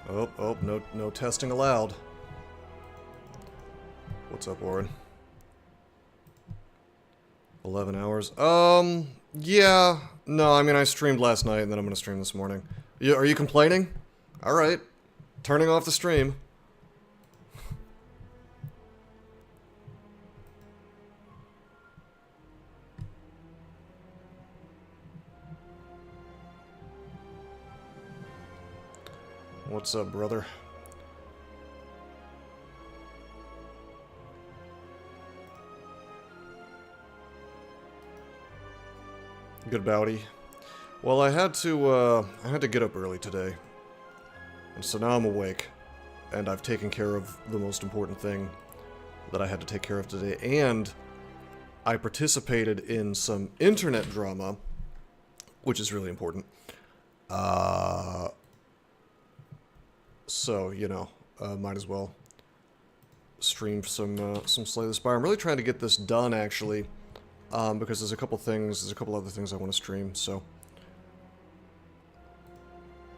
Oh, no testing allowed. What's up, Warren? 11 hours. Yeah. No, I mean, I streamed last night, and then I'm gonna stream this morning. Are you complaining? Alright. Turning off the stream. What's up, brother? Good bowdy. Well, I had to get up early today. And so now I'm awake. And I've taken care of the most important thing that I had to take care of today. And I participated in some internet drama, which is really important. So, you know, might as well stream some Slay the Spire. I'm really trying to get this done, actually. Because there's a couple other things I want to stream, so.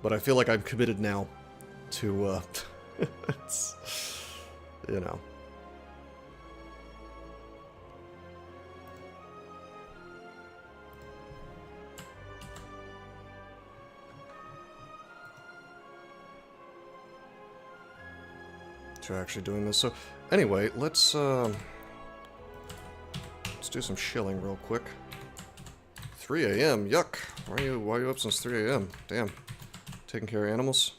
But I feel like I'm committed now to, it's, you know. To actually doing this. So, anyway, let's do some shilling real quick. 3 a.m. Yuck. Why are you up since 3 a.m.? Damn. Taking care of animals.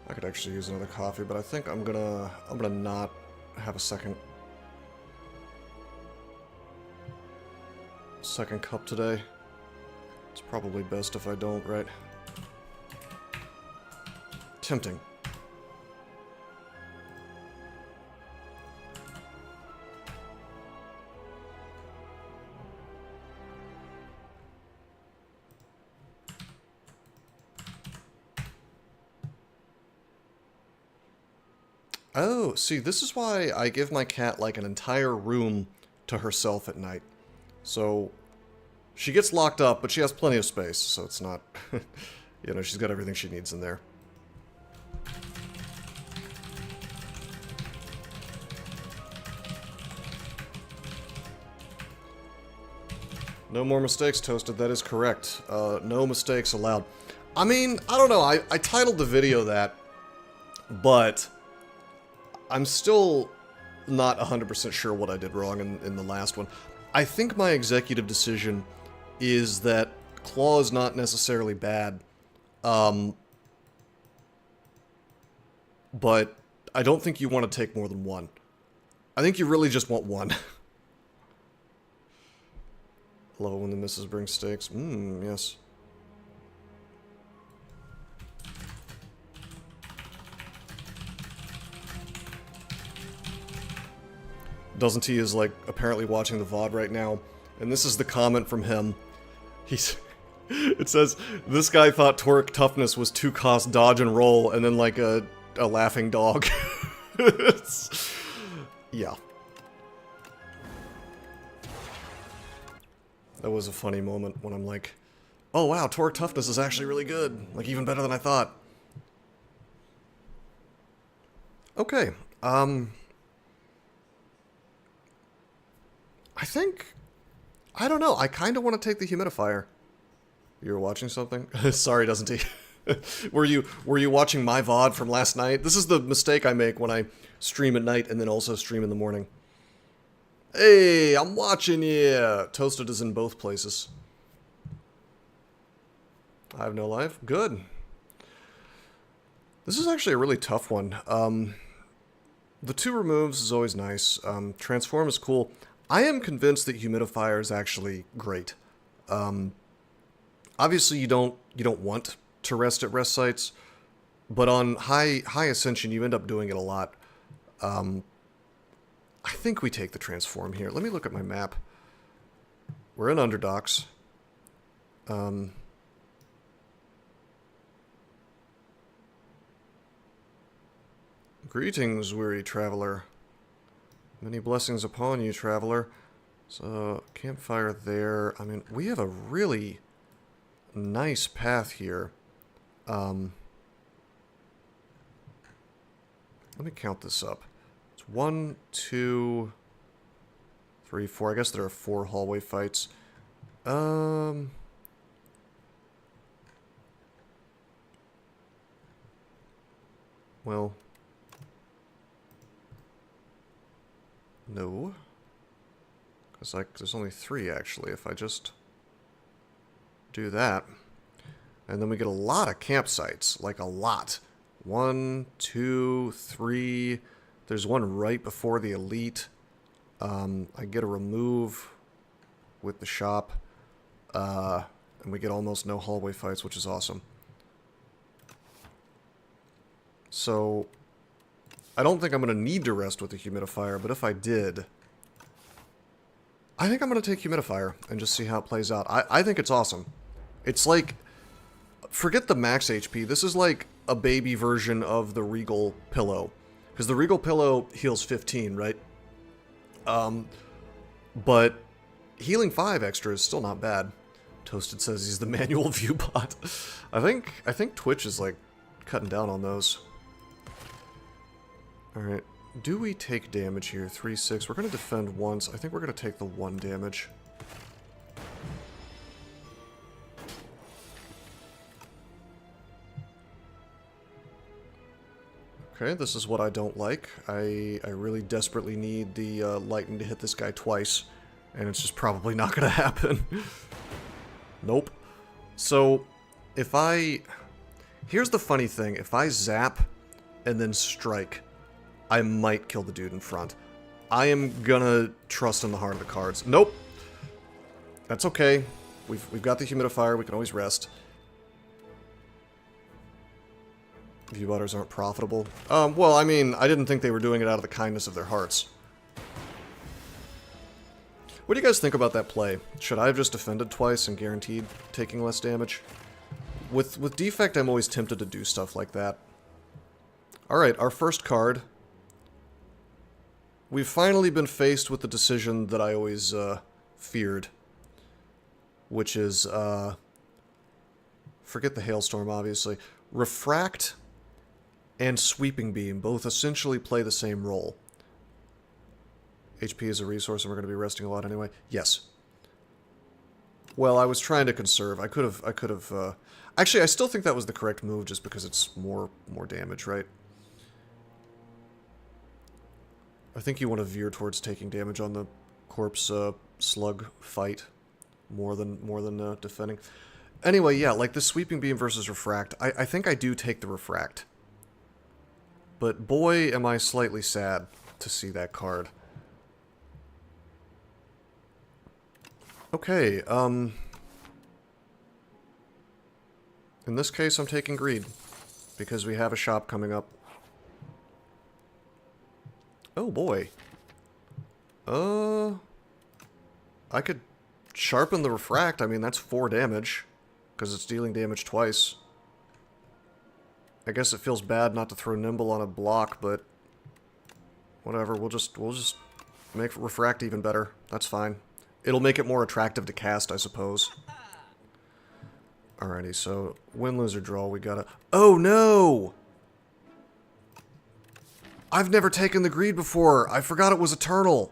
I could actually use another coffee, but I think I'm gonna not have a second cup today. It's probably best if I don't, right? Tempting. Oh, see, this is why I give my cat, like, an entire room to herself at night. So, she gets locked up, but she has plenty of space, so it's not... you know, she's got everything she needs in there. No more mistakes, Toasted. That is correct. No mistakes allowed. I mean, I don't know. I titled the video that, but I'm still not 100% sure what I did wrong in the last one. I think my executive decision is that claw is not necessarily bad, but I don't think you want to take more than one. I think you really just want one. Love it when the missus brings steaks. Yes. Doesn't he is, like, apparently watching the VOD right now, and this is the comment from him. It says, this guy thought Toric Toughness was 2-cost dodge and roll, and then, like, a laughing dog. Yeah. That was a funny moment when I'm like, oh wow, Toric Toughness is actually really good. Like, even better than I thought. Okay, I think... I don't know, I kind of want to take the humidifier. You were watching something? Sorry, doesn't he? Were you watching my VOD from last night? This is the mistake I make when I stream at night and then also stream in the morning. Hey, I'm watching you! Toasted is in both places. I have no life? Good. This is actually a really tough one. The 2 removes is always nice. Transform is cool. I am convinced that humidifier is actually great. Obviously, you don't want to rest at rest sites, but on high ascension, you end up doing it a lot. I think we take the transform here. Let me look at my map. We're in Underdocs. Greetings, weary traveler. Many blessings upon you, traveler. So, campfire there. I mean, we have a really nice path here. Let me count this up. It's 1, 2, 3, 4. I guess there are 4 hallway fights. Well, no. Because, like, there's only 3, actually, if I just do that. And then we get a lot of campsites. Like, a lot. 1, 2, 3. There's one right before the elite. I get a remove with the shop. And we get almost no hallway fights, which is awesome. So, I don't think I'm going to need to rest with the humidifier, but if I did, I think I'm going to take humidifier and just see how it plays out. I think it's awesome. It's like, forget the max HP. This is like a baby version of the Regal Pillow. Because the Regal Pillow heals 15, right? But healing 5 extra is still not bad. Toasted says he's the manual view bot. I think Twitch is like cutting down on those. Alright, do we take damage here? 3, 6. We're going to defend once. I think we're going to take the 1 damage. Okay, this is what I don't like. I really desperately need the lightning to hit this guy twice, and it's just probably not going to happen. Nope. So, if I... Here's the funny thing. If I zap and then strike, I might kill the dude in front. I am gonna trust in the heart of the cards. Nope. That's okay. We've got the humidifier. We can always rest. View botters aren't profitable. Well, I mean, I didn't think they were doing it out of the kindness of their hearts. What do you guys think about that play? Should I have just defended twice and guaranteed taking less damage? With Defect, I'm always tempted to do stuff like that. Alright, our first card. We've finally been faced with the decision that I always feared. Which is, forget the Hailstorm, obviously. Refract and Sweeping Beam both essentially play the same role. HP is a resource and we're going to be resting a lot anyway. Yes. Well, I was trying to conserve. I could have, actually, I still think that was the correct move just because it's more damage, right? I think you want to veer towards taking damage on the corpse slug fight more than defending. Anyway, yeah, like the Sweeping Beam versus Refract. I think I do take the Refract. But boy, am I slightly sad to see that card. Okay, in this case, I'm taking Greed. Because we have a shop coming up. Oh boy. I could sharpen the Refract. I mean, that's 4 damage. Because it's dealing damage twice. I guess it feels bad not to throw Nimble on a block, but... whatever, we'll just make Refract even better. That's fine. It'll make it more attractive to cast, I suppose. Alrighty, so... win, lose, or draw, we gotta... Oh, no! I've never taken the Greed before! I forgot it was Eternal!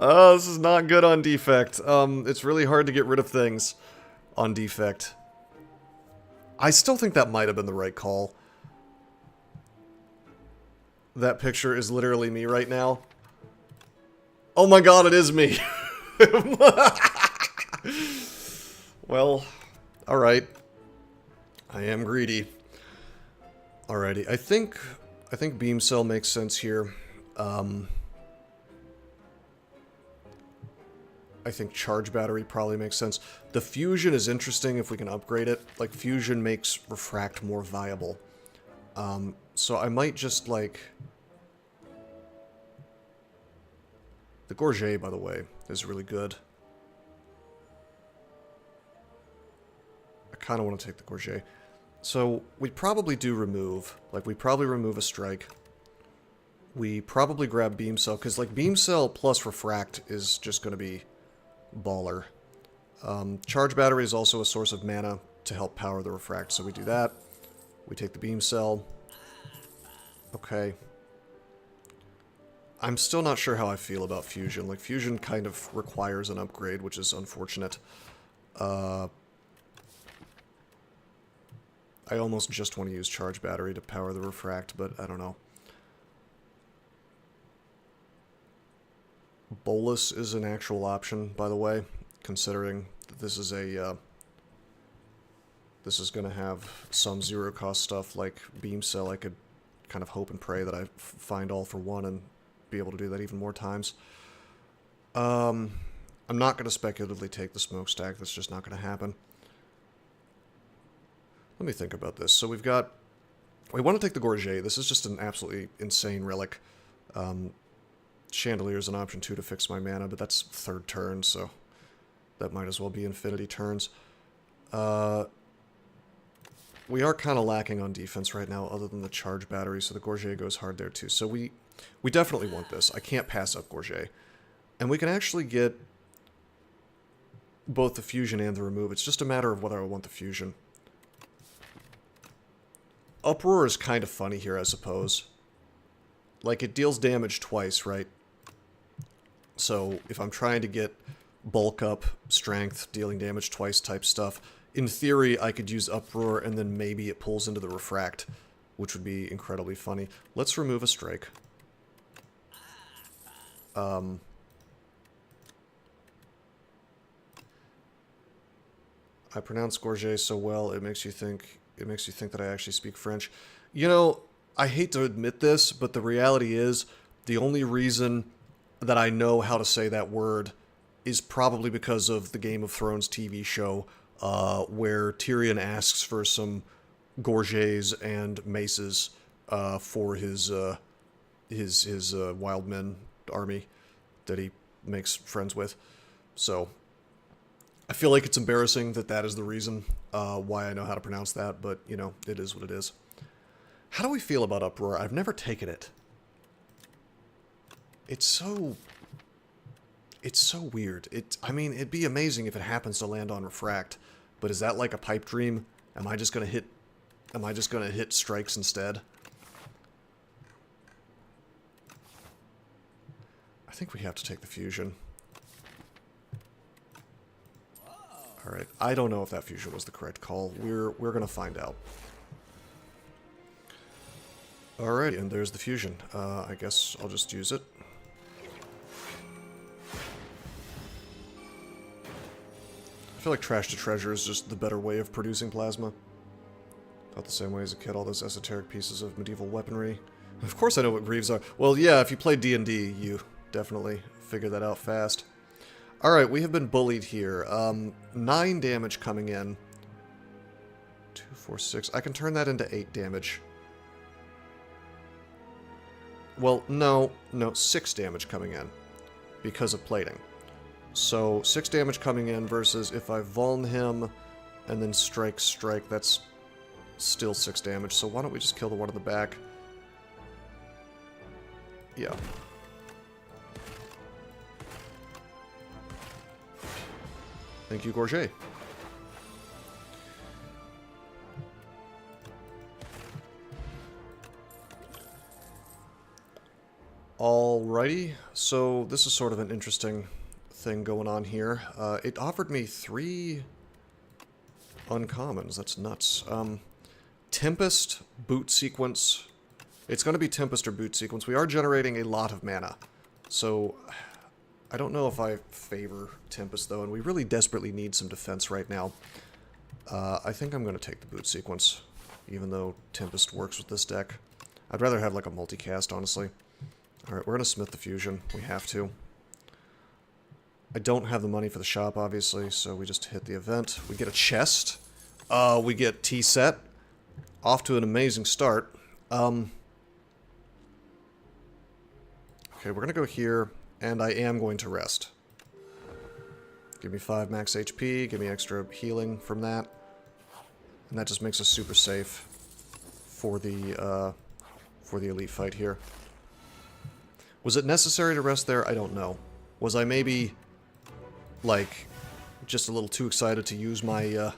Oh, this is not good on Defect. It's really hard to get rid of things on Defect. I still think that might have been the right call. That picture is literally me right now. Oh my god, it is me! Well, alright. I am greedy. Alrighty, I think Beam Cell makes sense here. I think Charge Battery probably makes sense. The Fusion is interesting if we can upgrade it. Like, Fusion makes Refract more viable. So I might just, like... The Gorget, by the way, is really good. kind of want to take the Gorget. So we probably do remove, like we probably remove a strike. We probably grab Beam Cell, because like Beam Cell plus Refract is just going to be baller. Charge Battery is also a source of mana to help power the Refract, so we do that. We take the Beam Cell. Okay. I'm still not sure how I feel about Fusion. Like, Fusion kind of requires an upgrade, which is unfortunate. I almost just want to use Charge Battery to power the Refract, but I don't know. Bolus is an actual option, by the way, considering that this is a, this is going to have some zero-cost stuff like Beam Cell. I could kind of hope and pray that I find all for one and be able to do that even more times. I'm not going to speculatively take the Smokestack. That's just not going to happen. Let me think about this. So we've got... We want to take the Gorget. This is just an absolutely insane relic. Chandelier is an option too to fix my mana, but that's third turn, so that might as well be infinity turns. We are kind of lacking on defense right now, other than the Charge Battery, so the Gorget goes hard there too. So we definitely want this. I can't pass up Gorget. And we can actually get both the Fusion and the Remove. It's just a matter of whether I want the Fusion. Uproar is kind of funny here, I suppose. Like, it deals damage twice, right? So, if I'm trying to get bulk up, strength, dealing damage twice type stuff, in theory, I could use Uproar, and then maybe it pulls into the Refract, which would be incredibly funny. Let's remove a strike. I pronounce Gorget so well, it makes you think that I actually speak French. You know, I hate to admit this, but the reality is, the only reason that I know how to say that word is probably because of the Game of Thrones TV show, where Tyrion asks for some Gorgets and maces for his wild men army that he makes friends with. So I feel like it's embarrassing that that is the reason why I know how to pronounce that, but, you know, it is what it is. How do we feel about Uproar? I've never taken it. It's so weird. I mean, it'd be amazing if it happens to land on Refract, but is that like a pipe dream? Am I just gonna hit strikes instead? I think we have to take the Fusion. Alright, I don't know if that Fusion was the correct call. We're gonna find out. Alright, and there's the Fusion. I guess I'll just use it. I feel like Trash to Treasure is just the better way of producing plasma. Felt the same way as a kid, all those esoteric pieces of medieval weaponry. Of course I know what Greaves are. Well, yeah, if you play D&D, you definitely figure that out fast. Alright, we have been bullied here. 9 damage coming in. 2, 4, 6. I can turn that into 8 damage. Well, no, 6 damage coming in. Because of plating. So, 6 damage coming in versus if I vuln him and then strike, that's still 6 damage. So why don't we just kill the one in the back? Yeah. Thank you, Gorget. Alrighty, so this is sort of an interesting thing going on here. It offered me 3 uncommons. That's nuts. Tempest, Boot Sequence. It's going to be Tempest or Boot Sequence. We are generating a lot of mana. So I don't know if I favor Tempest, though, and we really desperately need some defense right now. I think I'm going to take the Boot Sequence, even though Tempest works with this deck. I'd rather have, like, a multicast, honestly. Alright, we're going to Smith the Fusion. We have to. I don't have the money for the shop, obviously, so we just hit the event. We get a chest. We get T-set. Off to an amazing start. Okay, we're going to go here, and I am going to rest. Give me 5 max HP, give me extra healing from that. And that just makes us super safe for the elite fight here. Was it necessary to rest there? I don't know. Was I maybe, like, just a little too excited to use my,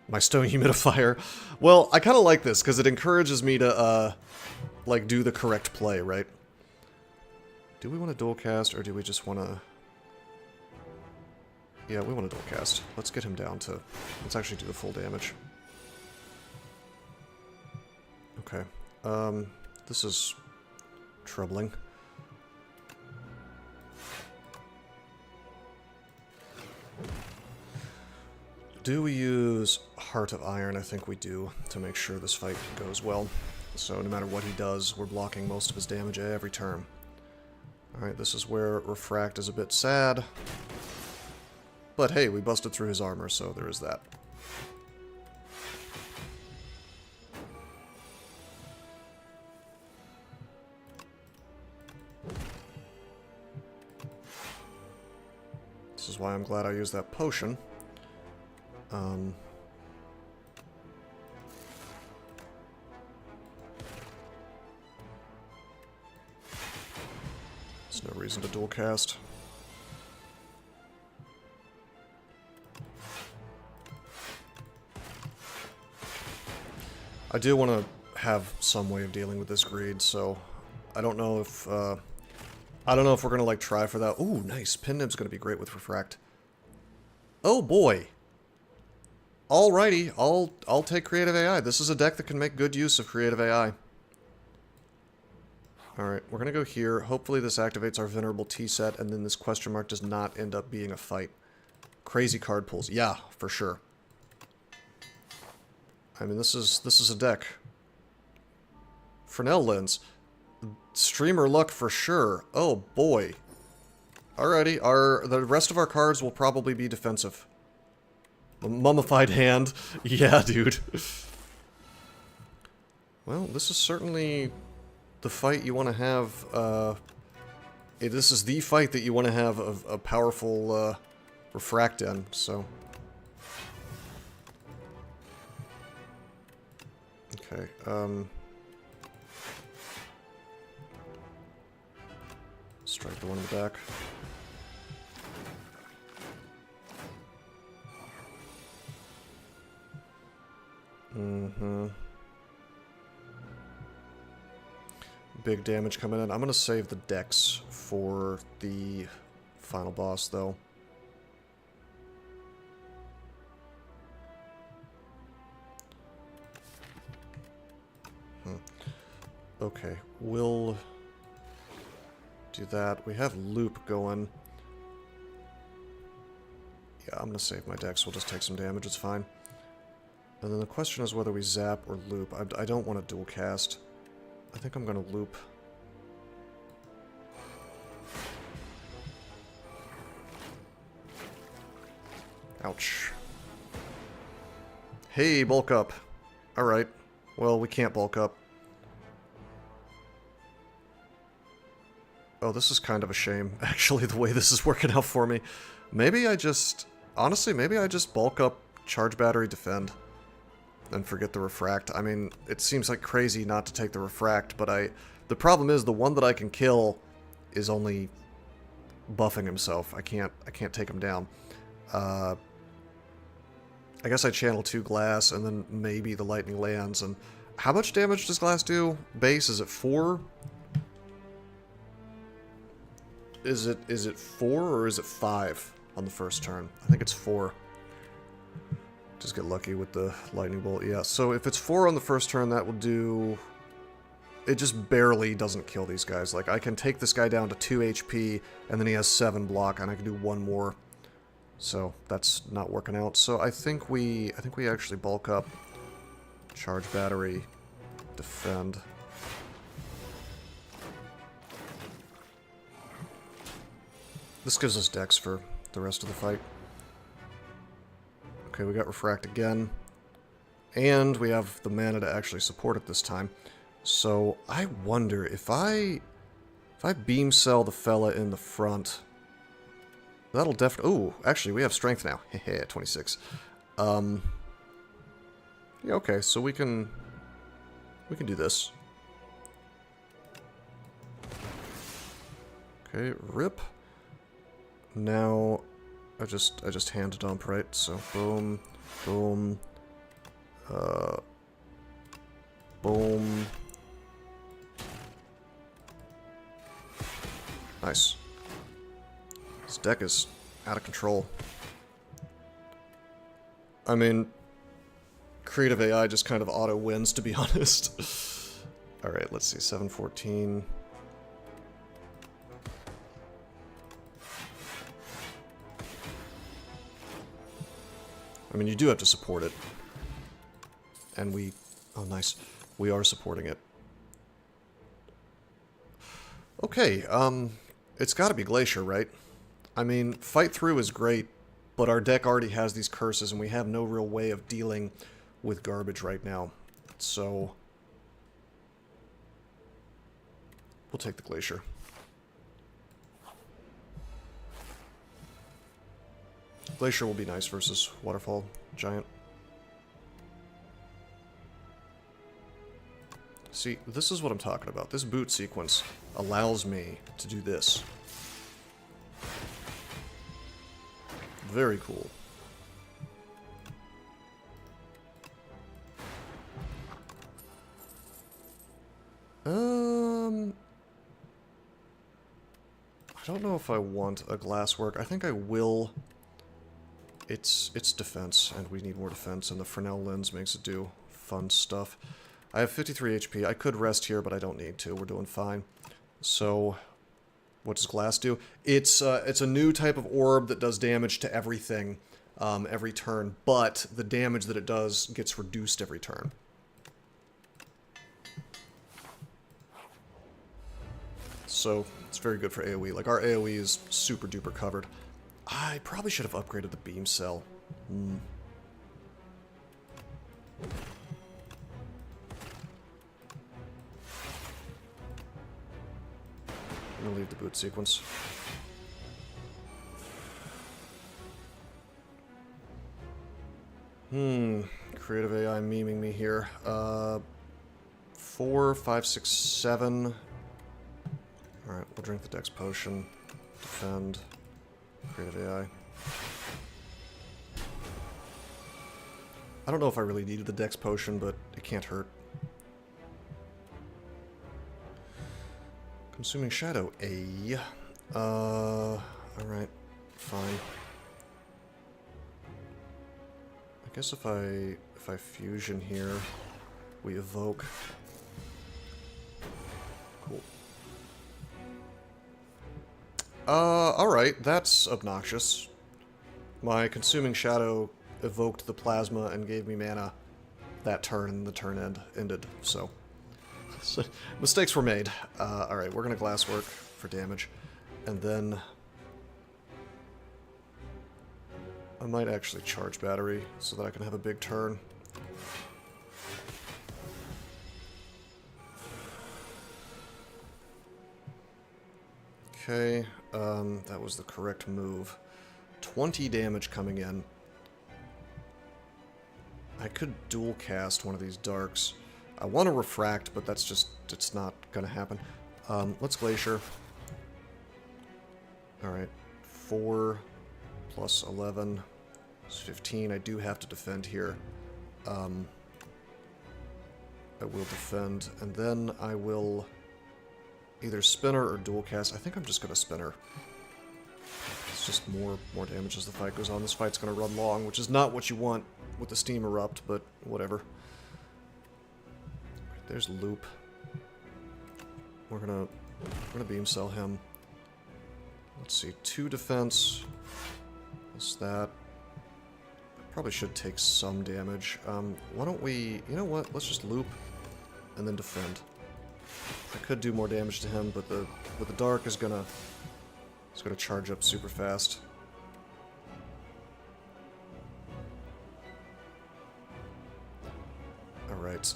my stone humidifier? Well, I kind of like this, because it encourages me to, like, do the correct play, right? Do we want to dual cast, or do we just want to... Yeah, we want to dual cast. Let's get him down to... Let's actually do the full damage. Okay. This is troubling. Do we use Heart of Iron? I think we do, to make sure this fight goes well. So no matter what he does, we're blocking most of his damage every turn. Alright, this is where Refract is a bit sad. But hey, we busted through his armor, so there is that. This is why I'm glad I used that potion. There's no reason to dual cast. I do want to have some way of dealing with this greed, so I don't know if we're gonna like try for that. Ooh, nice. Pinnib's gonna be great with Refract. Oh boy. Alrighty, I'll take Creative AI. This is a deck that can make good use of Creative AI. Alright, we're gonna go here. Hopefully this activates our Venerable T set, and then this question mark does not end up being a fight. Crazy card pulls. Yeah, for sure. I mean, this is a deck. Fresnel Lens. Streamer luck for sure. Oh boy. Alrighty, the rest of our cards will probably be defensive. Mummified Hand. Yeah, dude. Well, this is certainly the fight you want to have. This is the fight that you want to have a powerful Refract in, so... Okay, strike the one in the back. Mm-hmm. Big damage coming in. I'm gonna save the Dex for the final boss, though. Okay, we'll do that. We have Loop going. Yeah, I'm gonna save my Dex. We'll just take some damage. It's fine. And then the question is whether we zap or loop. I don't want to dual cast. I think I'm going to loop. Ouch. Hey, bulk up. Alright. Well, we can't bulk up. Oh, this is kind of a shame, actually, the way this is working out for me. Maybe I just... Honestly, maybe I just bulk up, charge battery, defend. And forget the Refract. I mean, it seems like crazy not to take the Refract, but the problem is the one that I can kill is only buffing himself. I can't take him down. I guess I channel 2 Glass, and then maybe the Lightning lands, and how much damage does Glass do? Base, is it 4? Is it 4 or is it 5 on the first turn? I think it's 4. Just get lucky with the lightning bolt. Yeah, so if it's 4 on the first turn, that will do... It just barely doesn't kill these guys. Like, I can take this guy down to 2 HP, and then he has 7 block, and I can do 1 more. So, that's not working out. So, I think we actually bulk up. Charge battery. Defend. This gives us Dex for the rest of the fight. Okay, we got Refract again. And we have the mana to actually support it this time. So, I wonder if I beam cell the fella in the front, that'll definitely... Ooh, actually, we have strength now. Hehe, 26. Yeah, okay, so we can do this. Okay, rip. Now I just hand dump, right? So boom, boom, boom. Nice. This deck is out of control. I mean, creative AI just kind of auto wins, to be honest. Alright, let's see, 714. I mean, you do have to support it. And we... oh, nice. We are supporting it. Okay, it's gotta be Glacier, right? I mean, Fight Through is great, but our deck already has these curses, and we have no real way of dealing with garbage right now. So... we'll take the Glacier. Glacier will be nice versus Waterfall Giant. See, this is what I'm talking about. This boot sequence allows me to do this. Very cool. I don't know if I want a glasswork. I think I will. It's defense, and we need more defense, and the Fresnel lens makes it do fun stuff. I have 53 HP. I could rest here, but I don't need to. We're doing fine. So, what does glass do? It's a new type of orb that does damage to everything every turn, but the damage that it does gets reduced every turn. So, it's very good for AoE. Like, our AoE is super duper covered. I probably should have upgraded the beam cell. I'm gonna leave the boot sequence. Creative AI memeing me here. 4, 5, 6, 7. Alright, we'll drink the Dex Potion. Defend. Creative AI. I don't know if I really needed the Dex Potion, but it can't hurt. Consuming Shadow. Alright. Fine. I guess if I fusion here, we evoke. Cool. Alright, that's obnoxious. My Consuming Shadow evoked the plasma and gave me mana that turn, and the turn ended, so mistakes were made. Alright, we're gonna Glasswork for damage, and then I might actually charge Battery so that I can have a big turn. Okay, that was the correct move. 20 damage coming in. I could dual cast one of these darks. I want to refract, but that's just, it's not gonna happen. Let's Glacier. Alright, 4 plus 11 is 15. I do have to defend here. I will defend, and then I will either Spinner or dual cast. I think I'm just gonna Spinner. It's just more damage as the fight goes on. This fight's gonna run long, which is not what you want with the Steam Erupt, but whatever. There's Loop. We're gonna beam cell him. Let's see, 2 defense. What's that? I probably should take some damage. Why don't we, you know what? Let's just loop and then defend. I could do more damage to him, but the dark is gonna charge up super fast. Alright,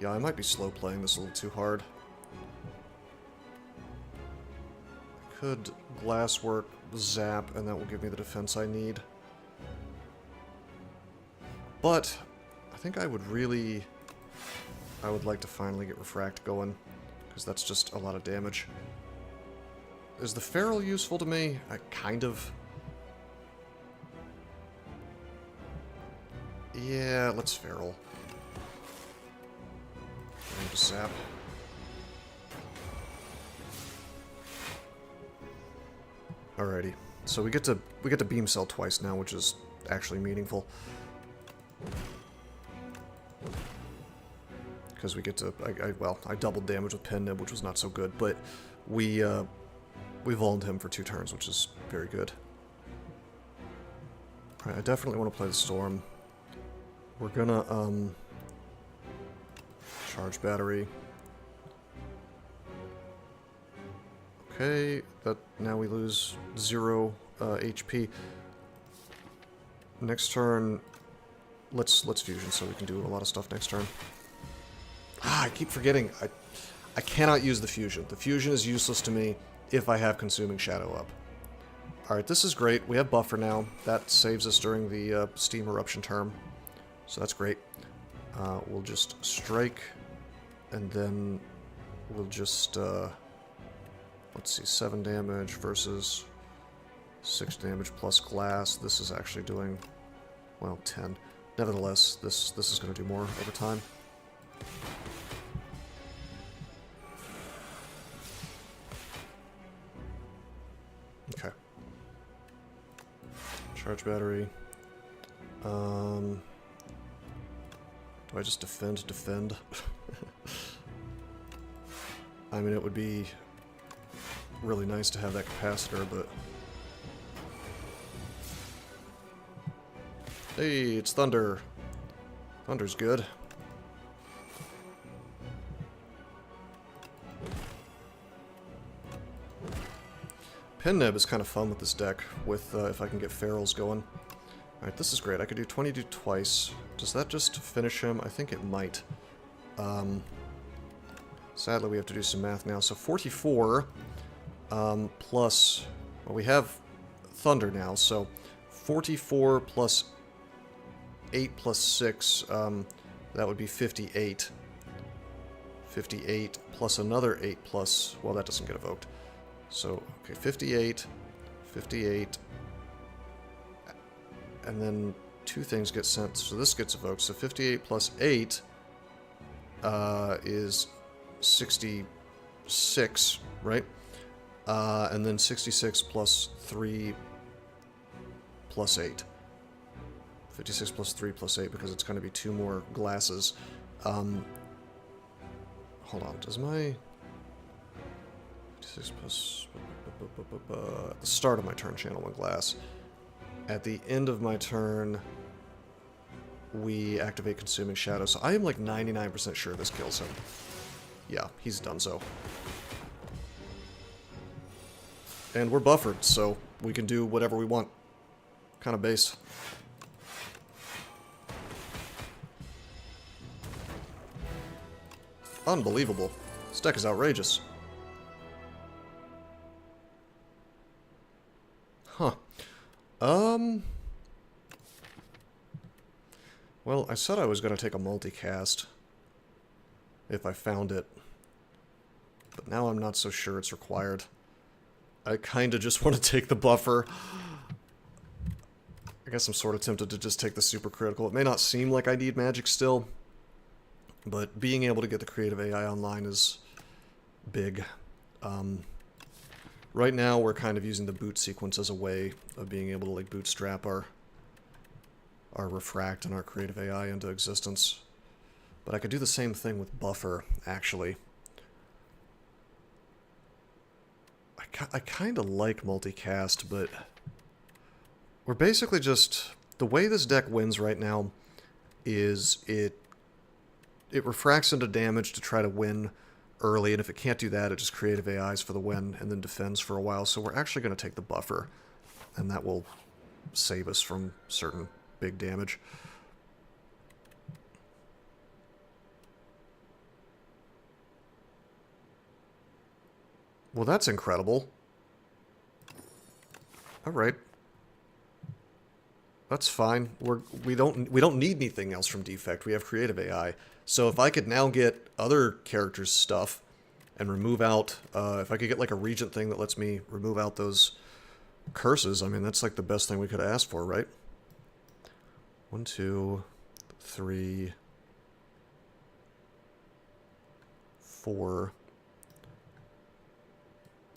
yeah, I might be slow playing this a little too hard. I could Glasswork, Zap, and that will give me the defense I need. But I think I would like to finally get Refract going, because that's just a lot of damage. Is the Feral useful to me? Kind of. Yeah, let's Feral. And zap. Alrighty. So we get to beam cell twice now, which is actually meaningful. Because we get to, I doubled damage with Pen Nib, which was not so good, but we volned him for 2 turns, which is very good. Alright, I definitely want to play the Storm. We're gonna, charge battery. Okay, now we lose 0 HP. Next turn, let's fusion so we can do a lot of stuff next turn. I keep forgetting. I cannot use the fusion. The fusion is useless to me if I have Consuming Shadow up. Alright, this is great. We have buffer now. That saves us during the Steam Eruption term. So that's great. We'll just strike, and then we'll just, let's see, 7 damage versus 6 damage plus glass. This is actually doing, well, 10. Nevertheless, this is going to do more over time. Okay. Charge battery. Do I just defend? I mean, it would be really nice to have that capacitor, but... Hey, it's Thunder. Thunder's good. Pen Nib is kind of fun with this deck, with if I can get Ferals going. Alright, this is great. I could do 22 twice. Does that just finish him? I think it might. Sadly, we have to do some math now. So 44 plus... Well, we have Thunder now, so 44 plus 8 plus 6, that would be 58. 58 plus another 8 plus... Well, that doesn't get evoked. So, okay, 58, 58... And then 2 things get sent, so this gets evoked. So 58 plus 8 is 66, right? And then 66 plus 3 plus 8. 56 plus 3 plus 8, because it's going to be 2 more glasses. Hold on, does my... 56 plus... At the start of my turn, channel 1 glass. At the end of my turn, we activate Consuming Shadow. So I am like 99% sure this kills him. Yeah, he's done so. And we're buffered, so we can do whatever we want. Kind of base. Unbelievable. This deck is outrageous. Huh. Well, I said I was going to take a multicast if I found it, but now I'm not so sure it's required. I kind of just want to take the buffer. I guess I'm sort of tempted to just take the super critical. It may not seem like I need magic still, but being able to get the creative AI online is big. Right now, we're kind of using the boot sequence as a way of being able to like bootstrap our refract and our creative AI into existence. But I could do the same thing with buffer, actually. I kind of like multicast, but we're basically just... The way this deck wins right now is it refracts into damage to try to win early, and if it can't do that, it just creative AIs for the win and then defends for a while. So we're actually going to take the buffer, and that will save us from certain big damage. Well, that's incredible. Alright. That's fine. We don't need anything else from Defect. We have creative AI. So if I could now get other characters' stuff and remove out, if I could get like a regent thing that lets me remove out those curses, I mean, that's like the best thing we could have asked for, right? 1, 2, 3, 4,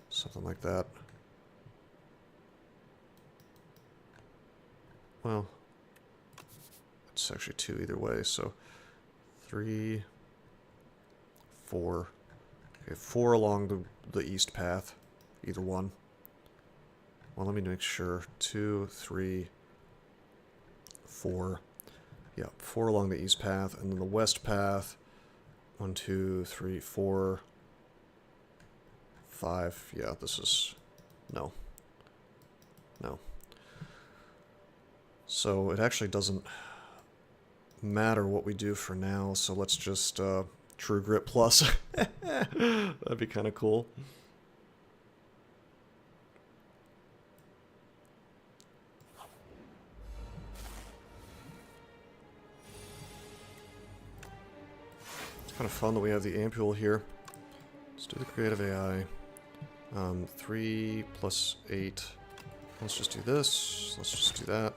something like that. Well, it's actually 2 either way, so 3, 4. Okay, 4 along the east path, either one. Well, let me make sure. 2, 3, 4. Yeah, 4 along the east path, and then the west path. 1, 2, 3, 4, 5. Yeah, this is... No. No. So it actually doesn't matter what we do for now, so let's just True Grit Plus. That'd be kind of cool. It's kind of fun that we have the ampule here. Let's do the creative AI. 3 plus 8. Let's just do this. Let's just do that.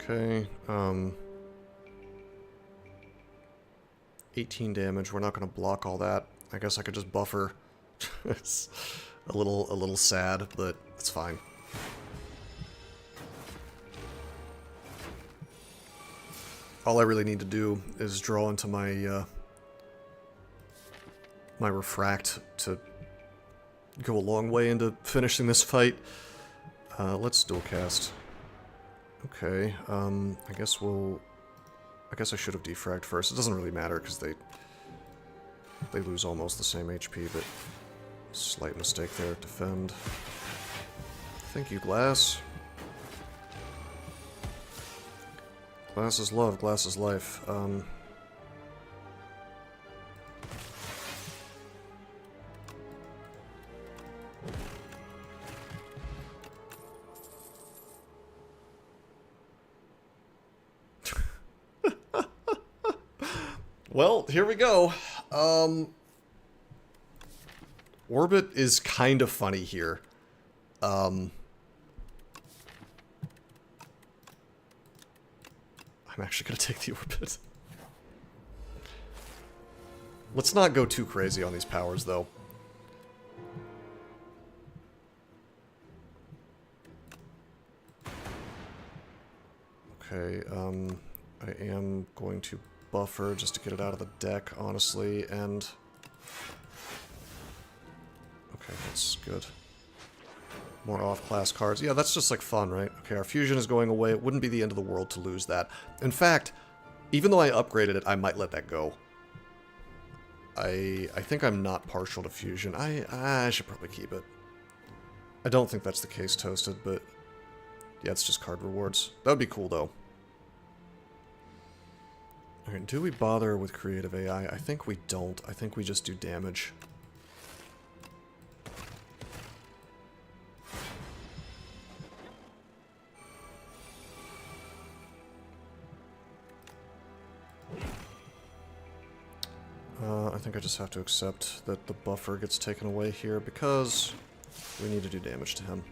Okay, 18 damage. We're not going to block all that. I guess I could just buffer. It's a little sad, but it's fine. All I really need to do is draw into my my refract to go a long way into finishing this fight. Let's dual cast. Okay, I guess I should have defragged first. It doesn't really matter because they lose almost the same HP, but slight mistake there. Defend. Thank you, Glass. Glass is love, glass is life. Well, here we go. Orbit is kind of funny here. I'm actually going to take the Orbit. Let's not go too crazy on these powers, though. Okay, I am going to buffer just to get it out of the deck, honestly, and... Okay, that's good. More off-class cards. Yeah, that's just, like, fun, right? Okay, our fusion is going away. It wouldn't be the end of the world to lose that. In fact, even though I upgraded it, I might let that go. I think I'm not partial to fusion. I should probably keep it. I don't think that's the case, Toasted, but... Yeah, it's just card rewards. That would be cool, though. Okay, do we bother with creative AI? I think we don't. I think we just do damage. I think I just have to accept that the buffer gets taken away here because we need to do damage to him.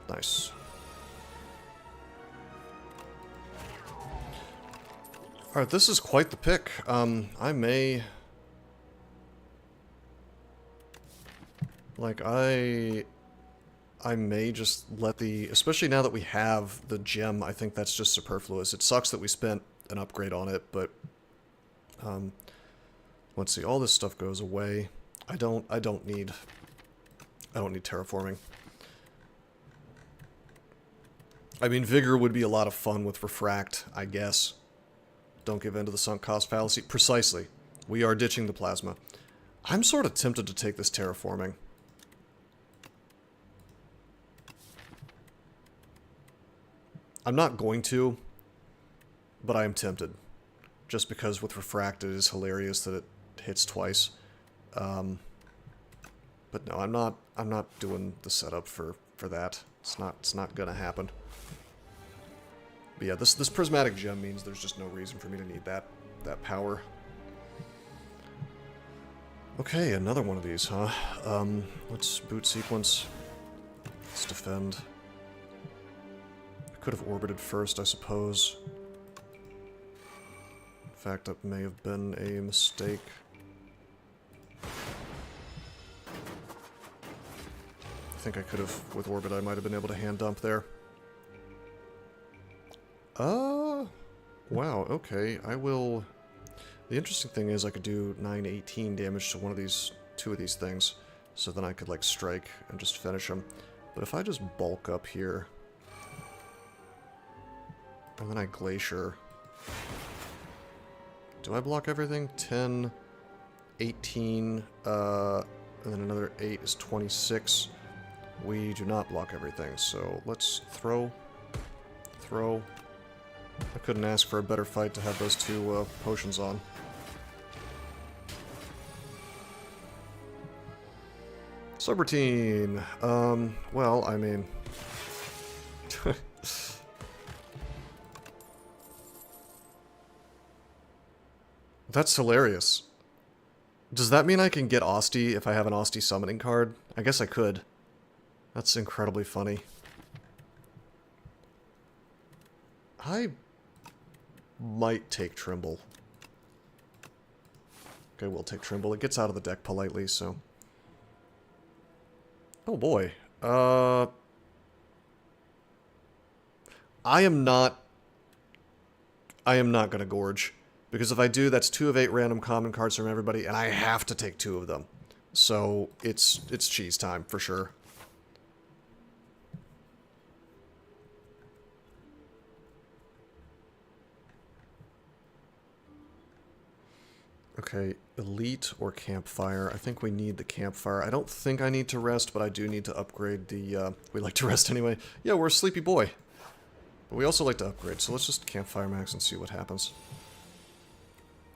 Nice. Alright, this is quite the pick. I may... Like, I may just let the... Especially now that we have the gem, I think that's just superfluous. It sucks that we spent an upgrade on it, but... let's see, all this stuff goes away. I don't need terraforming. I mean, Vigor would be a lot of fun with Refract, I guess. Don't give in to the sunk cost fallacy. Precisely. We are ditching the plasma. I'm sort of tempted to take this terraforming. I'm not going to, but I am tempted. Just because with Refract it is hilarious that it hits twice. But no, I'm not doing the setup for that. It's not gonna happen. But yeah, this prismatic gem means there's just no reason for me to need that power. Okay, another one of these, huh? Let's boot sequence. Let's defend. I could have orbited first, I suppose. In fact, that may have been a mistake. I think I could have, with orbit, I might have been able to hand dump there. Wow, okay, I will... The interesting thing is I could do 918 damage to one of these, two of these things, so then I could, like, strike and just finish them. But if I just bulk up here, and then I Glacier... Do I block everything? 10, 18, and then another 8 is 26. We do not block everything, so let's throw. I couldn't ask for a better fight to have those two potions on. Subroutine. Well, I mean... That's hilarious. Does that mean I can get Austie if I have an Austie summoning card? I guess I could. That's incredibly funny. I might take Trimble. Okay, we'll take Trimble. It gets out of the deck politely, so... Oh boy. I am not gonna Gorge. Because if I do, that's 2 of 8 random common cards from everybody, and I have to take 2 of them. So, it's cheese time, for sure. Okay, Elite or Campfire. I think we need the Campfire. I don't think I need to rest, but I do need to upgrade the, we like to rest anyway. Yeah, we're a sleepy boy. But we also like to upgrade, so let's just Campfire max and see what happens.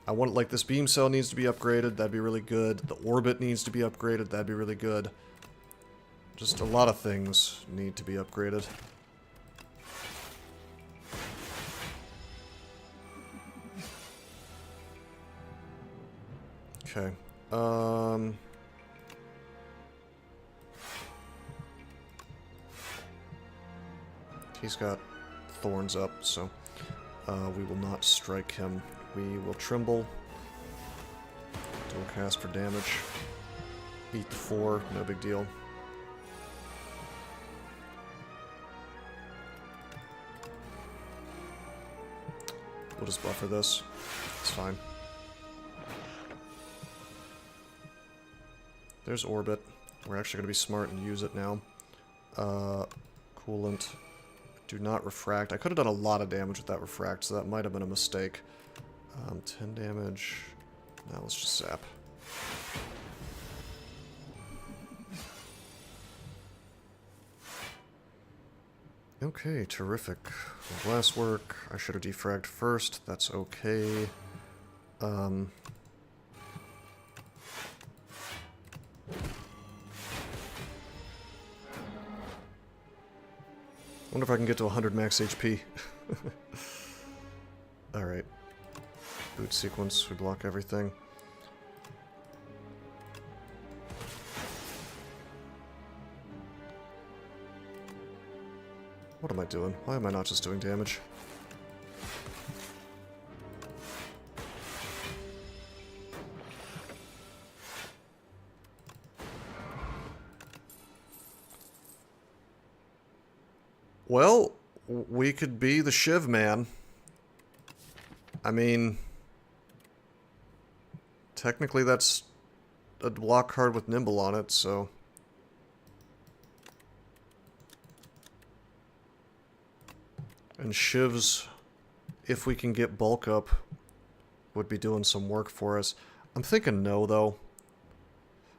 I want, like, this beam cell needs to be upgraded, that'd be really good. The orbit needs to be upgraded, that'd be really good. Just a lot of things need to be upgraded. Okay. He's got thorns up, so we will not strike him. We will Trimble. Dual cast for damage. Eat the 4, no big deal. We'll just buffer this. It's fine. There's Orbit. We're actually going to be smart and use it now. Coolant. Do not Refract. I could have done a lot of damage with that Refract, so that might have been a mistake. 10 damage. Now let's just zap. Okay, terrific. Glass work. I should have defragged first. That's okay. Wonder if I can get to 100 max HP. Alright. Boot sequence, we block everything. What am I doing? Why am I not just doing damage? Well, we could be the Shiv man. I mean, technically that's a block card with Nimble on it, so... And Shivs, if we can get bulk up, would be doing some work for us. I'm thinking no, though.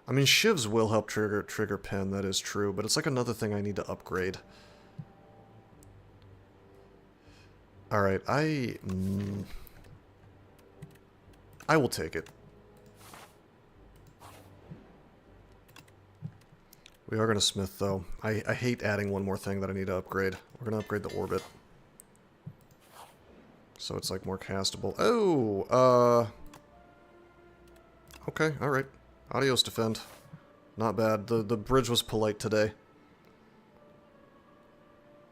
I mean, Shivs will help trigger Pen, that is true, but it's like another thing I need to upgrade. Alright, I will take it. We are going to smith, though. I hate adding one more thing that I need to upgrade. We're going to upgrade the orbit. So it's, like, more castable. Oh, okay, alright. Adios, defend. Not bad. The bridge was polite today.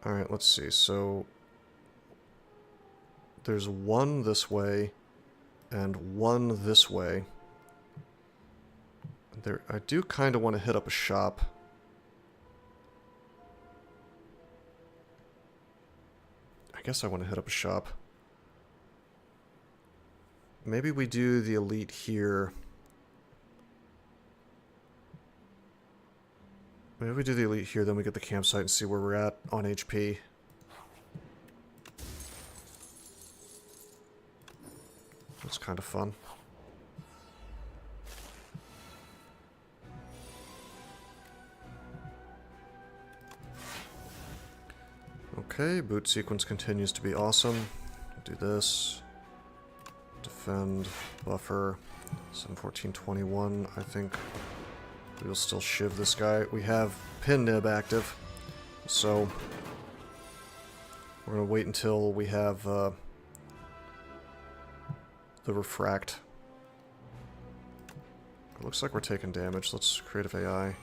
Alright, let's see. So, there's one this way, and one this way. There, I do kind of want to hit up a shop. I guess I want to hit up a shop. Maybe we do the elite here. Maybe we do the elite here, then we get the campsite and see where we're at on HP. That's kind of fun. Okay, boot sequence continues to be awesome. Do this. Defend, buffer, 71421. I think we will still shiv this guy. We have pin nib active, so we're going to wait until we have the refract. It looks like we're taking damage. Let's creative AI.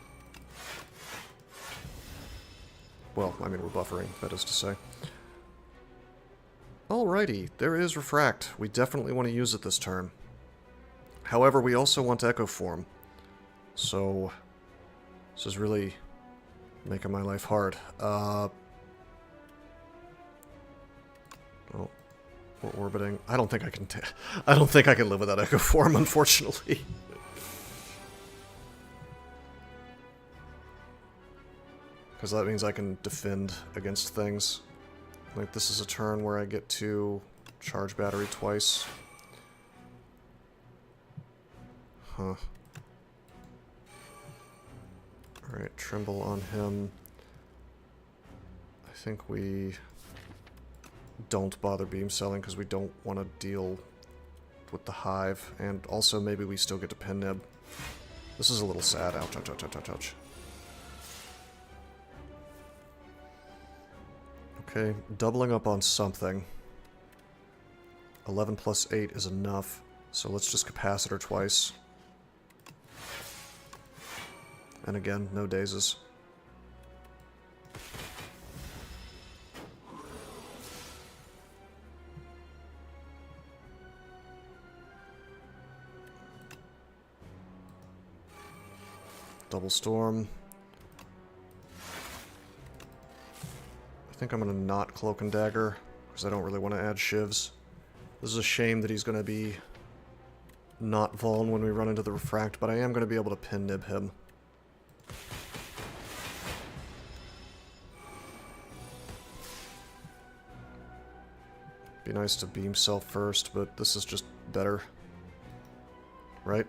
Well, I mean, we're buffering, that is to say. Alrighty, there is refract. We definitely want to use it this turn. However, we also want echo form. So, this is really making my life hard. Oh, we're orbiting. I don't think I can. I don't think I can live without echo form, unfortunately. Because that means I can defend against things. Like, this is a turn where I get to charge battery twice. Huh. Alright, tremble on him. I think we don't bother beam selling because we don't want to deal with the hive. And also maybe we still get to pin nib. This is a little sad. Ouch, ouch, ouch, ouch, ouch, ouch. Okay, doubling up on something. 11 plus 8 is enough, so let's just capacitor twice. And again, no dazes. Double storm. I think I'm going to not Cloak and Dagger, because I don't really want to add shivs. This is a shame that he's going to be not vuln when we run into the refract, but I am going to be able to pin nib him. Be nice to beam self first, but this is just better. Right?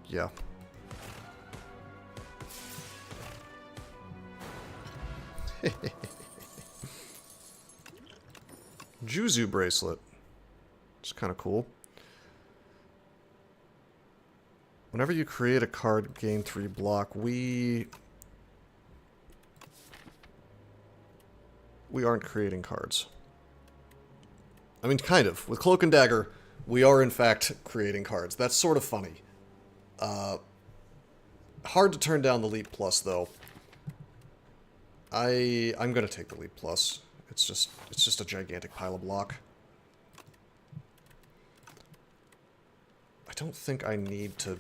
Yeah. Juzu bracelet. It's kind of cool. Whenever you create a card, gain 3 block, we aren't creating cards. I mean, kind of. With Cloak and Dagger, we are in fact creating cards. That's sort of funny. Hard to turn down the Leap Plus, though. I'm gonna take the Leap Plus. It's just a gigantic pile of block. I don't think I need to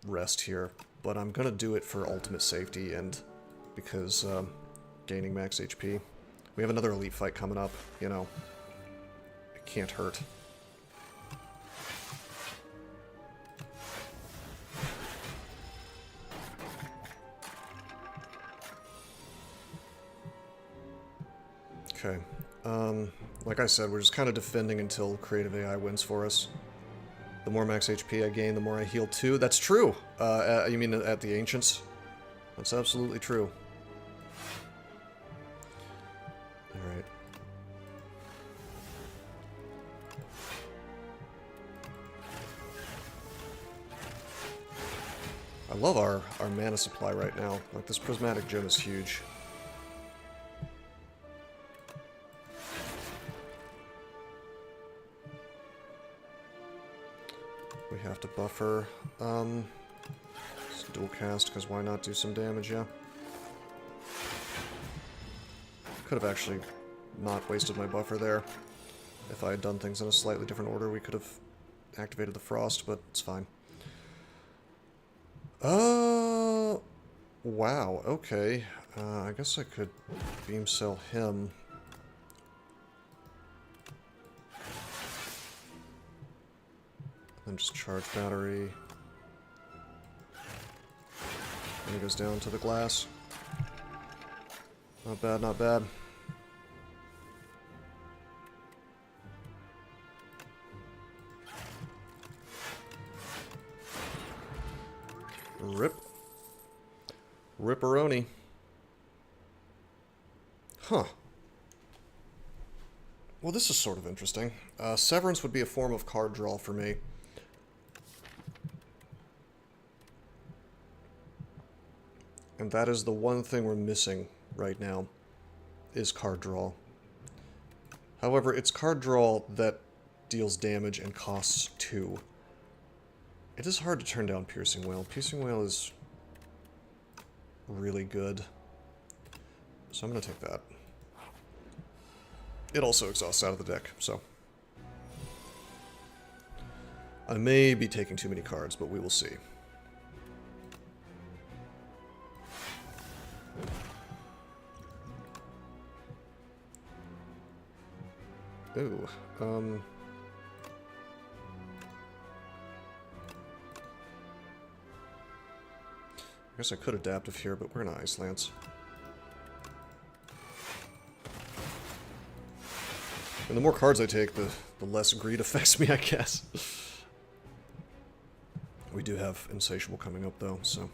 rest here, but I'm gonna do it for ultimate safety and because gaining max HP. We have another elite fight coming up, you know. It can't hurt. Okay. Like I said, we're just kind of defending until Creative AI wins for us. The more max HP I gain, the more I heal too. That's true! You mean at the Ancients? That's absolutely true. I love our mana supply right now. Like, this prismatic gem is huge. We have to buffer. Let's dual cast, because why not do some damage, yeah? Could have actually not wasted my buffer there. If I had done things in a slightly different order, we could have activated the frost, but it's fine. Wow, okay. I guess I could beam cell him. Then just charge battery. And he goes down to the glass. Not bad, not bad. Rip. Ripperoni. Huh. Well, this is sort of interesting. Severance would be a form of card draw for me. And that is the one thing we're missing right now, is card draw. However, it's card draw that deals damage and costs 2. It is hard to turn down Piercing Wail. Piercing Wail is really good. So I'm going to take that. It also exhausts out of the deck, so. I may be taking too many cards, but we will see. Ooh, I guess I could adaptive here, but we're gonna Ice Lance. And the more cards I take, the less greed affects me, I guess. We do have Insatiable coming up, though, so.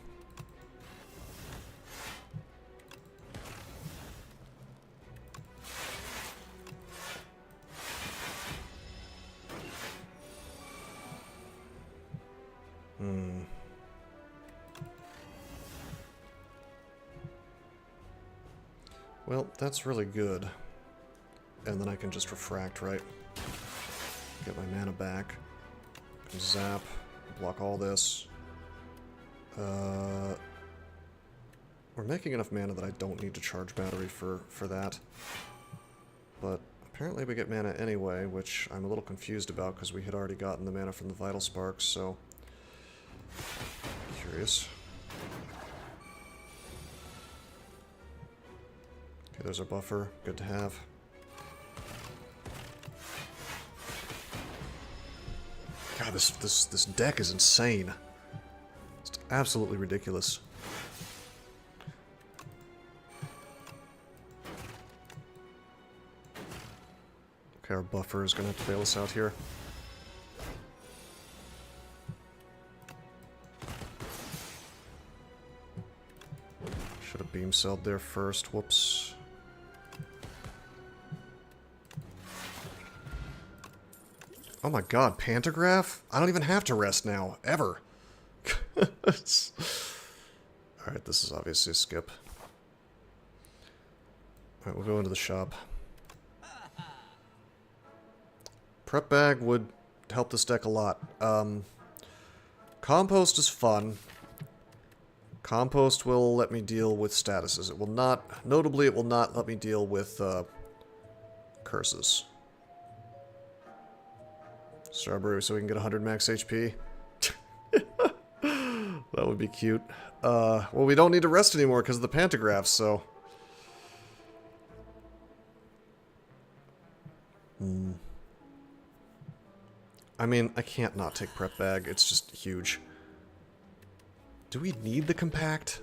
Well, that's really good. And then I can just refract, right? Get my mana back. Zap. Block all this. We're making enough mana that I don't need to charge battery for that. But apparently we get mana anyway, which I'm a little confused about because we had already gotten the mana from the Vital Sparks, so... Curious. Okay, there's our buffer. Good to have. God, this deck is insane. It's absolutely ridiculous. Okay, our buffer is gonna have to bail us out here. Should have beam celled there first. Whoops. Oh my god, Pantograph? I don't even have to rest now. Ever. Alright, this is obviously a skip. Alright, we'll go into the shop. Prep bag would help this deck a lot. Compost is fun. Compost will let me deal with statuses. It will not, notably it will not let me deal with curses. Strawberry so we can get 100 max HP. That would be cute. Well, we don't need to rest anymore because of the Pantographs, so... I mean, I can't not take Prep Bag. It's just huge. Do we need the Compact?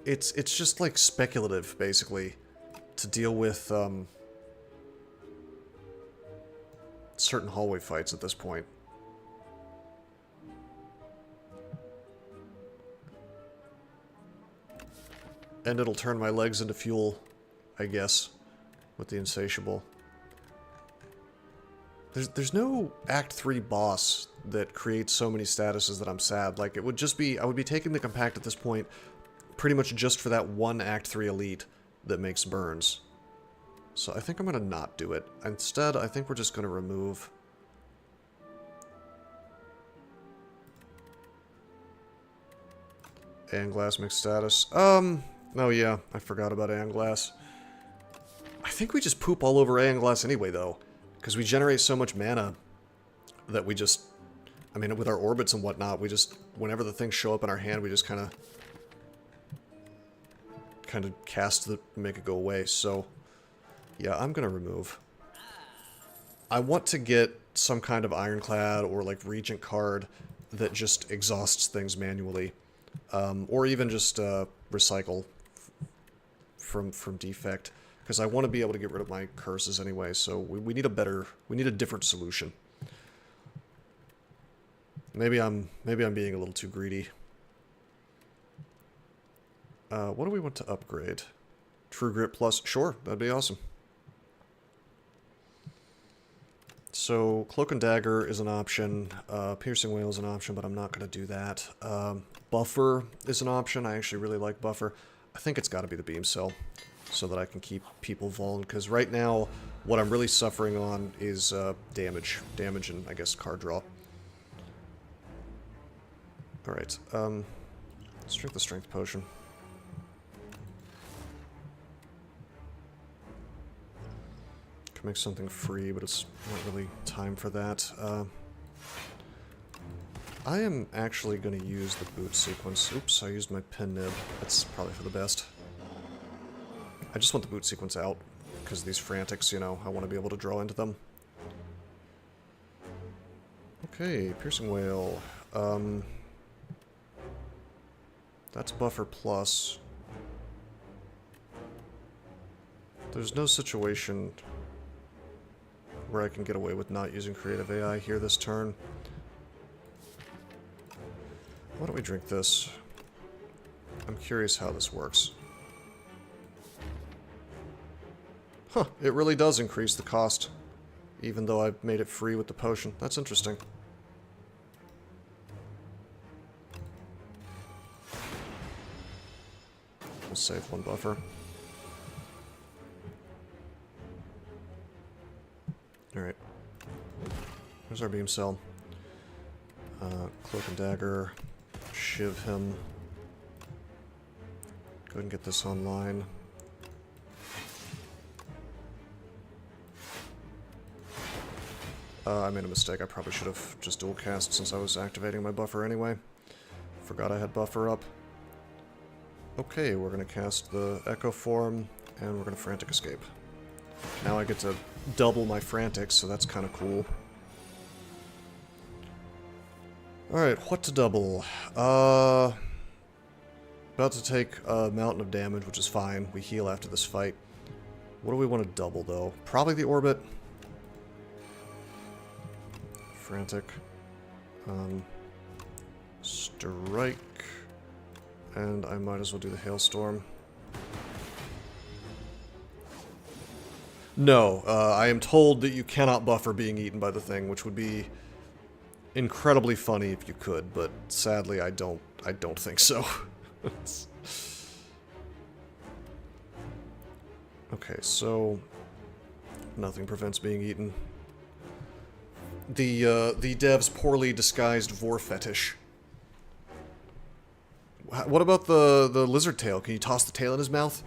It's just like speculative, basically, to deal with certain hallway fights at this point. And it'll turn my legs into fuel, I guess, with the Insatiable. There's no Act 3 boss that creates so many statuses that I'm sad. Like, it would just be... I would be taking the compact at this point pretty much just for that one Act 3 elite that makes burns. So I think I'm going to not do it. Instead, I think we're just going to remove... Anglass mixed status. Oh yeah, I forgot about Anglass. I think we just poop all over Anglass anyway, though. Because we generate so much mana that we just... I mean, with our orbits and whatnot, we just... Whenever the things show up in our hand, we just kind of cast the... make it go away. So, yeah, I'm going to remove. I want to get some kind of Ironclad or, like, Regent card that just exhausts things manually. Or even just recycle from Defect, because I want to be able to get rid of my curses anyway. So we need a different solution. Maybe I'm being a little too greedy. What do we want to upgrade? True Grit Plus, sure, that'd be awesome. So, Cloak and Dagger is an option, Piercing Wail is an option, but I'm not going to do that. Buffer is an option. I actually really like Buffer. I think it's got to be the Beam Cell, so that I can keep people vulnerable, because right now, what I'm really suffering on is damage. Damage and, I guess, card draw. Alright, let's drink the Strength Potion. Can make something free, but it's not really time for that. I am actually going to use the boot sequence. Oops, I used my pen nib. That's probably for the best. I just want the boot sequence out, because these frantics, you know, I want to be able to draw into them. Okay, Piercing Wail. That's Buffer Plus. There's no situation where I can get away with not using Creative AI here this turn. Why don't we drink this? I'm curious how this works. Huh, it really does increase the cost, even though I've made it free with the potion. That's interesting. We'll save one buffer. Alright. There's our Beam Cell. Cloak and Dagger. Shiv him. Go ahead and get this online. I made a mistake. I probably should have just dual cast since I was activating my buffer anyway. Forgot I had buffer up. Okay, we're going to cast the Echo Form, and we're going to Frantic Escape. Now I get to double my Frantics, so that's kind of cool. Alright, what to double? About to take a mountain of damage, which is fine. We heal after this fight. What do we want to double, though? Probably the Orbit. Frantic. Strike. And I might as well do the Hailstorm. No, I am told that you cannot buffer being eaten by the thing, which would be incredibly funny if you could, but sadly I don't think so. Okay, so nothing prevents being eaten. The dev's poorly disguised vor fetish. What about the lizard tail? Can you toss the tail in his mouth?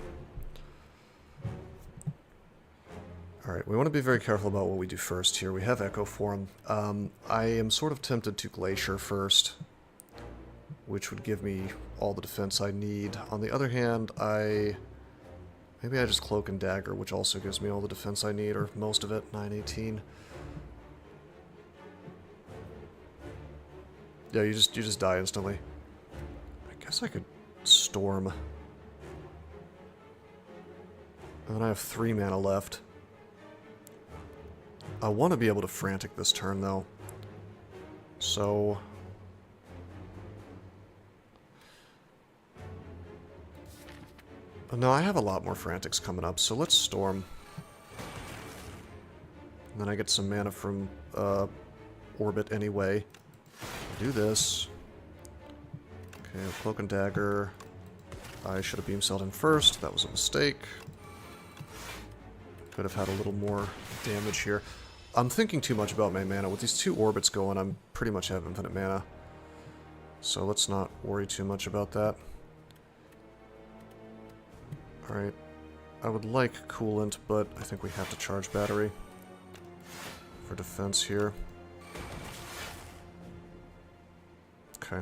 Alright, we want to be very careful about what we do first here. We have Echo Form. I am sort of tempted to Glacier first, which would give me all the defense I need. On the other hand, maybe I just Cloak and Dagger, which also gives me all the defense I need, or most of it, 918. Yeah, you just die instantly. I guess I could Storm. And then I have 3 mana left. I want to be able to Frantic this turn, though. So... no, I have a lot more Frantics coming up, so let's Storm. And then I get some mana from Orbit anyway. Do this. Okay, Cloak and Dagger. I should have beam celled in first. That was a mistake. Could have had a little more damage here. I'm thinking too much about my mana. With these 2 orbits going, I'm pretty much have infinite mana. So let's not worry too much about that. Alright. I would like coolant, but I think we have to charge battery for defense here. Okay.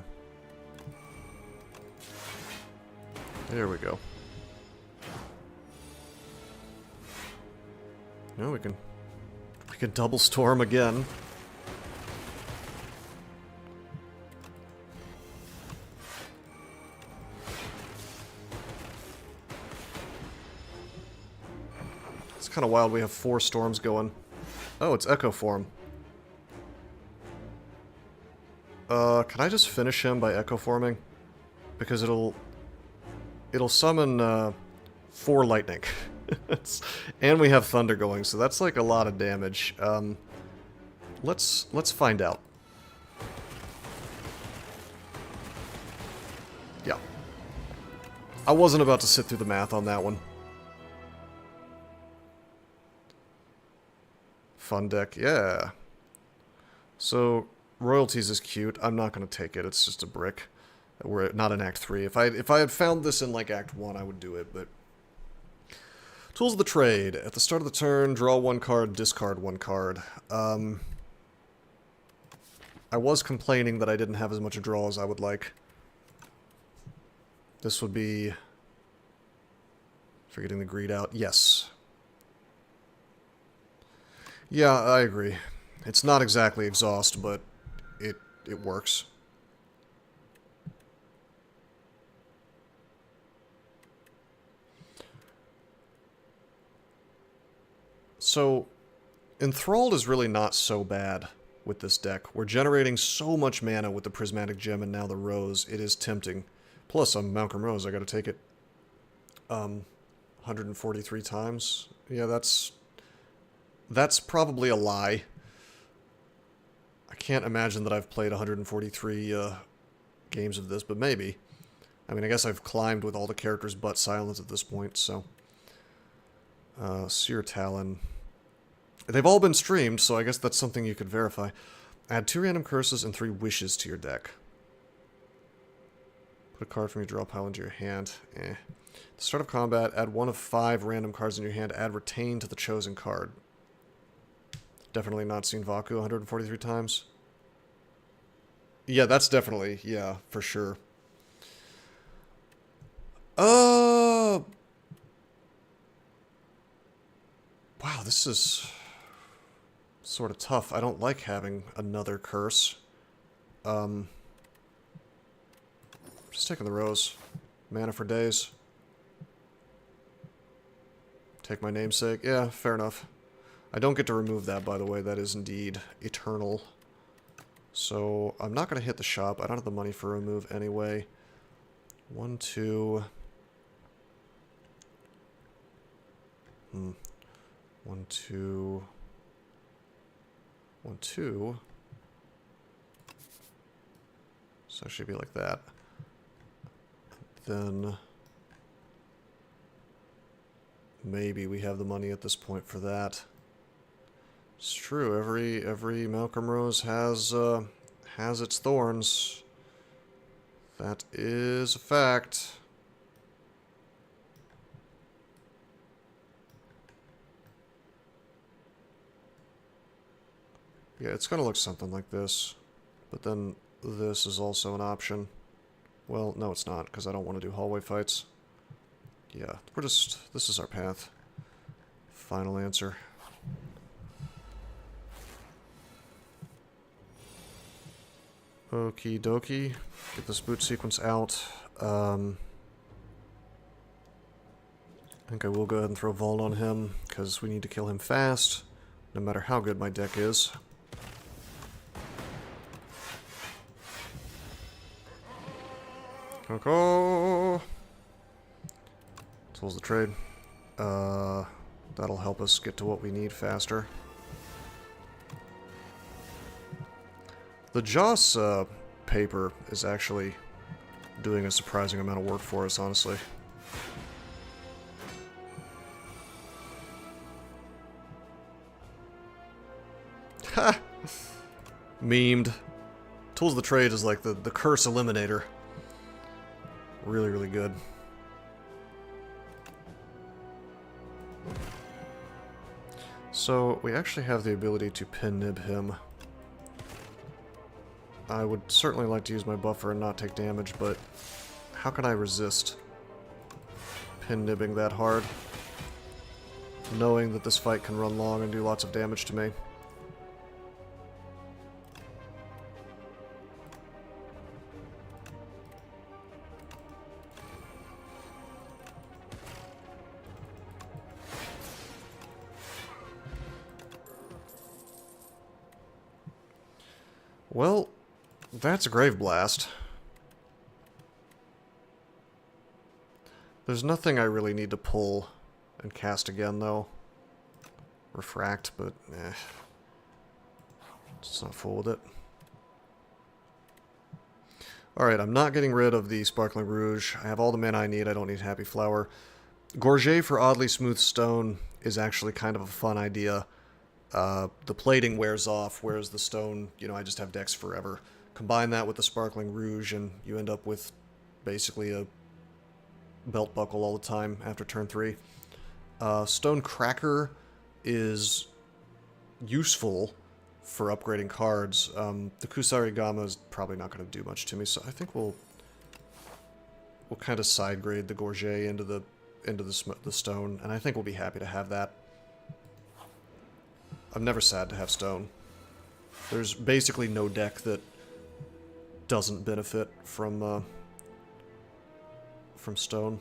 There we go. Now we can double storm again. It's kind of wild we have 4 storms going. Oh, it's Echo Form. Can I just finish him by Echo Forming? Because it'll summon 4 lightning. And we have thunder going, so that's like a lot of damage. Let's find out. Yeah. I wasn't about to sit through the math on that one. Fun deck, yeah. So, Royalties is cute. I'm not going to take it. It's just a brick. We're not in Act 3. If I had found this in, like, Act 1, I would do it, but... Tools of the Trade. At the start of the turn, draw 1 card, discard 1 card. I was complaining that I didn't have as much draw as I would like. This would be... Forgetting the greed out. Yes. Yeah, I agree. It's not exactly exhaust, but it works. So, Enthralled is really not so bad with this deck. We're generating so much mana with the Prismatic Gem and now the Rose, it is tempting. Plus, I'm Malcolm Rose, I gotta take it. 143 times? Yeah, that's probably a lie. I can't imagine that I've played 143 games of this, but maybe. I mean, I guess I've climbed with all the characters but Silence at this point, so... Seer Talon. They've all been streamed, so I guess that's something you could verify. Add 2 random curses and 3 wishes to your deck. Put a card from your draw pile into your hand. At the start of combat, add 1 of 5 random cards in your hand. Add Retain to the chosen card. Definitely not seen Vaku 143 times. Yeah, that's definitely, yeah, for sure. Wow, this is sort of tough. I don't like having another curse. Just taking the Rose. Mana for days. Take my namesake. Yeah, fair enough. I don't get to remove that, by the way. That is indeed eternal. So, I'm not going to hit the shop. I don't have the money for remove anyway. 1, 2... 1, 2... 1, 2... So it should be like that. Then... maybe we have the money at this point for that. It's true, every Malcolm Rose has its thorns. That is a fact. Yeah, it's gonna look something like this. But then this is also an option. Well, no it's not, because I don't want to do hallway fights. Yeah, this is our path. Final answer. Okie dokie. Get this boot sequence out. I think I will go ahead and throw Vault on him, because we need to kill him fast, no matter how good my deck is. Go! Tools of the Trade. That'll help us get to what we need faster. The Joss paper is actually doing a surprising amount of work for us, honestly. Ha! Memed. Tools of the Trade is like the curse eliminator. Really, really good. So, we actually have the ability to pin nib him. I would certainly like to use my buffer and not take damage, but how can I resist pin nibbing that hard? Knowing that this fight can run long and do lots of damage to me. Well, that's a Grave Blast. There's nothing I really need to pull and cast again, though. Refract, but eh. Just not full with it. Alright, I'm not getting rid of the Sparkling Rouge. I have all the mana I need. I don't need Happy Flower. Gorget for Oddly Smooth Stone is actually kind of a fun idea. The plating wears off, whereas the stone, you know, I just have decks forever. Combine that with the Sparkling Rouge, and you end up with basically a belt buckle all the time after turn 3. Stone Cracker is useful for upgrading cards. The Kusarigama is probably not going to do much to me, so I think we'll kind of side grade the Gorget into the stone, and I think we'll be happy to have that. I'm never sad to have stone. There's basically no deck that doesn't benefit from stone.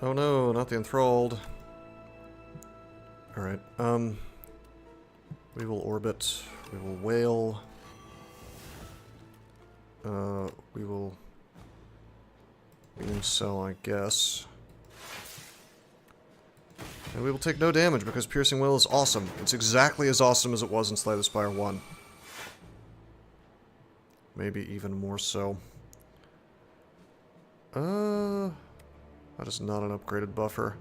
Oh no, not the Enthralled. Alright, we will Orbit, we will Whale, we will Beam Cell, I guess. And we will take no damage because Piercing Will is awesome. It's exactly as awesome as it was in Slay the Spire 1. Maybe even more so. That is not an upgraded buffer.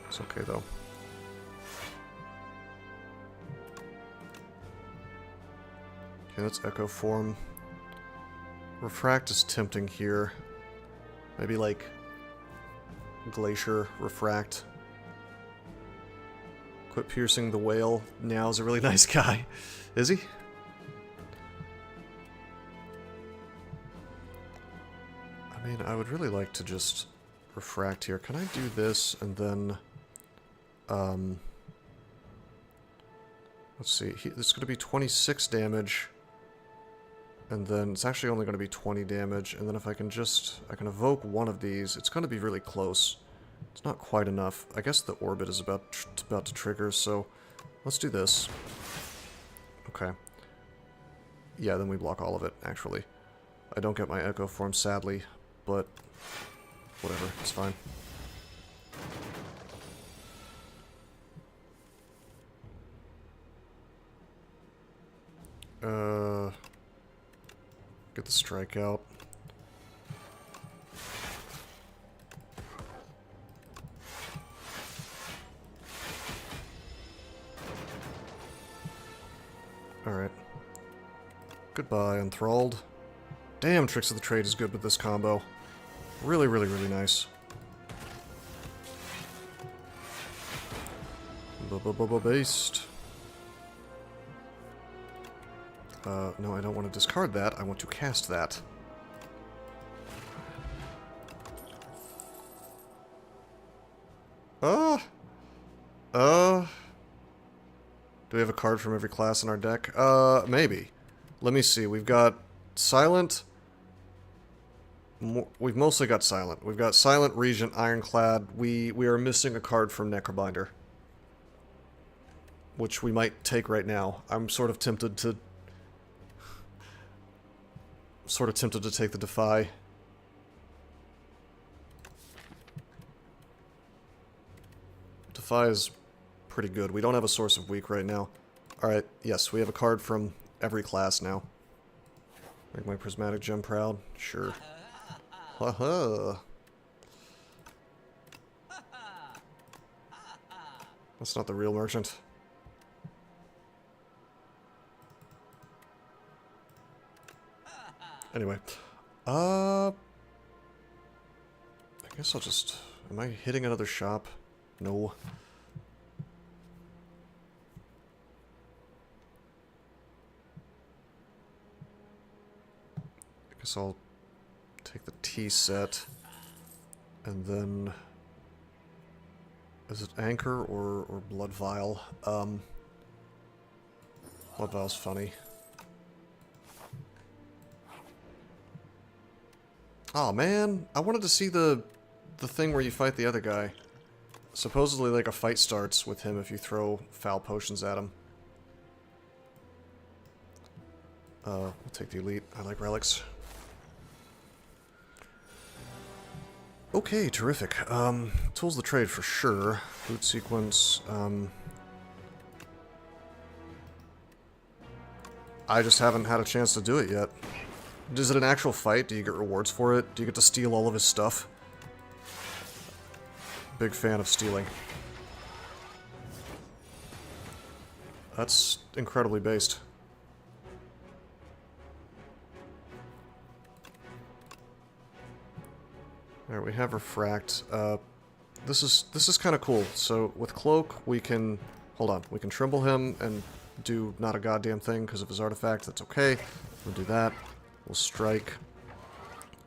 It's okay, though. Okay, let's Echo Form. Refract is tempting here. Maybe, like, Glacier, Refract. Quit Piercing the Whale. Now's a really nice guy. Is he? I mean, I would really like to just Refract here. Can I do this and then... let's see. This is going to be 26 damage. And then it's actually only going to be 20 damage. And then if I can I can evoke one of these. It's going to be really close. It's not quite enough. I guess the Orbit is about to trigger, so let's do this. Okay. Yeah, then we block all of it, actually. I don't get my Echo Form, sadly, but whatever, it's fine. Get the strikeout. Alright. Goodbye, Enthralled. Damn, Tricks of the Trade is good with this combo. Really, really, really nice. Based. No, I don't want to discard that. I want to cast that. Do we have a card from every class in our deck? Maybe. Let me see. We've got Silent, we've mostly got Silent. We've got Silent, Regent, Ironclad. We are missing a card from Necrobinder, which we might take right now. I'm sort of tempted to take the Defy. Defy is pretty good. We don't have a Source of Weak right now. Alright, yes, we have a card from every class now. Make my Prismatic Gem proud? Sure. Haha. That's not the real merchant. Anyway. I guess I'll just... Am I hitting another shop? No. I guess I'll take the tea set, and then... Is it Anchor or Blood Vial? Blood Vial's funny. Oh man, I wanted to see the thing where you fight the other guy. Supposedly, like, a fight starts with him if you throw foul potions at him. We'll take the elite. I like relics. Okay, terrific. Tools of the trade for sure. Boot sequence. I just haven't had a chance to do it yet. Is it an actual fight? Do you get rewards for it? Do you get to steal all of his stuff? Big fan of stealing. That's incredibly based. Alright, we have Refract. This is kind of cool. So with Cloak, we can... Hold on. We can Tremble him and do not a goddamn thing because of his artifact. That's okay. We'll do that. We'll strike.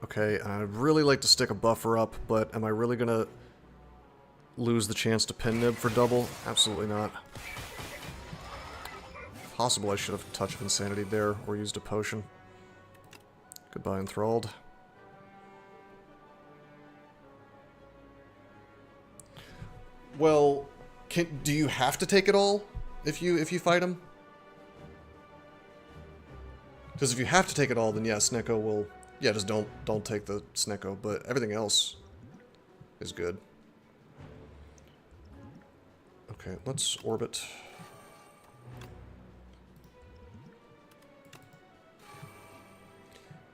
Okay, I'd really like to stick a buffer up, but am I really gonna lose the chance to pin nib for double? Absolutely not. Possible I should have Touch of Insanity there, or used a potion. Goodbye, Enthralled. Well, do you have to take it all if you fight him? Because if you have to take it all, then yeah, Snecko will... Yeah, just don't take the Snecko, but everything else is good. Okay, let's orbit.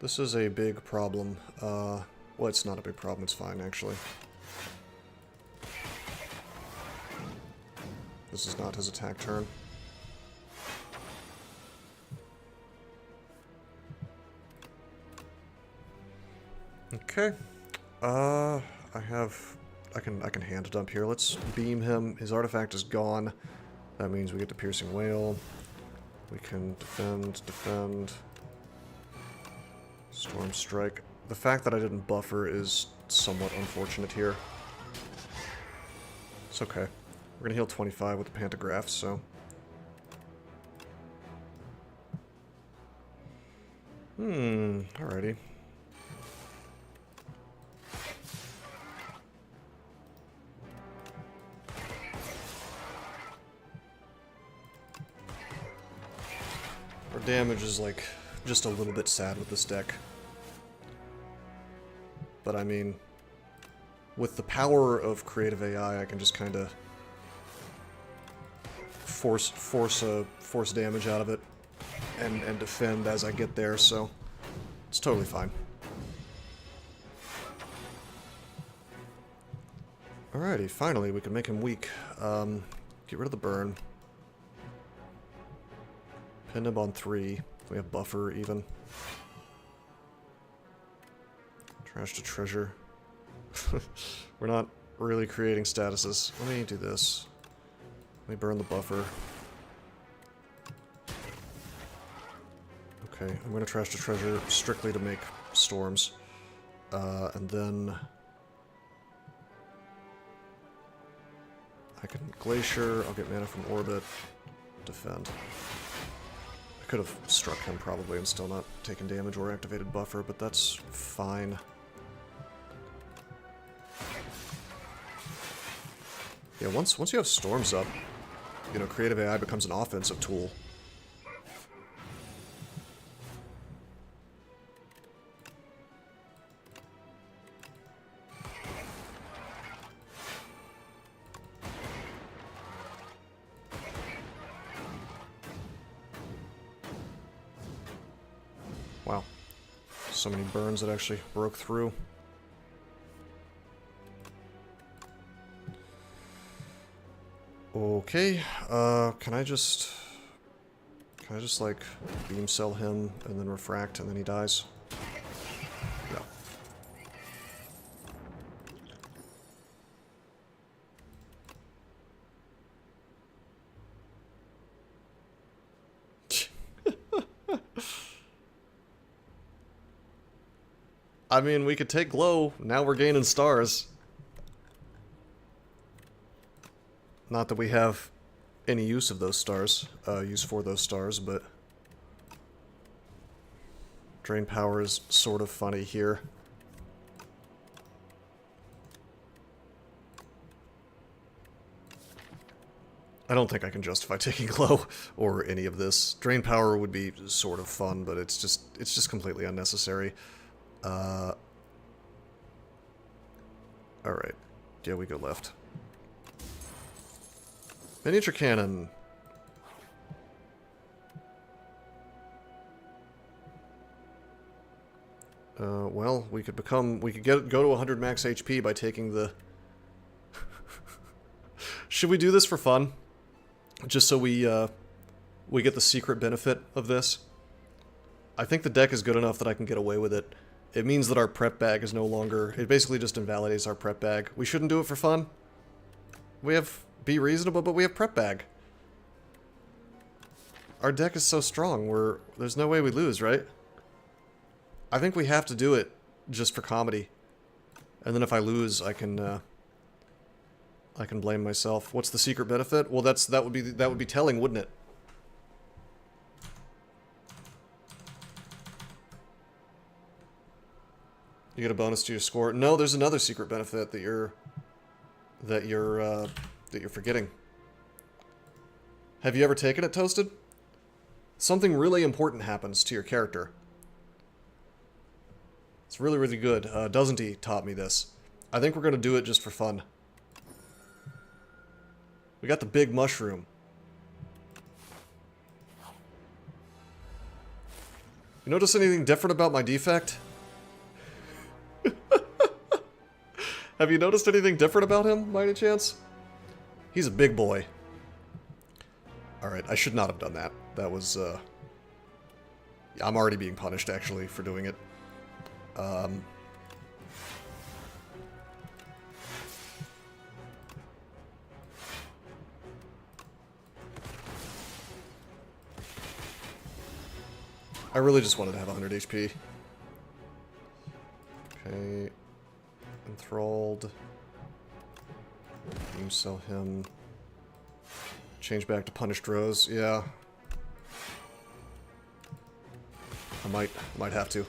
This is a big problem. Well, it's not a big problem, it's fine, actually. This is not his attack turn. Okay. I can hand dump here. Let's beam him. His artifact is gone. That means we get the Piercing Wail. We can defend. Storm Strike. The fact that I didn't buffer is somewhat unfortunate here. It's okay. We're gonna heal 25 with the Pantograph, so... alrighty. Our damage is, like, just a little bit sad with this deck. But, I mean, with the power of creative AI, I can just kind of force damage out of it and defend as I get there, so it's totally fine. Alrighty, finally, we can make him weak. Get rid of the burn. Pin him on 3. We have buffer, even. Trash to treasure. We're not really creating statuses. Let me do this. Let me burn the buffer. Okay, I'm going to trash to treasure strictly to make storms. And then... I can Glacier, I'll get mana from Orbit, defend. I could have struck him probably and still not taken damage or activated buffer, but that's fine. Yeah, once you have storms up, you know, creative AI becomes an offensive tool. Wow. So many burns that actually broke through. Okay, can I just like beam cell him and then refract and then he dies? No. I mean, we could take glow. Now we're gaining stars. Not that we have any use of those stars, use for those stars, but drain power is sort of funny here. I don't think I can justify taking glow or any of this. Drain power would be sort of fun, but it's just completely unnecessary. Alright. Yeah, we go left. Miniature cannon. Well, we could go to 100 max HP by taking the... Should we do this for fun? Just so we get the secret benefit of this? I think the deck is good enough that I can get away with it. It means that our prep bag is no longer... It basically just invalidates our prep bag. We shouldn't do it for fun. We have... Be reasonable, but we have prep bag. Our deck is so strong, there's no way we lose, right? I think we have to do it just for comedy. And then if I lose, I can blame myself. What's the secret benefit? Well, that would be telling, wouldn't it? You get a bonus to your score. No, there's another secret benefit that you're forgetting. Have you ever taken it, Toasted? Something really important happens to your character. It's really, really good. Doesn't he taught me this. I think we're going to do it just for fun. We got the big mushroom. You notice anything different about my defect? Have you noticed anything different about him, by any chance? He's a big boy. Alright, I should not have done that. That was, yeah, I'm already being punished, actually, for doing it. I really just wanted to have 100 HP. Okay. Enthralled. Beam cell him. Change back to punished rose. Yeah. I might have to.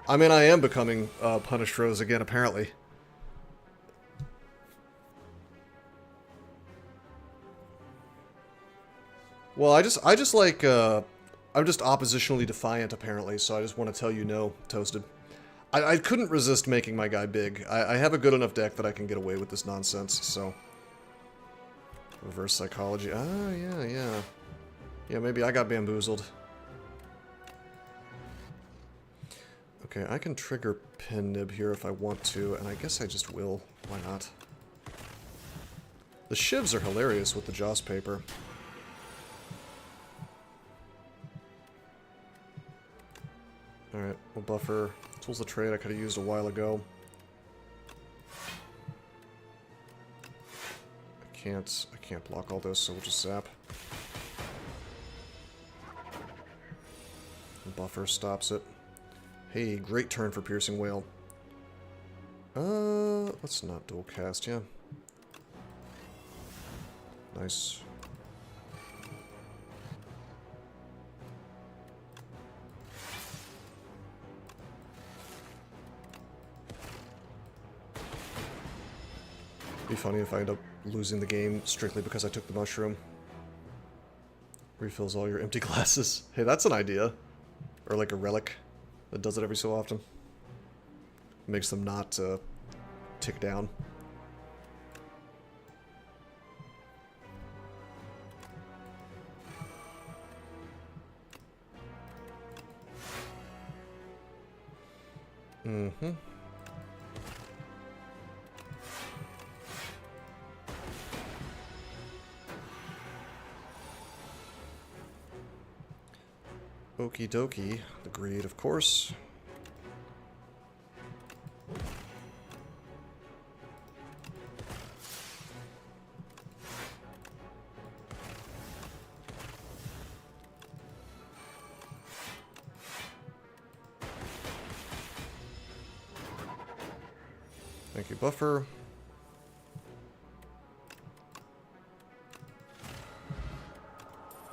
I mean, I am becoming punished rose again, apparently. Well, I just like I'm just oppositionally defiant, apparently. So I just want to tell you no, Toasted. I couldn't resist making my guy big. I have a good enough deck that I can get away with this nonsense, so... Reverse psychology. Ah, yeah. Yeah, maybe I got bamboozled. Okay, I can trigger Pin Nib here if I want to, and I guess I just will. Why not? The shivs are hilarious with the Joss paper. Alright, we'll buffer. Tools of Trade I could have used a while ago. I can't block all this, so we'll just zap. The buffer stops it. Hey, great turn for Piercing Whale. Let's not dual cast, yeah. Nice. Be funny if I end up losing the game strictly because I took the mushroom. Refills all your empty glasses. Hey, that's an idea. Or like a relic that does it every so often. Makes them not tick down. Mm-hmm. Okie dokie. The greed, of course. Thank you, buffer.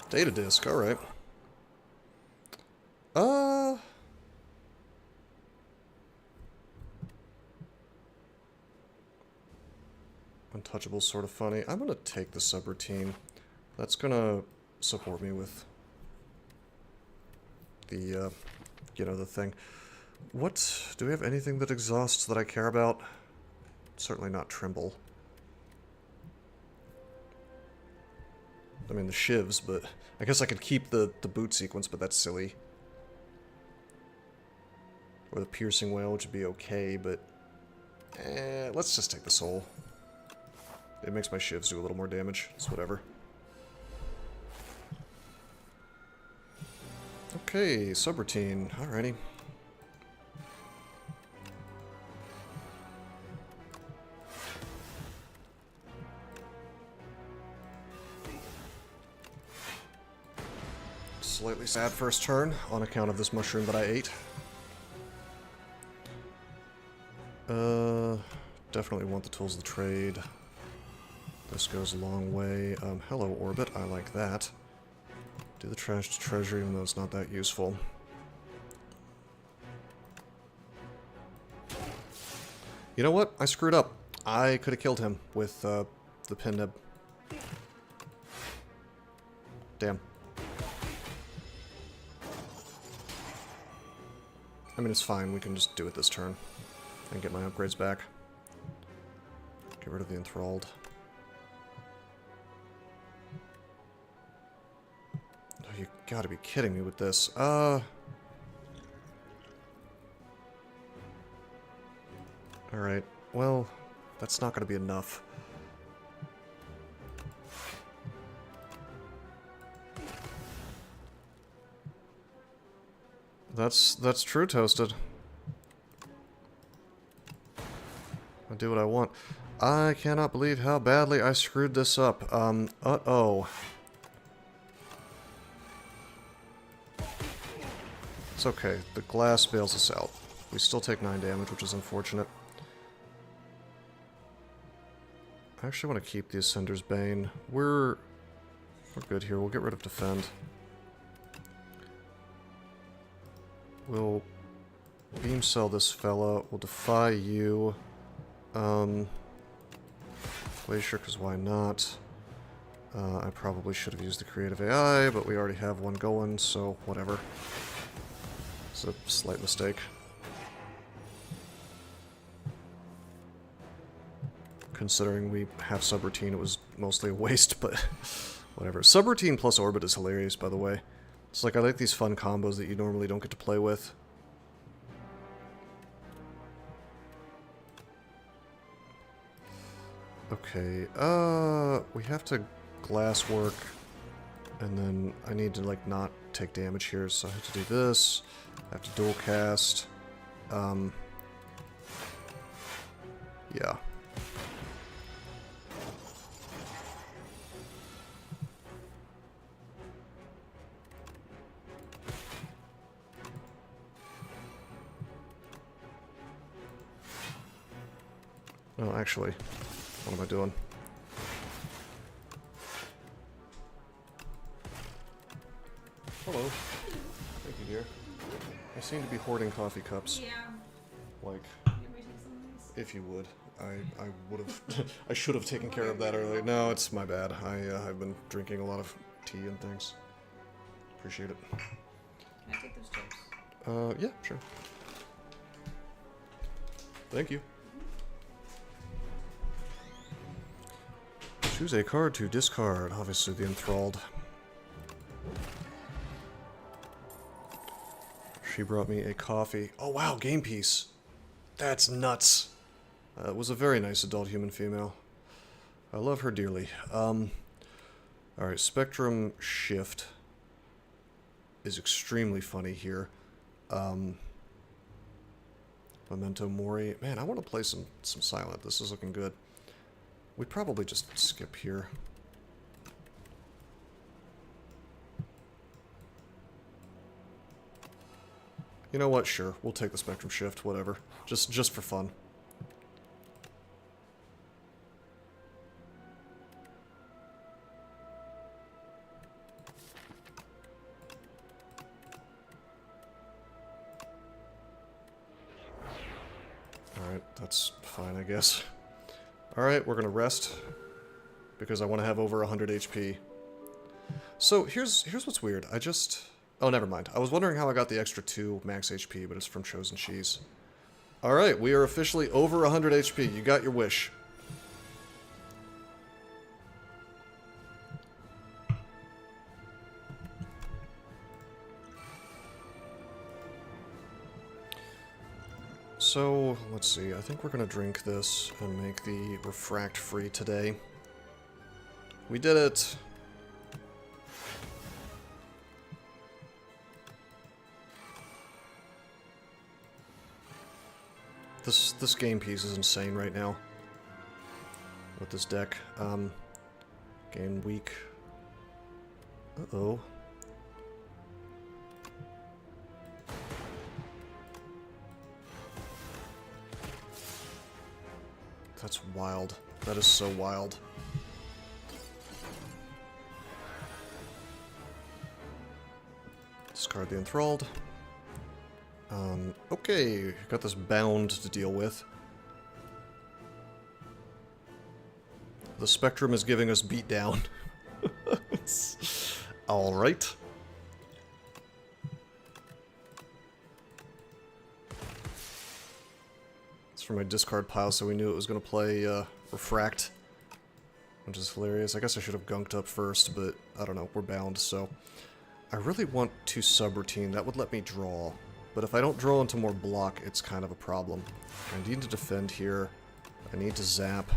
Data disk, alright. Untouchable's sort of funny. I'm gonna take the subroutine. That's gonna support me with the, you know, the thing. What? Do we have anything that exhausts that I care about? Certainly not Trimble. I mean, the shivs, but I guess I could keep the boot sequence, but that's silly. Or the piercing whale, which would be okay, but let's just take the soul. It makes my shivs do a little more damage. It's whatever. Okay, subroutine. Alrighty. Slightly sad first turn on account of this mushroom that I ate. Definitely want the tools of the trade. This goes a long way. Hello, Orbit. I like that. Do the trash to treasure, even though it's not that useful. You know what? I screwed up. I could have killed him with the pin nib. Damn. I mean, it's fine. We can just do it this turn and get my upgrades back. Get rid of the enthralled. Oh, you gotta be kidding me with this. Alright. Well, that's not gonna be enough. That's true, Toasted. I do what I want. I cannot believe how badly I screwed this up. Uh-oh. It's okay. The glass bails us out. We still take 9 damage, which is unfortunate. I actually want to keep the Ascender's Bane. We're good here. We'll get rid of Defend. We'll beam cell this fella. We'll defy you. Glacier, because why not? I probably should have used the creative AI, but we already have one going, so whatever. It's a slight mistake. Considering we have subroutine, it was mostly a waste, but whatever. Subroutine plus Orbit is hilarious, by the way. It's like, I like these fun combos that you normally don't get to play with. Okay, we have to glass work, and then I need to, like, not take damage here, so I have to do this. I have to dual cast. Yeah. No, actually, what am I doing? Hello. Thank you, dear. I seem to be hoarding coffee cups. Yeah. Like, Can we take some of these? if you would. I would have... I should have taken care of that earlier. No, it's my bad. I've been drinking a lot of tea and things. Appreciate it. Can I take those chips? Yeah, sure. Thank you. Choose a card to discard. Obviously the Enthralled. She brought me a coffee. Oh wow, game piece. That's nuts. It was a very nice adult human female. I love her dearly. Alright, Spectrum Shift is extremely funny here. Memento Mori. Man, I want to play some Silent. This is looking good. We'd probably just skip here. You know what? Sure. We'll take the Spectrum Shift, whatever. Just for fun. Alright, that's fine, I guess. Alright, we're gonna rest. Because I want to have over 100 HP. So, here's what's weird. I just... Oh, never mind. I was wondering how I got the extra 2 max HP, but it's from Chosen Cheese. Alright, we are officially over 100 HP. You got your wish. So, let's see. I think we're going to drink this and make the refract free today. We did it! This game piece is insane right now. With this deck. Gain weak. Uh-oh. That's wild. That is so wild. Discard the Enthralled. Okay, got this bound to deal with. The Spectrum is giving us beatdown. Alright. It's from my discard pile, so we knew it was going to play Refract. Which is hilarious. I guess I should have gunked up first, but I don't know, we're bound, so... I really want to subroutine. That would let me draw. But if I don't draw into more block, it's kind of a problem. I need to defend here. I need to zap.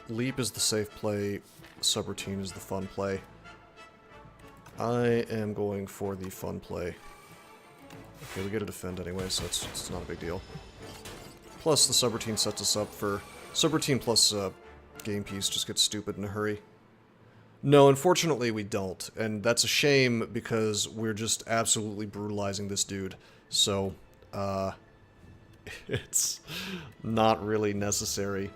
Leap is the safe play. Subroutine is the fun play. I am going for the fun play. Okay, we get to defend anyway, so it's not a big deal. Plus, the subroutine sets us up for... Subroutine plus game piece just gets stupid in a hurry. No, unfortunately we don't, and that's a shame because we're just absolutely brutalizing this dude. So, it's not really necessary.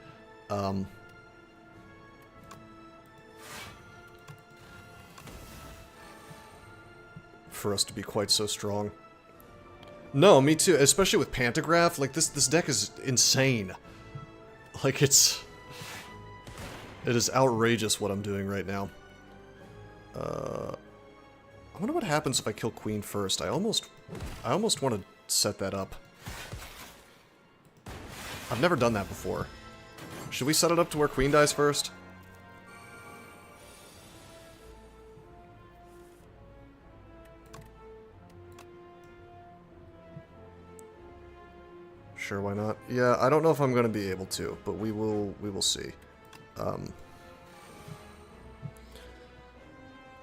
For us to be quite so strong. No, me too, especially with Pantograph. Like, this deck is insane. Like, it is outrageous what I'm doing right now. I wonder what happens if I kill Queen first. I almost want to set that up. I've never done that before. Should we set it up to where Queen dies first? Sure, why not? Yeah, I don't know if I'm going to be able to, but we will see.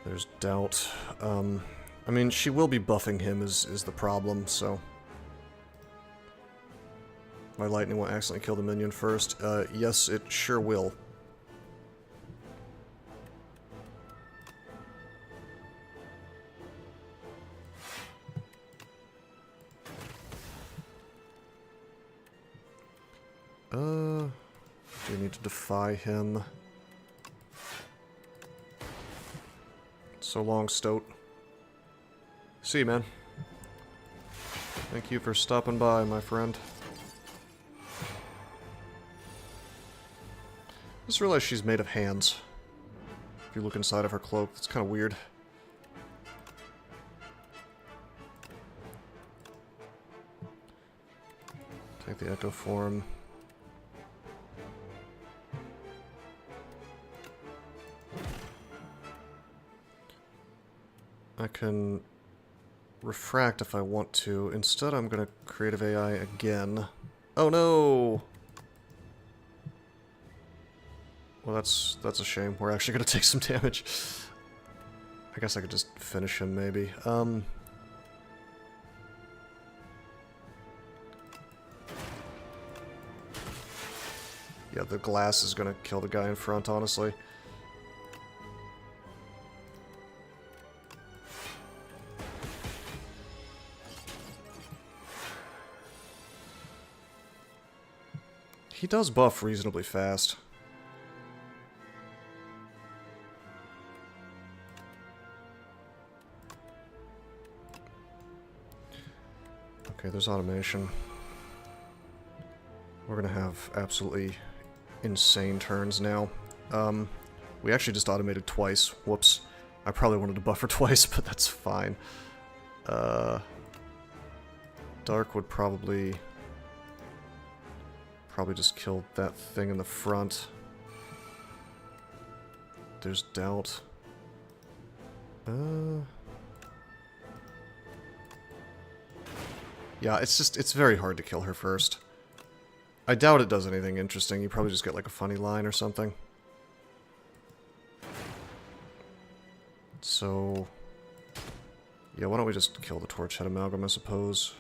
There's doubt. I mean, she will be buffing him is the problem, so... My lightning will accidentally kill the minion first. Yes, it sure will. Do we need to defy him? So long, Stoat. See you, man. Thank you for stopping by, my friend. Just realized she's made of hands. If you look inside of her cloak, it's kind of weird. Take the echo form. I can refract if I want to. Instead, I'm going to creative AI again. Oh no! Well, that's a shame. We're actually going to take some damage. I guess I could just finish him, maybe. Yeah, the glass is going to kill the guy in front, honestly. He does buff reasonably fast. Okay, there's automation. We're gonna have absolutely insane turns now. We actually just automated twice. Whoops. I probably wanted to buffer twice, but that's fine. Dark would probably just kill that thing in the front. There's doubt. Yeah, it's very hard to kill her first. I doubt it does anything interesting. You probably just get like a funny line or something. So, yeah, why don't we just kill the torch head amalgam, I suppose.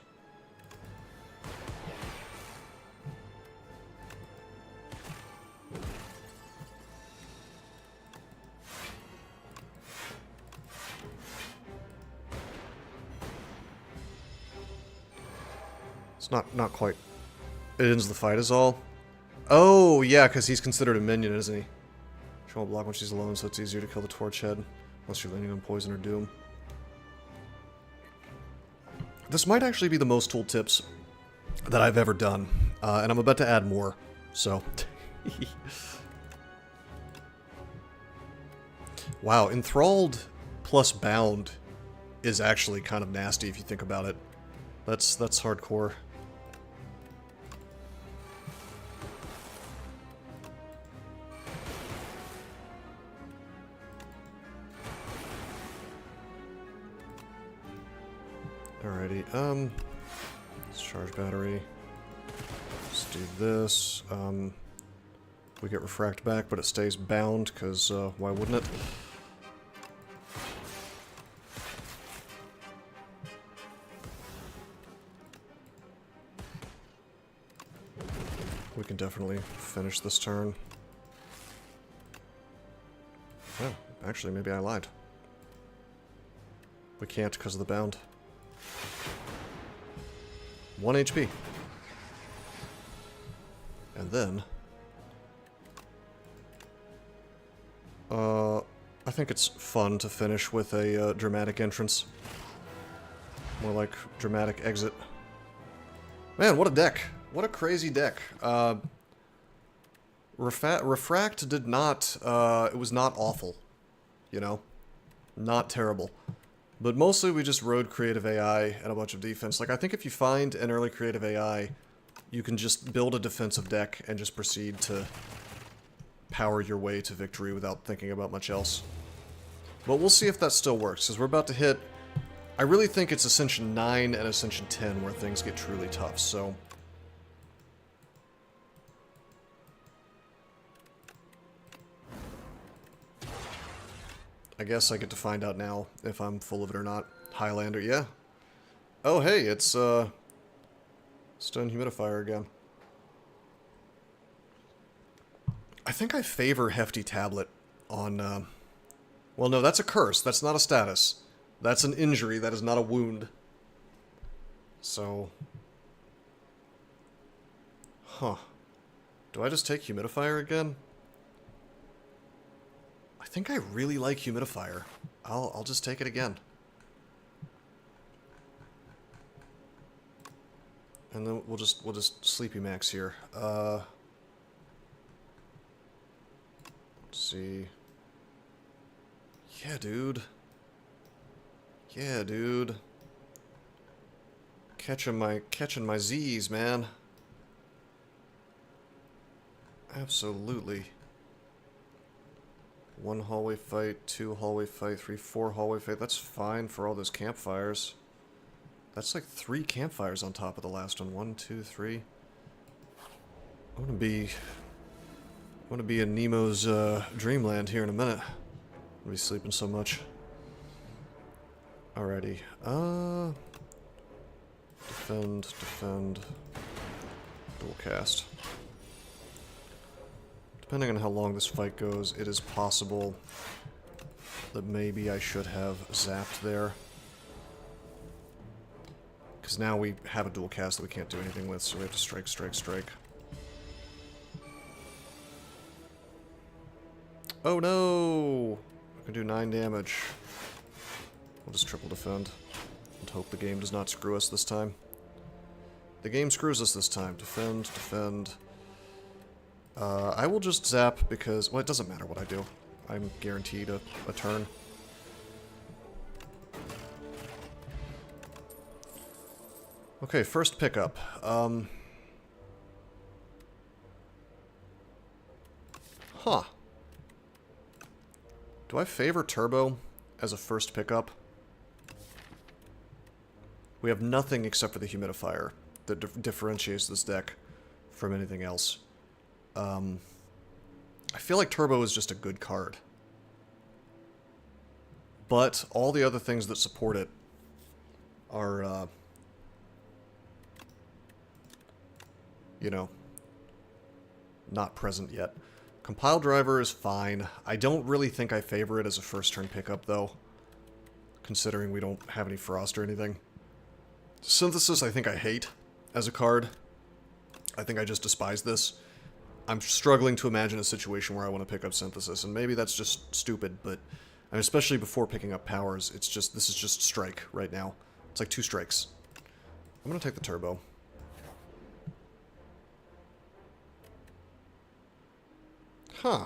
It's not quite. It ends the fight is all. Oh, yeah, because he's considered a minion, isn't he? She won't block when she's alone, so it's easier to kill the torch head. Unless you're leaning on poison or doom. This might actually be the most tooltips that I've ever done. And I'm about to add more, so. Wow, enthralled plus bound is actually kind of nasty if you think about it. That's hardcore. Alrighty, let's charge battery. Let's do this. We get refract back, but it stays bound, because why wouldn't it? We can definitely finish this turn. Oh, actually, maybe I lied. We can't because of the bound. 1 HP. And then... I think it's fun to finish with a dramatic entrance. More like dramatic exit. Man, what a deck! What a crazy deck. Refract did not, it was not awful. You know? Not terrible. But mostly we just rode creative AI and a bunch of defense. Like, I think if you find an early creative AI, you can just build a defensive deck and just proceed to power your way to victory without thinking about much else. But we'll see if that still works, because we're about to hit... I really think it's Ascension 9 and Ascension 10 where things get truly tough, so... I guess I get to find out now if I'm full of it or not. Highlander, yeah. Oh, hey, it's, Stone Humidifier again. I think I favor Hefty Tablet on, well, no, that's a curse. That's not a status. That's an injury. That is not a wound. So... Huh. Do I just take Humidifier again? I think I really like Humidifier. I'll just take it again. And then we'll just Sleepy Max here. Let's see. Yeah, dude. Yeah, dude. Catching my Z's, man. Absolutely. 1 hallway fight, 2 hallway fight, 3, 4 hallway fight. That's fine for all those campfires. That's like 3 campfires on top of the last one. 1, 2, 3. I want to be in Nemo's dreamland here in a minute. I'll be sleeping so much. Alrighty. Defend. Dual cast. Depending on how long this fight goes, it is possible that maybe I should have zapped there. Because now we have a dual cast that we can't do anything with, so we have to strike. Oh no! I can do 9 damage. We'll just triple defend. And hope the game does not screw us this time. The game screws us this time. Defend. I will just zap because... well, it doesn't matter what I do. I'm guaranteed a turn. Okay, first pickup. Huh. Do I favor Turbo as a first pickup? We have nothing except for the humidifier that differentiates this deck from anything else. I feel like Turbo is just a good card. But all the other things that support it are, you know, not present yet. Compile Driver is fine. I don't really think I favor it as a first turn pickup, though, considering we don't have any Frost or anything. Synthesis I think I hate as a card. I think I just despise this. I'm struggling to imagine a situation where I want to pick up Synthesis, and maybe that's just stupid, but I mean, especially before picking up Powers, it's just, this is just Strike right now. It's like 2 strikes. I'm gonna take the Turbo. Huh.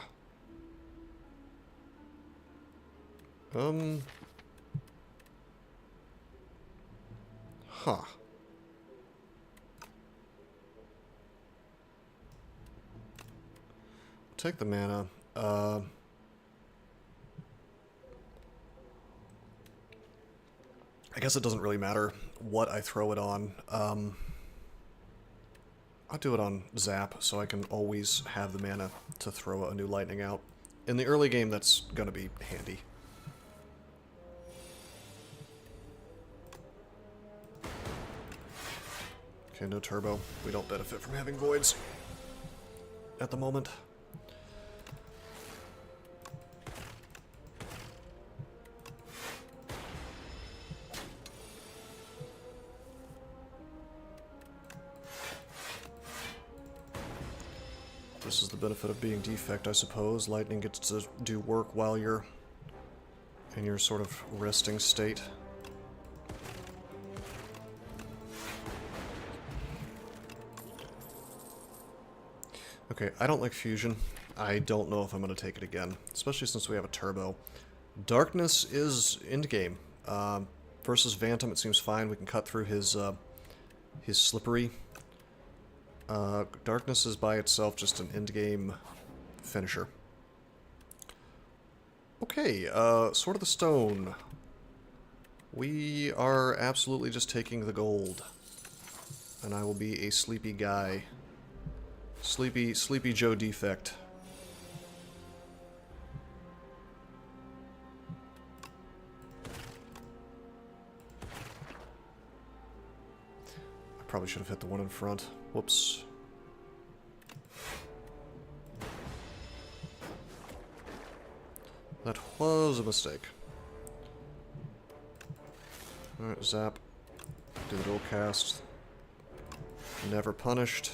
Huh. Take the mana. I guess it doesn't really matter what I throw it on. I'll do it on Zap, so I can always have the mana to throw a new lightning out. In the early game, that's gonna be handy. Okay, no Turbo. We don't benefit from having Voids at the moment. This is the benefit of being Defect, I suppose. Lightning gets to do work while you're in your sort of resting state. Okay, I don't like Fusion. I don't know if I'm going to take it again, especially since we have a Turbo. Darkness is endgame. Versus Phantom, it seems fine. We can cut through his Slippery. Darkness is by itself just an endgame finisher. Okay, Sword of the Stone. We are absolutely just taking the gold. And I will be a sleepy guy. Sleepy Joe Defect. I probably should have hit the one in front. Whoops. That was a mistake. Alright, Zap. Do the dual cast. Never punished.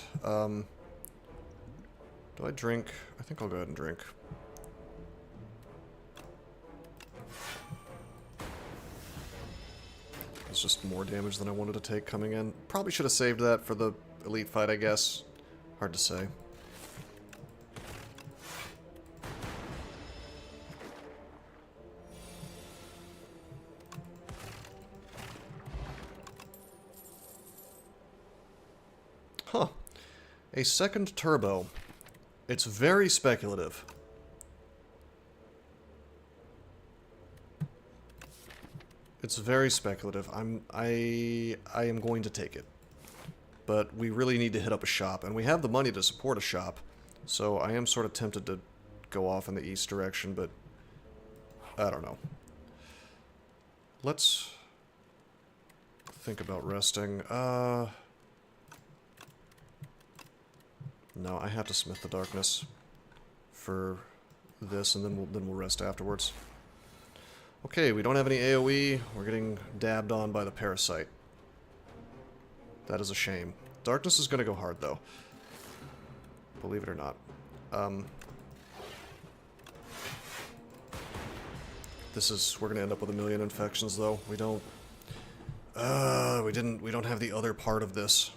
Do I drink? I think I'll go ahead and drink. It's just more damage than I wanted to take coming in. Probably should have saved that for the elite fight, I guess. Hard to say. A second turbo. It's very speculative. It's very speculative. I am going to take it. But we really need to hit up a shop, and we have the money to support a shop, so I am sort of tempted to go off in the east direction, but I don't know. Let's think about resting. No, I have to smith the darkness for this, and then we'll rest afterwards. Okay, we don't have any AoE. We're getting dabbed on by the parasite. That is a shame. Darkness is going to go hard, though. Believe it or not. We're going to end up with 1 million infections, though. We don't... we don't have the other part of this.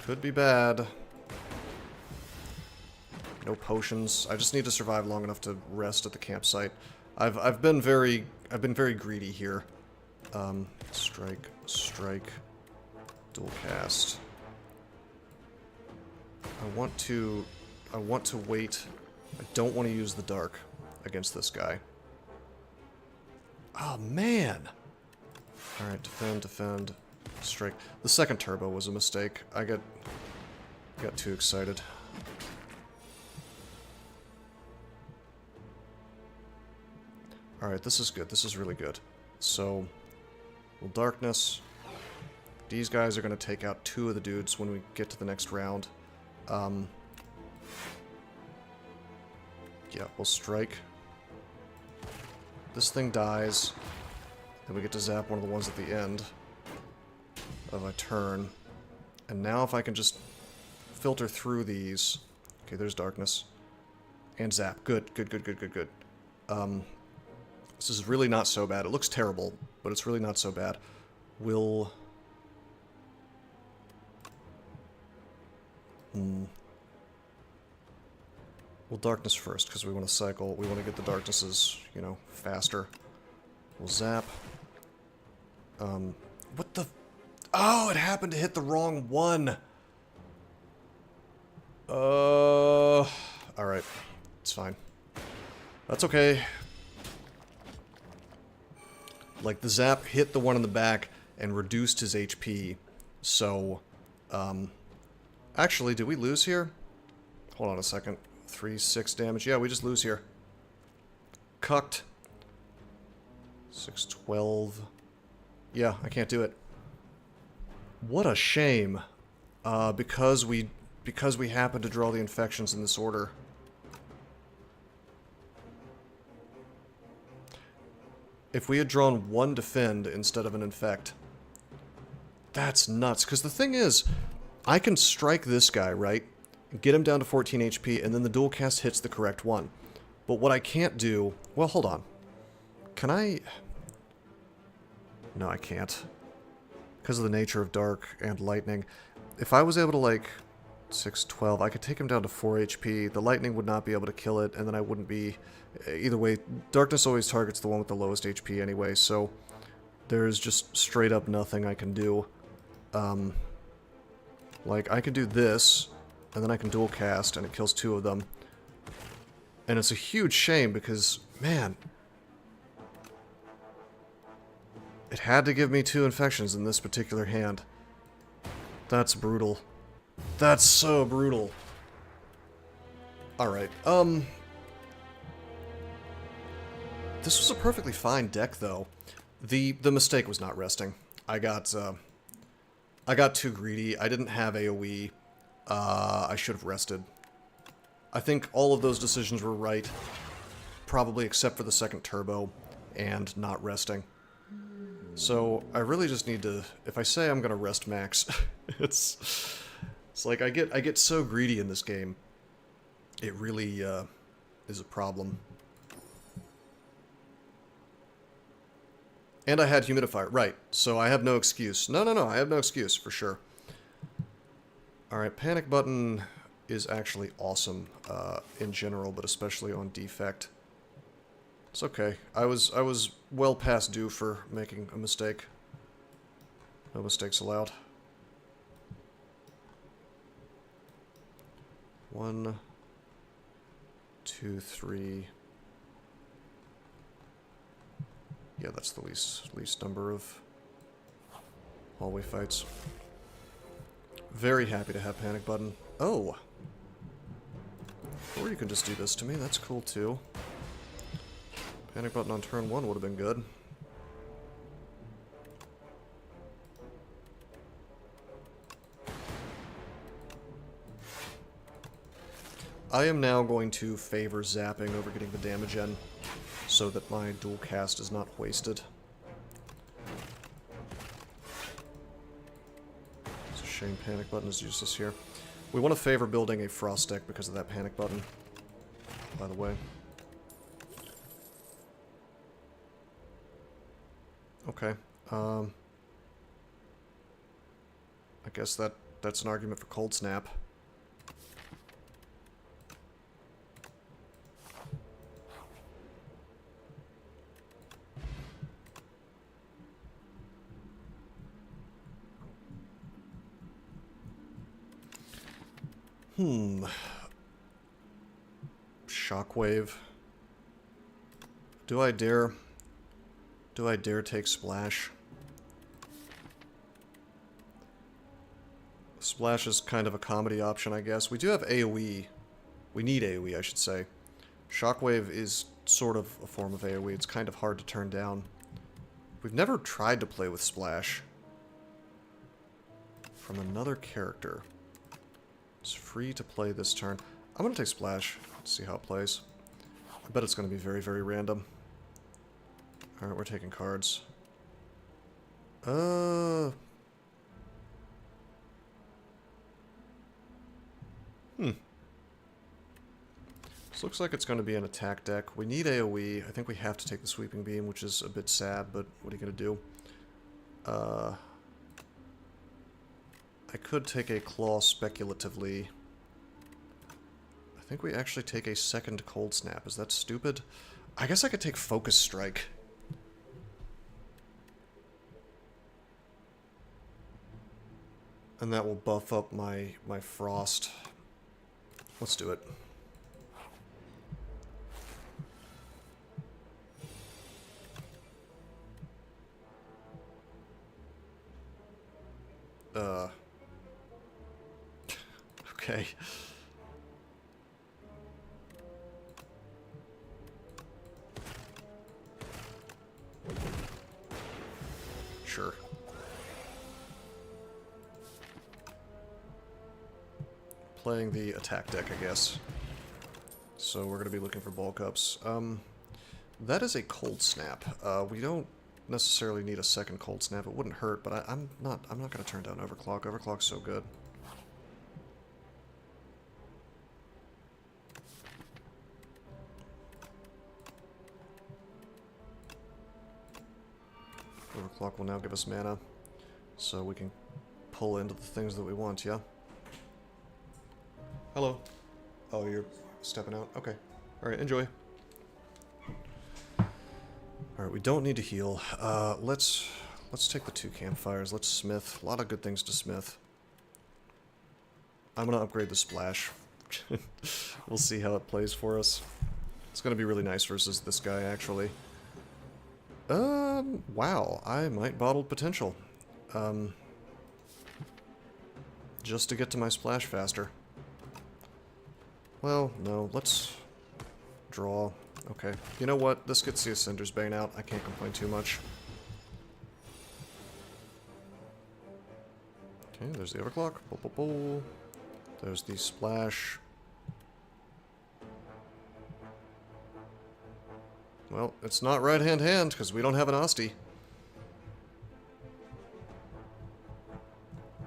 Could be bad. No potions. I just need to survive long enough to rest at the campsite. I've been very greedy here. Strike, dual cast. I want to wait. I don't want to use the dark against this guy. Oh man! Alright, defend, strike. The second turbo was a mistake. I got too excited. Alright, this is good. This is really good. So, well, darkness. These guys are going to take out 2 of the dudes when we get to the next round. Yeah, we'll strike. This thing dies. Then we get to zap one of the ones at the end of a turn. And now if I can just filter through these... Okay, there's darkness. And zap. Good. This is really not so bad. It looks terrible, but it's really not so bad. We'll... We'll darkness first, because we want to cycle. We want to get the darknesses, you know, faster. We'll zap. What the... Oh, it happened to hit the wrong one! Alright. It's fine. That's okay. Like, the zap hit the one in the back and reduced his HP. So, actually, did we lose here? Hold on a second. 3-6 damage. Yeah, we just lose here. Cucked. 6-12. Yeah, I can't do it. What a shame. Because we happened to draw the infections in this order. If we had drawn 1 defend instead of an infect, that's nuts. Because the thing is, I can strike this guy, right? Get him down to 14 HP, and then the dual cast hits the correct one. But what I can't do... Well, hold on. Can I... No, I can't. Because of the nature of dark and lightning. If I was able to, like, 6-12, I could take him down to 4 HP. The lightning would not be able to kill it, and then I wouldn't be... Either way, darkness always targets the one with the lowest HP anyway, so there's just straight up nothing I can do. Like, I can do this, and then I can dual cast, and it kills 2 of them. And it's a huge shame because, man, it had to give me 2 infections in this particular hand. That's brutal. That's so brutal. Alright, this was a perfectly fine deck, though. The mistake was not resting. I got too greedy. I didn't have AoE. I should have rested. I think all of those decisions were right. Probably except for the second turbo and not resting. So, I really just need to... If I say I'm gonna rest max, it's like I get so greedy in this game. It really is a problem. And I had humidifier, right, so I have no excuse. No, I have no excuse, for sure. Alright, panic button is actually awesome in general, but especially on Defect. It's okay. I was well past due for making a mistake. No mistakes allowed. 1, 2, 3. Yeah, that's the least number of hallway fights. Very happy to have panic button. Oh! Or you can just do this to me, that's cool too. Panic button on turn 1 would have been good. I am now going to favor zapping over getting the damage in, so that my dual cast is not wasted. It's a shame panic button is useless here. We want to favor building a frost deck because of that panic button, by the way. Okay. I guess that's an argument for cold snap. Shockwave. Do I dare take Splash? Splash is kind of a comedy option, I guess. We do have AoE. We need AoE, I should say. Shockwave is sort of a form of AoE. It's kind of hard to turn down. We've never tried to play with Splash. From another character. It's free to play this turn. I'm going to take Splash, see how it plays. I bet it's going to be very, very random. Alright, we're taking cards. This looks like it's going to be an attack deck. We need AoE. I think we have to take the Sweeping Beam, which is a bit sad, but what are you going to do? I could take a Claw speculatively. I think we actually take a second Cold Snap. Is that stupid? I guess I could take Focus Strike. And that will buff up my Frost. Let's do it. Okay. Sure. Playing the attack deck, I guess. So we're going to be looking for bulk ups. That is a Cold Snap. We don't necessarily need a second Cold Snap. It wouldn't hurt, but I'm not going to turn down Overclock. Overclock's so good. Overclock will now give us mana, so we can pull into the things that we want, yeah? Hello. Oh, you're stepping out? Okay. Alright, enjoy. Alright, we don't need to heal. Let's take the 2 campfires. Let's smith. A lot of good things to smith. I'm gonna upgrade the Splash. We'll see how it plays for us. It's gonna be really nice versus this guy, actually. Wow, I might Bottled Potential. Just to get to my Splash faster. Well, no, let's draw. Okay, you know what? This gets the Ascender's Bane out. I can't complain too much. Okay, there's the Overclock. Boom, boom, boom. There's the Splash. Well, it's not right-hand-hand, because we don't have an Asti.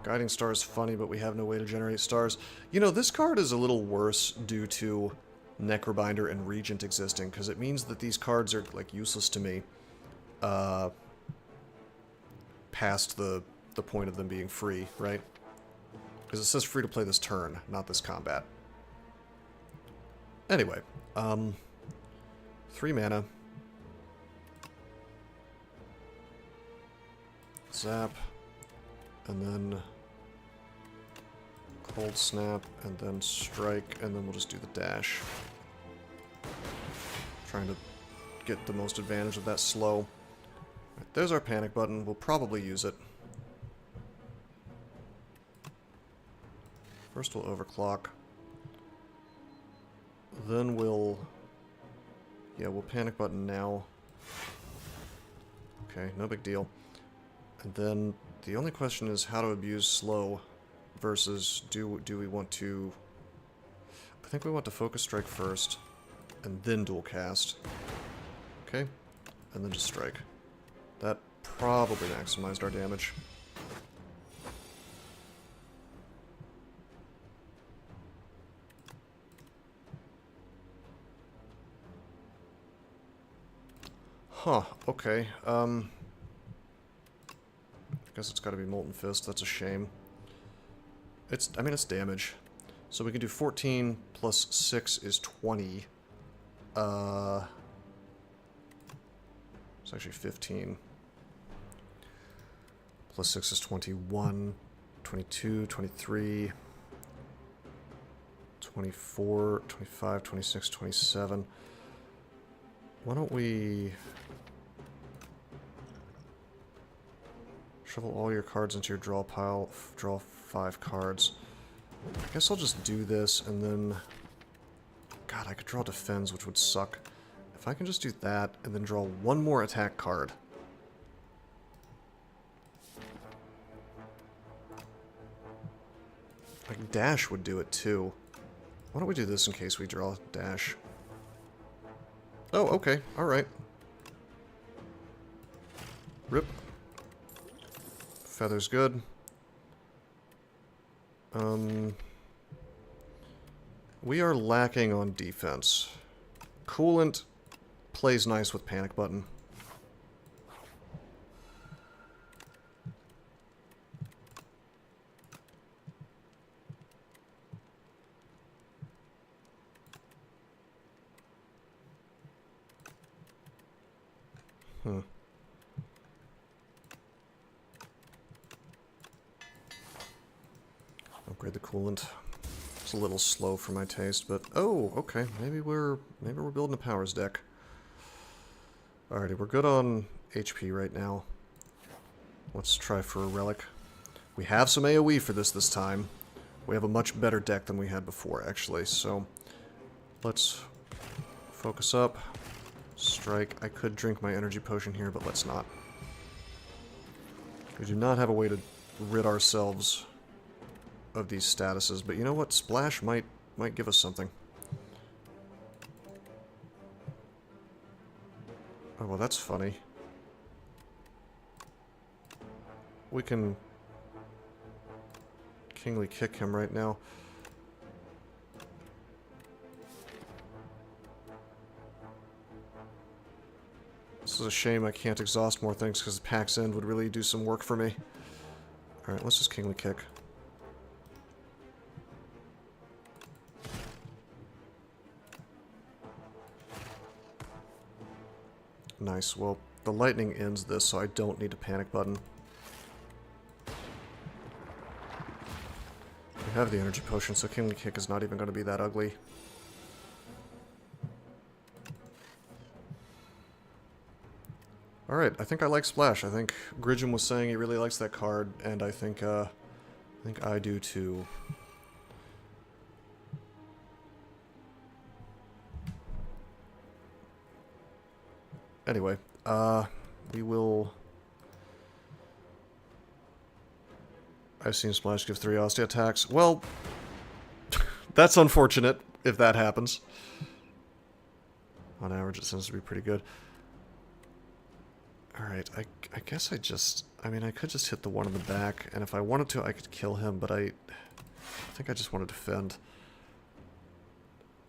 Guiding Star is funny, but we have no way to generate stars. You know, this card is a little worse due to Necrobinder and Regent existing, because it means that these cards are, like, useless to me. Past the point of them being free, right? Because it says free to play this turn, not this combat. Anyway, 3 mana. Zap. And then Hold snap, and then strike, and then we'll just do the dash. Trying to get the most advantage of that slow. Right, there's our panic button. We'll probably use it. First we'll overclock. Then we'll... Yeah, we'll panic button now. Okay, no big deal. And then the only question is how to abuse slow versus do we want to... I think we want to focus strike first and then dual cast. Okay, and then just strike. That probably maximized our damage. Huh, okay. I guess it's gotta be Molten Fist, that's a shame. I mean, it's damage. So we can do 14 plus 6 is 20. It's actually 15. Plus 6 is 21, 22, 23, 24, 25, 26, 27. Why don't we... Shuffle all your cards into your draw pile, draw 5 cards. I guess I'll just do this, and then... God, I could draw Defends, which would suck. If I can just do that, and then draw one more attack card. Like, Dash would do it, too. Why don't we do this in case we draw Dash? Oh, okay, alright. Rip. Feather's good. We are lacking on defense. Coolant plays nice with panic button. Upgrade the coolant. It's a little slow for my taste, but oh, okay. Maybe we're building a powers deck. Alrighty, we're good on HP right now. Let's try for a relic. We have some AoE for this time. We have a much better deck than we had before, actually. So let's focus up. Strike. I could drink my energy potion here, but let's not. We do not have a way to rid ourselves of these statuses, but you know what? Splash might give us something. Oh, well, that's funny. We can kingly kick him right now. This is a shame I can't exhaust more things because Pack's End would really do some work for me. Alright, let's just kingly kick. Nice. Well, the lightning ends this, so I don't need a panic button. We have the energy potion, so kingly kick is not even going to be that ugly. Alright, I think I like Splash. I think Gridgeon was saying he really likes that card, and I think I do too. Anyway, we will... I've seen Splash give 3 Ostia attacks. Well, that's unfortunate if that happens. On average, it seems to be pretty good. Alright, I guess I mean, I could just hit the one in the back, and if I wanted to, I could kill him, but I think I just want to defend.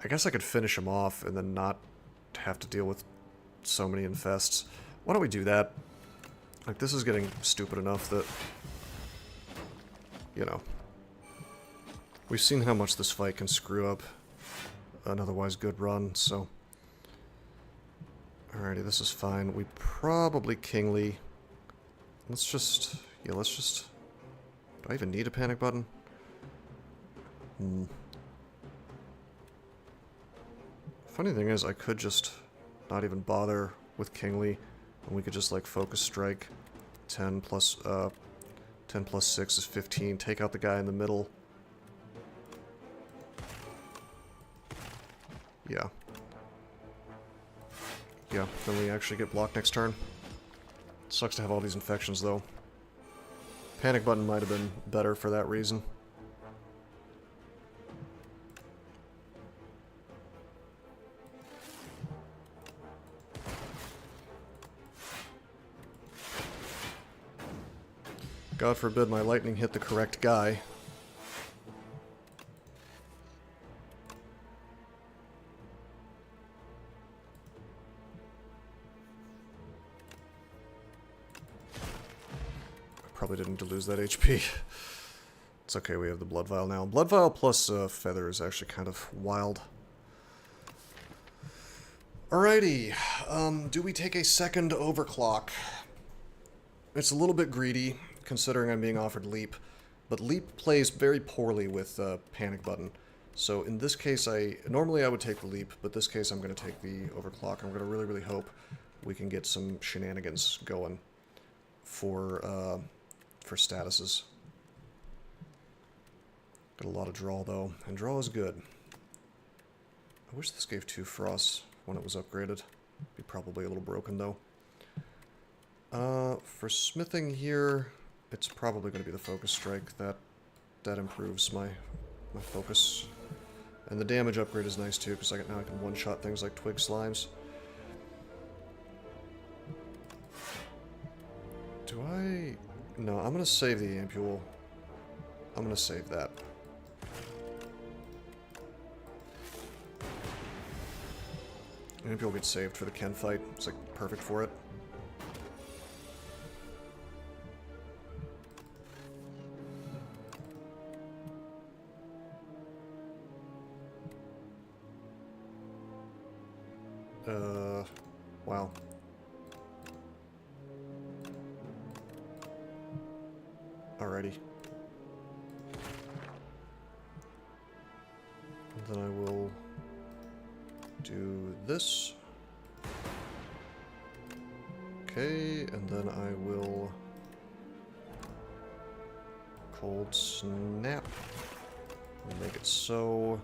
I guess I could finish him off and then not have to deal with so many infests. Why don't we do that? Like, this is getting stupid enough that, you know, we've seen how much this fight can screw up an otherwise good run, so... Alrighty, this is fine. We probably kingly... Let's just... Yeah, let's just... Do I even need a panic button? Funny thing is, I could just not even bother with Kingly, and we could just, like, focus strike. 10 plus 6 is 15. Take out the guy in the middle. Yeah. Yeah, then we actually get blocked next turn. Sucks to have all these infections, though. Panic button might have been better for that reason. God forbid my lightning hit the correct guy. Probably didn't lose that HP. It's okay, we have the Blood Vial now. Blood Vial plus Feather is actually kind of wild. Alrighty, do we take a second Overclock? It's a little bit greedy, considering I'm being offered Leap, but Leap plays very poorly with Panic Button. So in this case, normally I would take the Leap, but this case I'm going to take the Overclock. I'm going to really, really hope we can get some shenanigans going for statuses. Got a lot of draw, though, and draw is good. I wish this gave 2 frosts when it was upgraded. Be probably a little broken, though. For smithing here, it's probably going to be the focus strike. That improves my focus. And the damage upgrade is nice, too, because now I can one-shot things like Twig Slimes. Do I... No, I'm going to save the Ampule. I'm going to save that. Ampule gets saved for the Ken fight. It's like perfect for it. Wow. Alrighty. And then I will do this. Okay, and then I will Cold Snap. And make it so.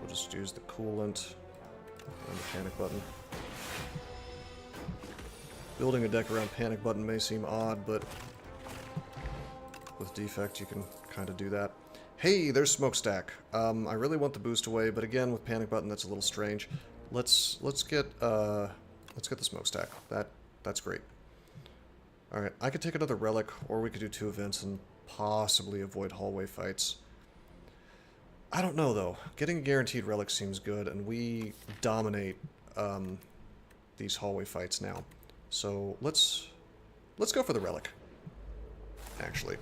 We'll just use the coolant and the Panic Button. Building a deck around Panic Button may seem odd, but with Defect you can kind of do that. Hey, there's Smokestack. I really want the boost away, but again with Panic Button that's a little strange. Let's get the Smokestack. That's great. All right, I could take another Relic, or we could do 2 events and possibly avoid hallway fights. I don't know though. Getting a guaranteed Relic seems good, and we dominate these hallway fights now. So let's go for the Relic. Actually.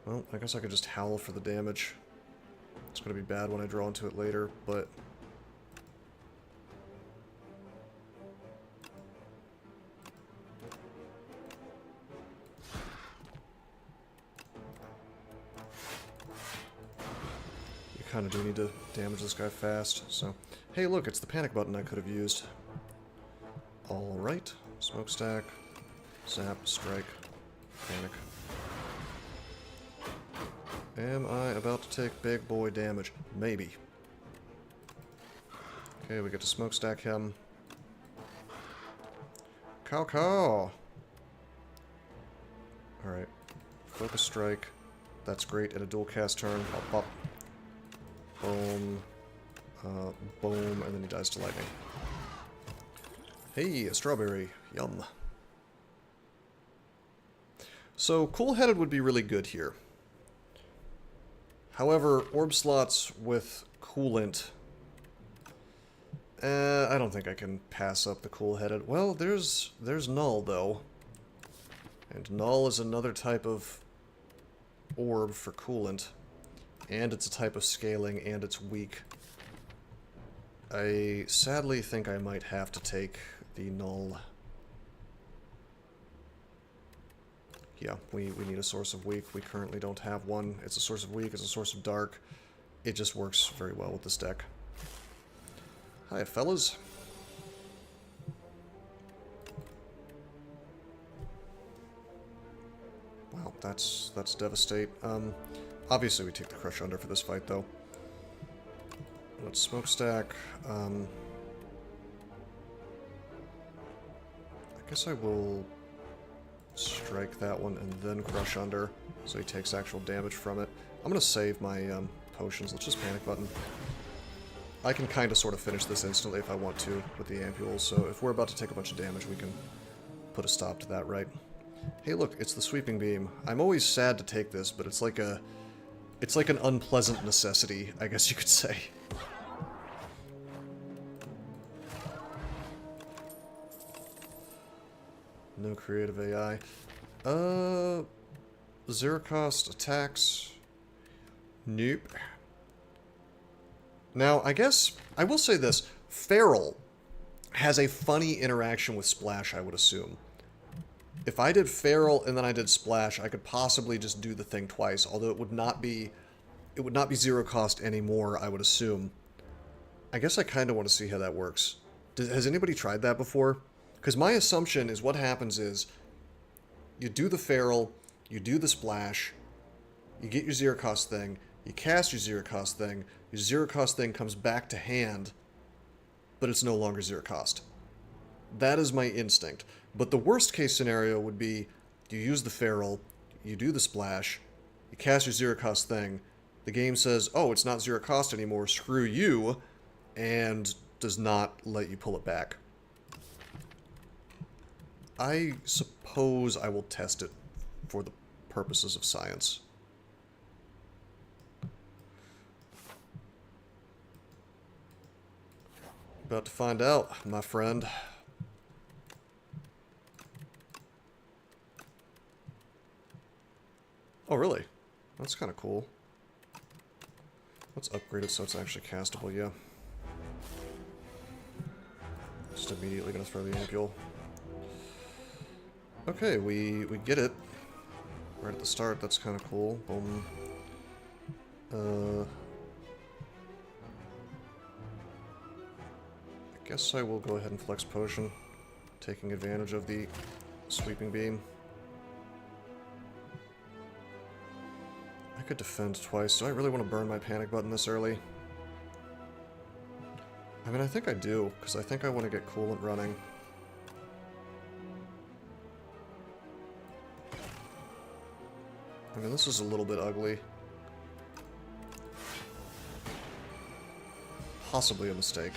Well, I guess I could just howl for the damage. It's going to be bad when I draw into it later, but... you kind of do need to damage this guy fast, so... Hey, look, it's the Panic Button I could have used. Alright. Smokestack. Zap. Strike. Panic. Am I about to take big boy damage? Maybe. Okay, we get to Smokestack him. Cow. Alright. Focus Strike. That's great at a dual cast turn. Pop, pop. Boom. Boom, and then he dies to lightning. Hey, a strawberry. Yum. So, Cool-Headed would be really good here. However, orb slots with coolant... I don't think I can pass up the Cool-Headed. Well, there's Null, though. And Null is another type of orb for coolant. And it's a type of scaling, and it's weak. I sadly think I might have to take the null. Yeah, we need a source of weak. We currently don't have one. It's a source of weak, it's a source of dark. It just works very well with this deck. Hi, fellas. Wow, that's devastate. Obviously we take the Crush Under for this fight, though. Let's Smokestack. I guess I will strike that one and then Crush Under, so he takes actual damage from it. I'm gonna save my potions. Let's just Panic Button. I can kind of sort of finish this instantly if I want to with the ampules, so if we're about to take a bunch of damage, we can put a stop to that, right? Hey, look, it's the Sweeping Beam. I'm always sad to take this, but it's like an unpleasant necessity, I guess you could say. No creative AI. Zero cost attacks. Nope. Now, I guess, I will say this. Feral has a funny interaction with Splash, I would assume. If I did Feral and then I did Splash, I could possibly just do the thing twice, although it would not be zero cost anymore, I would assume. I guess I kind of want to see how that works. Has anybody tried that before? Because my assumption is what happens is you do the Feral, you do the Splash, you get your zero cost thing, you cast your zero cost thing, your zero cost thing comes back to hand, but it's no longer zero cost. That is my instinct. But the worst case scenario would be you use the Feral, you do the Splash, you cast your zero cost thing, the game says, oh, it's not zero cost anymore, screw you, and does not let you pull it back. I suppose I will test it for the purposes of science. About to find out, my friend. Oh, really? That's kind of cool. Let's upgrade it so it's actually castable, yeah. Just immediately gonna throw the ampule. Okay, we get it. Right at the start, that's kind of cool. Boom. I guess I will go ahead and flex potion, taking advantage of the Sweeping Beam. I could defend twice. Do I really want to burn my Panic Button this early? I mean, I think I do, because I think I want to get Coolant running. I mean, this is a little bit ugly. Possibly a mistake.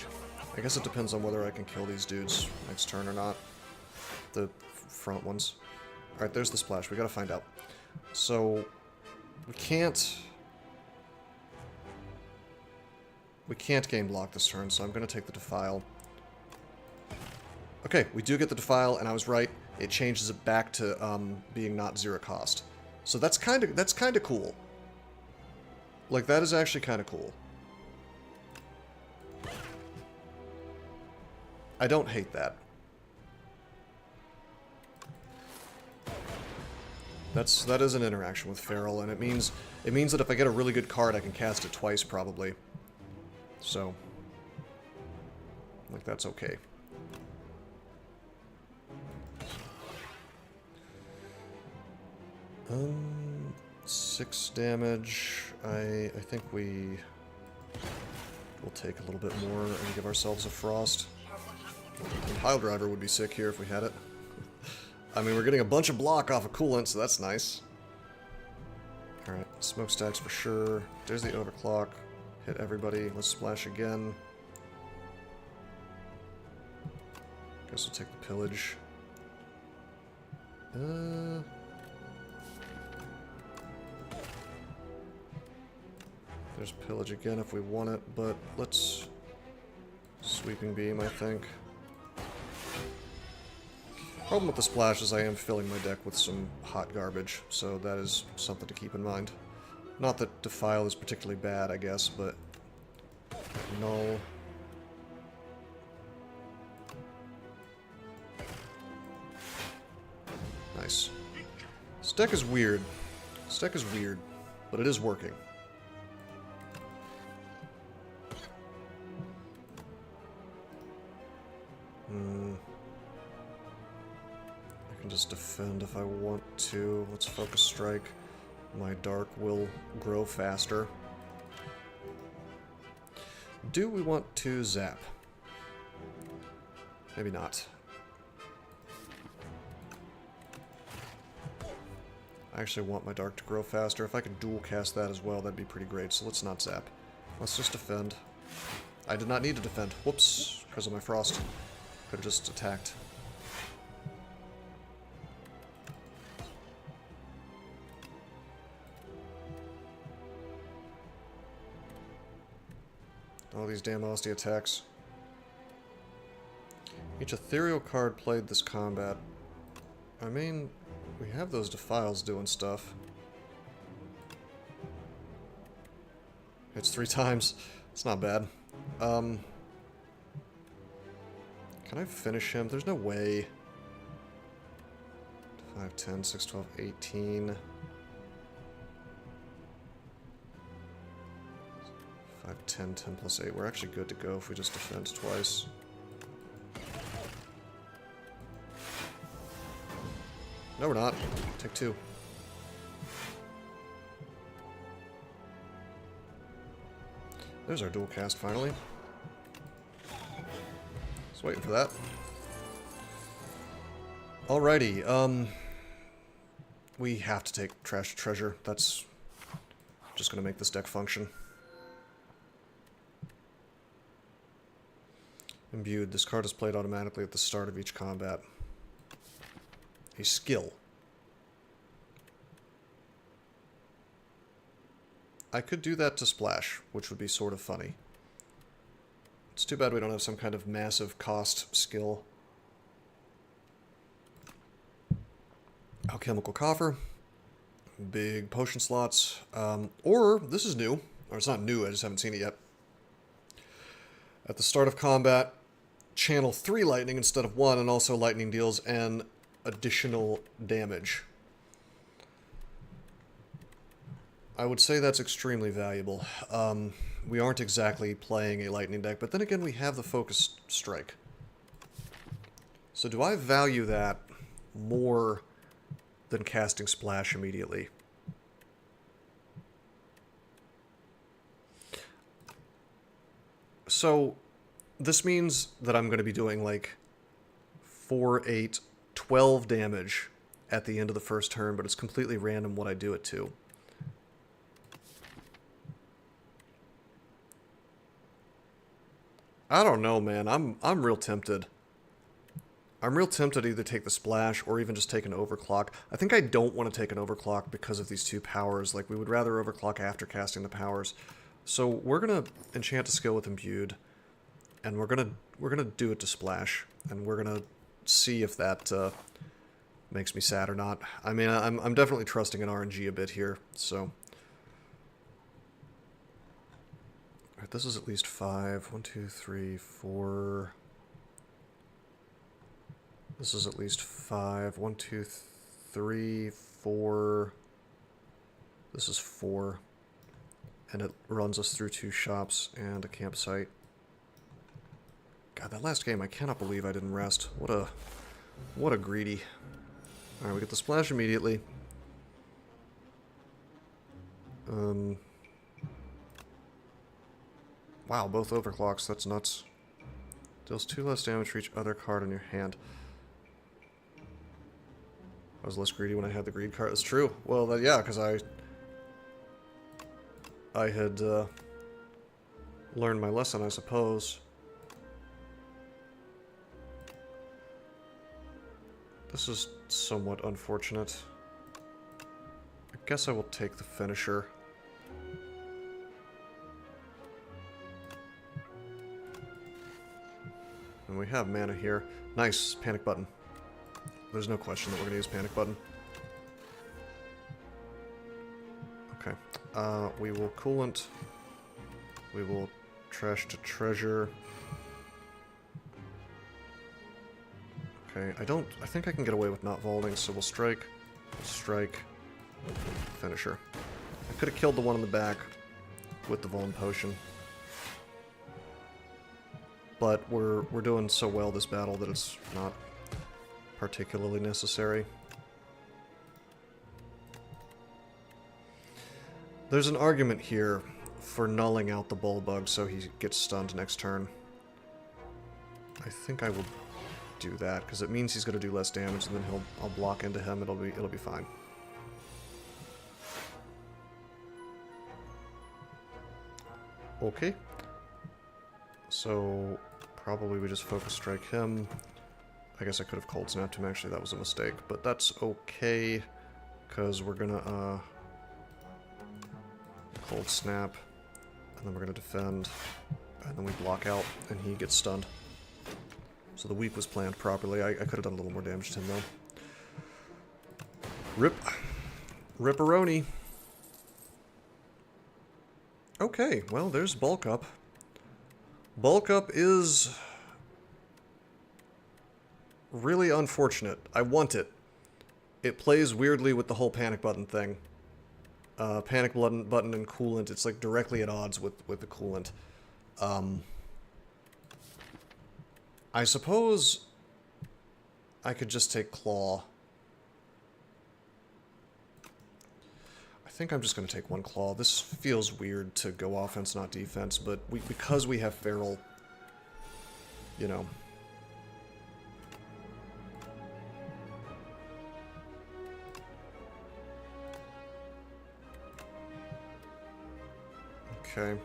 I guess it depends on whether I can kill these dudes next turn or not. The front ones. Alright, there's the Splash. We gotta find out. So, we can't game block this turn, so I'm gonna take the Defile. Okay, we do get the Defile, and I was right. It changes it back to being not zero cost. So that's kind of cool. Like, that is actually kind of cool. I don't hate that. That is an interaction with Feral, and it means that if I get a really good card, I can cast it twice probably. So, like, that's okay. Um, 6 damage. I think we will take a little bit more and give ourselves a Frost. Pile Driver would be sick here if we had it. I mean, we're getting a bunch of block off of Coolant, so that's nice. Alright, Smokestacks for sure. There's the Overclock. Hit everybody. Let's Splash again. Guess we'll take the Pillage. There's Pillage again if we want it, but let's Sweeping Beam, I think. Problem with the Splash is I am filling my deck with some hot garbage, so that is something to keep in mind. Not that Defile is particularly bad, I guess, but... Null. This deck is weird. This deck is weird, but it is working. I can just defend if I want to. Let's focus strike. My dark will grow faster. Do we want to zap? Maybe not. I actually want my dark to grow faster. If I could dual cast that as well, that'd be pretty great. So let's not zap. Let's just defend. I did not need to defend. Whoops, because of my frost. Could have just attacked. All these damn Austie attacks. Each ethereal card played this combat. I mean, we have those defiles doing stuff. Hits 3 times. It's not bad. Can I finish him? There's no way. 5, 10, 6, 12, 18. 5, 10, 10 plus 8. We're actually good to go if we just defend twice. No, we're not. Take 2. There's our dual cast, finally. Just waiting for that. Alrighty, we have to take Trash to Treasure. That's just gonna make this deck function. Imbued. This card is played automatically at the start of each combat. A skill. I could do that to Splash, which would be sort of funny. It's too bad we don't have some kind of massive cost skill. Alchemical Coffer. Big potion slots. Or, this is new. Or it's not new, I just haven't seen it yet. At the start of combat, channel 3 lightning instead of 1, and also lightning deals an additional damage. I would say that's extremely valuable. We aren't exactly playing a lightning deck, but then again we have the focus strike. So do I value that more than casting Splash immediately? So this means that I'm going to be doing like 4, 8, 12 damage at the end of the first turn, but it's completely random what I do it to. I don't know, man. I'm real tempted. I'm real tempted to either take the Splash or even just take an Overclock. I think I don't want to take an Overclock because of these 2 powers. Like, we would rather Overclock after casting the powers. So we're gonna enchant a skill with Imbued, and we're gonna do it to Splash, and we're gonna see if that makes me sad or not. I mean, I'm definitely trusting in RNG a bit here, so. Alright, this is at least 5. 1, 2, 3, 4. This is at least 5. 1, 2, 3, 4. This is 4. And it runs us through 2 shops and a campsite. God, that last game, I cannot believe I didn't rest. What a greedy. Alright, we get the Splash immediately. Wow, both Overclocks, that's nuts. Deals 2 less damage for each other card in your hand. I was less greedy when I had the greed card. That's true. Well, yeah, because I had learned my lesson, I suppose. This is somewhat unfortunate. I guess I will take the finisher. And we have mana here. Nice, panic button. There's no question that we're going to use panic button. Okay. We will Coolant. We will Trash to Treasure. Okay, I think I can get away with not vaulting, so we'll strike. Strike. Finisher. I could have killed the one in the back with the Vuln Potion. But we're doing so well this battle that it's not particularly necessary. There's an argument here for nulling out the Bullbug so he gets stunned next turn. I think I will do that because it means he's going to do less damage, and then I'll block into him. It'll be fine. Okay. So probably we just focus strike him. I guess I could have cold snapped him, actually. That was a mistake, but that's okay because we're gonna cold snap, and then we're gonna defend, and then we block out, and he gets stunned. So the weep was planned properly. I could have done a little more damage to him, though. Rip. Ripperoni. Okay, well, there's Bulk Up. Bulk Up is really unfortunate. I want it. It plays weirdly with the whole panic button thing. Panic button and coolant, it's like directly at odds with the coolant. I suppose I could just take Claw. I think I'm just going to take one Claw. This feels weird to go offense, not defense, but because we have Feral, you know. Okay.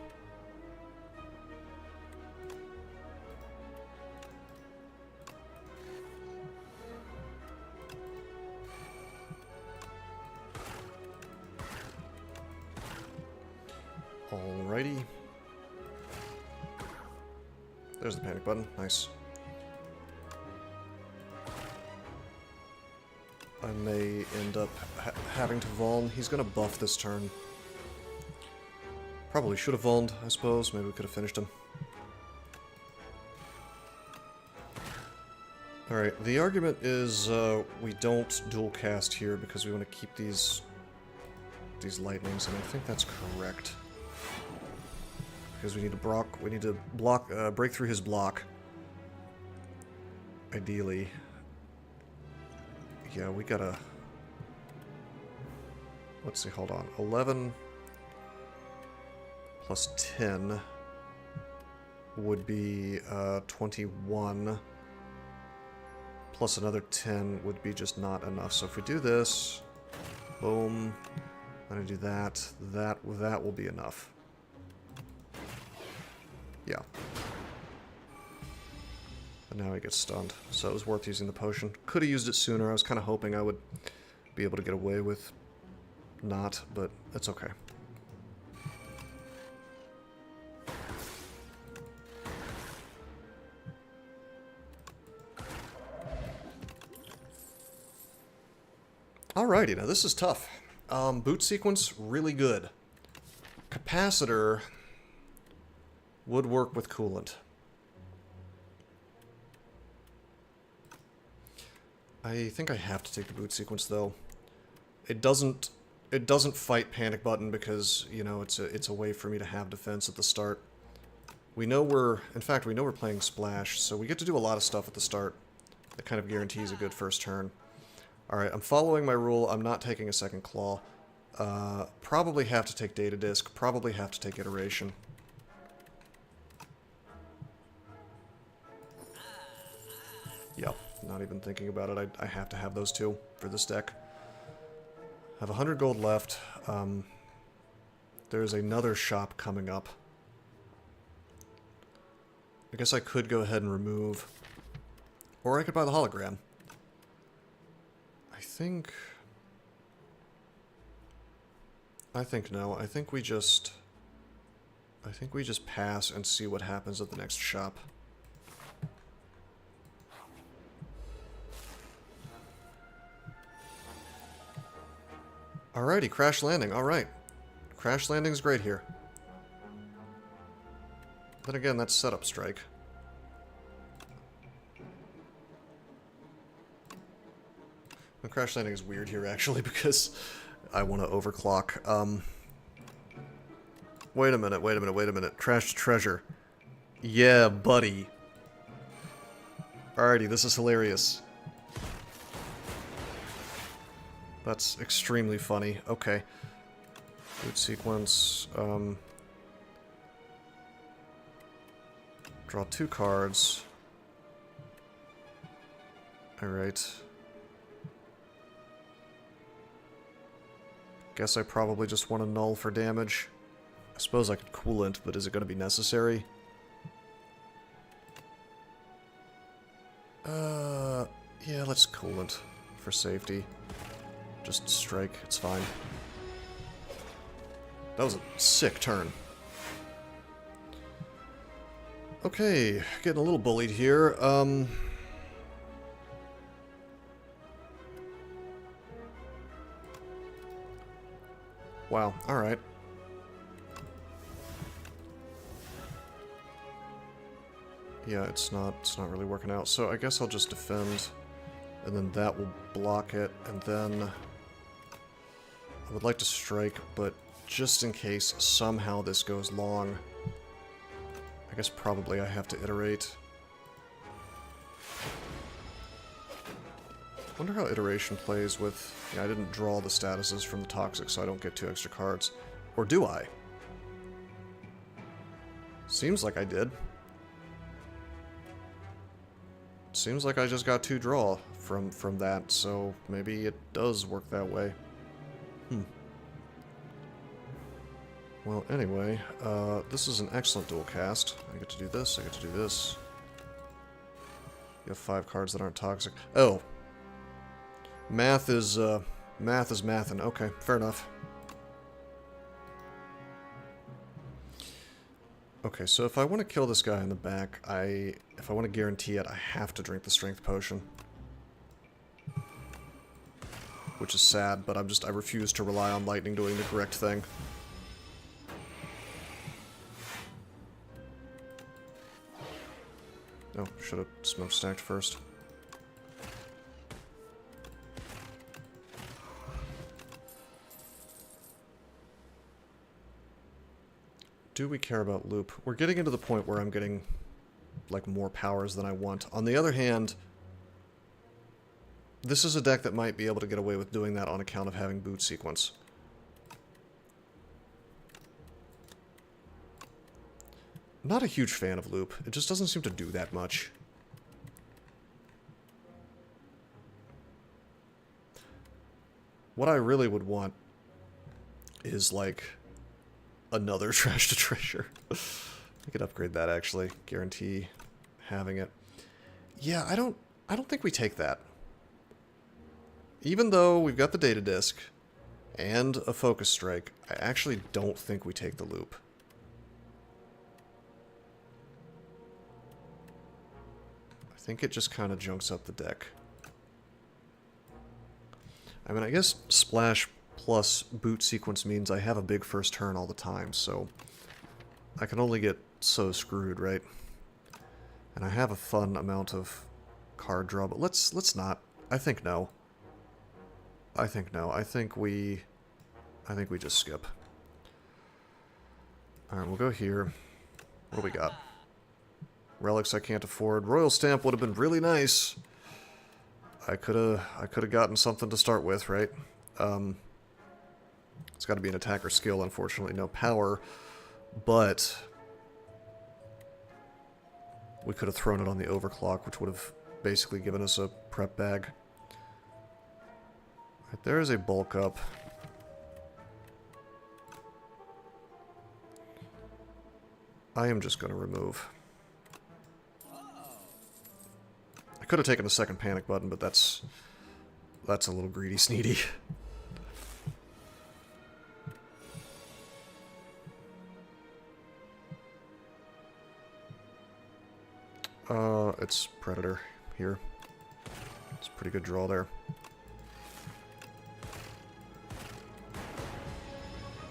Alrighty. There's the panic button. Nice. I may end up having to Vuln. He's gonna buff this turn. Probably should have Vulned, I suppose. Maybe we could have finished him. Alright, the argument is we don't dual cast here because we want to keep these lightnings, and I think that's correct. Because we need to break through his block. Ideally. Yeah, we gotta... Let's see, hold on. 11 plus 10 would be 21. Plus another 10 would be just not enough. So if we do this, boom, I'm gonna do that. That will be enough. Yeah. But now he gets stunned, so it was worth using the potion. Could have used it sooner. I was kind of hoping I would be able to get away with not, but it's okay. Alrighty, now this is tough. Boot sequence, really good. Capacitor would work with coolant. I think I have to take the boot sequence though. It doesn't fight panic button because, you know, it's a way for me to have defense at the start. We know we're playing splash, so we get to do a lot of stuff at the start that kind of guarantees a good first turn. Alright, I'm following my rule. I'm not taking a second claw. Probably have to take data disk, probably have to take iteration. Yep, not even thinking about it. I have to have those two for this deck. I have 100 gold left. There's another shop coming up. I guess I could go ahead and remove. Or I could buy the hologram. I think no. I think we just pass and see what happens at the next shop. Alrighty, crash landing. Alright. Crash landing's great here. Then again, that's setup strike. The crash landing is weird here, actually, because I want to overclock. Wait a minute. Trashed treasure. Yeah, buddy. Alrighty, this is hilarious. That's extremely funny. Okay. Boot sequence. Draw 2 cards. Alright. Guess I probably just want a null for damage. I suppose I could coolant, but is it going to be necessary? Yeah, let's coolant for safety. Just strike, it's fine. That was a sick turn. Okay, getting a little bullied here. Wow, alright. Yeah, it's not really working out. So I guess I'll just defend, and then that will block it, and then I would like to strike, but just in case somehow this goes long, I guess probably I have to iterate. Wonder how iteration plays with... Yeah, I didn't draw the statuses from the toxic, so I don't get 2 extra cards. Or do I? Seems like I did. Seems like I just got 2 draw from that, so maybe it does work that way. Well, anyway, this is an excellent dual cast. I get to do this, I get to do this. You have 5 cards that aren't toxic. Oh! Math is mathin'. Okay, fair enough. Okay, so if I want to kill this guy in the back, if I want to guarantee it, I have to drink the strength potion. Which is sad, but I refuse to rely on lightning doing the correct thing. Oh, should have smokestacked first. Do we care about loop? We're getting into the point where I'm getting, like, more powers than I want. On the other hand, this is a deck that might be able to get away with doing that on account of having boot sequence. Not a huge fan of loop. It just doesn't seem to do that much. What I really would want is, like, another trash to treasure. I could upgrade that, actually. Guarantee having it. Yeah, I don't think we take that. Even though we've got the data disk and a focus strike, I actually don't think we take the loop. I think it just kind of junks up the deck. I mean, I guess splash plus boot sequence means I have a big first turn all the time, so I can only get so screwed, right? And I have a fun amount of card draw, but let's not. I think no. I think no. I think we just skip. Alright, we'll go here. What do we got? Relics I can't afford. Royal Stamp would have been really nice. I could have gotten something to start with, right? It's got to be an attacker skill, unfortunately. No power. But we could have thrown it on the overclock, which would have basically given us a prep bag. Right, there is a bulk up. I am just going to remove. I could have taken the second panic button, but that's a little greedy sneedy. It's Predator here. It's a pretty good draw there.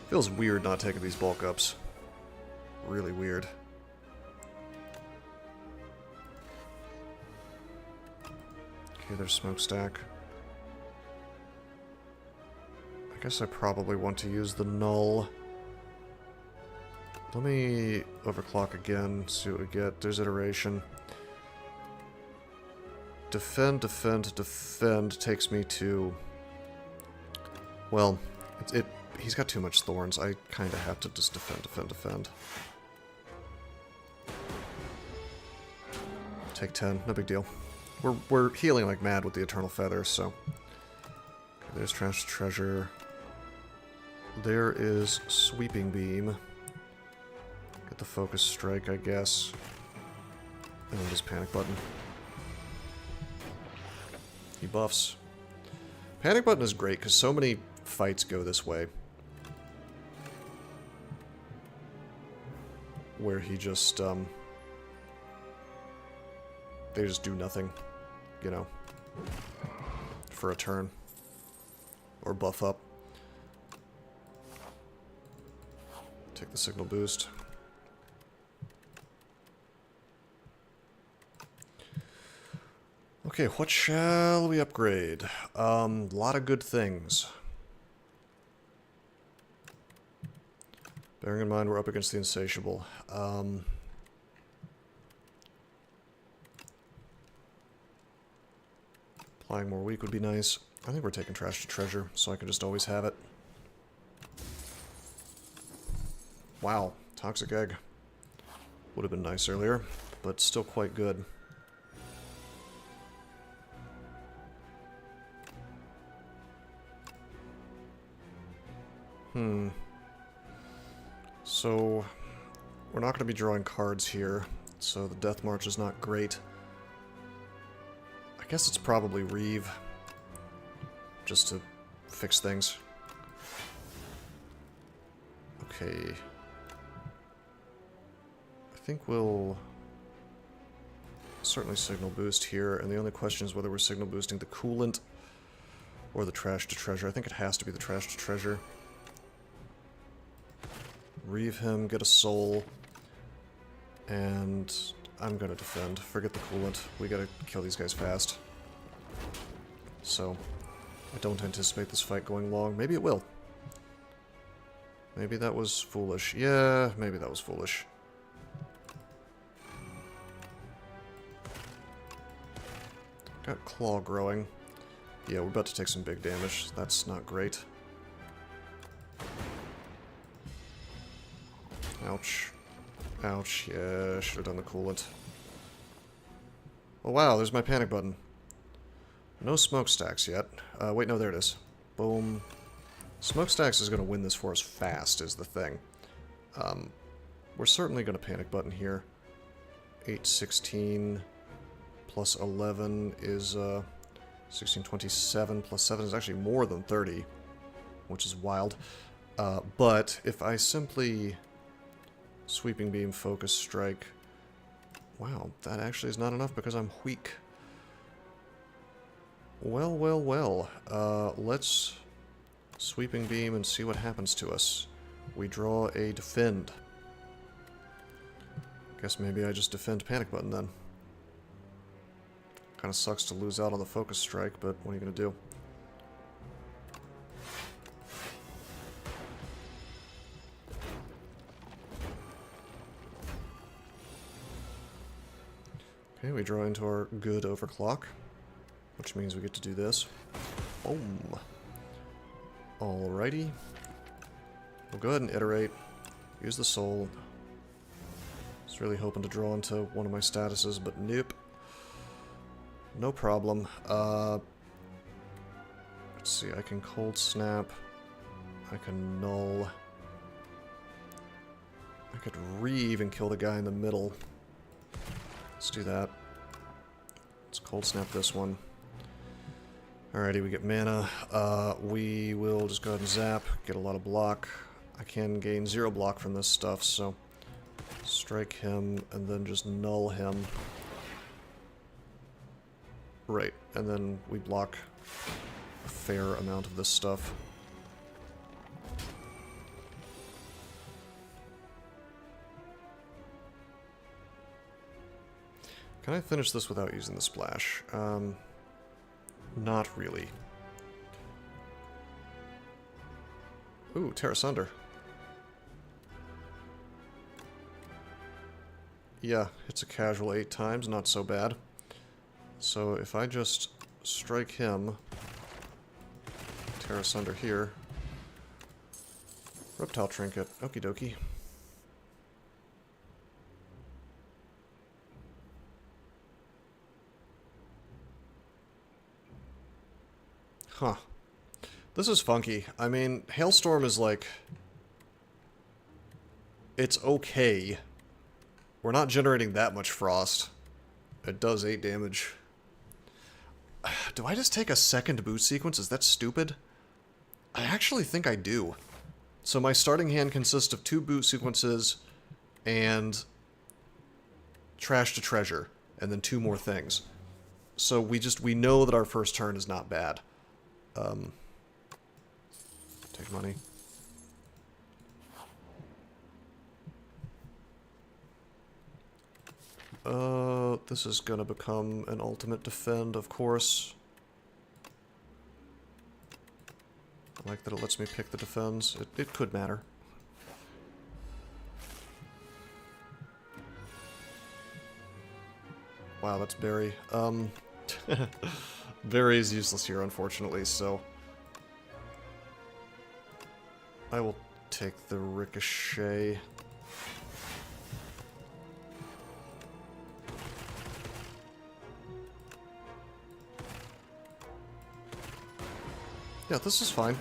Feels weird not taking these bulk ups. Really weird. Okay, there's Smokestack. guess I probably want to use the null. Let me overclock again, see what we get. There's iteration. Defend, defend, defend takes me to... Well, he's got too much thorns. I kind of have to just defend, defend, defend. Take 10, no big deal. We're healing like mad with the Eternal Feather, so... Okay, there's Trash Treasure. There is Sweeping Beam. Get the Focus Strike, I guess. And then just Panic Button. He buffs. Panic Button is great, because so many fights go this way. Where he just, they just do nothing, you know, for a turn. Or buff up. Take the signal boost. Okay, what shall we upgrade? A lot of good things. Bearing in mind we're up against the Insatiable. Applying more weak would be nice. I think we're taking Trash to Treasure, so I can just always have it. Wow, Toxic Egg. Would have been nice earlier, but still quite good. So, we're not going to be drawing cards here, so the Death March is not great. I guess it's probably Reeve, just to fix things. Okay. I think we'll certainly signal boost here, and the only question is whether we're signal boosting the Coolant or the Trash to Treasure. I think it has to be the Trash to Treasure. Reeve him, get a soul, and I'm gonna defend. Forget the Coolant. We gotta kill these guys fast. So, I don't anticipate this fight going long. Maybe it will. Maybe that was foolish. Yeah, maybe that was foolish. Got Claw growing. Yeah, we're about to take some big damage. That's not great. Ouch. Ouch. Yeah, should have done the Coolant. Oh wow, there's my panic button. No smokestacks yet. Wait, no, there it is. Boom. Smokestacks is going to win this for us fast, is the thing. We're certainly going to panic button here. 816 plus 11 is 1627 plus 7 is actually more than 30, which is wild. But if I simply Sweeping Beam, Focus Strike... Wow, that actually is not enough because I'm weak. Well, well, well. Let's Sweeping Beam and see what happens to us. We draw a Defend. Guess maybe I just defend Panic Button then. Kinda sucks to lose out on the Focus Strike, but what are you gonna do? Okay, we draw into our good overclock, which means we get to do this. Boom. Alrighty. We'll go ahead and iterate. Use the soul. I was really hoping to draw into one of my statuses, but nope. No problem. Let's see, I can Cold Snap. I can Null. I could Reeve and kill the guy in the middle. Let's do that. Let's Cold Snap this one. Alrighty, we get mana. We will just go ahead and zap, get a lot of block. I can gain 0 block from this stuff, so strike him and then just null him. Right, and then we block a fair amount of this stuff. Can I finish this without using the splash? Not really. Ooh, tear asunder. Yeah, it's a casual 8 times, not so bad. So if I just strike him, tear asunder here. Reptile trinket, okie dokie. Huh. This is funky. I mean, Hailstorm is like... It's okay. We're not generating that much frost. It does 8 damage. Do I just take a second boot sequence? Is that stupid? I actually think I do. So my starting hand consists of 2 boot sequences and trash to treasure, and then 2 more things. So we know that our first turn is not bad. Take money. This is gonna become an ultimate defend, of course. I like that it lets me pick the defends. It could matter. Wow, that's Barry. Barry is useless here, unfortunately, so... I will take the ricochet. Yeah, this is fine.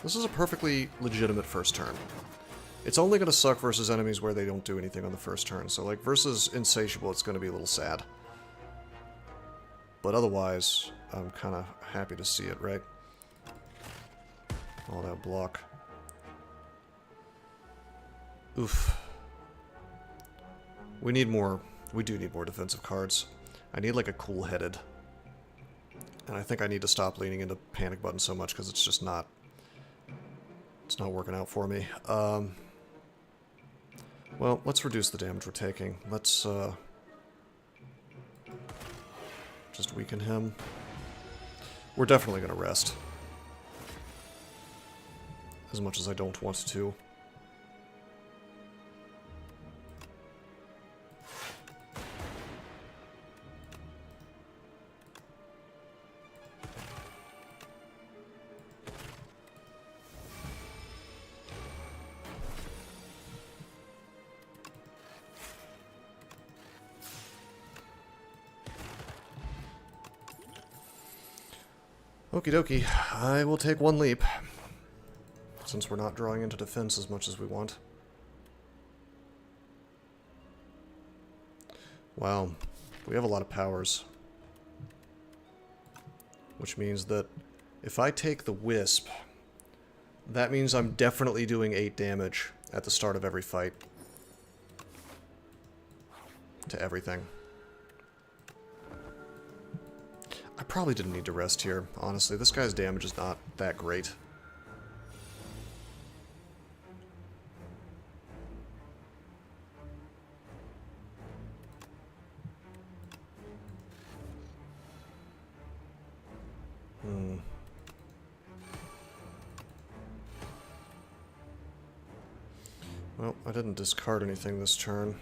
This is a perfectly legitimate first turn. It's only going to suck versus enemies where they don't do anything on the first turn. So, like, versus Insatiable, it's going to be a little sad. But otherwise, I'm kind of happy to see it, right? All that block. Oof. We need more... We do need more defensive cards. I need, like, a cool-headed... And I think I need to stop leaning into panic button so much because it's just not... It's not working out for me. Well, let's reduce the damage we're taking. Let's, just weaken him. We're definitely going to rest. As much as I don't want to. Okie dokie, I will take 1 leap, since we're not drawing into defense as much as we want. Wow, we have a lot of powers. Which means that if I take the Wisp, that means I'm definitely doing 8 damage at the start of every fight. To everything. I probably didn't need to rest here, honestly. This guy's damage is not that great. Well, I didn't discard anything this turn,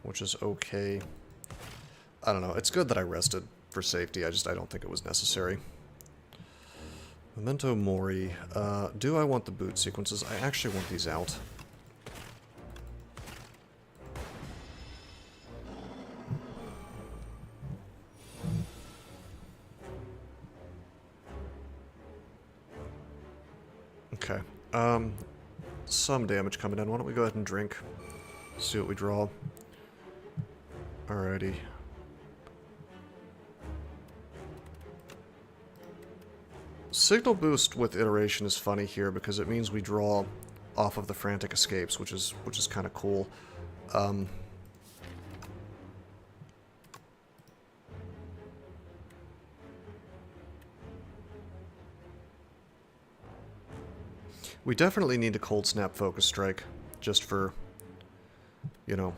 which is okay. I don't know, it's good that I rested for safety, I don't think it was necessary. Memento Mori. Do I want the boot sequences? I actually want these out. Okay. Some damage coming in. Why don't we go ahead and drink? See what we draw. Alrighty. Signal boost with iteration is funny here because it means we draw off of the frantic escapes, which is kind of cool. We definitely need a Cold Snap Focus Strike, just for, you know,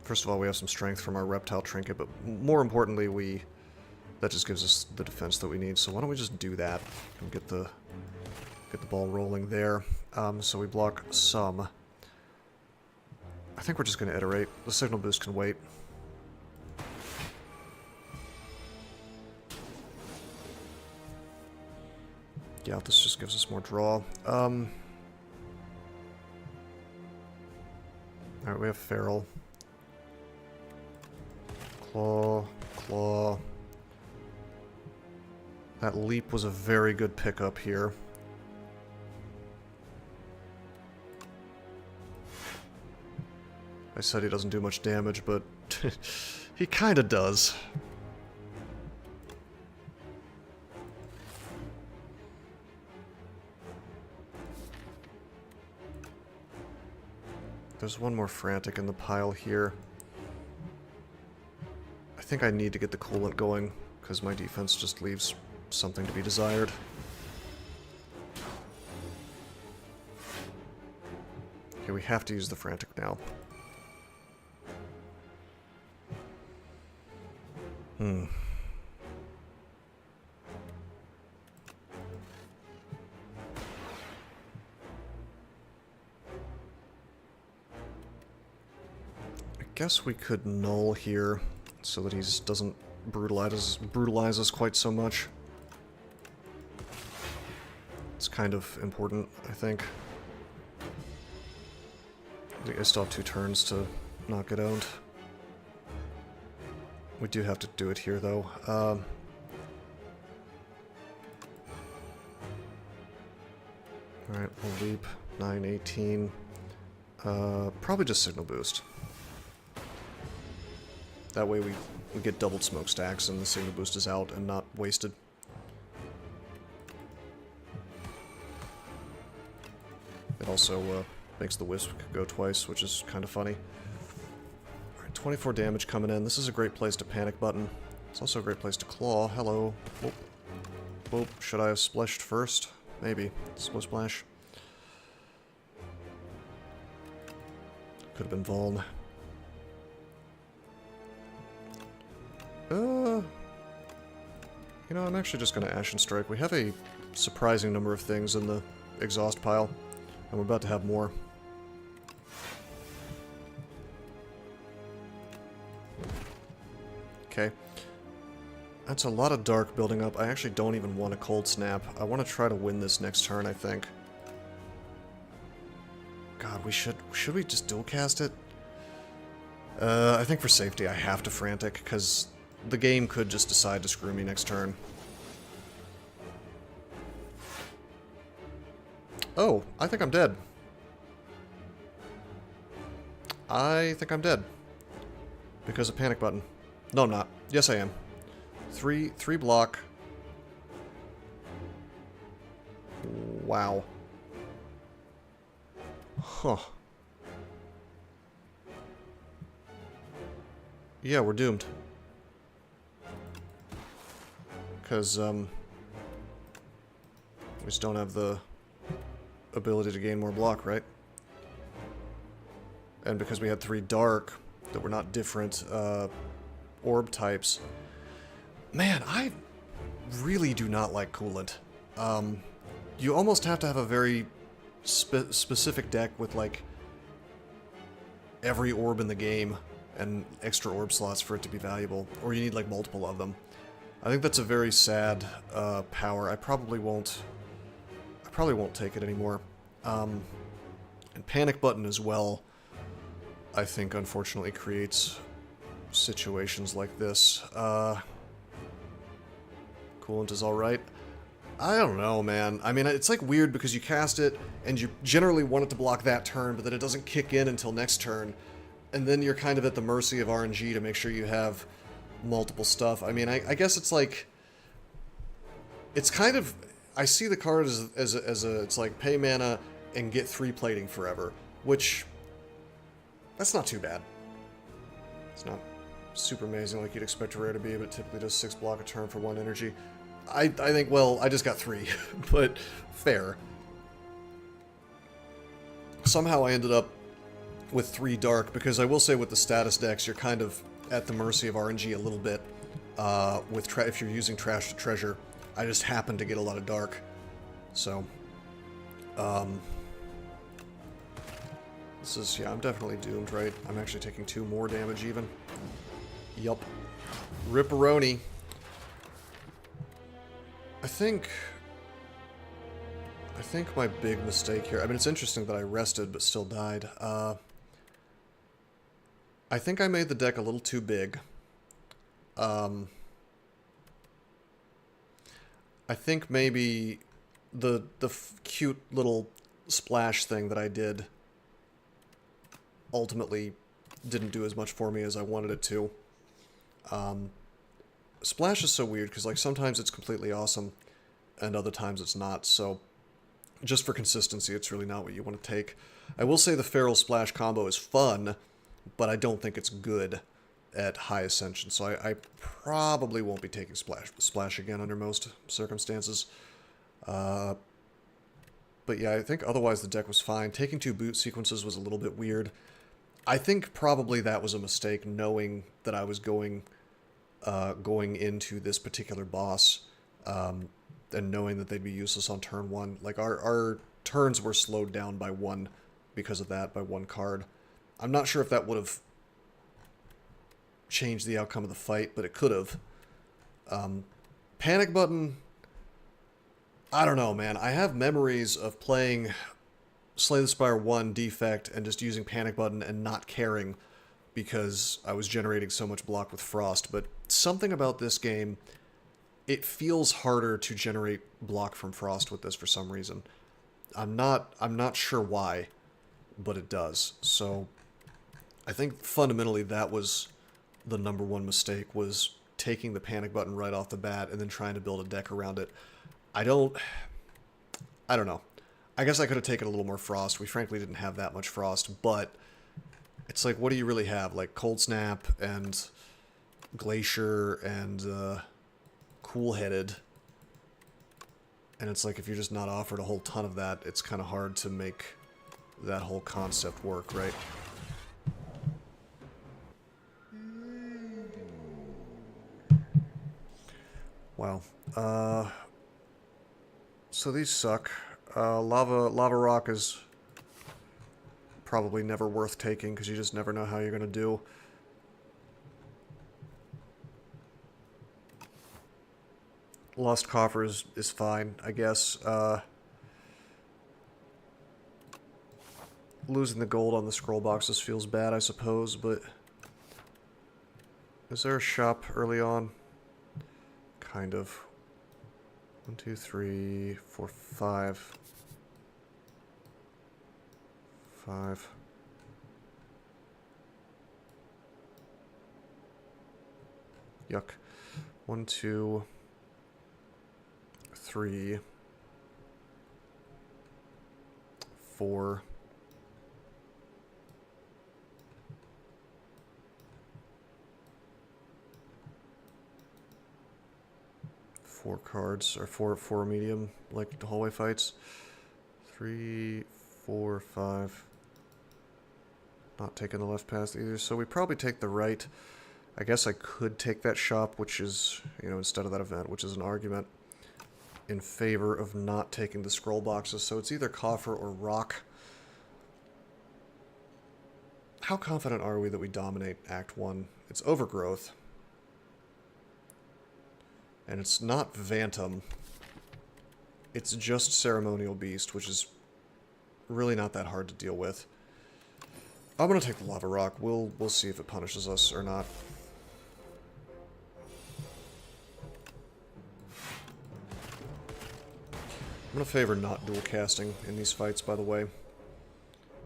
first of all, we have some strength from our Reptile Trinket, but more importantly, that just gives us the defense that we need. So why don't we just do that and get the Get the ball rolling there. So we block some. I think we're just going to iterate. The signal boost can wait. Yeah, this just gives us more draw. Alright, we have Feral. Claw, Claw. That leap was a very good pickup here. I said he doesn't do much damage, but he kinda does. There's one more Frantic in the pile here. I think I need to get the coolant going, because my defense just leaves something to be desired. Okay, we have to use the Frantic now. I guess we could null here so that he doesn't brutalize us quite so much. It's kind of important, I think. I still have 2 turns to not get owned. We do have to do it here, though. Alright, we'll leap. 918. Probably just signal boost. That way we get doubled smokestacks and the signal boost is out and not wasted. It also makes the Wisp go twice, which is kind of funny. Alright, 24 damage coming in. This is a great place to panic button. It's also a great place to claw. Hello. Whoop. Whoop. Should I have splashed first? Maybe. Slow splash. Could have been Vuln. You know, I'm actually just going to Ashen Strike. We have a surprising number of things in the exhaust pile, and we're about to have more. Okay. That's a lot of dark building up. I actually don't even want a cold snap. I want to try to win this next turn, I think. God, should we just dual cast it? I think for safety I have to Frantic, because the game could just decide to screw me next turn. Oh, I think I'm dead. I think I'm dead. Because of panic button. No, I'm not. Yes, I am. Three block. Wow. Huh. Yeah, we're doomed. Because, we just don't have the ability to gain more block, right? And because we had 3 dark that were not different, orb types. Man, I really do not like coolant. You almost have to have a very specific deck with, like, every orb in the game and extra orb slots for it to be valuable, or you need, like, multiple of them. I think that's a very sad power. I probably won't take it anymore. And panic button as well, I think, unfortunately creates situations like this. Coolant is alright. I don't know, man. I mean, it's like weird because you cast it and you generally want it to block that turn, but then it doesn't kick in until next turn. And then you're kind of at the mercy of RNG to make sure you have multiple stuff. I mean, I guess it's like... It's kind of... I see the card as a it's like pay mana and get 3 plating forever, which... That's not too bad. It's not super amazing like you'd expect a rare to be, but it typically does 6 block a turn for 1 energy. I think, well, I just got 3, but fair. Somehow I ended up with 3 dark, because I will say with the status decks, you're kind of at the mercy of RNG a little bit. If you're using Trash to Treasure, I just happened to get a lot of dark. So, This is, yeah, I'm definitely doomed, right? I'm actually taking 2 more damage even. Yup. Ripperoni. I think my big mistake here... I mean, it's interesting that I rested but still died. I think I made the deck a little too big. I think maybe the cute little splash thing that I did ultimately didn't do as much for me as I wanted it to. Splash is so weird because, like, sometimes it's completely awesome and other times it's not, so just for consistency, it's really not what you want to take. I will say the Feral Splash combo is fun, but I don't think it's good at high Ascension, so I probably won't be taking Splash again under most circumstances. But yeah, I think otherwise the deck was fine. Taking 2 boot sequences was a little bit weird. I think probably that was a mistake, knowing that I was going into this particular boss, and knowing that they'd be useless on turn 1. Like, our turns were slowed down by 1 because of that, by 1 card. I'm not sure if that would have changed the outcome of the fight, but it could have. Panic button, I don't know, man. I have memories of playing Slay the Spire 1 Defect and just using panic button and not caring because I was generating so much block with Frost, but something about this game, it feels harder to generate block from Frost with this for some reason. I'm not sure why, but it does. So I think fundamentally that was the #1 mistake, was taking the panic button right off the bat and then trying to build a deck around it. I don't know. I guess I could have taken a little more Frost. We frankly didn't have that much Frost, but it's like, what do you really have? Like Cold Snap and Glacier and Cool-Headed. And it's like, if you're just not offered a whole ton of that, it's kind of hard to make that whole concept work, right? Wow. So these suck. Lava Rock is probably never worth taking because you just never know how you're going to do. Lost Coffer is fine, I guess. Losing the gold on the scroll boxes feels bad, I suppose, but... Is there a shop early on? Kind of. 1, 2, 3, 4, 5. 5. Yuck. 1, 2, 3, 4. 4 cards, or 4 medium, like the hallway fights. 3, 4, 5. Not taking the left path either, so we probably take the right. I guess I could take that shop, which is, you know, instead of that event, which is an argument in favor of not taking the scroll boxes. So it's either Coffer or Rock. How confident are we that we dominate Act 1? It's Overgrowth. And it's not Phantom. It's just Ceremonial Beast, which is really not that hard to deal with. I'm gonna take the Lava Rock. We'll see if it punishes us or not. I'm gonna favor not dual casting in these fights, by the way,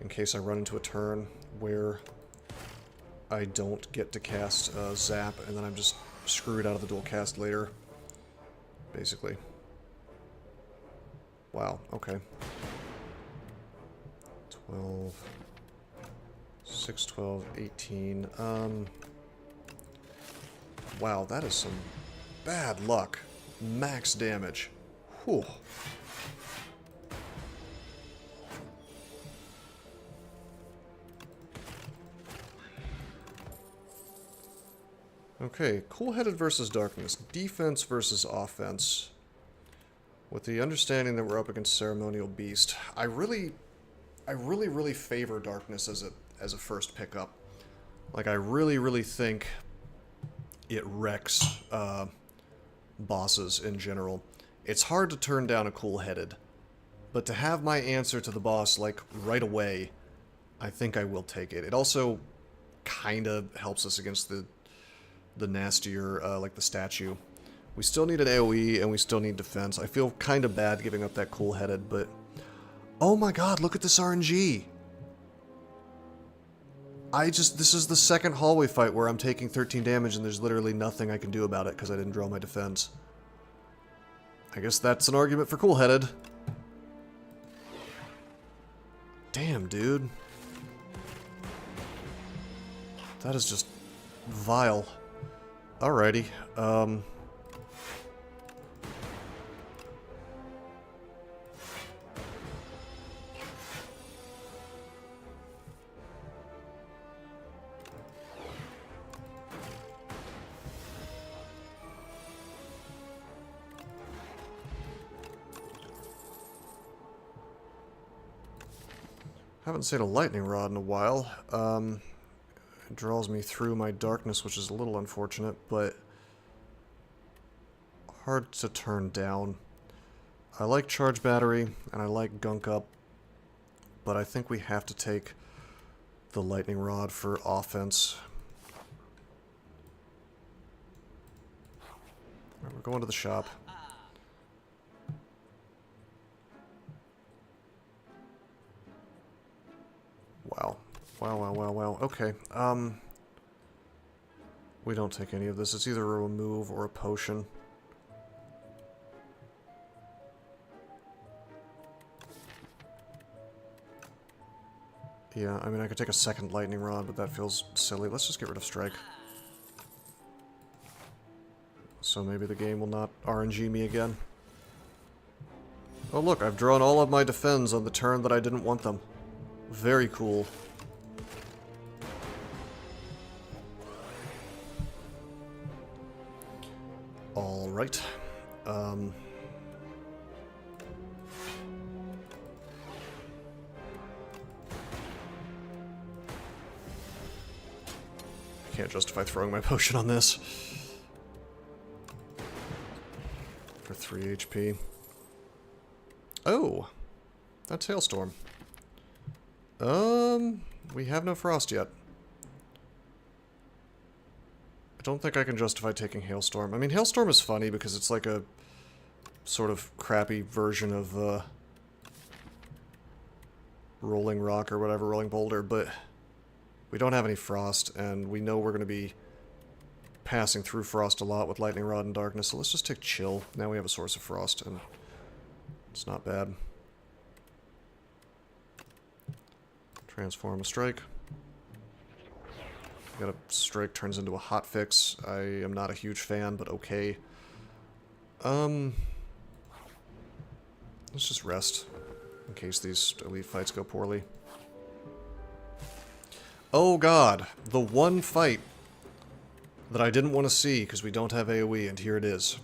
in case I run into a turn where I don't get to cast Zap, and then I'm just screwed out of the dual cast later, basically. Wow, okay. 12... 6, 12, 18, wow, that is some bad luck. Max damage. Whew. Okay, Cool-Headed versus Darkness. Defense versus offense. With the understanding that we're up against Ceremonial Beast, I really favor Darkness as a first pickup. Like, I really think it wrecks bosses in general. It's hard to turn down a Cool-Headed, but to have my answer to the boss, like, right away, I think I will take it. It also kinda helps us against the nastier, like the statue. We still need an AoE, and we still need defense. I feel kinda bad giving up that Cool-Headed, but... Oh my god, look at this RNG! This is the second hallway fight where I'm taking 13 damage and there's literally nothing I can do about it because I didn't draw my defense. I guess that's an argument for Cool-Headed. Damn, dude. That is just vile. Alrighty, haven't seen a lightning rod in a while. It draws me through my darkness, which is a little unfortunate, but hard to turn down. I like charge battery, and I like gunk up, but I think we have to take the lightning rod for offense. Alright, we're going to the shop. Wow. Wow. Okay, we don't take any of this. It's either a remove or a potion. Yeah, I mean, I could take a second lightning rod, but that feels silly. Let's just get rid of strike. So maybe the game will not RNG me again. Oh look, I've drawn all of my defends on the turn that I didn't want them. Very cool. Alright. Can't justify throwing my potion on this. For 3 HP. Oh! That's Hailstorm. We have no Frost yet. I don't think I can justify taking Hailstorm. I mean, Hailstorm is funny because it's like a sort of crappy version of, Rolling Rock or whatever, Rolling Boulder, but we don't have any Frost, and we know we're going to be passing through Frost a lot with Lightning Rod and Darkness, so let's just take Chill. Now we have a source of Frost, and it's not bad. Transform a Strike. Got a Strike turns into a Hotfix. I am not a huge fan, but okay. Let's just rest in case these elite fights go poorly. Oh god, the one fight that I didn't want to see because we don't have AoE, and here it is.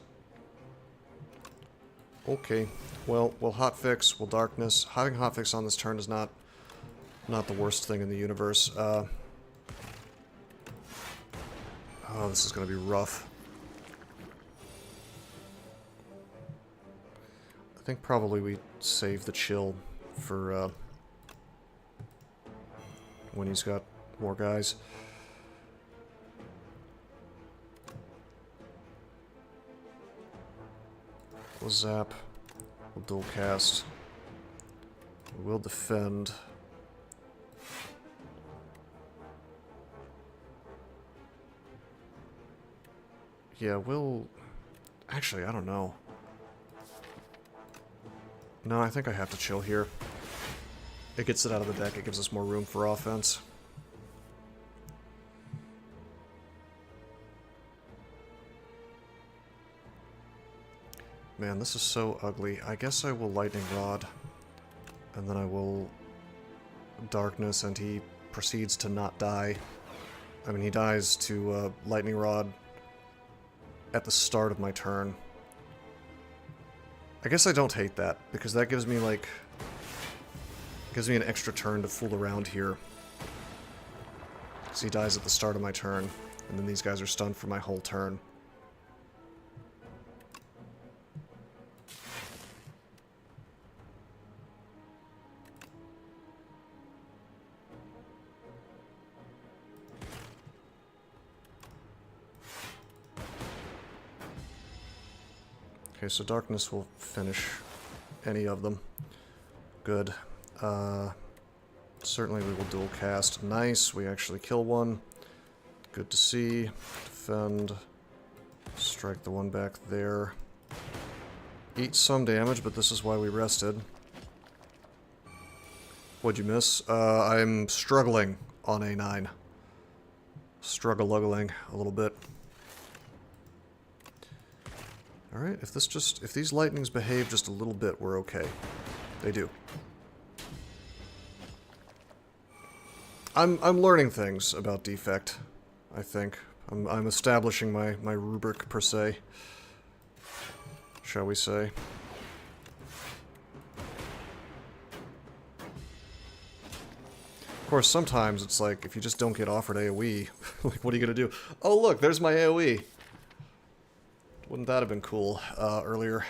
Okay, well, we'll Hotfix, we'll Darkness. Having Hotfix on this turn is not the worst thing in the universe. Oh, this is going to be rough. I think probably we save the Chill for when he's got more guys. We'll zap. We'll dual cast. We'll defend. Yeah, we'll... Actually, I don't know. No, I think I have to Chill here. It gets it out of the deck, it gives us more room for offense. Man, this is so ugly. I guess I will Lightning Rod. And then I will Darkness, and he proceeds to not die. I mean, he dies to Lightning Rod at the start of my turn. I guess I don't hate that, because that gives me, like... gives me an extra turn to fool around here. Because he dies at the start of my turn, and then these guys are stunned for my whole turn. Okay, so darkness will finish any of them. Good. Certainly we will dual cast. Nice, we actually kill one. Good to see. Defend. Strike the one back there. Eat some damage, but this is why we rested. What'd you miss? I'm struggling on A9. Struggle-luggling a little bit. Alright, if these lightnings behave just a little bit, we're okay. They do. I'm learning things about Defect, I think. I'm establishing my rubric, per se. Shall we say. Of course, sometimes it's like, if you just don't get offered AoE, like, what are you gonna do? Oh look, there's my AoE! Wouldn't that have been cool, earlier?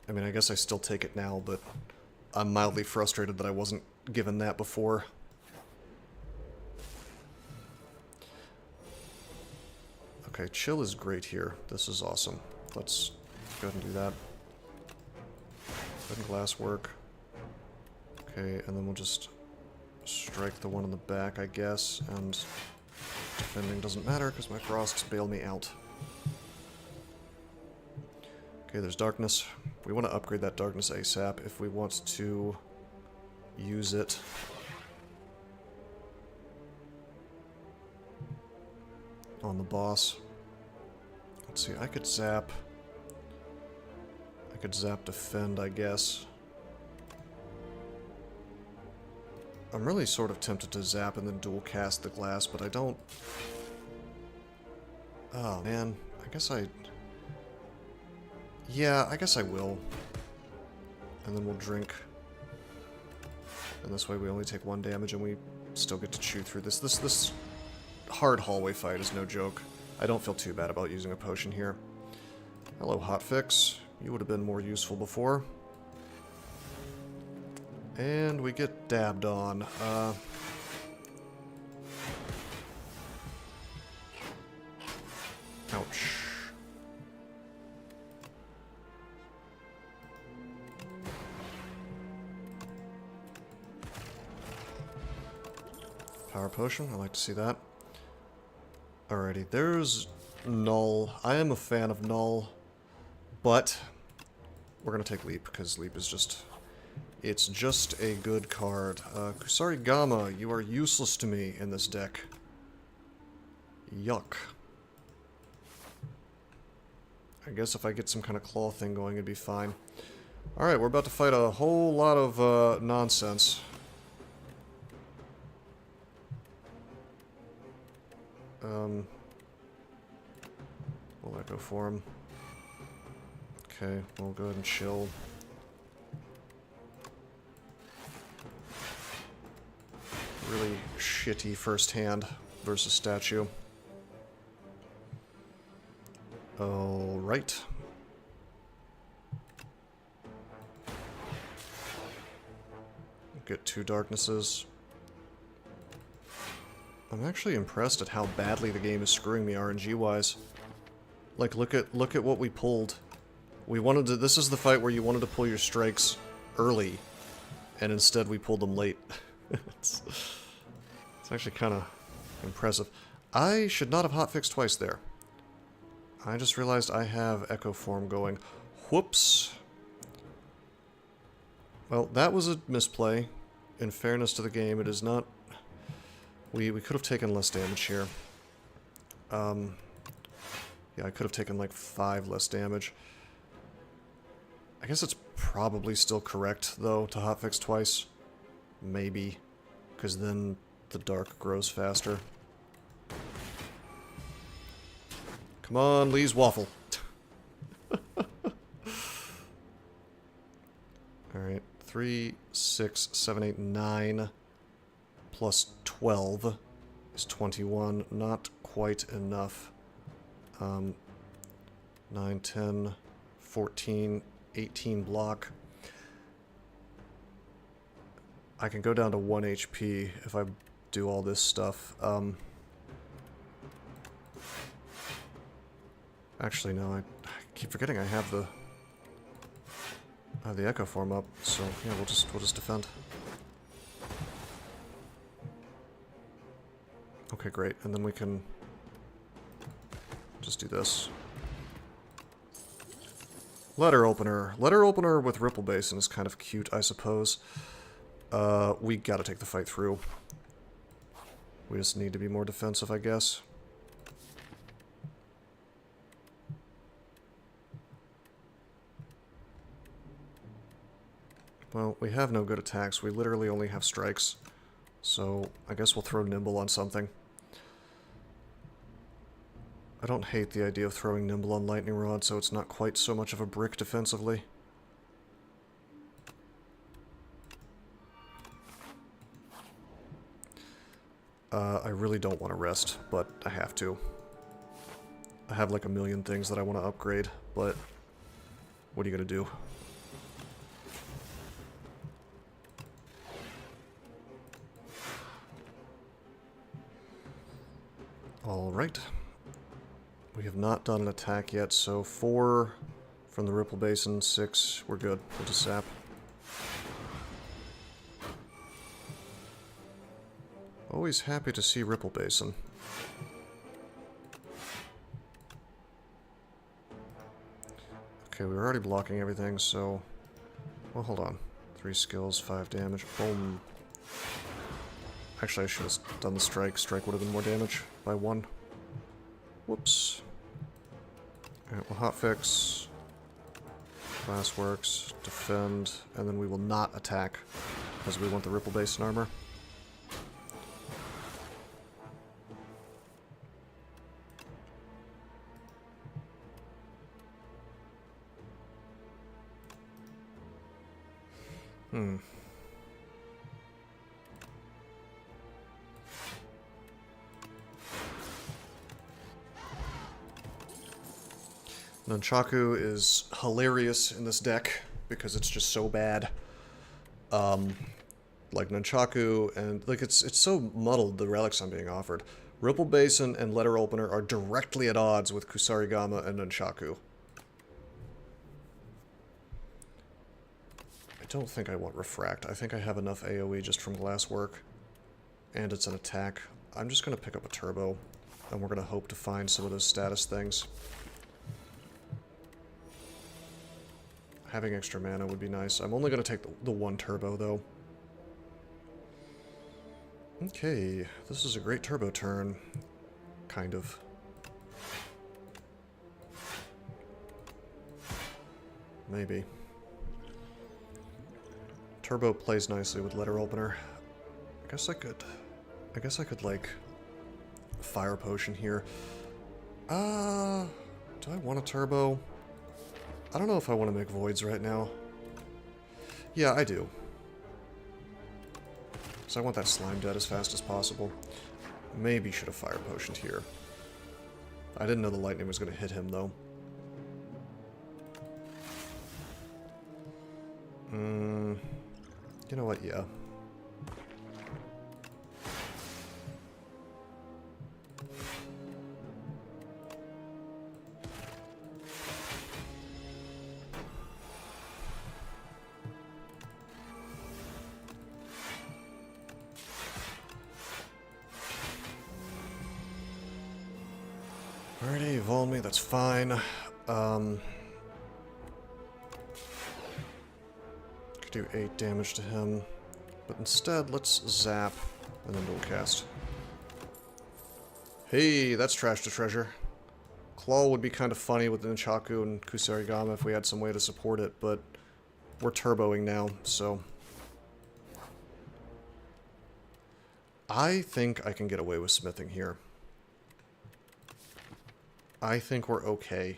I mean, I guess I still take it now, but I'm mildly frustrated that I wasn't given that before. Okay, chill is great here. This is awesome. Let's go ahead and do that. Go and glass work. Okay, and then we'll just strike the one in the back, I guess, and defending doesn't matter because my frosts bail me out. Okay, there's darkness. We want to upgrade that darkness ASAP if we want to use it. On the boss. Let's see, I could zap defend, I guess. I'm really sort of tempted to zap and then dual cast the glass, but I don't... Oh, man. Yeah, I guess I will. And then we'll drink. And this way we only take 1 damage and we still get to chew through this. This hard hallway fight is no joke. I don't feel too bad about using a potion here. Hello, Hotfix. You would have been more useful before. And we get dabbed on. Ouch. Power potion, I like to see that. Alrighty, there's Null. I am a fan of Null, but we're gonna take Leap, because Leap is just... It's just a good card. Kusarigama, you are useless to me in this deck. Yuck. I guess if I get some kind of claw thing going, it'd be fine. Alright, we're about to fight a whole lot of nonsense. We'll echo for him. Okay, we'll go ahead and chill. Really shitty first hand versus statue. Alright. Get 2 darknesses. I'm actually impressed at how badly the game is screwing me RNG-wise. Like, look at what we pulled. We wanted to... This is the fight where you wanted to pull your strikes early, and instead we pulled them late. It's actually kind of impressive. I should not have hotfixed twice there. I just realized I have Echo Form going. Whoops. Well, that was a misplay. In fairness to the game, it is not... We could have taken less damage here. Yeah, I could have taken like 5 less damage. I guess it's probably still correct, though, to hotfix twice. Maybe. Because then the dark grows faster. Come on, Lee's Waffle. 3, 6, 7, 8, 9 plus 12 is 21. Not quite enough. 9, 10, 14, 18 block. I can go down to 1 HP if I do all this stuff. Actually, no, I keep forgetting I have the echo form up, so yeah, we'll just defend. Okay, great, and then we can just do this. Letter opener. Letter opener with Ripple Basin is kind of cute, I suppose. We gotta take the fight through. We just need to be more defensive, I guess. Well, we have no good attacks. We literally only have strikes. So, I guess we'll throw Nimble on something. I don't hate the idea of throwing Nimble on Lightning Rod, so it's not quite so much of a brick defensively. I really don't want to rest, but I have to. I have like a million things that I want to upgrade, but what are you gonna do? Alright. We have not done an attack yet, so 4 from the Ripple Basin, 6, we're good. We'll just zap. Always happy to see Ripple Basin. Okay, we were already blocking everything, so... Well, hold on. 3 skills, 5 damage. Boom. Actually, I should have done the strike. Strike would have been more damage by 1. Whoops. Alright, we'll hotfix. Glassworks. Defend. And then we will not attack, because we want the Ripple Basin armor. Nunchaku is hilarious in this deck because it's just so bad. Like Nunchaku and like it's so muddled, the relics I'm being offered. Ripple Basin and Letter Opener are directly at odds with Kusarigama and Nunchaku. I don't think I want Refract. I think I have enough AoE just from Glasswork. And it's an attack. I'm just going to pick up a Turbo, and we're going to hope to find some of those status things. Having extra mana would be nice. I'm only going to take the 1 Turbo, though. Okay, this is a great Turbo turn. Kind of. Maybe. Turbo plays nicely with Letter Opener. I guess I could, like, Fire Potion here. Do I want a Turbo? I don't know if I want to make Voids right now. Yeah, I do. So I want that Slime dead as fast as possible. Maybe should have Fire Potioned here. I didn't know the lightning was going to hit him, though. You know what, yeah. Alrighty, evolve me, that's fine. Could do 8 damage to him. But instead, let's zap, and then dual cast. Hey, that's trash to treasure. Claw would be kind of funny with Nunchaku and Kusarigama if we had some way to support it, but we're turboing now, so... I think I can get away with smithing here. I think we're okay.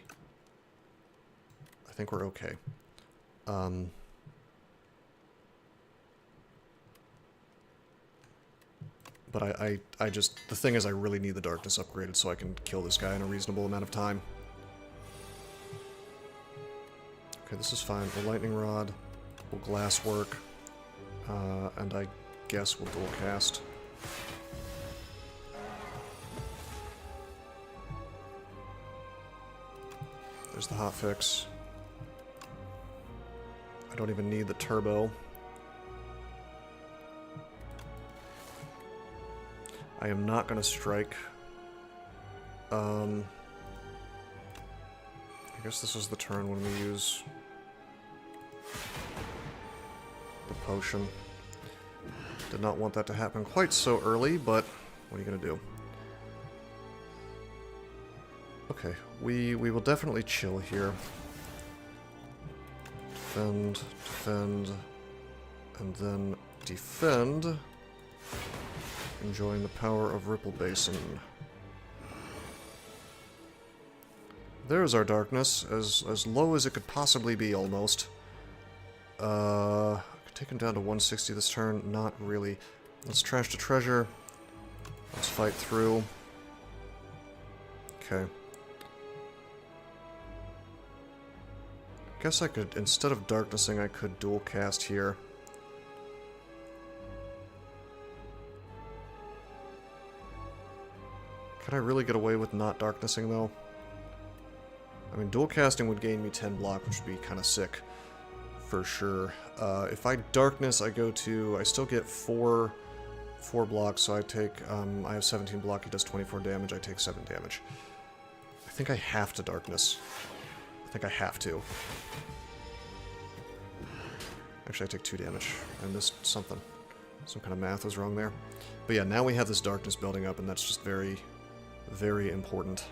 I think we're okay. But I just... The thing is, I really need the darkness upgraded so I can kill this guy in a reasonable amount of time. Okay, this is fine. We'll lightning rod. We'll glass work. And I guess we'll dual cast. There's the hotfix. I don't even need the turbo. I am not going to strike. I guess this is the turn when we use the potion. Did not want that to happen quite so early, but what are you going to do? Okay, we will definitely chill here. Defend, defend, and then defend. Enjoying the power of Ripple Basin. There's our darkness, as low as it could possibly be, almost. I could take him down to 160 this turn. Not really. Let's trash the treasure. Let's fight through. Okay. Guess I could, instead of darknessing, I could dual cast here. Can I really get away with not darknessing, though? I mean, dual casting would gain me 10 block, which would be kind of sick, for sure. If I darkness, I go to... I still get 4 blocks, so I take... I have 17 block, he does 24 damage, I take 7 damage. I think I have to darkness. I think I have to. Actually, I take 2 damage. I missed something. Some kind of math was wrong there. But yeah, now we have this darkness building up, and that's just very, very important.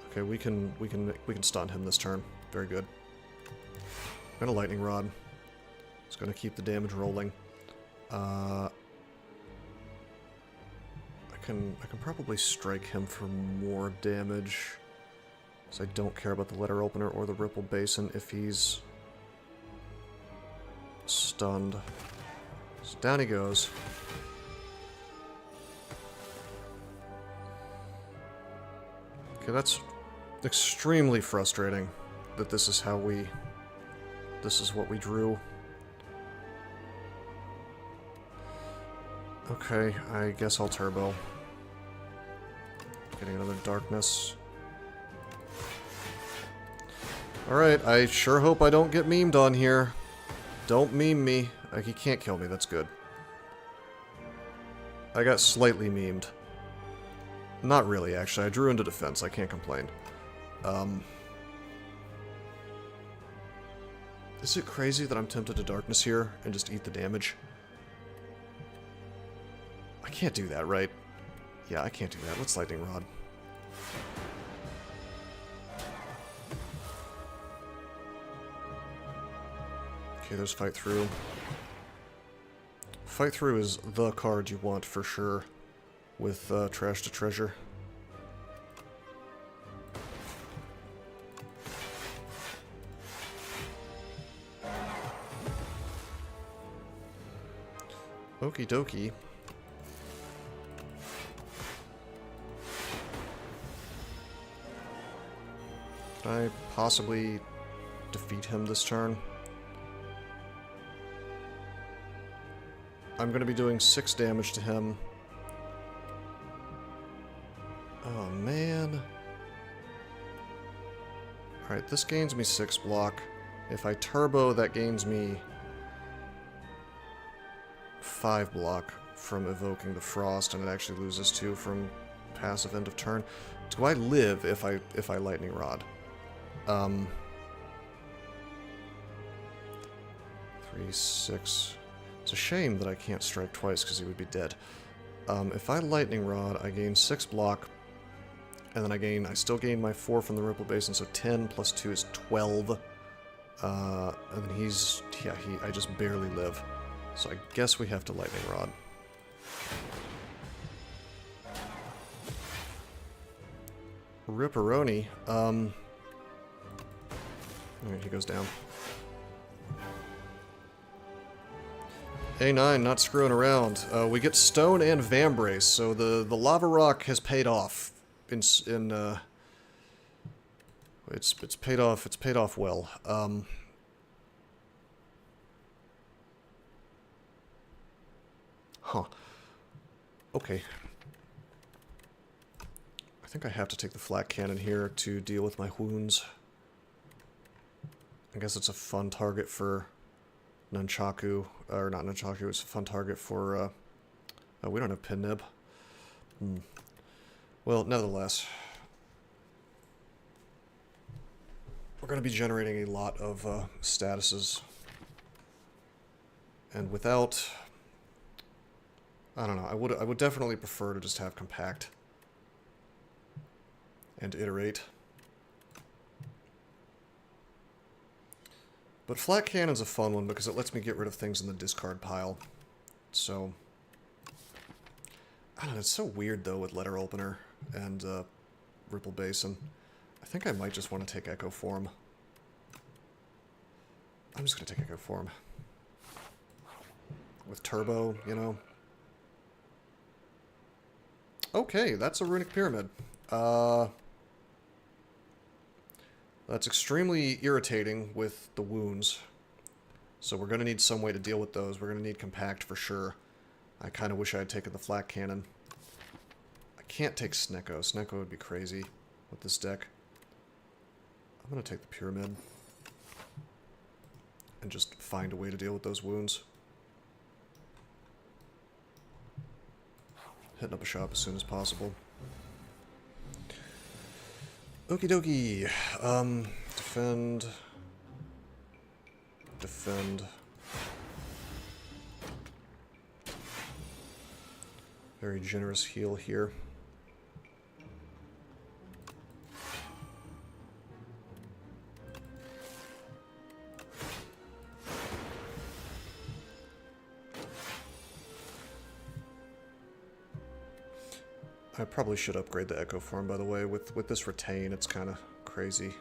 Okay, we can stun him this turn. Very good. I'm gonna lightning rod. It's gonna keep the damage rolling. I can probably strike him for more damage. So I don't care about the letter opener or the Ripple Basin if he's stunned. So down he goes. Okay, that's extremely frustrating that this is how we... This is what we drew. Okay, I guess I'll turbo. Getting another darkness. Alright, I sure hope I don't get memed on here. Don't meme me. He can't kill me, that's good. I got slightly memed. Not really, actually. I drew into defense, I can't complain. Is it crazy that I'm tempted to darkness here and just eat the damage? I can't do that, right? Yeah, I can't do that. Let's lightning rod. Okay, there's fight through. Fight through is the card you want for sure with trash to treasure. Okie dokie. Can I possibly defeat him this turn? I'm going to be doing 6 damage to him. Oh, man. Alright, this gains me 6 block. If I turbo, that gains me 5 block from evoking the frost, and it actually loses 2 from passive end of turn. Do I live if I lightning rod? 3, 6... It's a shame that I can't strike twice because he would be dead. If I lightning rod, I gain 6 block, and then I still gain my 4 from the Ripple Basin, so 10 plus 2 is 12. And then I just barely live. So I guess we have to lightning rod. Ripperoni. Alright, he goes down. A9, not screwing around. We get stone and vambrace, so the lava rock has paid off. It's paid off. It's paid off well. Huh. Okay. I think I have to take the flat cannon here to deal with my wounds. I guess it's a fun target for nunchaku, or not nunchaku, it's a fun target for, oh, we don't have pin nib. Well, nevertheless, we're going to be generating a lot of statuses, and without, I don't know, I would definitely prefer to just have compact and iterate. But flat cannon's a fun one because it lets me get rid of things in the discard pile. So, I don't know, it's so weird though with letter opener and Ripple Basin. I think I might just want to take Echo Form. I'm just going to take Echo Form. With Turbo, you know. Okay, that's a Runic Pyramid. That's extremely irritating with the wounds. So we're going to need some way to deal with those. We're going to need compact for sure. I kind of wish I had taken the flat cannon. I can't take Snecko. Snecko would be crazy with this deck. I'm going to take the pyramid. And just find a way to deal with those wounds. Hitting up a shop as soon as possible. Okie dokie. Defend. Defend. Very generous heal here. I probably should upgrade the Echo Form, by the way. With this retain, it's kind of crazy.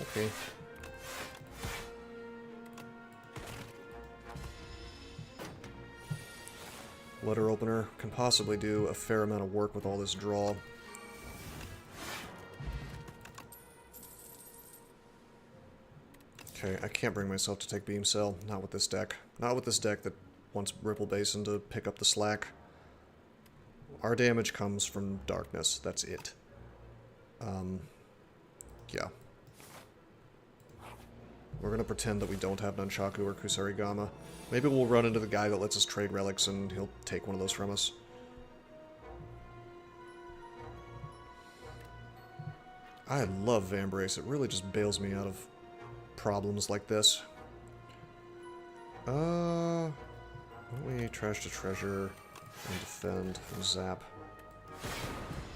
Okay. Letter opener can possibly do a fair amount of work with all this draw. Okay, I can't bring myself to take Beam Cell. Not with this deck. Not with this deck that wants Ripple Basin to pick up the slack. Our damage comes from darkness. That's it. Yeah. We're gonna pretend that we don't have Nunchaku or Kusarigama. Maybe we'll run into the guy that lets us trade relics and he'll take one of those from us. I love Vambrace. It really just bails me out of problems like this. Why don't we trash to treasure and defend and zap?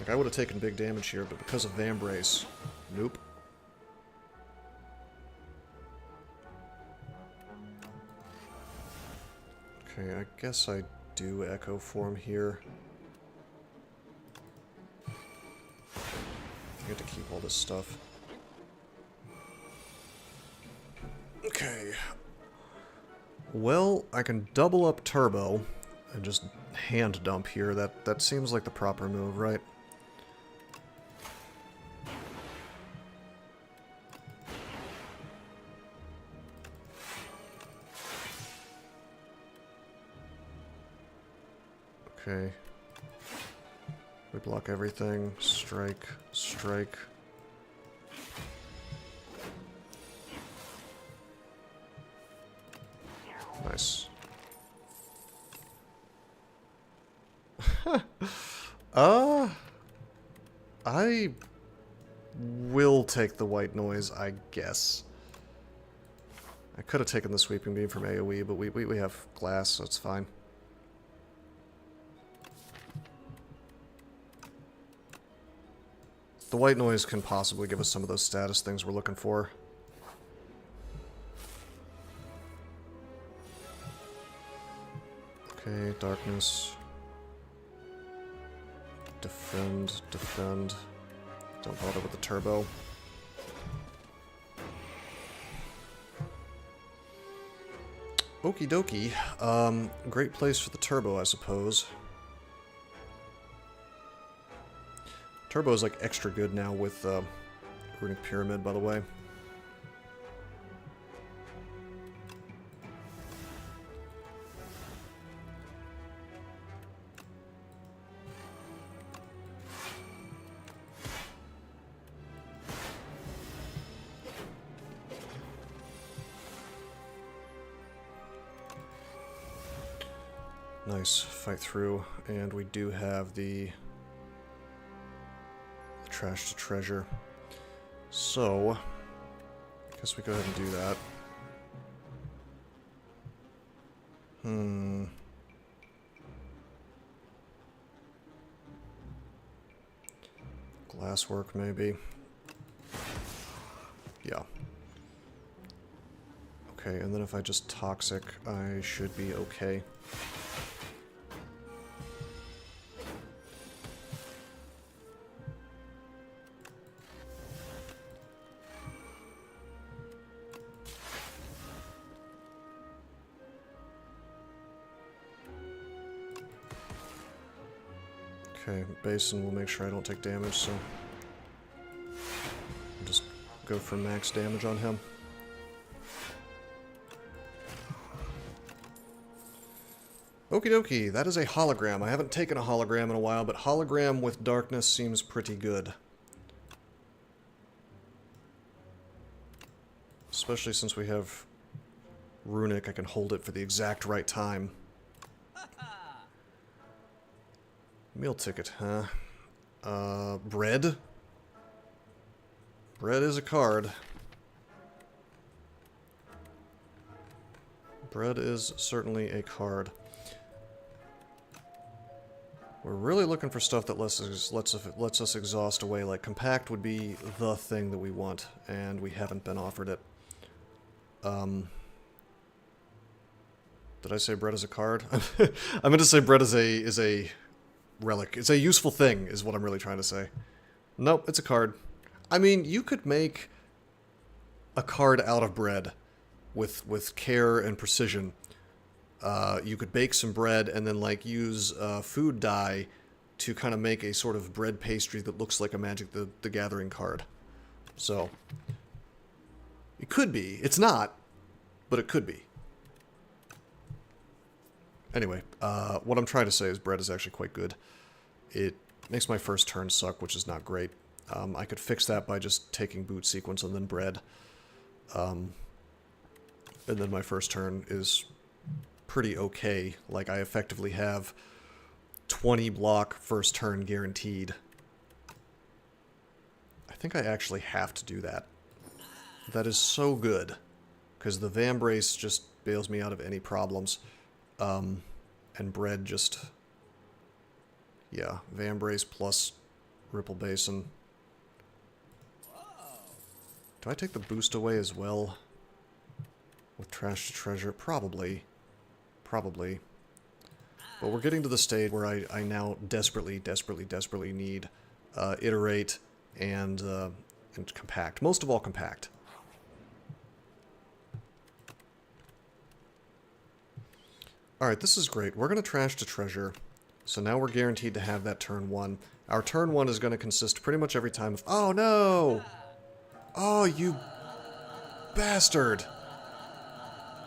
Like, I would have taken big damage here, but because of Vambrace, nope. Okay, I guess I do Echo Form here. I get to keep all this stuff. Okay. Well, I can double up Turbo and just hand dump here. That seems like the proper move, right? Okay. We block everything. Strike, strike. Nice. I will take the white noise, I guess. I could have taken the sweeping beam from AoE, but we have glass, so it's fine. The white noise can possibly give us some of those status things we're looking for. Okay, darkness. Defend, defend. Don't bother with the turbo. Okie dokie. Great place for the turbo, I suppose. Turbo is like extra good now with Runic Pyramid, by the way. Nice, fight through, and we do have the trash to treasure. So, I guess we go ahead and do that. Glasswork, maybe. Yeah. Okay, and then if I just toxic, I should be okay. Okay, Basin will make sure I don't take damage, so I'll just go for max damage on him. Okie dokie, that is a hologram. I haven't taken a hologram in a while, but hologram with darkness seems pretty good. Especially since we have Runic, I can hold it for the exact right time. Meal ticket, huh? Bread? Bread is a card. Bread is certainly a card. We're really looking for stuff that lets us exhaust away. Like, compact would be the thing that we want, and we haven't been offered it. Did I say bread is a card? I meant to say bread is a relic. It's a useful thing, is what I'm really trying to say. Nope, it's a card. I mean, you could make a card out of bread with care and precision. You could bake some bread and then, like, use food dye to kind of make a sort of bread pastry that looks like a Magic the Gathering card. So, it could be. It's not, but it could be. Anyway, what I'm trying to say is bread is actually quite good. It makes my first turn suck, which is not great. I could fix that by just taking boot sequence and then bread. And then my first turn is pretty okay. Like, I effectively have 20 block first turn guaranteed. I think I actually have to do that. That is so good, because the Vambrace just bails me out of any problems. And bread just... yeah, Vambrace plus Ripple Basin. Do I take the boost away as well? With Trash to Treasure? Probably. Probably. But we're getting to the stage where I now desperately need Iterate and Compact. Most of all, Compact. Alright, this is great. We're going to Trash to Treasure. So now we're guaranteed to have that turn 1. Our turn 1 is going to consist pretty much every time of... oh, no! Oh, you bastard!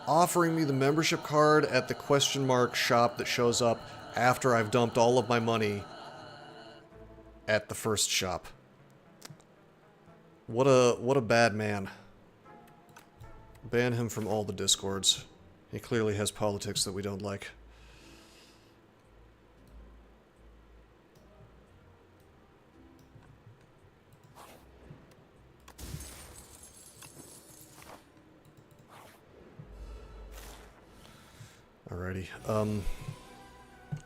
Offering me the membership card at the question mark shop that shows up after I've dumped all of my money at the first shop. What a bad man. Ban him from all the discords. He clearly has politics that we don't like. Alrighty.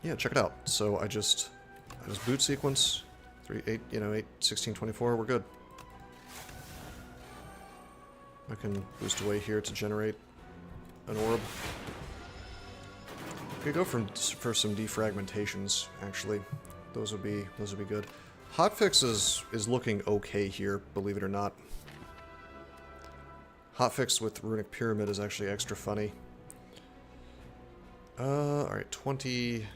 Yeah, check it out. So I just boot sequence 8, 16, 24, we're good. I can boost away here to generate an orb. We could go for some defragmentations, actually. Those would be good. Hotfix is looking okay here, believe it or not. Hotfix with Runic Pyramid is actually extra funny. Alright, 20...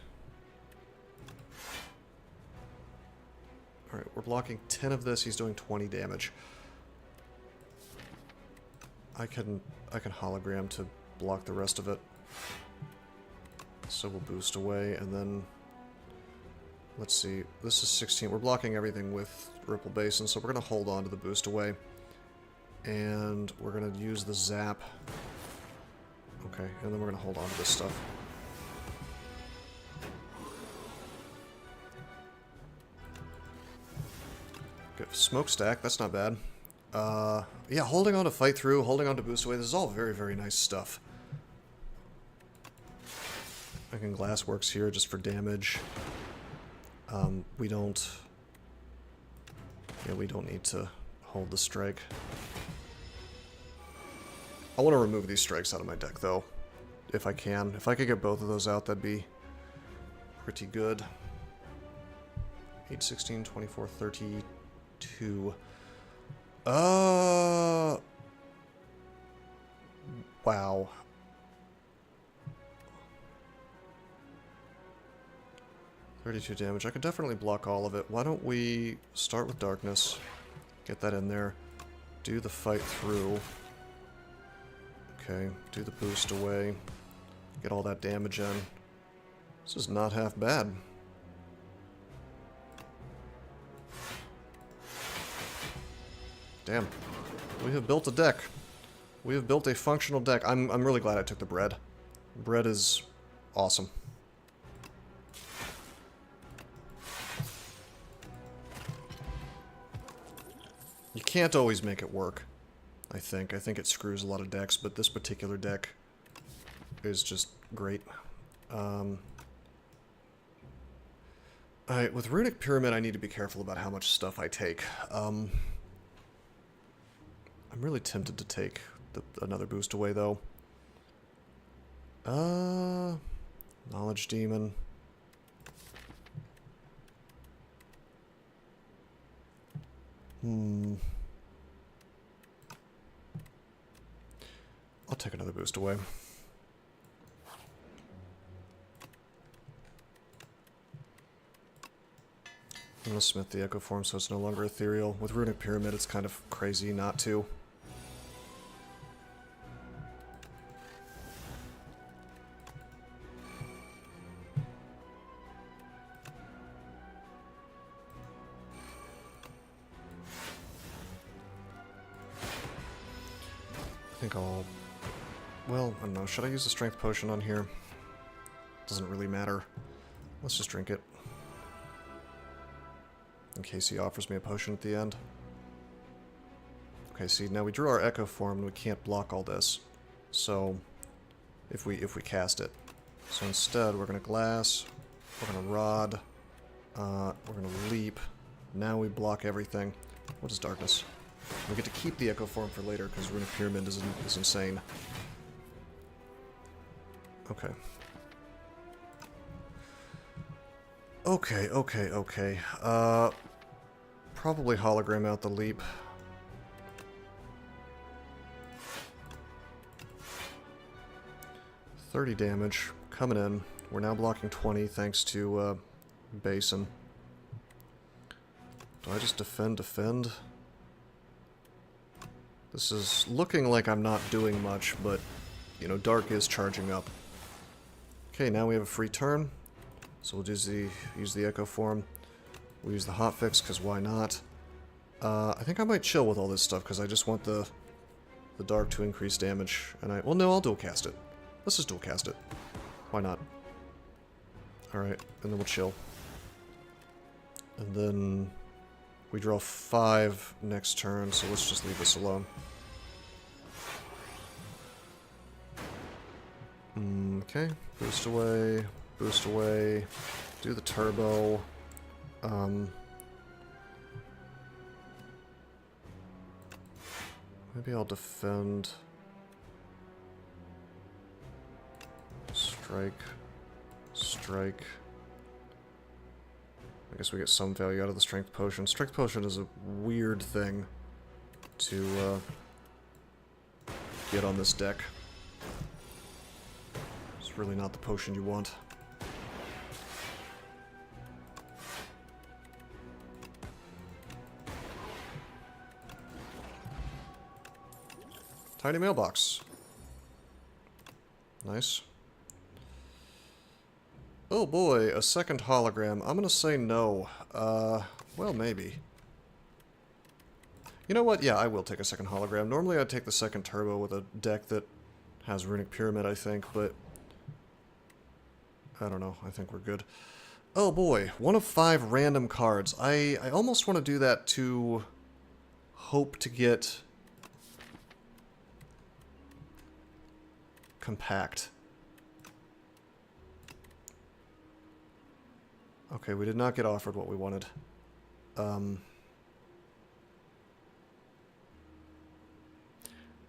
Alright, we're blocking 10 of this, he's doing 20 damage. I can hologram to block the rest of it. So we'll boost away, and then... Let's see, this is 16. We're blocking everything with Ripple Basin, so we're going to hold on to the boost away. And we're going to use the zap. Okay, and then we're going to hold on to this stuff. Okay, smokestack, that's not bad. Yeah, holding on to fight through, holding on to boost away, this is all very, very nice stuff. I can glass works here just for damage. We don't... Yeah, we don't need to hold the strike. I want to remove these strikes out of my deck, though, if I can. If I could get both of those out, that'd be pretty good. 8, 16, 24, 32... Wow. $32 damage. I could definitely block all of it. Why don't we start with darkness, get that in there, do the fight through. Okay, do the boost away, get all that damage in. This is not half bad. Damn. We have built a deck. We have built a functional deck. I'm really glad I took the bread. Bread is awesome. You can't always make it work, I think. I think it screws a lot of decks, but this particular deck is just great. Alright, with Runic Pyramid, I need to be careful about how much stuff I take. I'm really tempted to take another boost away, though. Knowledge Demon. I'll take another boost away. I'm gonna smith the Echo Form so it's no longer ethereal. With Runic Pyramid, it's kind of crazy not to. I think I'll... Well, I don't know. Should I use the Strength Potion on here? Doesn't really matter. Let's just drink it. In case he offers me a potion at the end. Okay, see, now we drew our Echo Form and we can't block all this. So, if we cast it. So instead, we're going to Glass, we're going to Rod, we're going to Leap. Now we block everything. What is Darkness? We get to keep the Echo Form for later, because Runic Pyramid is insane. Okay. Okay. Probably hologram out the Leap. $30 damage. Coming in. We're now blocking 20 thanks to Basin. Do I just defend? This is looking like I'm not doing much, but, you know, Dark is charging up. Okay, now we have a free turn. So we'll use the Echo Form. We'll use the Hotfix, because why not? I think I might chill with all this stuff, because I just want the Dark to increase damage. And well, no, I'll dual cast it. Let's just dual cast it. Why not? Alright, and then we'll chill. And then we draw 5 next turn, so let's just leave this alone. Okay, boost away, do the turbo. Maybe I'll defend. Strike. I guess we get some value out of the Strength Potion. Strength Potion is a weird thing to get on this deck. It's really not the potion you want. Tiny mailbox. Nice. Oh boy, a second hologram. I'm gonna say no. Well, maybe. You know what? Yeah, I will take a second hologram. Normally I'd take the second turbo with a deck that has Runic Pyramid, I think, but I don't know. I think we're good. Oh boy, 1 of 5 random cards. I almost want to do that to hope to get Compact. Okay, we did not get offered what we wanted.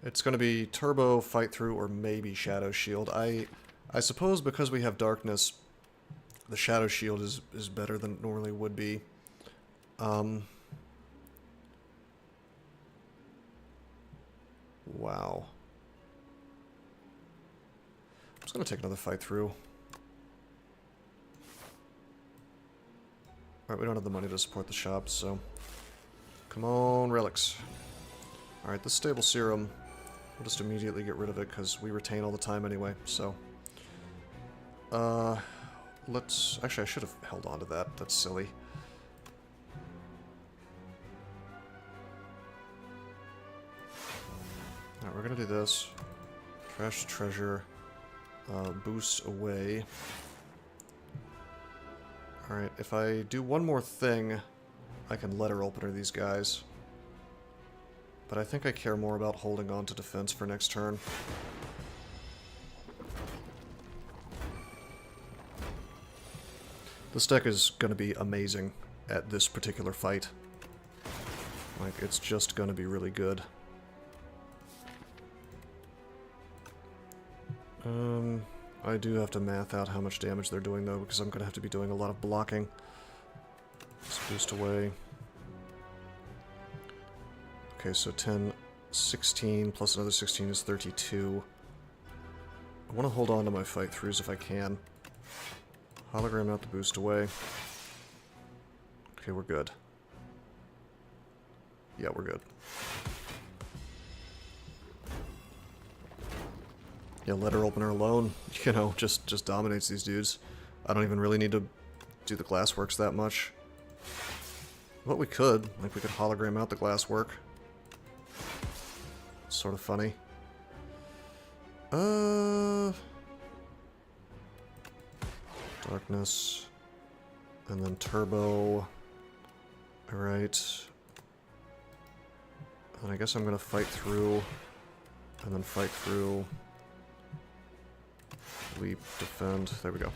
It's going to be Turbo, Fight Through, or maybe Shadow Shield. I suppose because we have Darkness, the Shadow Shield is better than it normally would be. Wow. I'm just going to take another Fight Through. Alright, we don't have the money to support the shop, so... Come on, relics. Alright, this Stable Serum, we'll just immediately get rid of it, because we retain all the time anyway, so... let's... Actually, I should have held on to that. That's silly. Alright, we're gonna do this. Trash Treasure. Boost away. Alright, if I do one more thing, I can letter opener these guys. But I think I care more about holding on to defense for next turn. This deck is going to be amazing at this particular fight. Like, it's just going to be really good. I do have to math out how much damage they're doing, though, because I'm going to have to be doing a lot of blocking. Let's boost away. Okay, so 10, 16, plus another 16 is 32. I want to hold on to my fight-throughs if I can. Hologram out the boost away. Okay, we're good. Yeah, we're good. Yeah, letter opener alone, you know, just dominates these dudes. I don't even really need to do the glassworks that much. But we could. Like, we could hologram out the glasswork. It's sort of funny. Darkness. And then Turbo. Alright. And I guess I'm gonna fight through. And then fight through. Leap, defend. There we go.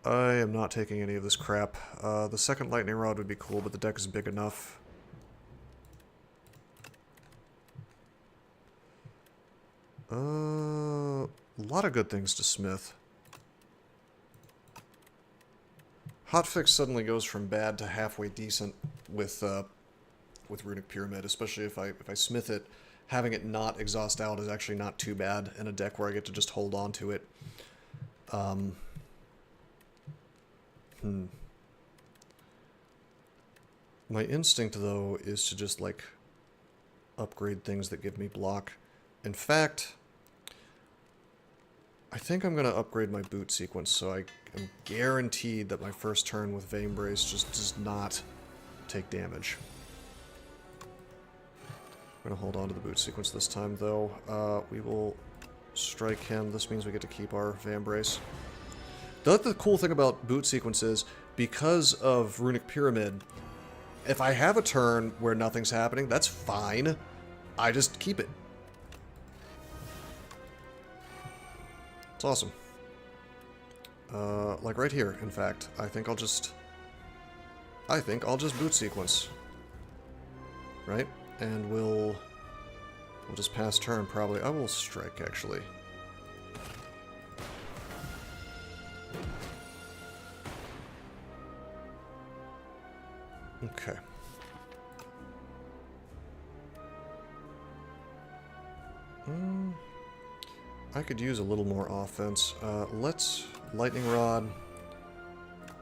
I am not taking any of this crap. The second lightning rod would be cool, but the deck is big enough. A lot of good things to smith. Hotfix suddenly goes from bad to halfway decent with Runic Pyramid, especially if I smith it. Having it not exhaust out is actually not too bad in a deck where I get to just hold on to it. My instinct, though, is to just, like, upgrade things that give me block. In fact, I think I'm going to upgrade my boot sequence so I am guaranteed that my first turn with Vein Brace just does not take damage. We're going to hold on to the boot sequence this time, though. We will strike him. This means we get to keep our Vein Brace. The cool thing about boot sequence is, because of Runic Pyramid, if I have a turn where nothing's happening, that's fine. I just keep it. It's awesome. Like right here, in fact. I think I'll just boot sequence. Right? And we'll just pass turn, probably. I will strike, actually. Okay. I could use a little more offense. Let's lightning rod.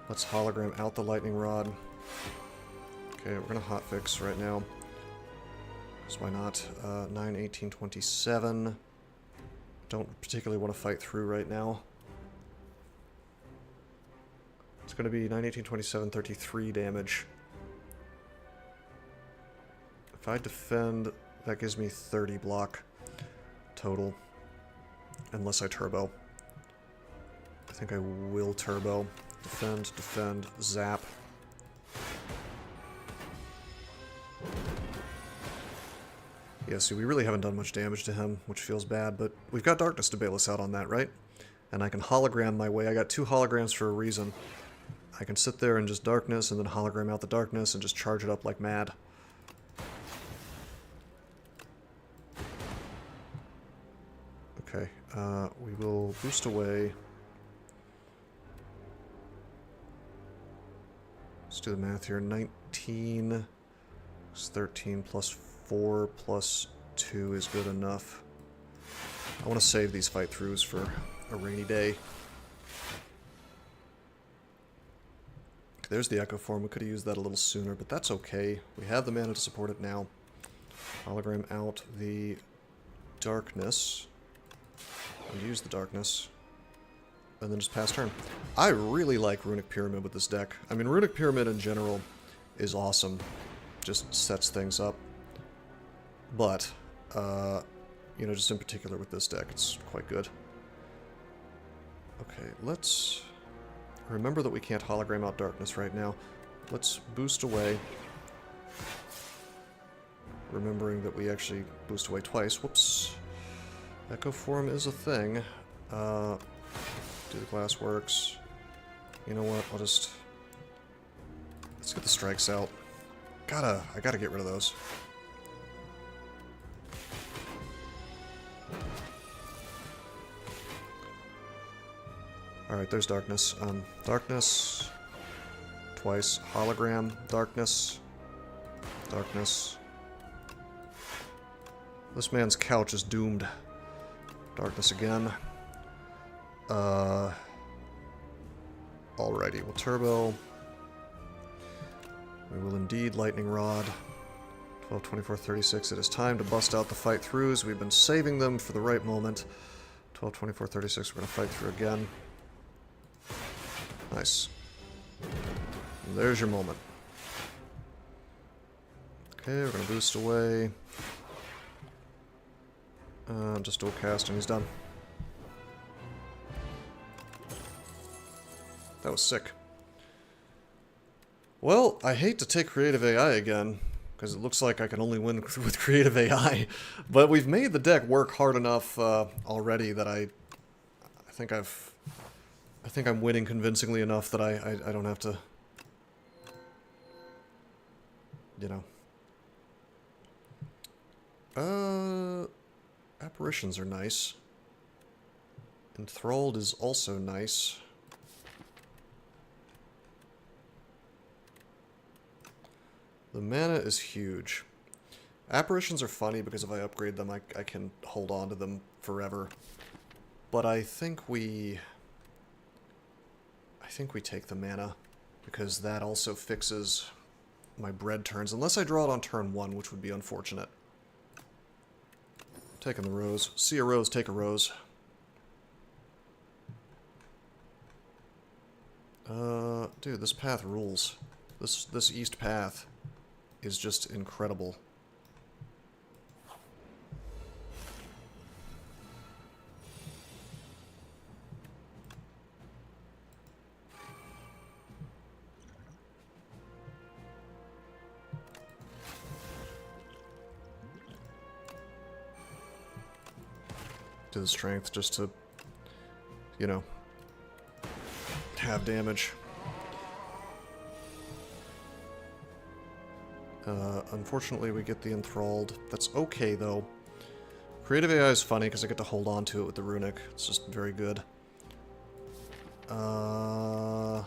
Let's hologram out the lightning rod. Okay, we're gonna hotfix right now. Because why not? 9, 18, 27. Don't particularly want to fight through right now. It's gonna be 9, 18, 27, 33 damage. If I defend, that gives me 30 block total. Unless I turbo. I think I will turbo. Defend, defend, zap. Yeah, see, we really haven't done much damage to him, which feels bad, but we've got darkness to bail us out on that, right? And I can hologram my way. I got 2 holograms for a reason. I can sit there and just darkness, and then hologram out the darkness, and just charge it up like mad. Okay, we will boost away. Let's do the math here. 19 is 13 plus 4 plus 2 is good enough. I want to save these fight-throughs for a rainy day. There's the Echo Form. We could have used that a little sooner, but that's okay. We have the mana to support it now. Hologram out the darkness. And use the darkness. And then just pass turn. I really like Runic Pyramid with this deck. I mean, Runic Pyramid in general is awesome. Just sets things up. But, you know, just in particular with this deck, it's quite good. Okay, let's remember that we can't hologram out darkness right now. Let's boost away. Remembering that we actually boost away twice. Whoops. Echo Form is a thing. Do the glass works. You know what? I'll just... Let's get the strikes out. I gotta get rid of those. Alright, there's darkness. Darkness. Twice. Hologram. Darkness. Darkness. This man's couch is doomed. Darkness again. Alrighty, we'll turbo. We will indeed lightning rod. 12, 24, 36. It is time to bust out the fight throughs. We've been saving them for the right moment. 12, 24, 36. We're going to fight through again. Nice. And there's your moment. Okay, we're going to boost away. Just dual cast and he's done. That was sick. Well, I hate to take creative AI again, because it looks like I can only win with creative AI, but we've made the deck work hard enough already that I think I'm winning convincingly enough that I don't have to, you know. Apparitions are nice. Enthralled is also nice. The mana is huge. Apparitions are funny because if I upgrade them, I can hold on to them forever. But I think we take the mana because that also fixes my bread turns, unless I draw it on turn 1, which would be unfortunate. Taking the rose. See a rose, take a rose. Dude, this path rules. This east path is just incredible. To the strength just to, you know, have damage. Unfortunately, we get the Enthralled. That's okay, though. Creative AI is funny because I get to hold on to it with the Runic. It's just very good. I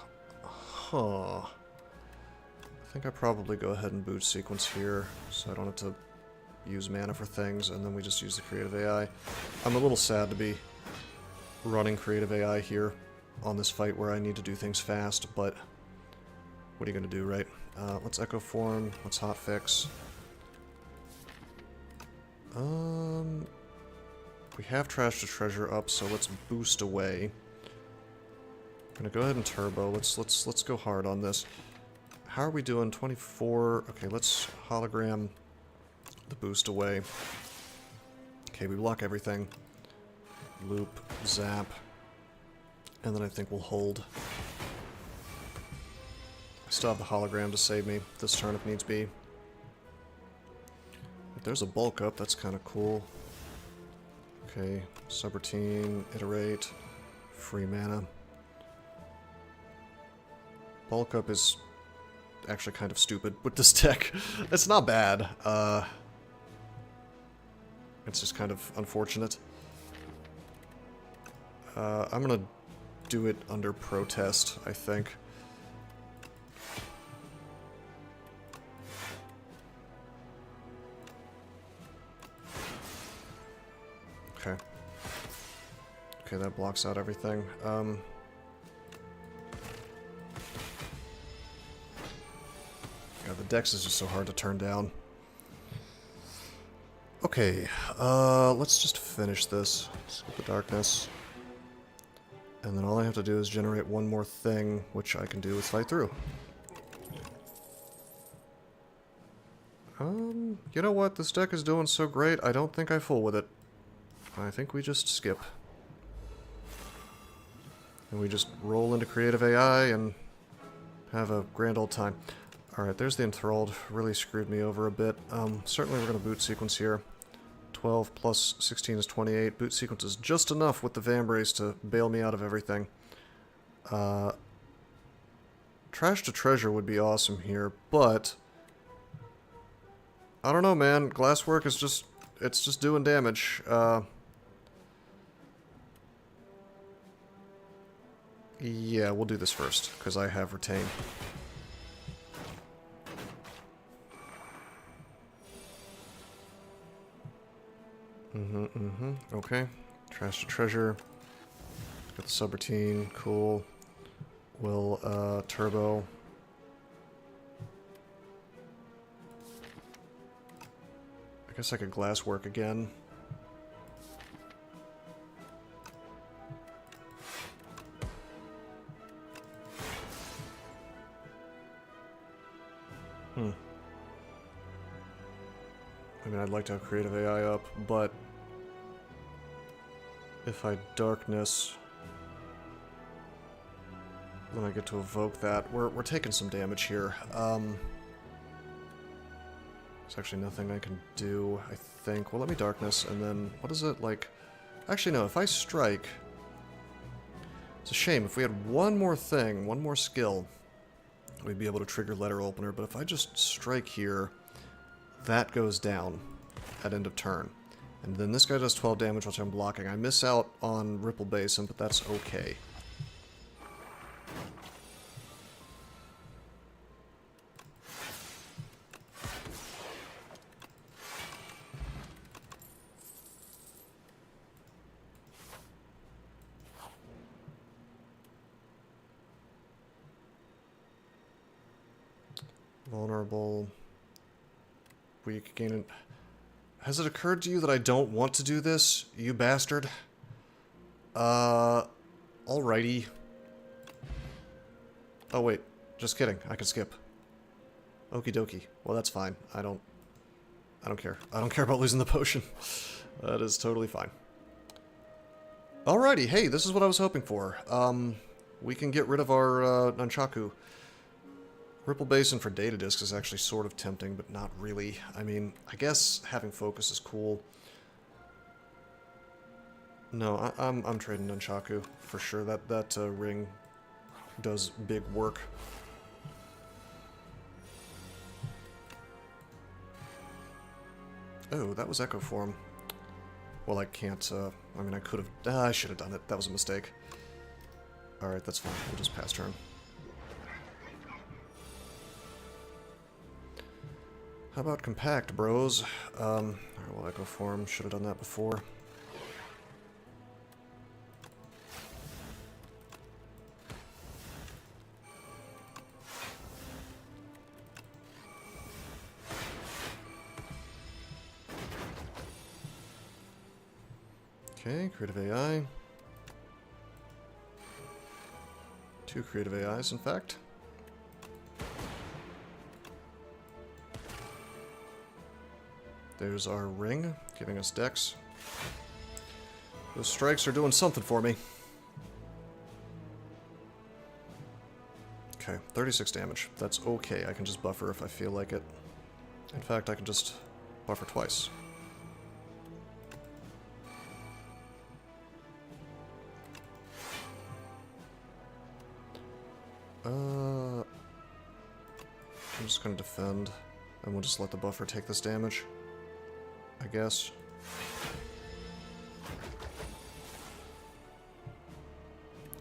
think I probably go ahead and boot sequence here, so I don't have to use mana for things, and then we just use the creative AI. I'm a little sad to be running creative AI here on this fight where I need to do things fast, but what are you going to do, right? Let's Echo Form, let's hotfix. We have Trash to Treasure up, so let's boost away. I'm gonna go ahead and turbo. Let's go hard on this. How are we doing? 24. Okay, let's hologram the boost away. Okay, we block everything. Loop, zap, and then I think we'll hold. I still have the hologram to save me this turn if needs be. If there's a bulk up, that's kind of cool. Okay, subroutine, iterate, free mana. Bulk up is actually kind of stupid with this deck. It's not bad. It's just kind of unfortunate. I'm gonna do it under protest, I think. Okay. Okay, that blocks out everything. Yeah, the dex is just so hard to turn down. Okay, let's just finish this. Skip the darkness. And then all I have to do is generate one more thing, which I can do with Fight Through. You know what? This deck is doing so great, I don't think I fool with it. I think we just skip. And we just roll into creative AI and have a grand old time. Alright, there's the Enthralled. Really screwed me over a bit. Certainly we're going to boot sequence here. 12 plus 16 is 28. Boot sequence is just enough with the Vambrace to bail me out of everything. Trash to Treasure would be awesome here, but I don't know, man. Glasswork is just... it's just doing damage. Yeah, we'll do this first, because I have Retain. Okay. Trash to Treasure. Got the subroutine. Cool. We'll, turbo. I guess I could Glasswork again. I mean, I'd like to have Creative AI up, but if I Darkness, then I get to evoke that. We're taking some damage here. There's actually nothing I can do, I think. Well, let me Darkness, and then, what is it, like... Actually, no, if I strike... It's a shame. If we had one more thing, one more skill, we'd be able to trigger Letter Opener, but if I just strike here, that goes down at end of turn. And then this guy does 12 damage, which I'm blocking. I miss out on Ripple Basin, but that's okay. Vulnerable. Weak. Gain it. Has it occurred to you that I don't want to do this, you bastard? Alrighty. Oh wait, just kidding. I can skip. Okie dokie. Well, that's fine. I don't care. I don't care about losing the potion. That is totally fine. Alrighty, hey, this is what I was hoping for. We can get rid of our Nunchaku. Ripple Basin for data disk is actually sort of tempting, but not really. I mean, I guess having focus is cool. No, I'm trading Nunchaku for sure. That ring does big work. Oh, that was Echo Form. Well, I can't. I mean, I could have. I should have done it. That was a mistake. All right, that's fine. We'll just pass turn. How about compact, bros? Alright, well, Echo Form. Should have done that before. Okay, creative AI. 2 creative AIs, in fact. There's our ring, giving us dex. Those strikes are doing something for me. Okay, 36 damage. That's okay. I can just buffer if I feel like it. In fact, I can just buffer twice. I'm just gonna defend, and we'll just let the buffer take this damage, I guess.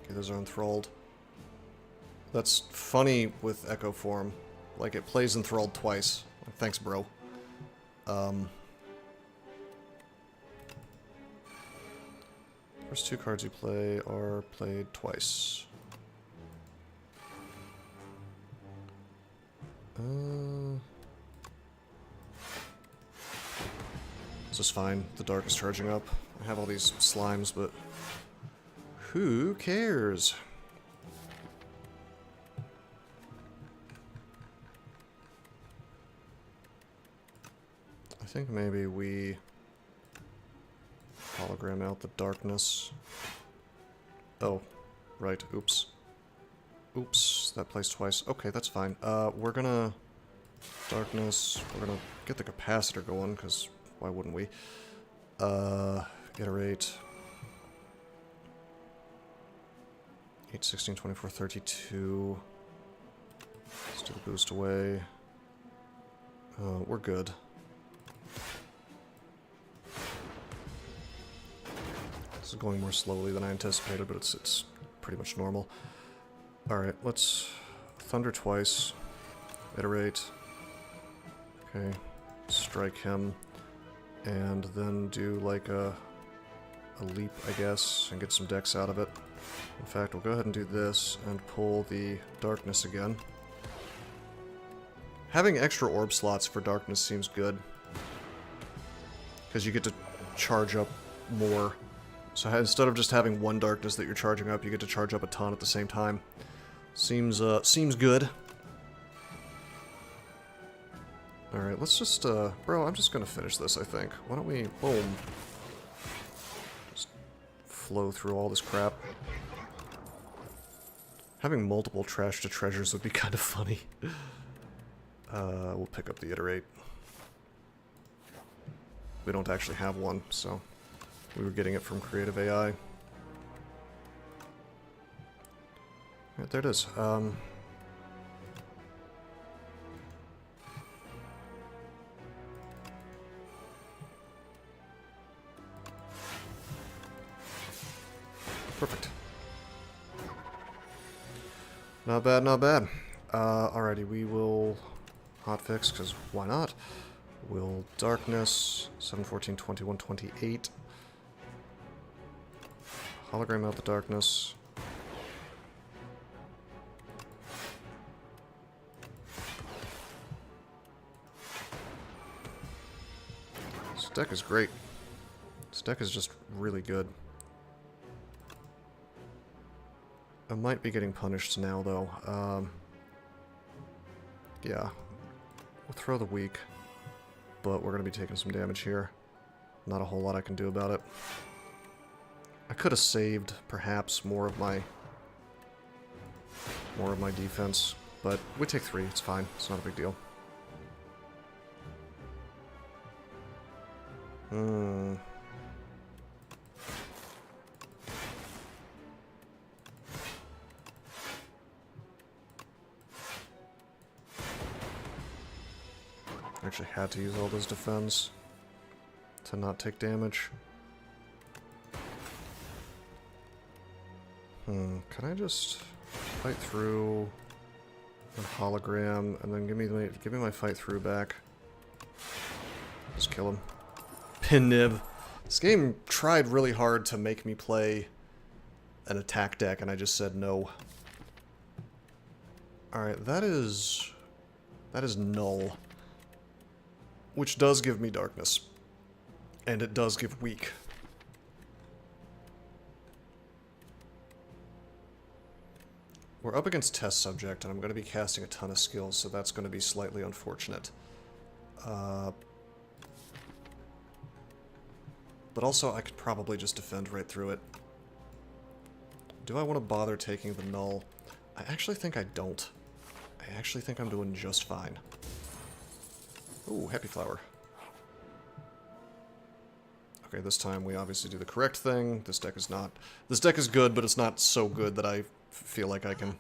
Okay, those are enthralled. That's funny with Echo Form. Like, it plays enthralled twice. Like, thanks, bro. First 2 cards you play are played twice. This is fine. The dark is charging up. I have all these slimes, but who cares? I think maybe we hologram out the darkness. Oh, right. Oops. Oops, that plays twice. Okay, that's fine. We're gonna... Darkness. We're gonna get the capacitor going, because why wouldn't we? Iterate. 8, 16, 24, 32. Let's do the boost away. We're good. This is going more slowly than I anticipated, but it's pretty much normal. Alright, let's thunder twice, iterate, okay, strike him, and then do like a leap, I guess, and get some dex out of it. In fact, we'll go ahead and do this and pull the darkness again. Having extra orb slots for darkness seems good, because you get to charge up more. So instead of just having one darkness that you're charging up, you get to charge up a ton at the same time. Seems good. Alright, let's just, bro, I'm just gonna finish this, I think. Why don't we, boom. Just flow through all this crap. Having multiple trash to treasures would be kind of funny. We'll pick up the iterate. We don't actually have one, so we were getting it from creative AI. Right, there it is. Perfect. Not bad, not bad. Alrighty, we will hotfix, because why not? We'll darkness, 7, 14, 21, 28. Hologram out the darkness. This deck is great. This deck is just really good. I might be getting punished now, though. Yeah. We'll throw the weak, but we're going to be taking some damage here. Not a whole lot I can do about it. I could have saved, perhaps, more of my defense, but we take 3. It's fine. It's not a big deal. Actually had to use all those defense to not take damage. Can I just fight through and hologram and then give me my fight through back? Just kill him. Pin nib. This game tried really hard to make me play an attack deck, and I just said no. Alright, that is null. Which does give me darkness. And it does give weak. We're up against test subject, and I'm going to be casting a ton of skills, so that's going to be slightly unfortunate. But also, I could probably just defend right through it. Do I want to bother taking the null? I actually think I don't. I actually think I'm doing just fine. Ooh, happy flower. Okay, this time we obviously do the correct thing. This deck is not... This deck is good, but it's not so good that I feel like I can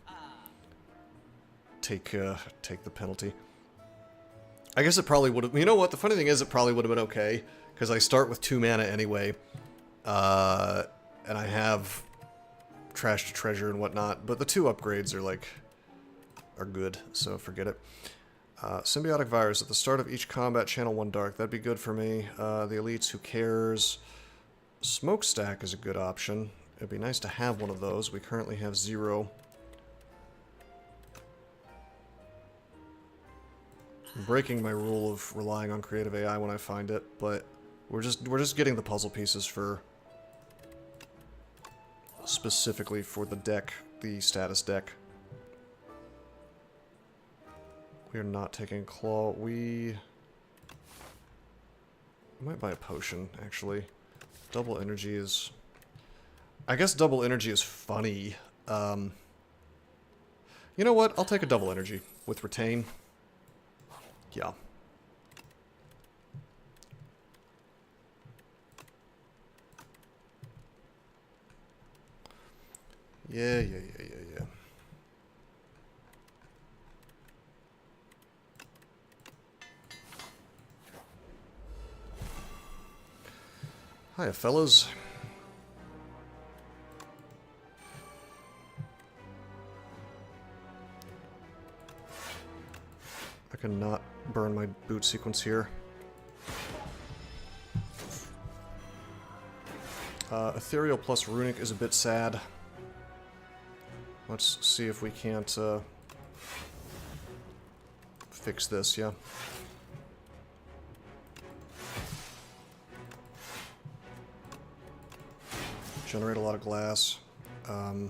take the penalty. I guess it probably would have... You know what? The funny thing is it probably would have been okay, because I start with 2 mana anyway, and I have trash to treasure and whatnot, but the 2 upgrades are like... are good, so forget it. Symbiotic Virus. At the start of each combat, channel 1 dark. That'd be good for me. The elites, who cares? Smokestack is a good option. It'd be nice to have one of those. We currently have 0. I'm breaking my rule of relying on creative AI when I find it, but we're just getting the puzzle pieces for specifically for the deck, the status deck. We are not taking claw. We might buy a potion, actually. Double energy is... I guess double energy is funny. You know what? I'll take a double energy with retain. Yeah. Yeah. Hiya, fellas. I cannot burn my boot sequence here. Ethereal plus Runic is a bit sad. Let's see if we can't fix this, yeah. Generate a lot of glass. I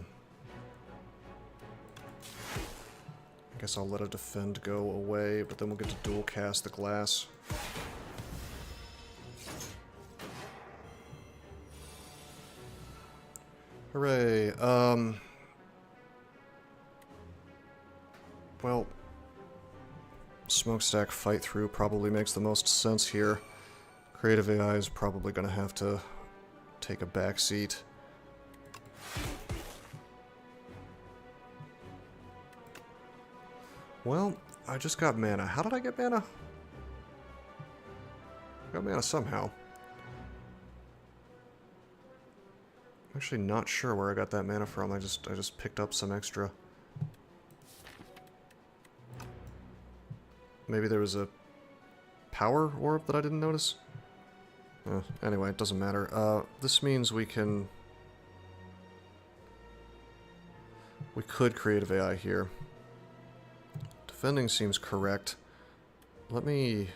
guess I'll let a defend go away, but then we'll get to dual cast the glass. Hooray. Well, Smokestack fight through probably makes the most sense here. Creative AI is probably going to have to take a back seat. Well, I just got mana. How did I get mana? I got mana somehow. I'm actually not sure where I got that mana from. I just picked up some extra. Maybe there was a power orb that I didn't notice? Anyway, it doesn't matter. This means we can... We could creative AI here. Defending seems correct. Let me...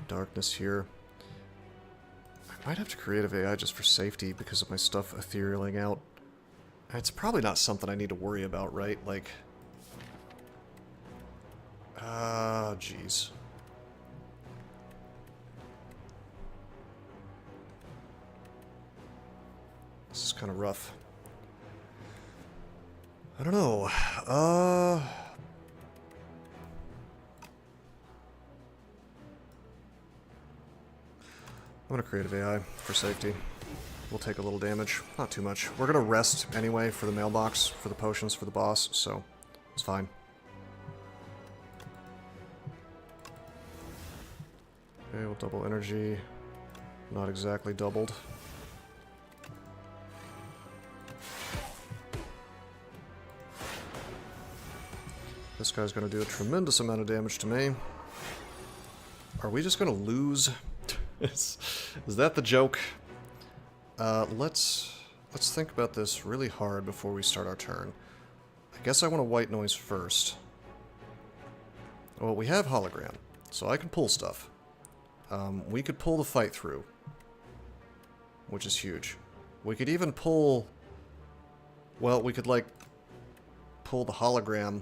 Darkness here. I might have to creative AI just for safety because of my stuff etherealing out. It's probably not something I need to worry about, right? Like... jeez. This is kind of rough. I don't know. I'm gonna creative AI for safety. We'll take a little damage. Not too much. We're gonna rest anyway for the mailbox, for the potions, for the boss, so it's fine. Okay, we'll double energy. Not exactly doubled. This guy's gonna do a tremendous amount of damage to me. Are we just gonna lose? is that the joke? Let's think about this really hard before we start our turn. I guess I want a white noise first. Well, we have hologram, so I can pull stuff. We could pull the fight through, which is huge. We could even pull... Well, we could, like, pull the hologram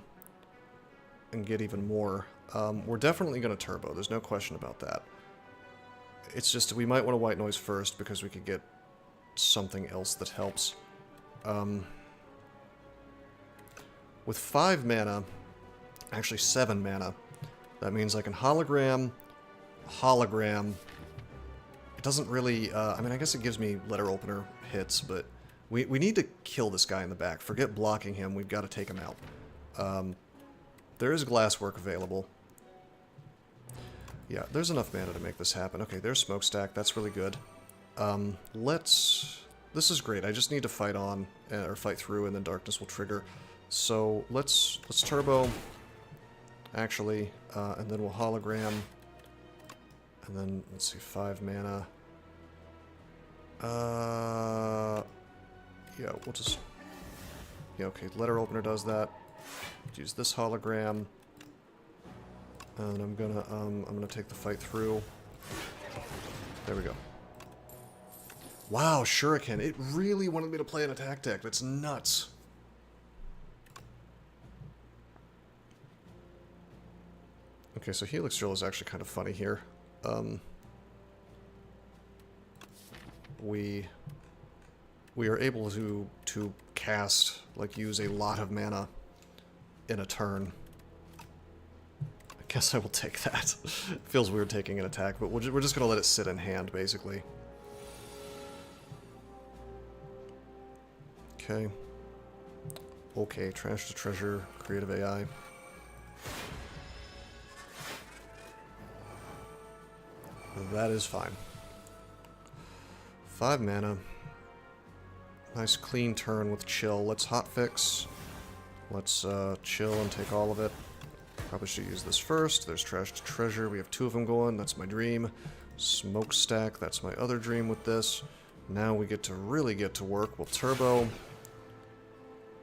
and get even more. We're definitely going to turbo, there's no question about that. It's just, we might want a white noise first because we could get something else that helps. With 5 mana, actually 7 mana, that means I can hologram, it doesn't really, I mean, I guess it gives me letter opener hits, but we need to kill this guy in the back. Forget blocking him, we've got to take him out. There is glasswork available. Yeah, there's enough mana to make this happen. Okay, there's smokestack, that's really good. This is great, I just need to fight on, or fight through, and then darkness will trigger. So, let's turbo, actually, and then we'll hologram. And then, let's see, 5 mana. Yeah, we'll just... Yeah, okay, letter opener does that. Use this hologram. And I'm gonna take the fight through. There we go. Wow, Shuriken. It really wanted me to play an attack deck. That's nuts. Okay, so Helix Drill is actually kind of funny here. We are able to cast, like, use a lot of mana in a turn. I guess I will take that. Feels weird taking an attack, but we're just gonna let it sit in hand, basically. Okay. Okay, trash to treasure, creative AI. That is fine. 5 mana. Nice clean turn with chill. Let's hotfix. Let's chill and take all of it. Probably should use this first. There's trash to treasure. We have 2 of them going. That's my dream. Smokestack. That's my other dream with this. Now we get to really get to work. We'll turbo.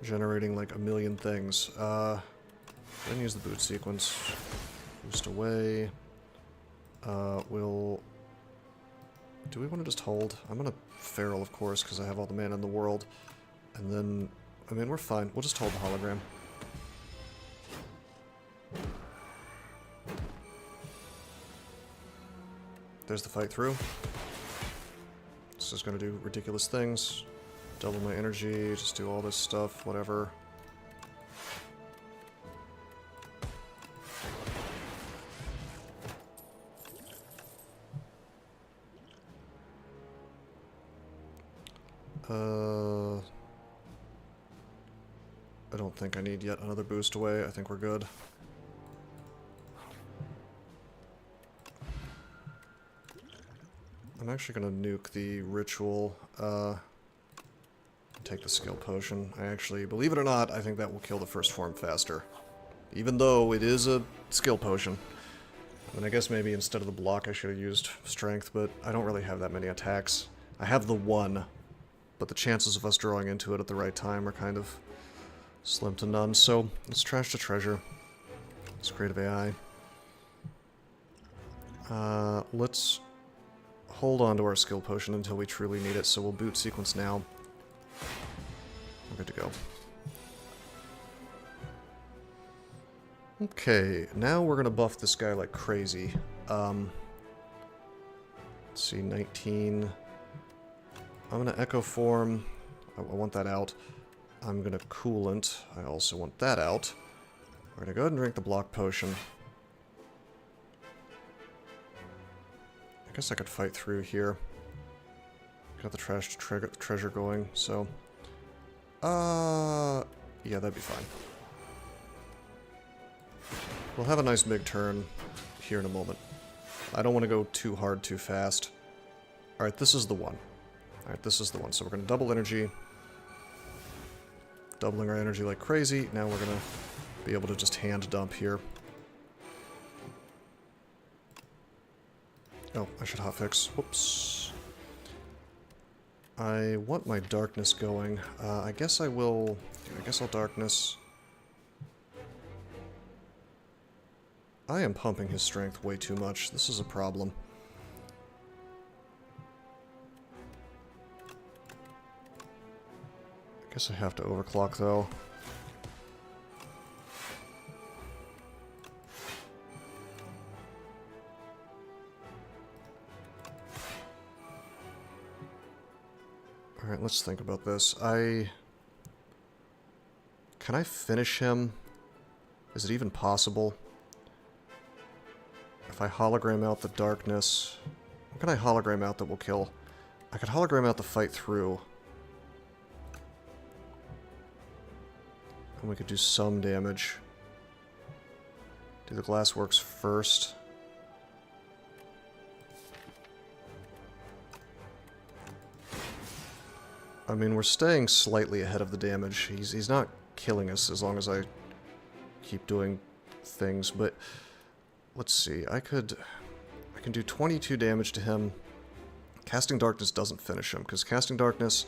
Generating like a million things. Then use the boot sequence. Boost away. We'll... Do we want to just hold? I'm gonna feral, of course, because I have all the mana in the world. And then... I mean, we're fine. We'll just hold the hologram. There's the fight through. This is gonna do ridiculous things. Double my energy, just do all this stuff, whatever. I don't think I need yet another boost away. I think we're good. I'm actually gonna nuke the ritual, take the skill potion. I actually, believe it or not, I think that will kill the first form faster. Even though it is a skill potion. I mean, I guess maybe instead of the block I should have used strength, but I don't really have that many attacks. I have the 1, but the chances of us drawing into it at the right time are kind of slim to none. So, let's trash the treasure. Let's creative AI. Let's hold on to our skill potion until we truly need it, so we'll boot sequence now. We're good to go. Okay, now we're gonna buff this guy like crazy. Let's see, 19. I'm gonna Echo Form. I want that out. I'm gonna Coolant. I also want that out. We're gonna go ahead and drink the block potion. I guess I could fight through here. Got the trash treasure going, so... yeah, that'd be fine. We'll have a nice big turn here in a moment. I don't want to go too hard too fast. Alright, this is the one. Alright, this is the one. So we're going to double energy. Doubling our energy like crazy. Now we're going to be able to just hand dump here. Oh, I should hotfix. Whoops. I want my darkness going. I guess I will... I guess I'll darkness. I am pumping his strength way too much. This is a problem. I guess I have to overclock, though. Alright, let's think about this. Can I finish him? Is it even possible? If I hologram out the darkness... What can I hologram out that will kill? I could hologram out the fight through. And we could do some damage. Do the glassworks first. I mean, we're staying slightly ahead of the damage. He's not killing us as long as I keep doing things, but let's see. I can do 22 damage to him. Casting Darkness doesn't finish him, because Casting Darkness,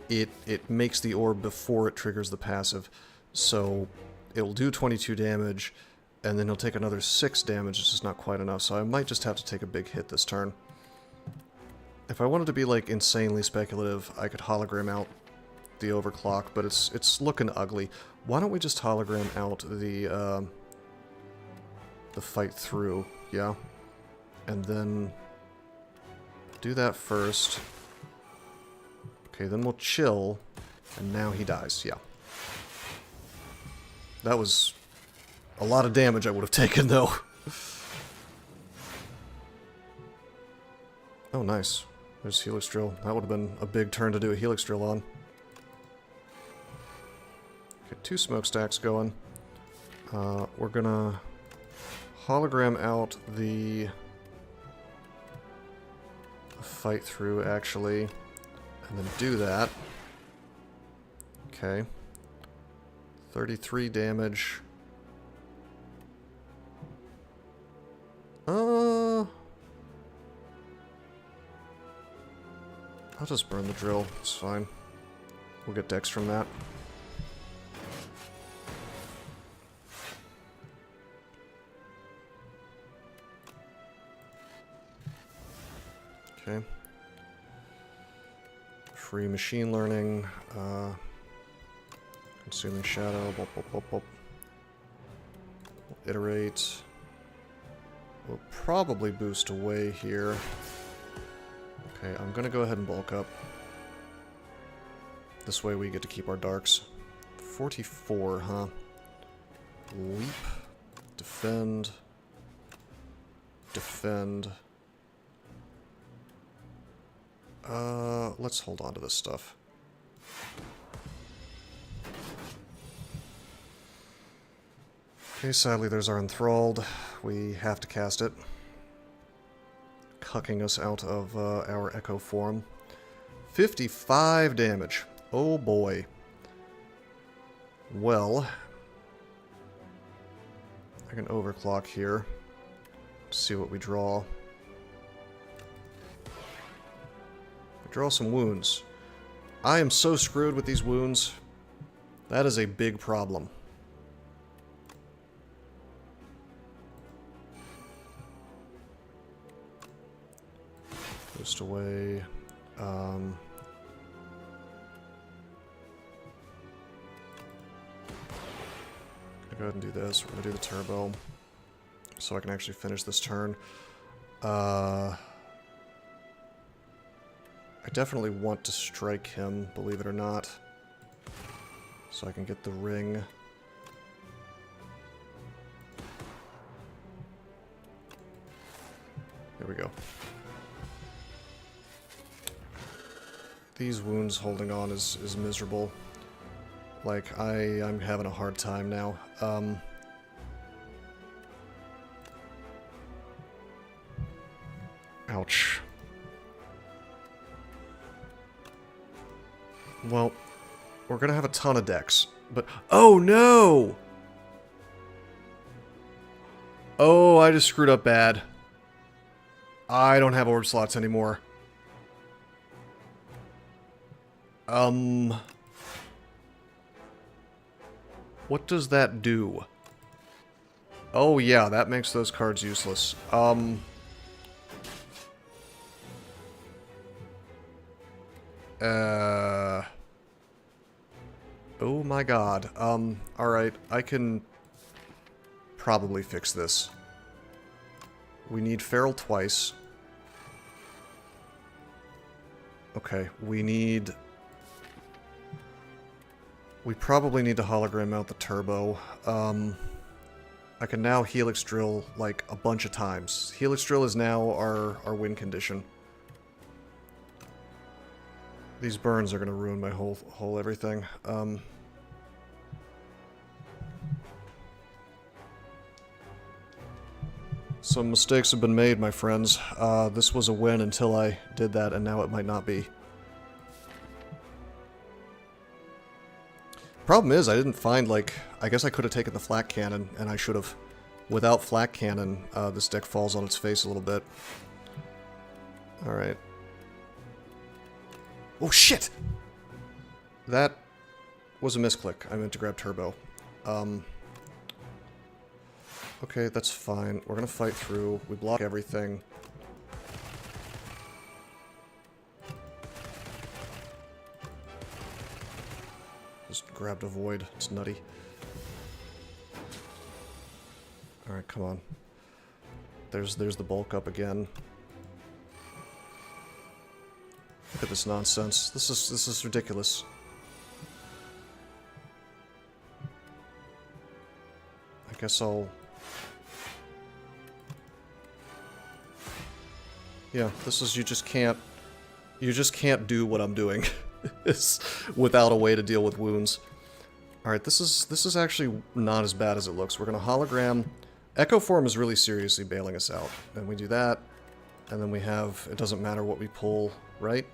it makes the orb before it triggers the passive. So it'll do 22 damage, and then he'll take another 6 damage, it's just not quite enough, so I might just have to take a big hit this turn. If I wanted to be, like, insanely speculative, I could hologram out the overclock, but it's looking ugly. Why don't we just hologram out the fight through, yeah? And then do that first. Okay, then we'll chill, and now he dies, yeah. That was a lot of damage I would have taken, though. Oh, nice. There's Helix Drill. That would have been a big turn to do a Helix Drill on. Okay, 2 smokestacks going. We're gonna hologram out the fight through, actually, and then do that. Okay. 33 damage. I'll just burn the drill. It's fine. We'll get dex from that. Okay. Free machine learning. Consuming shadow. Bop, bop, bop, bop. We'll iterate. We'll probably boost away here. Okay, I'm gonna go ahead and bulk up. This way we get to keep our darks. 44, huh? Leap. Defend. Defend. Let's hold on to this stuff. Okay, sadly there's our Enthralled. We have to cast it. Cucking us out of our Echo form. 55 damage. Oh boy. Well, I can overclock here. See what we draw. We draw some wounds. I am so screwed with these wounds. That is a big problem. Boost away. I'm gonna go ahead and do this. We're gonna do the turbo, so I can actually finish this turn. I definitely want to strike him, believe it or not, so I can get the ring. There we go. These wounds holding on is miserable. Like, I'm having a hard time now. Ouch. Well, we're gonna have a ton of decks, but... Oh, no! Oh, I just screwed up bad. I don't have orb slots anymore. What does that do? Oh yeah, that makes those cards useless. Oh my god. Alright, I can probably fix this. We need Feral twice. Okay, we probably need to hologram out the turbo. I can now Helix Drill, like, a bunch of times. Helix Drill is now our win condition. These burns are gonna ruin my whole everything. Some mistakes have been made, my friends. This was a win until I did that, and now it might not be. Problem is, I didn't find, like... I guess I could have taken the flak cannon, and I should have. Without flak cannon, this deck falls on its face a little bit. Alright. Oh, shit! That was a misclick. I meant to grab turbo. Okay, that's fine. We're gonna fight through. We block everything. Just grabbed a void. It's nutty. Alright, come on. There's the bulk up again. Look at this nonsense. This is ridiculous. I guess I'll... Yeah, this is, you just can't do what I'm doing without a way to deal with wounds. Alright, this is actually not as bad as it looks. We're gonna hologram. Echo Form is really seriously bailing us out. And we do that, and then we have, it doesn't matter what we pull, right?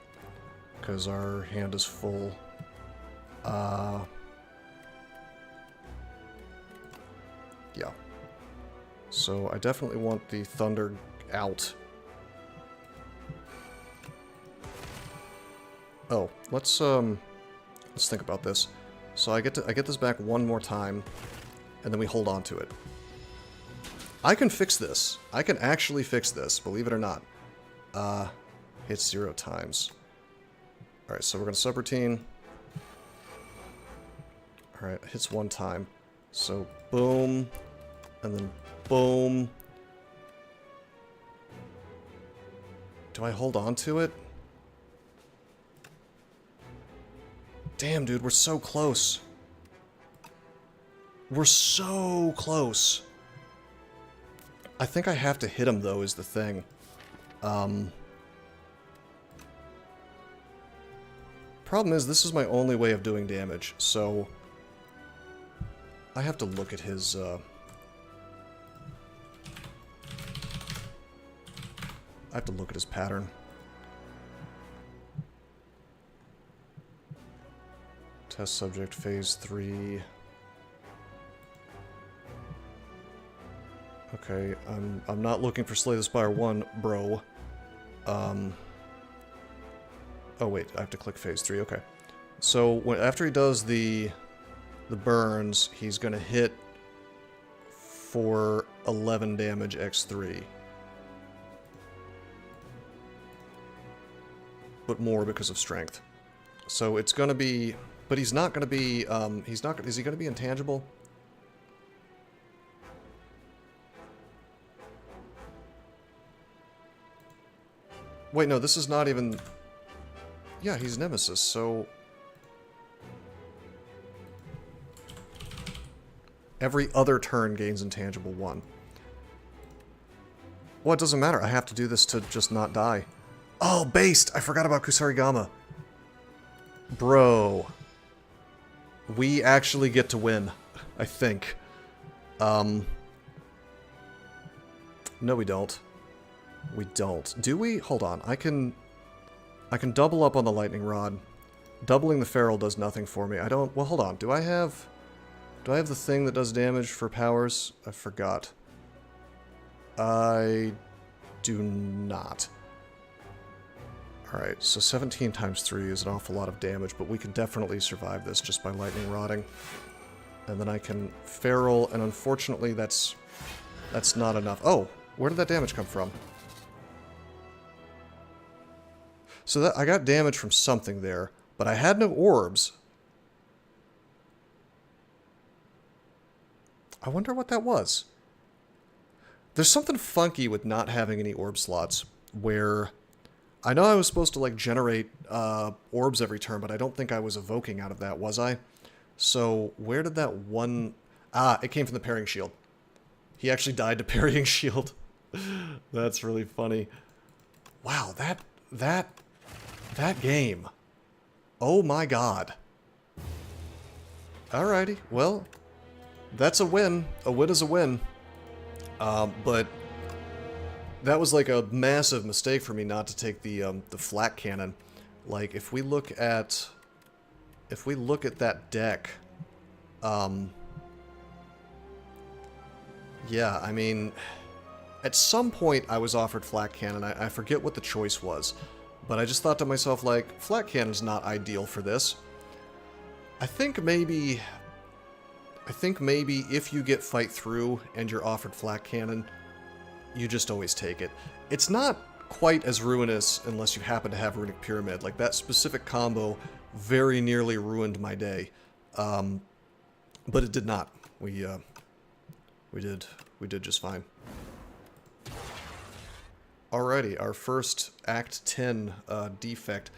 Because our hand is full. Yeah. So I definitely want the Thunder out. Oh, let's think about this. So I get this back one more time, and then we hold on to it. I can fix this. I can actually fix this, believe it or not. Hits 0 times. Alright, so we're gonna subroutine. Alright, hits 1 time. So, boom, and then boom. Do I hold on to it? Damn, dude, we're so close. We're so close. I think I have to hit him, though, is the thing. Problem is, this is my only way of doing damage, so... I have to look at his, I have to look at his pattern. Test subject, phase 3... Okay, I'm not looking for Slay the Spire 1, bro. Oh wait, I have to click phase 3, okay. So, after he does the burns, he's gonna hit for 11 damage x3. But more because of strength. So it's gonna be... But he's not gonna be, is he gonna be intangible? Wait, no, this is not even... Yeah, he's Nemesis, so... Every other turn gains intangible 1. Well, it doesn't matter. I have to do this to just not die. Oh, based! I forgot about Kusarigama. Bro. We actually get to win. I think. No, we don't. We don't. Do we? Hold on. I can double up on the lightning rod. Doubling the feral does nothing for me. I don't... Well, hold on. Do I have the thing that does damage for powers? I forgot. I do not. Alright, so 17 times 3 is an awful lot of damage, but we can definitely survive this just by lightning rotting. And then I can feral, and unfortunately that's not enough. Oh, where did that damage come from? So that I got damage from something there, but I had no orbs. I wonder what that was. There's something funky with not having any orb slots, where I know I was supposed to like generate orbs every turn, but I don't think I was evoking out of that, was I? So where did that one... Ah, it came from the parrying shield. He actually died to parrying shield. That's really funny. Wow, that game. Oh my god. Alrighty, well, that's a win. A win is a win. But that was like a massive mistake for me not to take the flak cannon. Like if we look at that deck, yeah, I mean, at some point I was offered flak cannon. I forget what the choice was, but I just thought to myself like, flak cannon's not ideal for this. I think maybe if you get fight through and you're offered flak cannon, you just always take it. It's not quite as ruinous unless you happen to have Runic Pyramid. Like, that specific combo very nearly ruined my day. But it did not. We did just fine. Alrighty, our first Act 10 defect.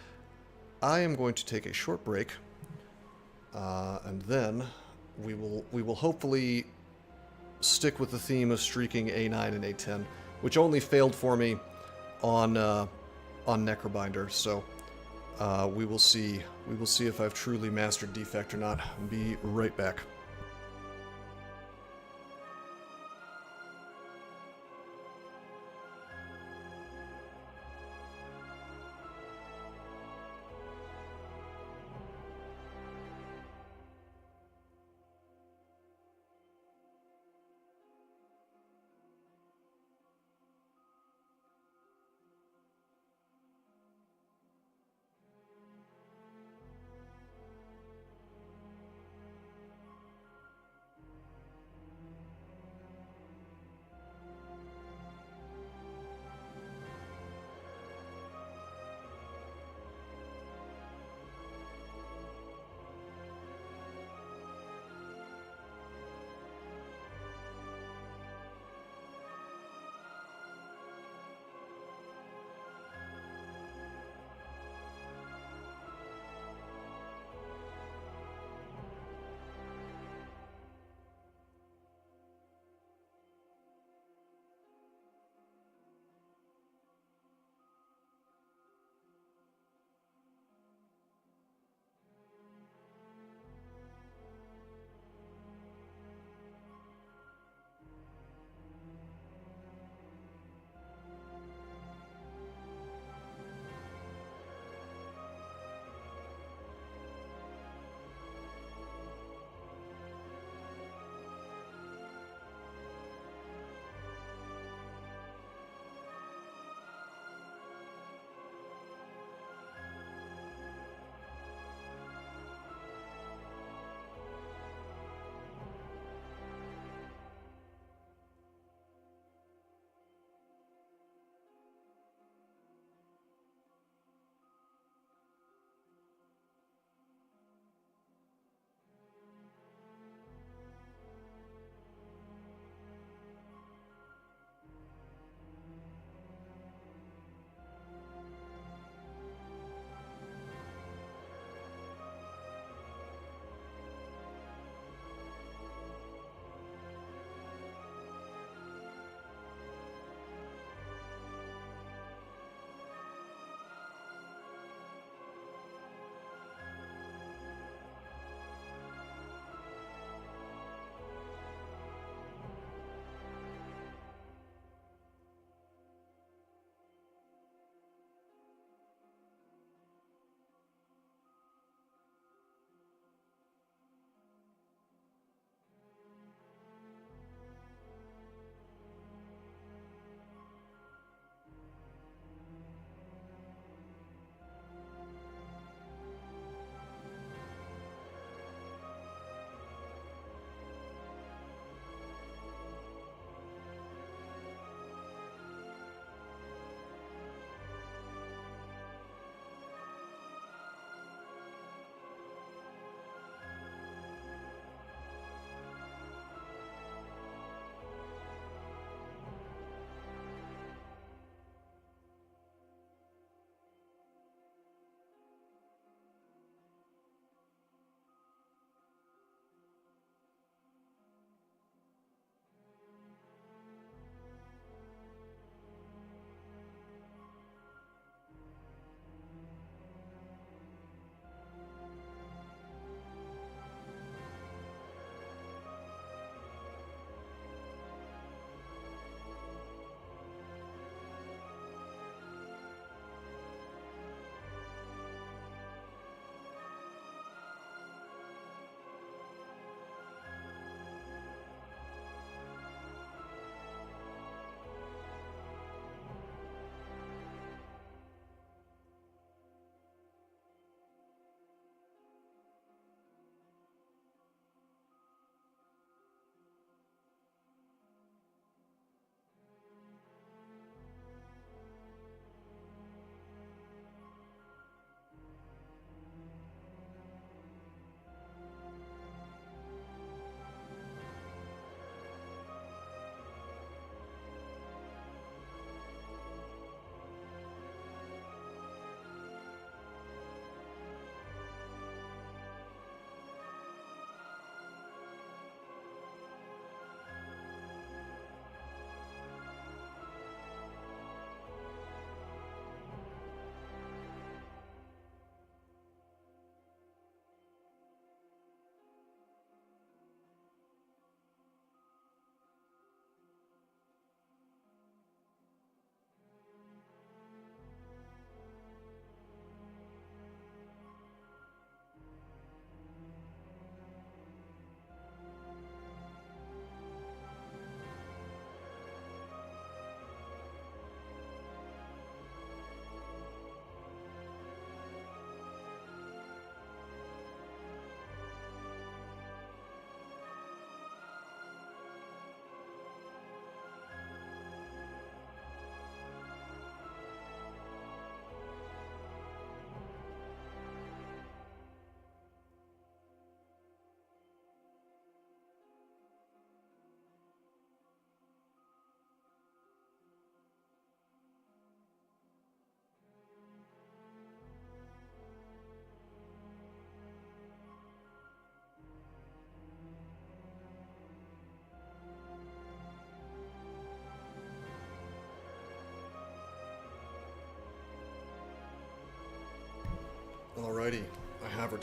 I am going to take a short break, and then we will hopefully stick with the theme of streaking A9 and A10, which only failed for me on Necrobinder. So we will see if I've truly mastered Defect or not. Be right back.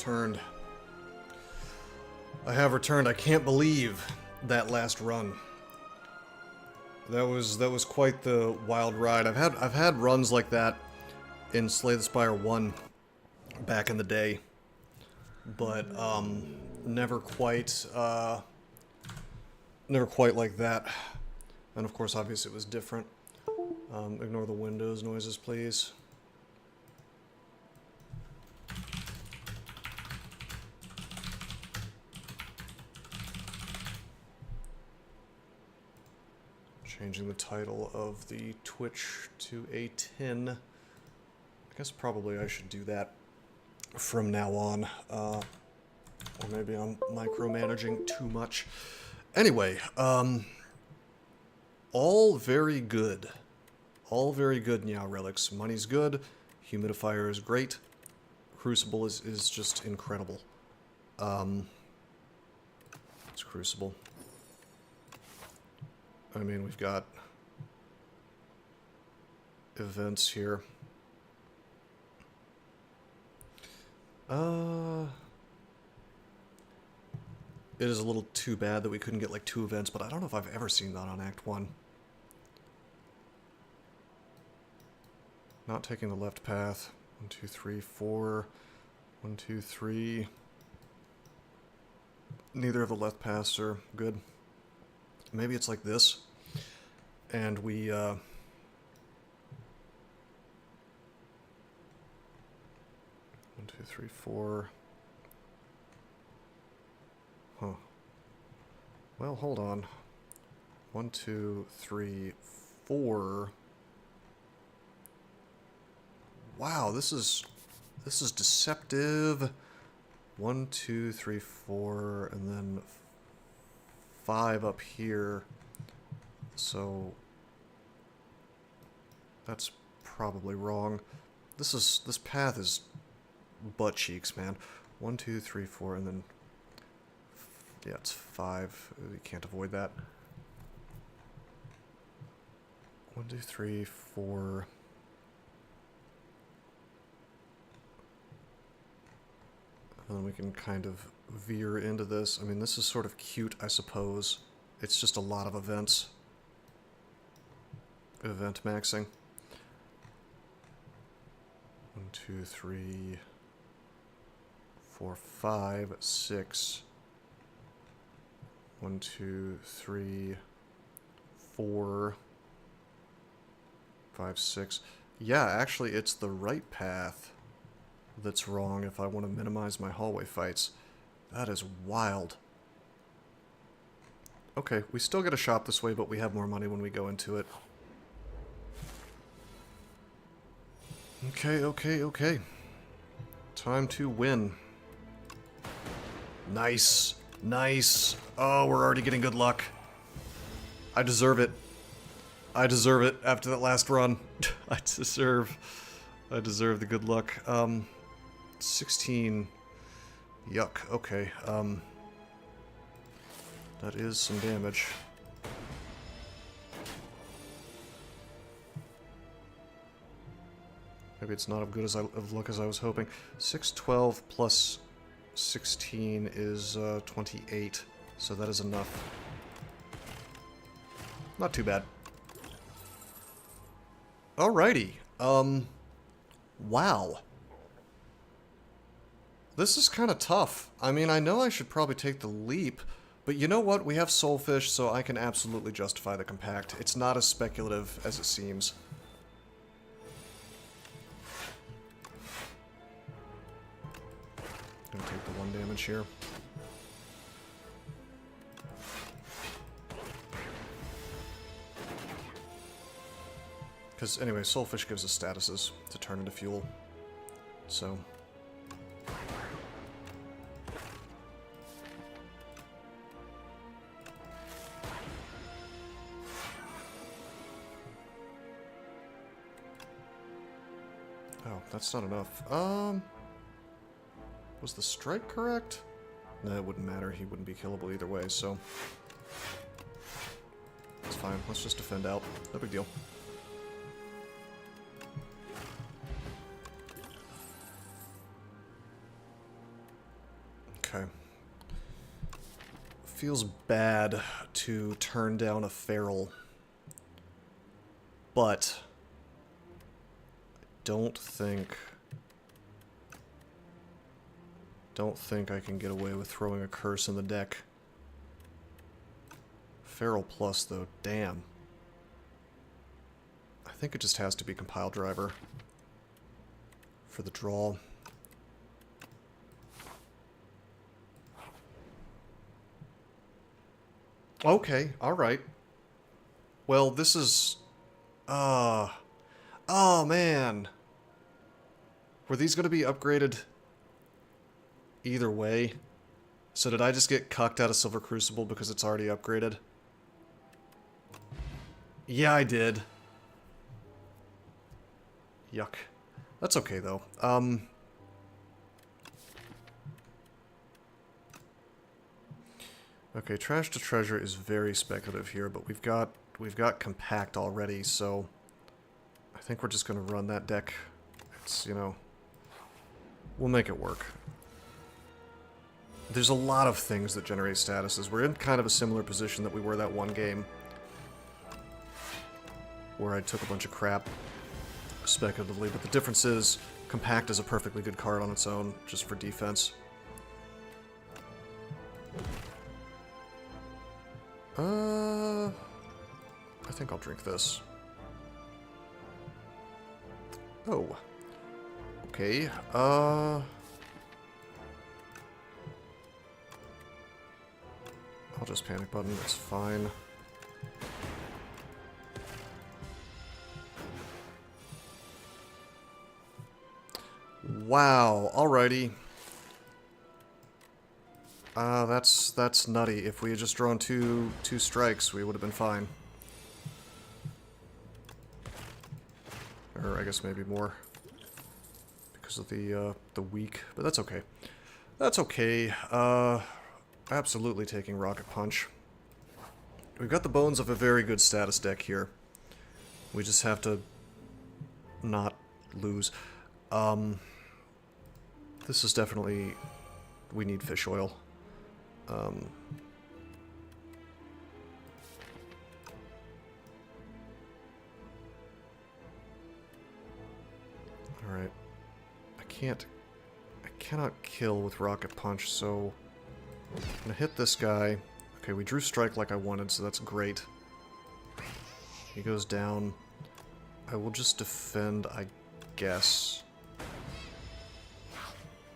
returned. I have returned. I can't believe that last run. That was quite the wild ride. I've had runs like that in Slay the Spire 1 back in the day, but never quite like that. And of course, obviously, it was different. Ignore the Windows noises, please. Changing the title of the Twitch to a 10. I guess probably I should do that from now on. Or maybe I'm micromanaging too much. Anyway, all very good. All very good, Meow Relics. Money's good. Humidifier is great. Crucible is just incredible. It's Crucible. I mean, we've got events here. It is a little too bad that we couldn't get like 2 events, but I don't know if I've ever seen that on Act 1. Not taking the left path. 1, 2, 3, 4. 1, 2, 3. Neither of the left paths are good. Maybe it's like this, and we, 1, 2, 3, 4. Huh. Well, hold on. 1, 2, 3, 4. Wow, this is deceptive. 1, 2, 3, 4, and then 5 up here, so that's probably wrong. This path is butt cheeks, man. 1, 2, 3, 4, and then yeah, it's 5. You can't avoid that. 1, 2, 3, 4. And then we can kind of veer into this. I mean, this is sort of cute, I suppose. It's just a lot of events. Event maxing. 1, 2, 3, 4, 5, 6. 1, 2, 3, 4, 5, 6. Yeah, actually, it's the right path that's wrong if I want to minimize my hallway fights. That is wild. Okay, we still get a shop this way, but we have more money when we go into it. Okay. Time to win. Nice. Oh, we're already getting good luck. I deserve it. After that last run. I deserve the good luck. 16. Yuck. Okay. That is some damage. Maybe it's not as good of luck as I was hoping. 6, 12 plus 16 is 28, so that is enough. Not too bad. Alrighty. Wow. This is kind of tough. I mean, I know I should probably take the leap, but you know what? We have Soulfish, so I can absolutely justify the compact. It's not as speculative as it seems. Gonna take the 1 damage here. Because, anyway, Soulfish gives us statuses to turn into fuel. So... Oh, that's not enough. Was the strike correct? No, it wouldn't matter. He wouldn't be killable either way, so... It's fine. Let's just defend out. No big deal. feels bad to turn down a feral, but I don't think I can get away with throwing a curse in the deck. Feral plus, though, damn. I think it just has to be compile driver for the draw. Okay, alright. Well, this is... oh, man. Were these going to be upgraded either way? So did I just get cucked out of Silver Crucible because it's already upgraded? Yeah, I did. Yuck. That's okay, though. Okay, Trash to Treasure is very speculative here, but we've got Compact already, so I think we're just gonna run that deck. It's, you know, we'll make it work. There's a lot of things that generate statuses. We're in kind of a similar position that we were that one game where I took a bunch of crap speculatively, but the difference is Compact is a perfectly good card on its own, just for defense. I think I'll drink this. Oh. Okay, I'll just panic button, it's fine. Wow, alrighty. That's nutty. If we had just drawn two strikes, we would have been fine. Or I guess maybe more. Because of the weak, but that's okay. That's okay. Absolutely taking Rocket Punch. We've got the bones of a very good status deck here. We just have to not lose. This is definitely... we need fish oil. Alright. I cannot kill with Rocket Punch, so I'm gonna hit this guy. Okay, we drew strike like I wanted, so that's great. He goes down. I will just defend, I guess.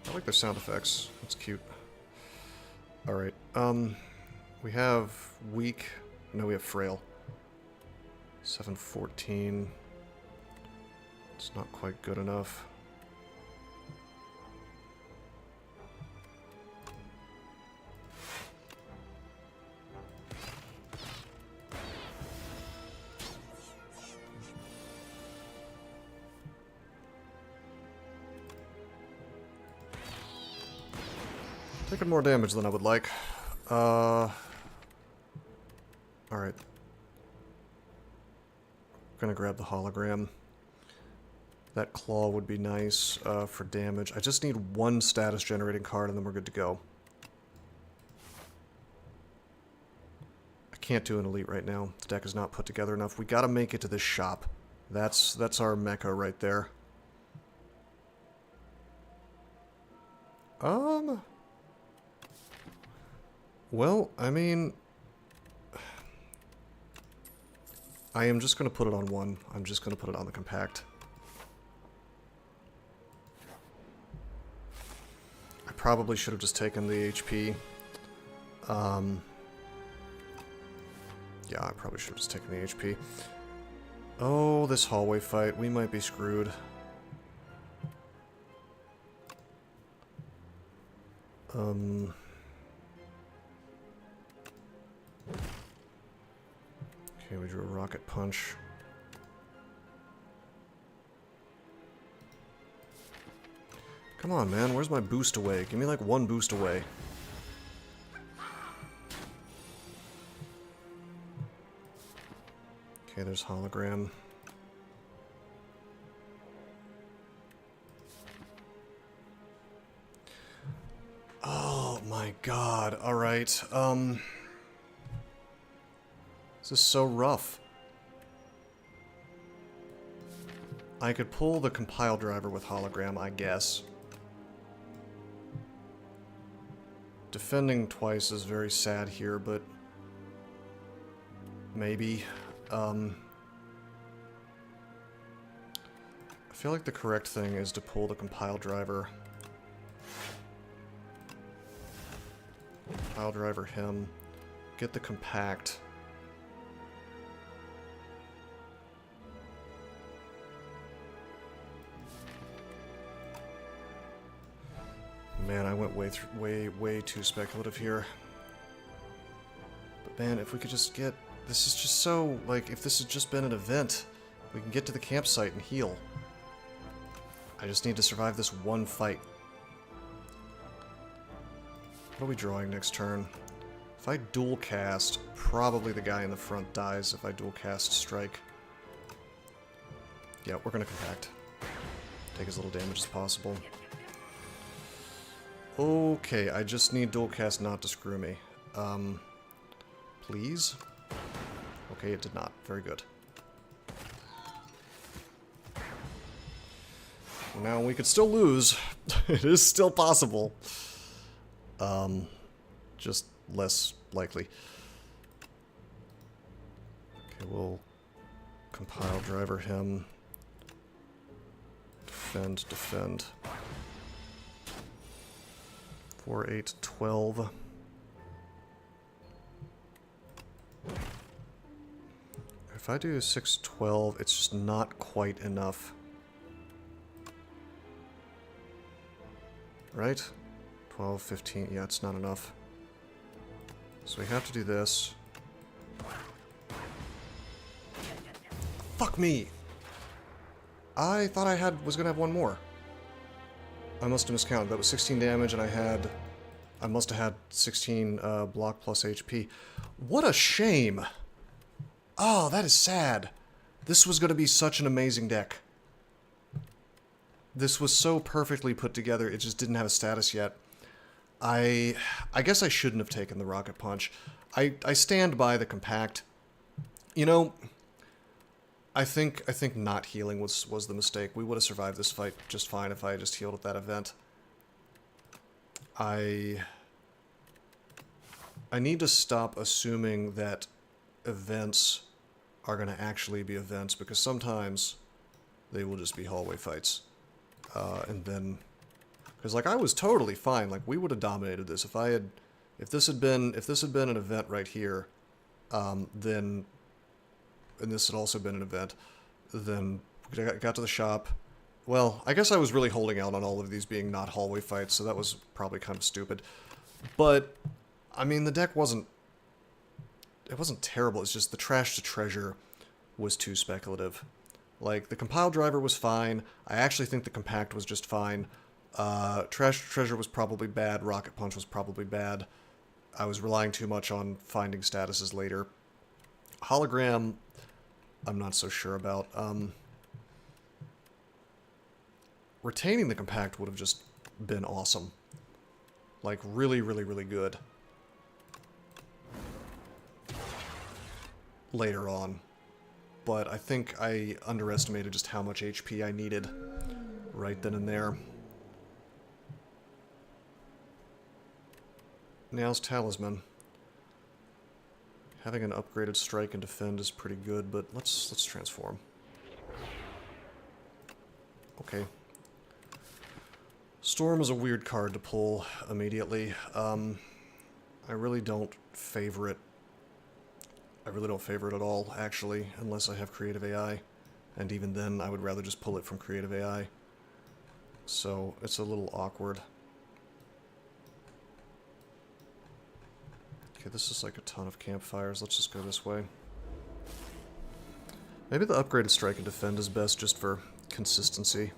I like their sound effects. That's cute. Alright, we have weak. No, we have frail. 714. It's not quite good enough. Taking more damage than I would like. Alright. Gonna grab the hologram. That claw would be nice for damage. I just need one status generating card and then we're good to go. I can't do an elite right now. The deck is not put together enough. We gotta make it to this shop. That's our mecca right there. Well, I mean... I am just going to put it on one. I'm just going to put it on the Compact. I probably should have just taken the HP. Yeah, I probably should have just taken the HP. Oh, this hallway fight. We might be screwed. Okay, we drew a Rocket Punch. Come on, man. Where's my boost away? Give me, like, one boost away. Okay, there's hologram. Oh my god. Alright. This is so rough. I could pull the compile driver with hologram, I guess. Defending twice is very sad here, but maybe. I feel like the correct thing is to pull the compile driver. Compile driver him. Get the compact. Man, I went way too speculative here. But man, if we could just get... This is just so... Like, if this had just been an event, we can get to the campsite and heal. I just need to survive this one fight. What are we drawing next turn? If I dual cast, probably the guy in the front dies if I dual cast strike. Yeah, we're gonna compact. Take as little damage as possible. Okay, I just need dual cast not to screw me. Please? Okay, it did not. Very good. Now, we could still lose. It is still possible. Just less likely. Okay, we'll compile driver him. Defend, defend. 4, 8, 12. If I do 6, 12, it's just not quite enough. Right? 12, 15, yeah, it's not enough. So we have to do this. Fuck me! I thought I was gonna have one more. I must have miscounted. That was 16 damage, and I must have had 16 block plus HP. What a shame! Oh, that is sad. This was going to be such an amazing deck. This was so perfectly put together, it just didn't have a status yet. I guess I shouldn't have taken the Rocket Punch. I stand by the compact. You know, I think not healing was the mistake. We would have survived this fight just fine if I had just healed at that event. I need to stop assuming that events are going to actually be events, because sometimes they will just be hallway fights. And then, because like I was totally fine, like we would have dominated this if this had been an event right here, then, and this had also been an event, then we got to the shop. Well, I guess I was really holding out on all of these being not hallway fights, so that was probably kind of stupid. But I mean, the deck wasn't terrible. It's just the trash to treasure was too speculative. Like, the compile driver was fine. I actually think the compact was just fine. Trash to treasure was probably bad. Rocket Punch was probably bad. I was relying too much on finding statuses later. Hologram, I'm not so sure about. Retaining the compact would have just been awesome. Like, really, really, really good. Later on. But I think I underestimated just how much HP I needed right then and there. Now's Talisman. Having an upgraded strike and defend is pretty good, but let's transform. Okay. Storm is a weird card to pull immediately. I really don't favor it. I really don't favor it at all, actually, unless I have creative AI. And even then, I would rather just pull it from creative AI. So, it's a little awkward. Okay, this is like a ton of campfires. Let's just go this way. Maybe the upgraded strike and defend is best just for consistency.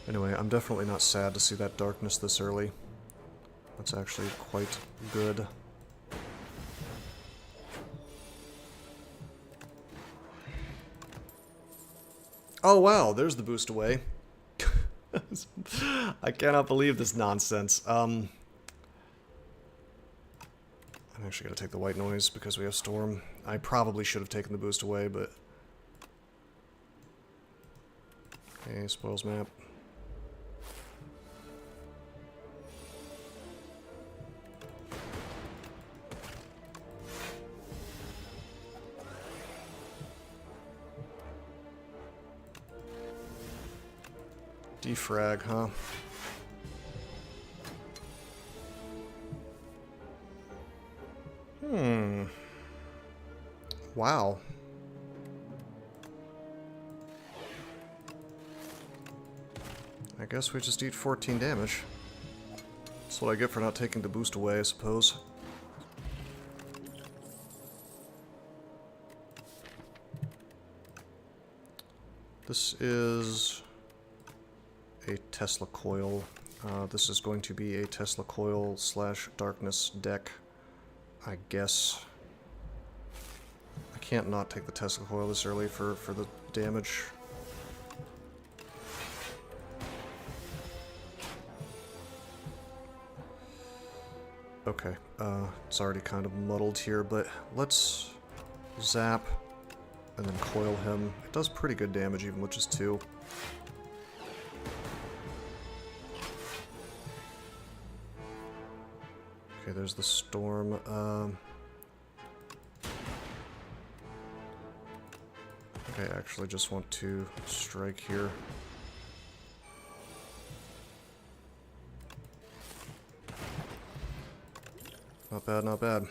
Anyway, I'm definitely not sad to see that darkness this early. That's actually quite good. Oh wow, there's the boost away. I cannot believe this nonsense. I'm actually going to take the white noise because we have Storm. I probably should have taken the boost away, but... Okay, spoils map. Defrag, huh? Wow. I guess we just eat 14 damage. That's what I get for not taking the boost away, I suppose. This is a Tesla coil. This is going to be a Tesla coil / darkness deck, I guess. I can't not take the Tesla coil this early for the damage. Okay, it's already kind of muddled here, but let's zap and then coil him. It does pretty good damage even with just 2. Okay, there's the storm. I think I actually just want to strike here. Not bad, not bad.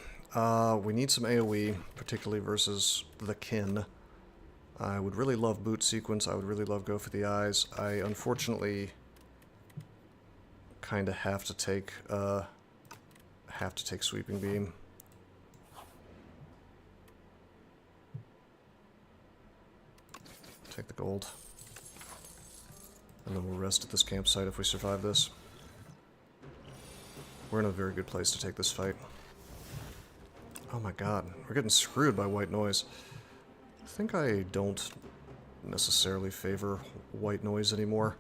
We need some AoE, particularly versus the kin. I would really love boot sequence. I would really love go for the eyes. I unfortunately kind of have to take sweeping beam. Take the gold. And then we'll rest at this campsite if we survive this. We're in a very good place to take this fight. Oh my god, we're getting screwed by white noise. I think I don't necessarily favor white noise anymore.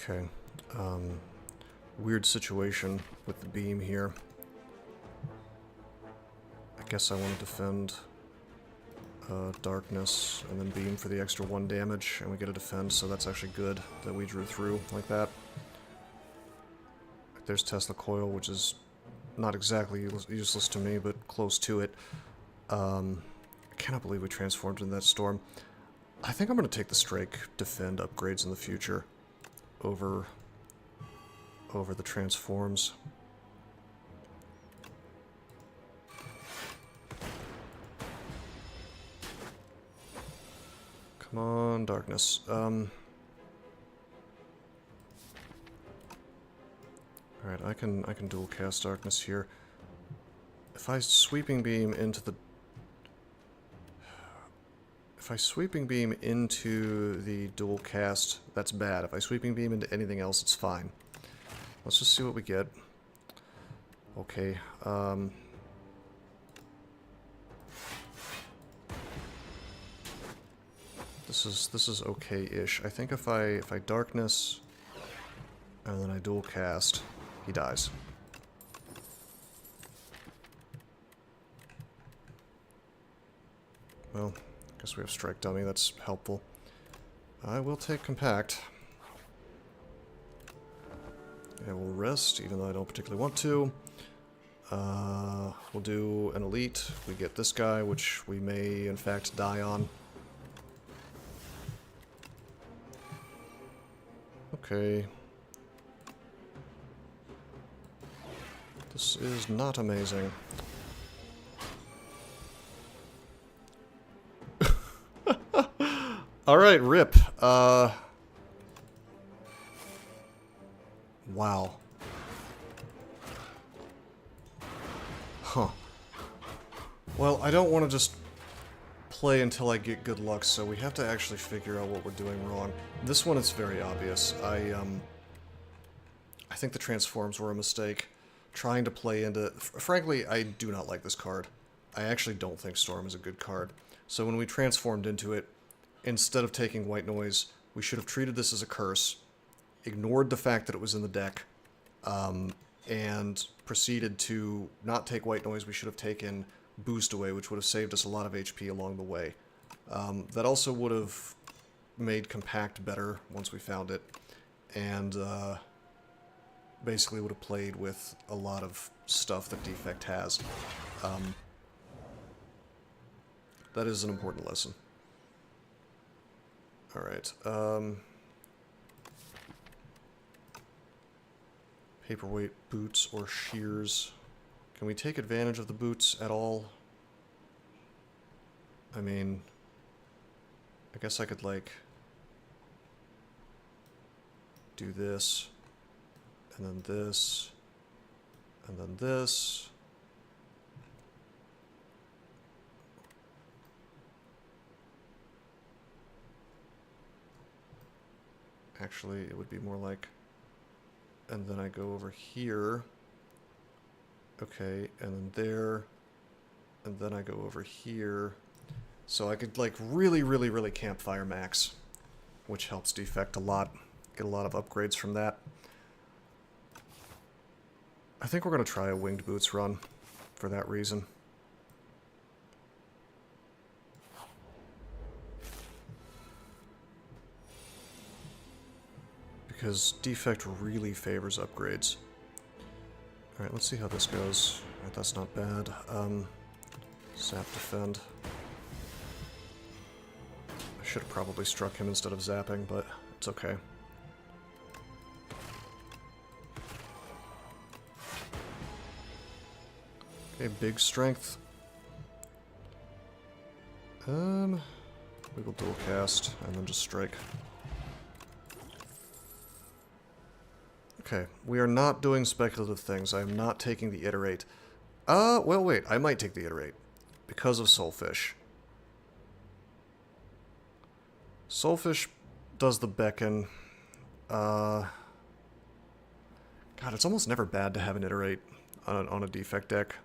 Okay. Weird situation with the beam here. I guess I want to defend darkness and then beam for the extra 1 damage, and we get a defend, so that's actually good that we drew through like that. There's Tesla coil, which is not exactly useless to me, but close to it. I cannot believe we transformed in that storm. I think I'm going to take the strike defend upgrades in the future over the transforms. Come on, darkness. Alright, I can dual cast darkness here. If I sweeping beam into the dual cast, that's bad. If I sweeping beam into anything else, it's fine. Let's just see what we get. Okay, this is okay-ish. I think if I darkness and then I dual cast, he dies. Well, I guess we have strike dummy, that's helpful. I will take compact. And we'll rest, even though I don't particularly want to. We'll do an elite. We get this guy, which we may, in fact, die on. Okay. This is not amazing. Alright, rip. Wow. Huh. Well, I don't want to just play until I get good luck, so we have to actually figure out what we're doing wrong. This one is very obvious. I think the transforms were a mistake. Trying to play into... Frankly, I do not like this card. I actually don't think Storm is a good card. So when we transformed into it, instead of taking White Noise, we should have treated this as a curse, ignored the fact that it was in the deck, and proceeded to not take White Noise. We should have taken Boost away, which would have saved us a lot of HP along the way. That also would have made Compact better once we found it, and basically would have played with a lot of stuff that Defect has. That is an important lesson. Alright, Paperweight, boots, or shears. Can we take advantage of the boots at all? I mean, I guess I could, like, do this, and then this, and then this. Actually, it would be more like, and then I go over here. Okay, and then there, and then I go over here. So I could, like, really campfire max, which helps Defect a lot. Get a lot of upgrades from that. I think we're going to try a Winged Boots run for that reason. Because Defect really favors upgrades. Alright, let's see how this goes. Alright, that's not bad. Zap Defend. I should have probably struck him instead of zapping, but it's okay. Okay, big strength. We will dual cast and then just strike. Okay, we are not doing speculative things. I am not taking the Iterate. Well, wait, I might take the Iterate. Because of Soulfish. Soulfish does the beckon. God, it's almost never bad to have an Iterate on a Defect deck.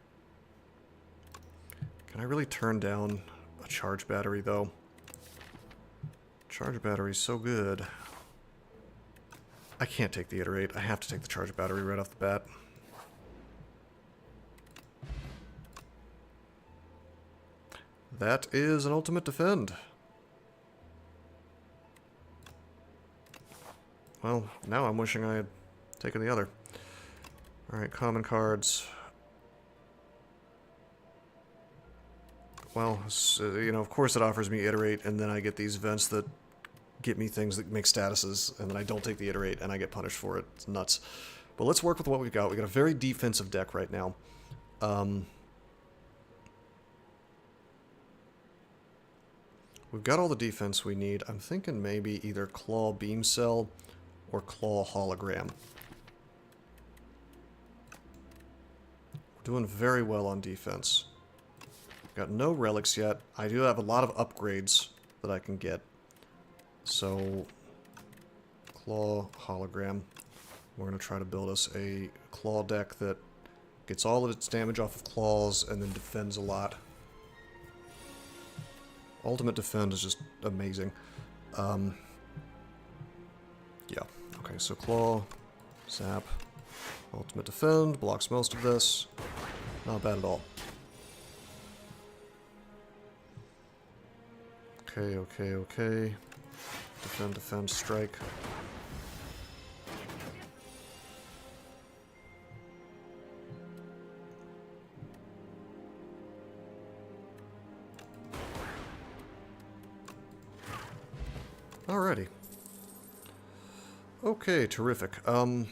Can I really turn down a Charge Battery, though? Charge Battery's so good. I can't take the Iterate. I have to take the Charge Battery right off the bat. That is an Ultimate Defend. Well, now I'm wishing I had taken the other. Alright, common cards. Well, you know, of course it offers me Iterate, and then I get these events that get me things that make statuses, and then I don't take the Iterate, and I get punished for it. It's nuts. But let's work with what we've got. We've got a very defensive deck right now. We've got all the defense we need. I'm thinking maybe either Claw Beam Cell or Claw Hologram. We're doing very well on defense. Got no relics yet. I do have a lot of upgrades that I can get. So, Claw, Hologram. We're going to try to build us a Claw deck that gets all of its damage off of Claws and then defends a lot. Ultimate Defend is just amazing. Yeah. Okay, so Claw, Zap, Ultimate Defend, blocks most of this. Not bad at all. Okay. Defend, defend, strike. Alrighty. Okay, terrific. Do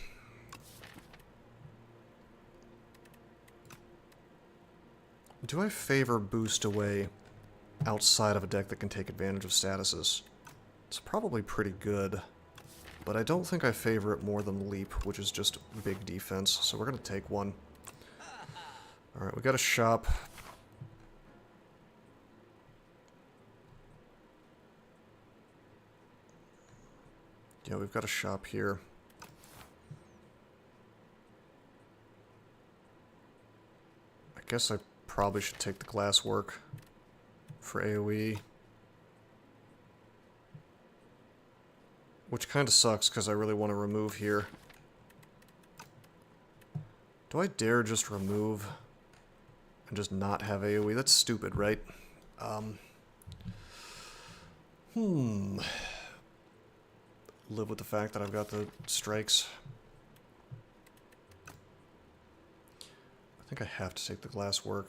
I favor boost away outside of a deck that can take advantage of statuses? It's probably pretty good, but I don't think I favor it more than Leap, which is just big defense, so we're going to take one. Alright, we got a shop. Yeah, we've got a shop here. I guess I probably should take the glasswork for AoE. Which kind of sucks, because I really want to remove here. Do I dare just remove and just not have AoE? That's stupid, right? Live with the fact that I've got the strikes. I think I have to take the glasswork.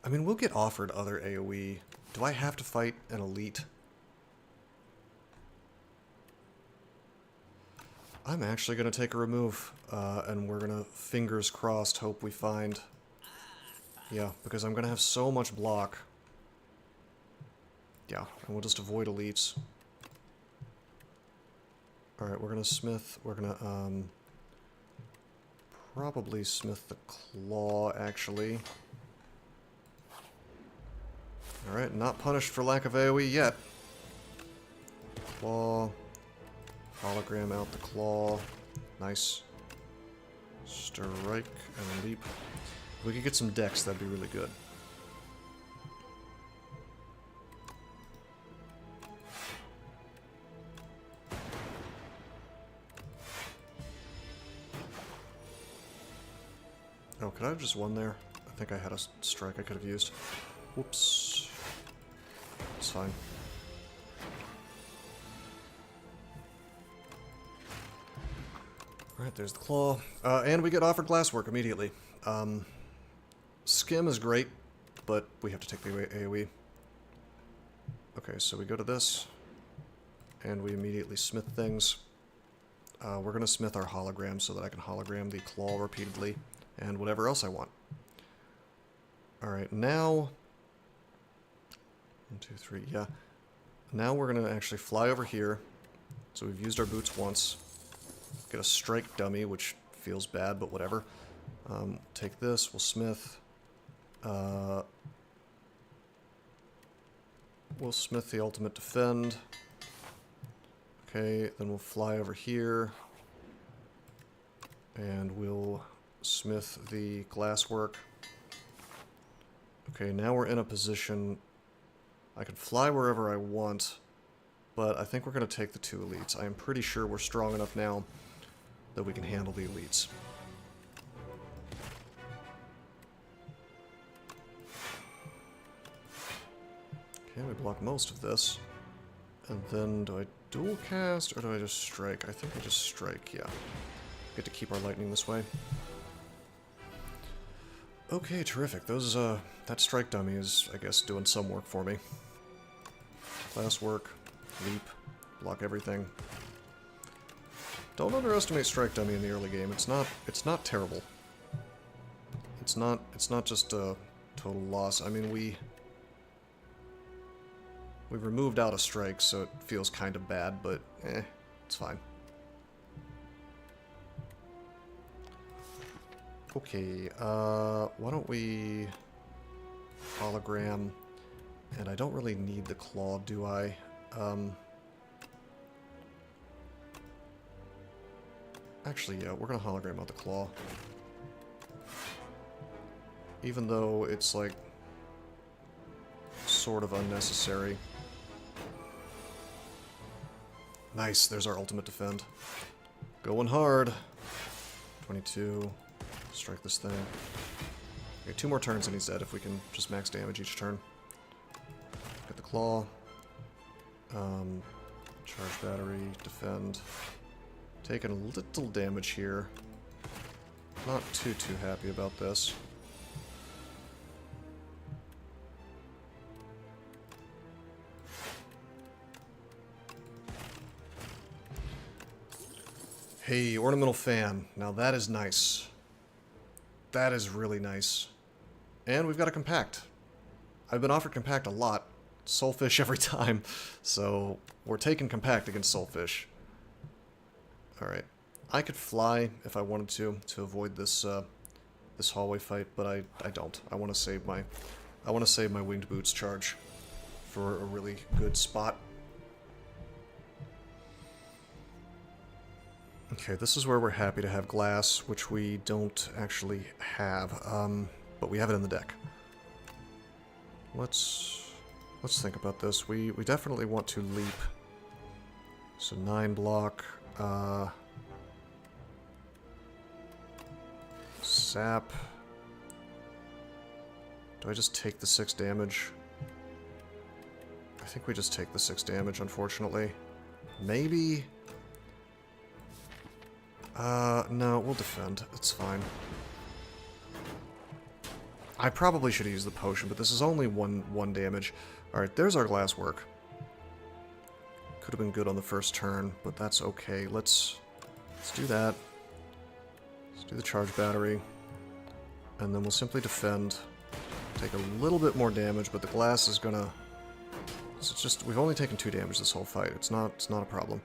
I mean, we'll get offered other AoE. Do I have to fight an elite? I'm actually going to take a remove, and we're going to, fingers crossed, hope we find... Yeah, because I'm going to have so much block. Yeah, and we'll just avoid elites. Alright, we're going to smith, we're going to, probably smith the claw, actually. Alright, not punished for lack of AoE yet. Claw. Hologram out the claw. Nice. Strike and leap. If we could get some dex, that'd be really good. Oh, could I have just won there? I think I had a strike I could have used. Whoops. It's fine. Alright, there's the claw. And we get offered glasswork immediately. Skim is great, but we have to take the AoE. Okay, so we go to this, and we immediately smith things. We're going to smith our hologram so that I can hologram the claw repeatedly, and whatever else I want. Alright, now... 1, 2, 3, yeah. Now we're going to actually fly over here. So we've used our boots once. Get a strike dummy, which feels bad, but whatever. Take this, we'll smith. We'll smith the ultimate defend. Okay, then we'll fly over here. And we'll smith the glasswork. Okay, now we're in a position... I can fly wherever I want, but I think we're going to take the 2 elites. I am pretty sure we're strong enough now that we can handle the elites. Okay, we block most of this. And then, do I dual cast, or do I just strike? I think I just strike, yeah. Get to keep our lightning this way. Okay, terrific. Those, that strike dummy is, I guess, doing some work for me. Glass work, leap, block everything. Don't underestimate strike dummy in the early game. It's not terrible. It's not just a total loss. I mean, we removed out a strike, so it feels kind of bad, but it's fine. Okay, why don't we hologram, and I don't really need the claw, do I? Actually, yeah, we're gonna hologram out the claw. Even though it's, like, sort of unnecessary. Nice, there's our ultimate defend. Going hard. 22. Strike this thing. Okay, 2 more turns and he's dead if we can just max damage each turn. Get the claw. Charge battery, defend. Taking a little damage here. Not too happy about this. Hey, ornamental fan. Now that is nice. That is really nice. And we've got a compact. I've been offered compact a lot. Soulfish every time. So we're taking compact against Soulfish. Alright. I could fly if I wanted to avoid this this hallway fight, but I don't. I want to save my winged boots charge for a really good spot. Okay, this is where we're happy to have glass, which we don't actually have, but we have it in the deck. Let's think about this. We definitely want to leap. So 9 block, sap. Do I just take the 6 damage? I think we just take the 6 damage, unfortunately. Maybe? No, we'll defend. It's fine. I probably should have used the potion, but this is only one damage. Alright, there's our glass work. Could have been good on the first turn, but that's okay. Let's do that. Let's do the charge battery. And then we'll simply defend. Take a little bit more damage, but the glass is gonna... It's just, we've only taken 2 damage this whole fight. It's not a problem.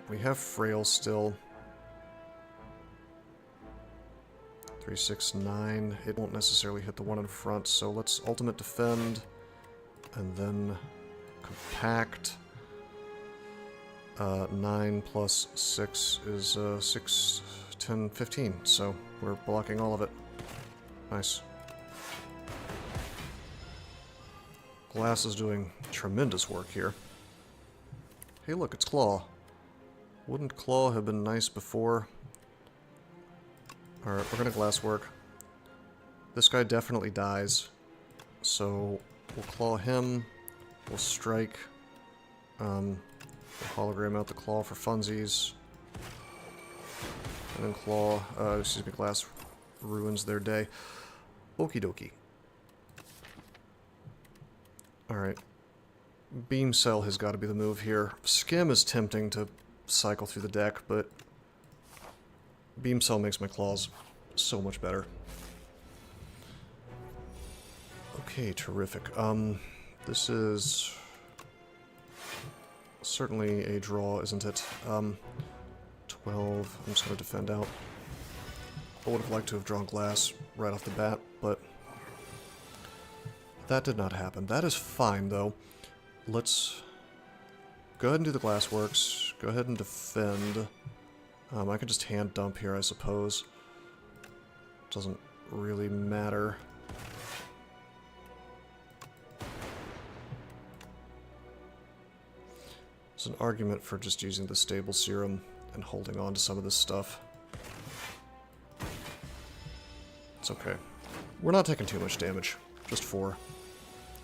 We have frail still. 3, 6, 9. It won't necessarily hit the one in front, so let's ultimate defend, and then compact. 9 plus 6 is 6, 10, 15, so we're blocking all of it. Nice. Glass is doing tremendous work here. Hey look, it's Claw. Wouldn't Claw have been nice before? Alright, we're gonna glass work. This guy definitely dies. So, we'll claw him. We'll strike. We'll hologram out the claw for funsies. And then claw, glass ruins their day. Okie dokie. Alright. Beam Cell has got to be the move here. Skim is tempting to cycle through the deck, but Beam Cell makes my claws so much better. Okay, terrific. This is certainly a draw, isn't it? 12. I'm just going to defend out. I would have liked to have drawn glass right off the bat, but that did not happen. That is fine, though. Let's go ahead and do the glass works. Go ahead and defend. I could just hand dump here, I suppose. Doesn't really matter. There's an argument for just using the stable serum and holding on to some of this stuff. It's okay. We're not taking too much damage. Just 4.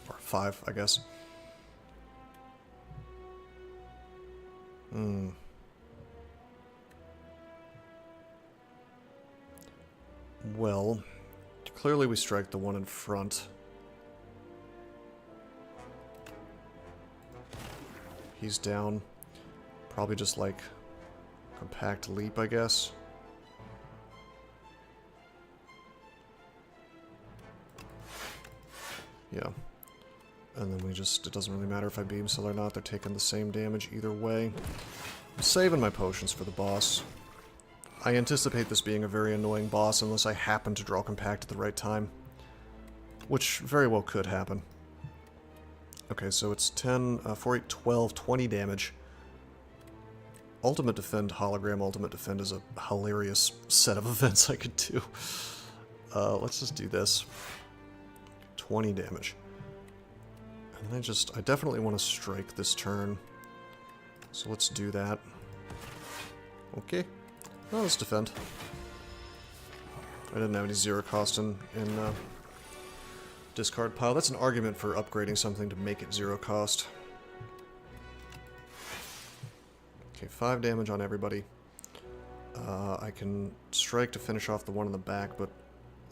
Or 5, I guess. Well, clearly we strike the one in front. He's down. Probably just like compact leap, I guess. Yeah. And then we just, it doesn't really matter if I beam cell or not, they're taking the same damage either way. I'm saving my potions for the boss. I anticipate this being a very annoying boss unless I happen to draw compact at the right time. Which very well could happen. Okay, so it's 10, 4, 8, 12, 20 damage. Ultimate Defend, Hologram Ultimate Defend is a hilarious set of events I could do. Let's just do this. 20 damage. And then I definitely want to strike this turn. So let's do that. Okay. Well, let's defend. I didn't have any 0 cost in discard pile. That's an argument for upgrading something to make it 0 cost. Okay, 5 damage on everybody. I can strike to finish off the one in the back, but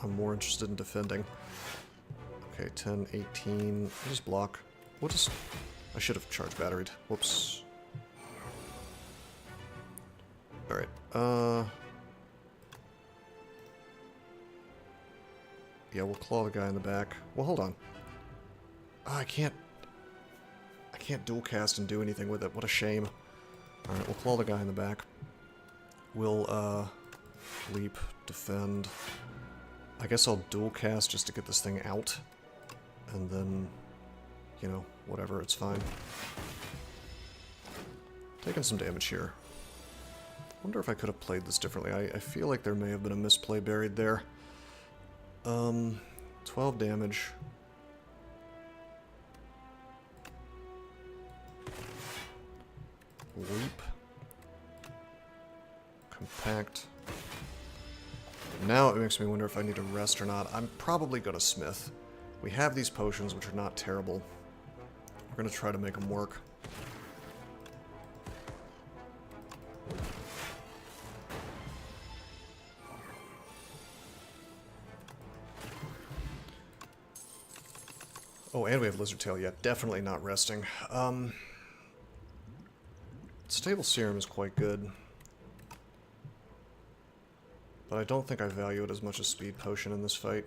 I'm more interested in defending. Okay, 10, 18. I'll just block. We'll just... I should have charge batteried. Whoops. Alright, yeah, we'll claw the guy in the back. Well, hold on. I can't dual cast and do anything with it. What a shame. Alright, we'll claw the guy in the back. We'll, leap, defend. I guess I'll dual cast just to get this thing out. And then, you know, whatever, it's fine. Taking some damage here. wonder if I could have played this differently. I feel like there may have been a misplay buried there. 12 damage. Leap. Compact. Now it makes me wonder if I need to rest or not. I'm probably going to smith. We have these potions, which are not terrible. We're going to try to make them work. Oh, and we have Lizard Tail. Yeah, definitely not resting. Stable Serum is quite good. But I don't think I value it as much as Speed Potion in this fight.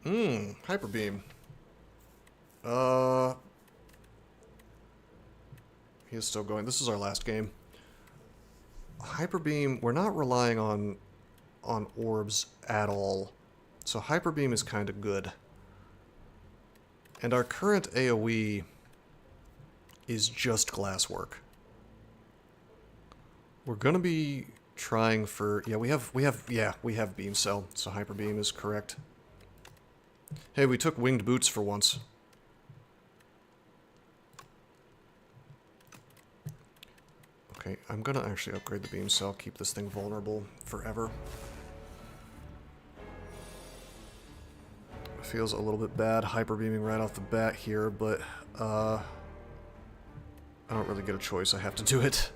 Hyper Beam. He is still going. This is our last game. Hyper Beam, we're not relying on orbs at all. So Hyper Beam is kind of good. And our current AoE is just glasswork. We're gonna be trying for we have Beam Cell, so Hyper Beam is correct. Hey, we took winged boots for once. Okay, I'm gonna actually upgrade the Beam Cell, keep this thing vulnerable forever. Feels a little bit bad hyper beaming right off the bat here, but I don't really get a choice. I have to do it.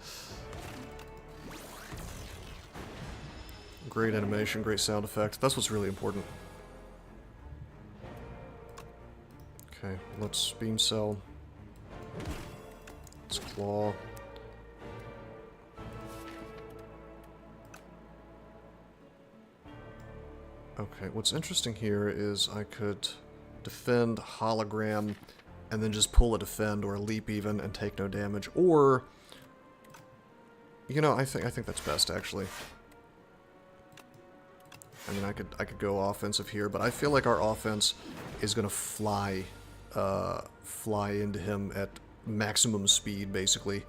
Great animation, great sound effect. That's what's really important. Okay, let's Beam Cell. Let's Claw. Okay, what's interesting here is I could defend, hologram, and then just pull a defend or a leap even and take no damage. Or, you know, I think that's best actually. I mean, I could go offensive here, but I feel like our offense is gonna fly into him at maximum speed, basically.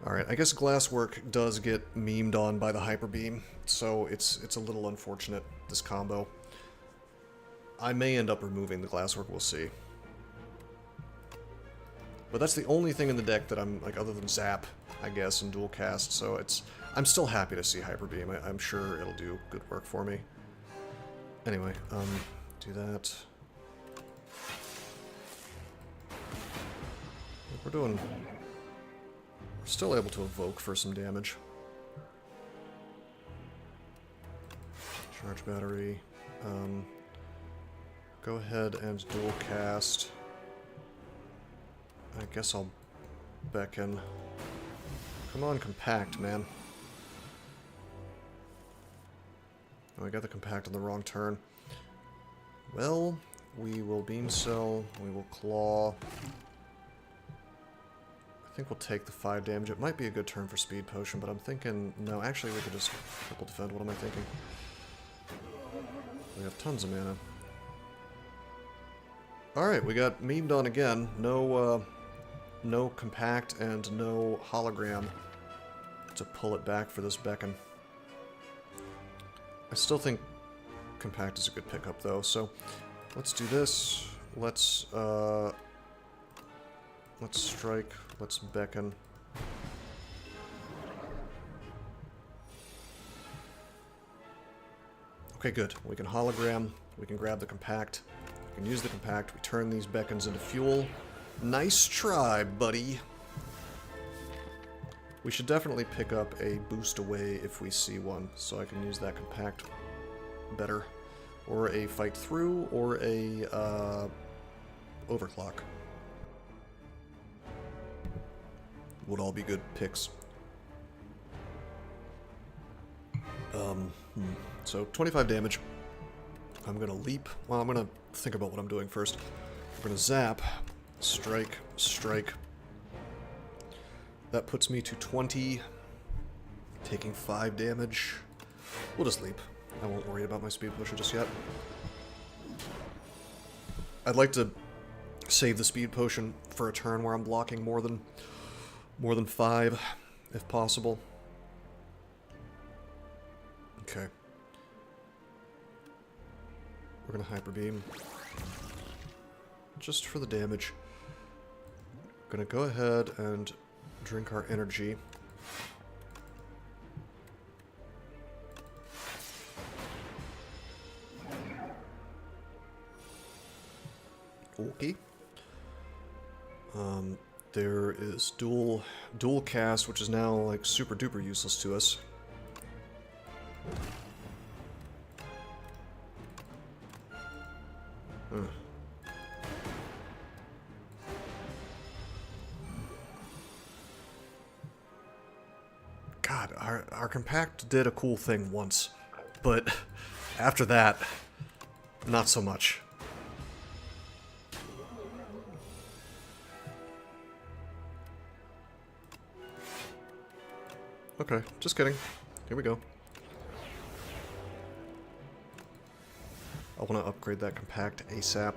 Alright, I guess Glasswork does get memed on by the Hyper Beam, so it's a little unfortunate, this combo. I may end up removing the Glasswork, we'll see. But that's the only thing in the deck that I'm, like, other than Zap, I guess, and Dual Cast, so I'm still happy to see Hyper Beam. I'm sure it'll do good work for me. Anyway, do that. We're doing... We're still able to evoke for some damage. Charge battery. Go ahead and dual cast. I guess I'll beckon. Come on, compact, man. Oh, I got the compact on the wrong turn. Well, we will Beam Cell, we will Claw. I think we'll take the 5 damage. It might be a good turn for Speed Potion, but I'm thinking... No, actually we could just triple defend. What am I thinking? We have tons of mana. Alright, we got memed on again. No compact and no hologram to pull it back for this beckon. I still think compact is a good pickup, though, so let's do this. Let's strike. Let's beckon. Okay, good. We can hologram. We can grab the compact. We can use the compact. We turn these beckons into fuel. Nice try, buddy. We should definitely pick up a boost away if we see one, so I can use that compact better. Or a fight through, or a overclock. Would all be good picks. So 25 damage. I'm gonna leap. Well, I'm gonna think about what I'm doing first. I'm gonna zap, strike, strike. That puts me to 20, taking 5 damage. We'll just leap. I won't worry about my speed pusher just yet. I'd like to save the speed potion for a turn where I'm blocking more than 5, if possible. We're gonna Hyper Beam. Just for the damage. Gonna go ahead and drink our energy. Okay. There is dual cast, which is now like super duper useless to us. God, our compact did a cool thing once, but after that, not so much. Okay, just kidding. Here we go. I want to upgrade that compact ASAP.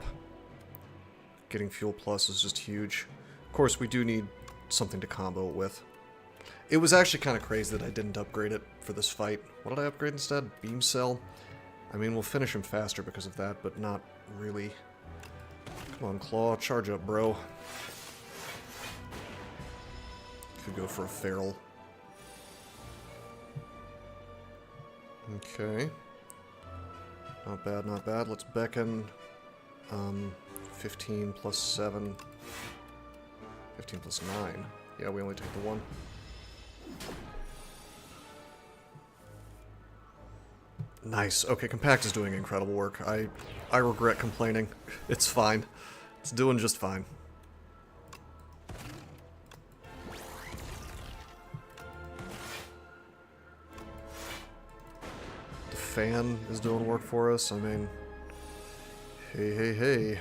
Getting Fuel Plus is just huge. Of course, we do need something to combo it with. It was actually kind of crazy that I didn't upgrade it for this fight. What did I upgrade instead? Beam Cell? I mean, we'll finish him faster because of that, but not really. Come on, Claw. Charge up, bro. Could go for a Feral. Okay. Not bad, not bad. Let's beckon. 15 plus 7. 15 plus 9. Yeah, we only take the 1. Nice. Okay, Compact is doing incredible work. I regret complaining. It's fine. It's doing just fine. The fan is doing work for us. I mean, hey, hey, hey.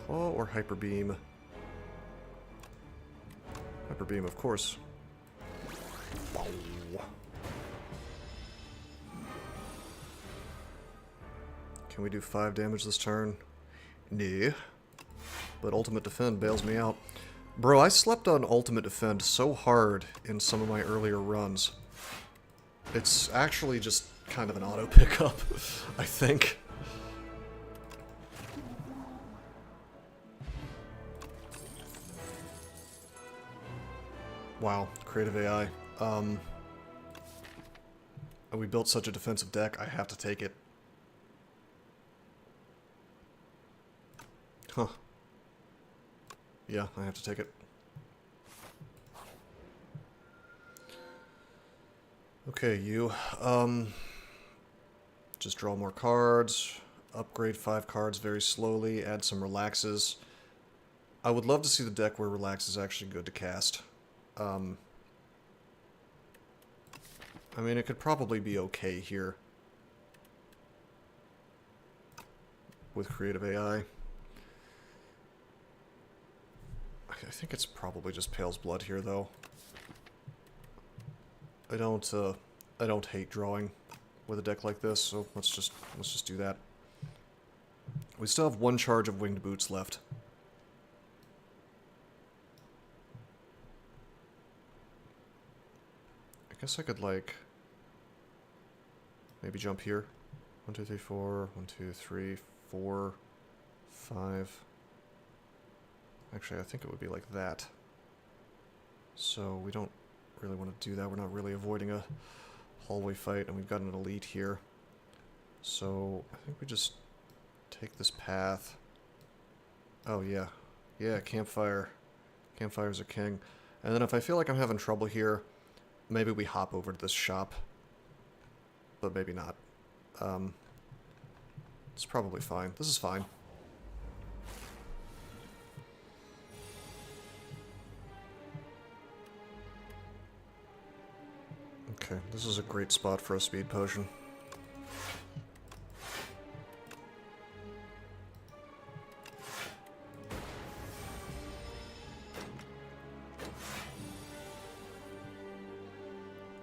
Claw or Hyper Beam? Hyper Beam, of course. Wow. Can we do 5 damage this turn? No. But Ultimate Defend bails me out. Bro, I slept on Ultimate Defend so hard in some of my earlier runs. It's actually just kind of an auto pickup, I think. Wow, creative AI. We built such a defensive deck, I have to take it. Huh. Yeah, I have to take it. Okay, you. Just draw more cards, upgrade 5 cards very slowly, add some relaxes. I would love to see the deck where relax is actually good to cast. I mean, it could probably be okay here with creative AI. I think it's probably just Pale's Blood here, though. I don't hate drawing with a deck like this, so let's just do that. We still have 1 charge of Winged Boots left. I guess I could, like, maybe jump here. 1, 2, 3, 4. 1, 2, 3, 4, 5. Actually, I think it would be like that. So we don't really want to do that. We're not really avoiding a hallway fight, and we've got an elite here. So I think we just take this path. Oh, yeah. Yeah, campfire. Campfires are king. And then if I feel like I'm having trouble here, maybe we hop over to this shop. But maybe not. It's probably fine. This is fine. Okay, this is a great spot for a speed potion.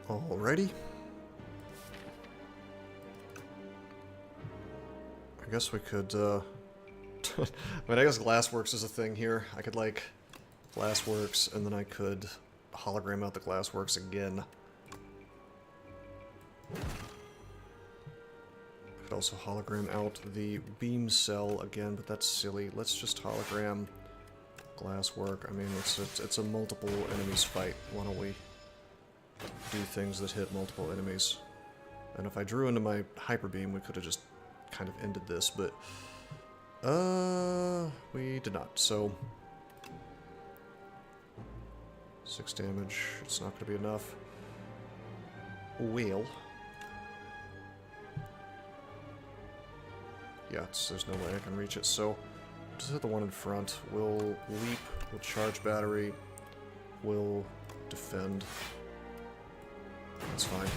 Alrighty. I guess we could, I mean, I guess Glassworks is a thing here. I could, like, Glassworks, and then I could hologram out the Glassworks again. could also hologram out the beam cell again, but that's silly. Let's just hologram glasswork. I mean, it's a multiple enemies fight. Why don't we do things that hit multiple enemies? And if I drew into my hyper beam, we could have just kind of ended this, but we did not. So 6 damage. It's not going to be enough. Well. Yeah, there's no way I can reach it, so just hit the one in front. We'll leap, we'll charge battery, we'll defend. That's fine.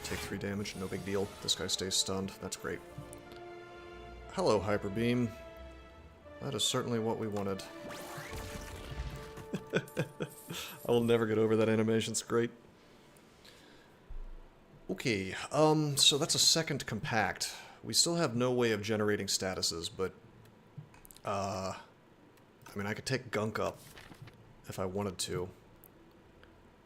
Take 3 damage, no big deal. This guy stays stunned, that's great. Hello, Hyper Beam. That is certainly what we wanted. I will never get over that animation, it's great. Okay, so that's a second compact. We still have no way of generating statuses, but, I mean, I could take Gunk up if I wanted to.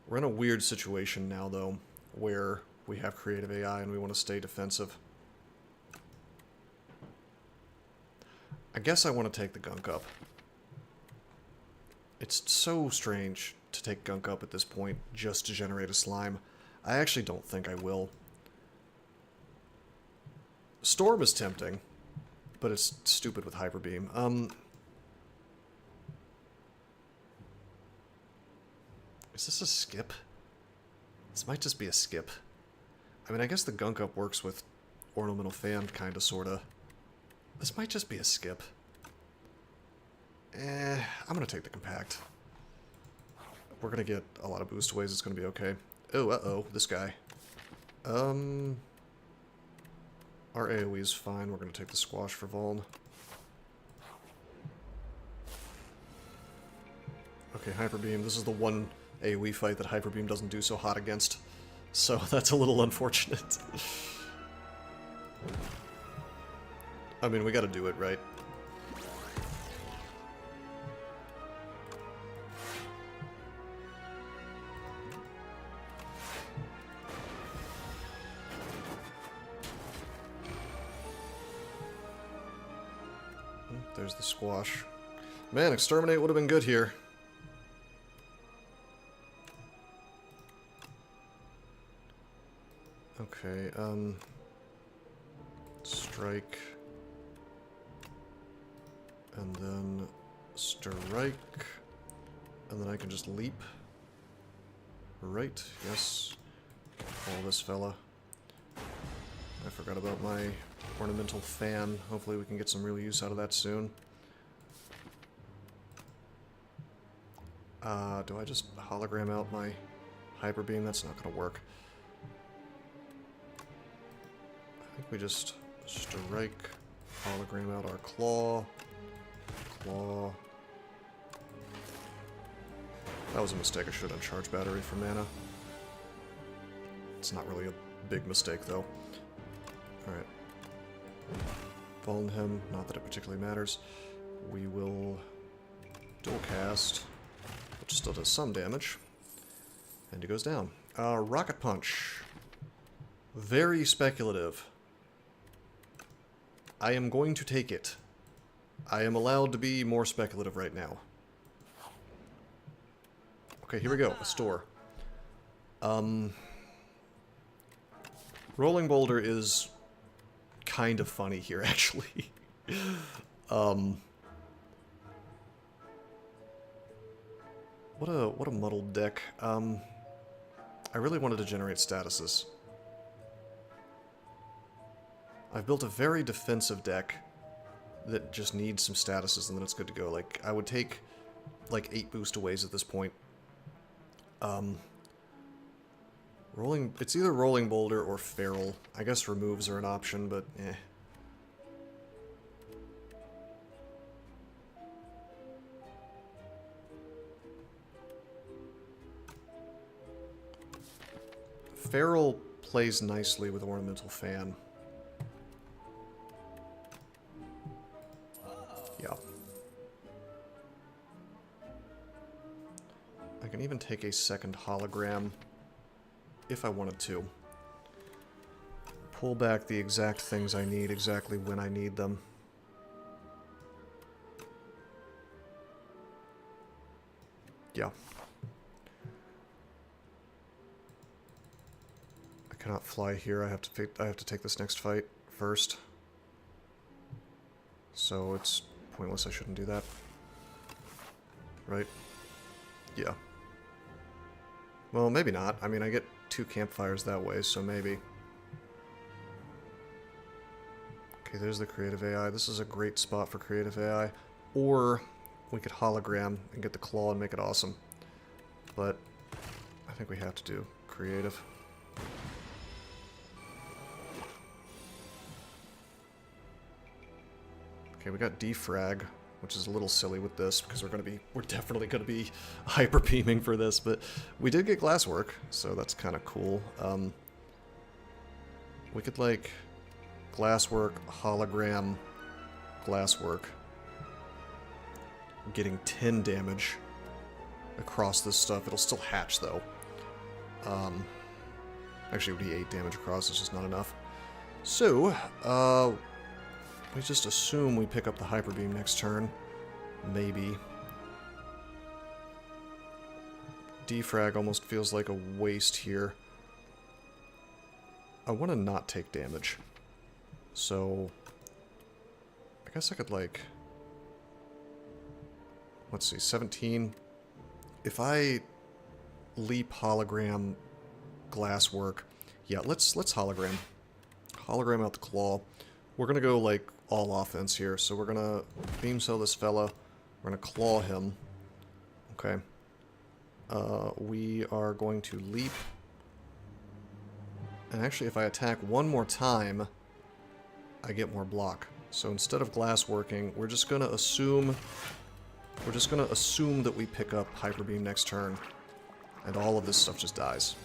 We're in a weird situation now, though, where we have creative AI and we want to stay defensive. I guess I want to take the Gunk up. It's so strange to take Gunk up at this point just to generate a slime. I actually don't think I will. Storm is tempting, but it's stupid with Hyper Beam. Is this a skip? This might just be a skip. I mean, I guess the Gunk Up works with Ornamental Fan, kinda, sorta. This might just be a skip. I'm gonna take the compact. We're gonna get a lot of boost aways, it's gonna be okay. Oh, uh-oh, this guy. Our AoE is fine, we're gonna take the squash for Vuln. Okay, Hyper Beam, this is the one AoE fight that Hyper Beam doesn't do so hot against. So that's a little unfortunate. I mean, we gotta do it, right? There's the squash. Man, Exterminate would have been good here. Okay, strike. And then strike. And then I can just leap. Right, yes. All this fella. I forgot about my Ornamental Fan. Hopefully we can get some real use out of that soon. Do I just hologram out my Hyper Beam? That's not gonna work. I think we just strike, hologram out our claw. Claw. That was a mistake. I should have charged battery for mana. It's not really a big mistake, though. Alright. Fallen him, not that it particularly matters. We will dual cast, which still does some damage. And he goes down. Rocket Punch. Very speculative. I am going to take it. I am allowed to be more speculative right now. Okay, here we go. A store. Rolling Boulder is kind of funny here, actually. What a muddled deck. I really wanted to generate statuses. I've built a very defensive deck that just needs some statuses and then it's good to go. Like, I would take like 8 boost aways at this point. It's either Rolling Boulder or Feral. I guess removes are an option, but eh. Feral plays nicely with Ornamental Fan. Yeah. I can even take a second hologram if I wanted to. pull back the exact things I need exactly when I need them. Yeah. I cannot fly here. I have to take this next fight first. So it's pointless. I shouldn't do that. Right? Yeah. Well, maybe not. I mean, I get 2 campfires that way, so maybe. Okay, there's the creative AI. This is a great spot for creative AI. Or we could hologram and get the claw and make it awesome. But I think we have to do creative. Okay, we got defrag, which is a little silly with this because we're definitely gonna be hyper beaming for this, but we did get glasswork, so that's kind of cool. We could like glasswork, hologram, glasswork, getting 10 damage across this stuff. It'll still hatch though. Actually, it would be 8 damage across. It's just not enough. So, we just assume we pick up the hyper beam next turn. Maybe. Defrag almost feels like a waste here. I want to not take damage. So, I guess I could like... Let's see, 17. If I leap hologram glasswork... Yeah, let's hologram. Hologram out the claw. We're gonna go like all offense here, so we're gonna beam cell this fella. We're gonna claw him. Okay. We are going to leap. And actually, if I attack one more time, I get more block. So instead of glass working, we're just gonna assume that we pick up hyper beam next turn, and all of this stuff just dies.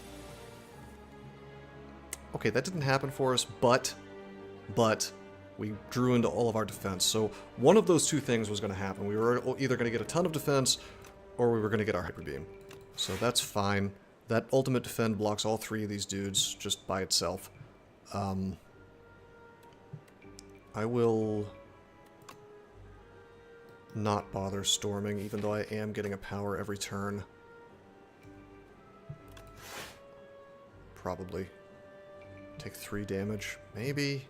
Okay, that didn't happen for us, but we drew into all of our defense. So one of those two things was going to happen. We were either going to get a ton of defense, or we were going to get our hyper beam. So that's fine. That ultimate defend blocks all 3 of these dudes just by itself. I will not bother storming, even though I am getting a power every turn. Probably. Take 3 damage. Maybe.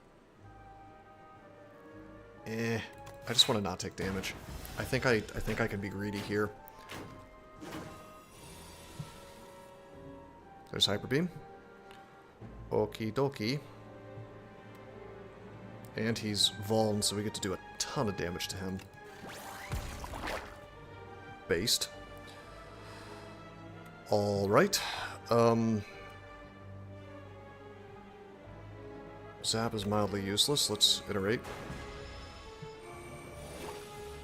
I just want to not take damage. I think I can be greedy here. There's hyper beam. Okie dokie. And he's vuln, so we get to do a ton of damage to him. Based. Alright. Zap is mildly useless. Let's iterate.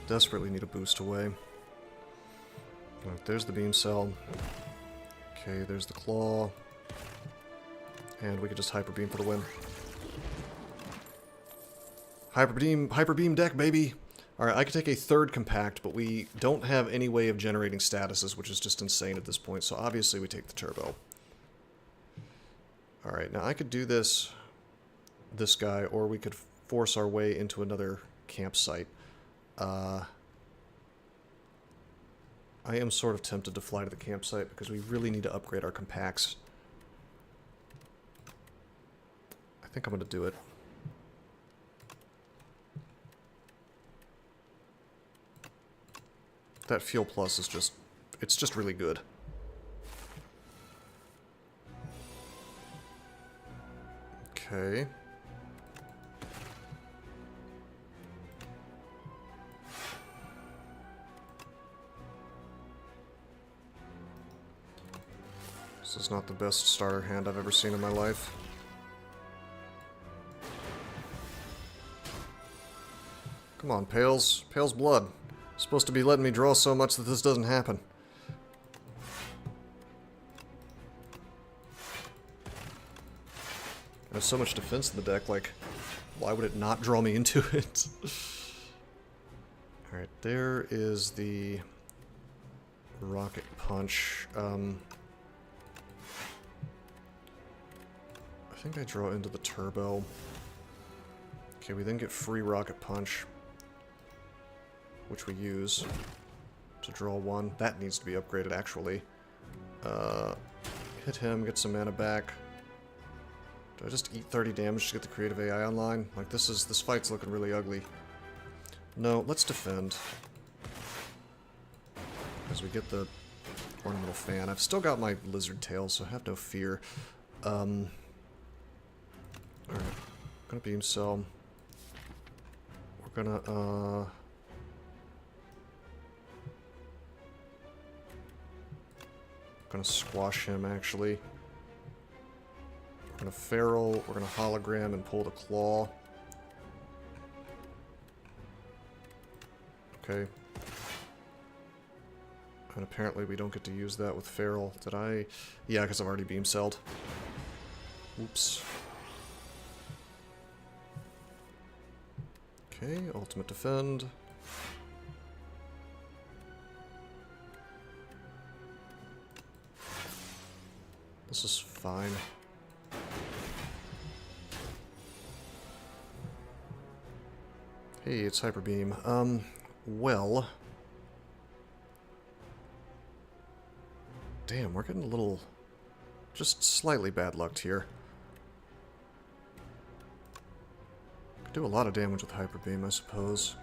Desperately need a boost away. Right, there's the beam cell. Okay, there's the claw. And we could just hyper beam for the win. Hyper beam deck, baby! Alright, I could take a 3rd compact, but we don't have any way of generating statuses, which is just insane at this point, so obviously we take the turbo. Alright, now I could do this guy, or we could force our way into another campsite. I am sort of tempted to fly to the campsite because we really need to upgrade our compacts. I think I'm going to do it. That Fuel Plus is just... it's just really good. Okay. This is not the best starter hand I've ever seen in my life. Come on, Pale's blood. Supposed to be letting me draw so much that this doesn't happen. There's so much defense in the deck, like, why would it not draw me into it? Alright, there is the rocket punch. I think I draw into the turbo. Okay, we then get free rocket punch, which we use to draw one. That needs to be upgraded, actually. Hit him, get some mana back. Do I just eat 30 damage to get the creative AI online? Like, this fight's looking really ugly. No, let's defend. As we get the ornamental fan. I've still got my lizard tail, so I have no fear. Alright. Gonna beam cell. We're gonna, gonna squash him, actually. We're gonna feral, we're gonna hologram and pull the claw. Okay. And apparently we don't get to use that with feral. Did I? Yeah, because I've already beam celled. Oops. Okay, ultimate defend. This is fine. Hey, it's Hyper Beam. Well... Damn, we're getting a little... just slightly bad lucked here. Could do a lot of damage with Hyper Beam, I suppose.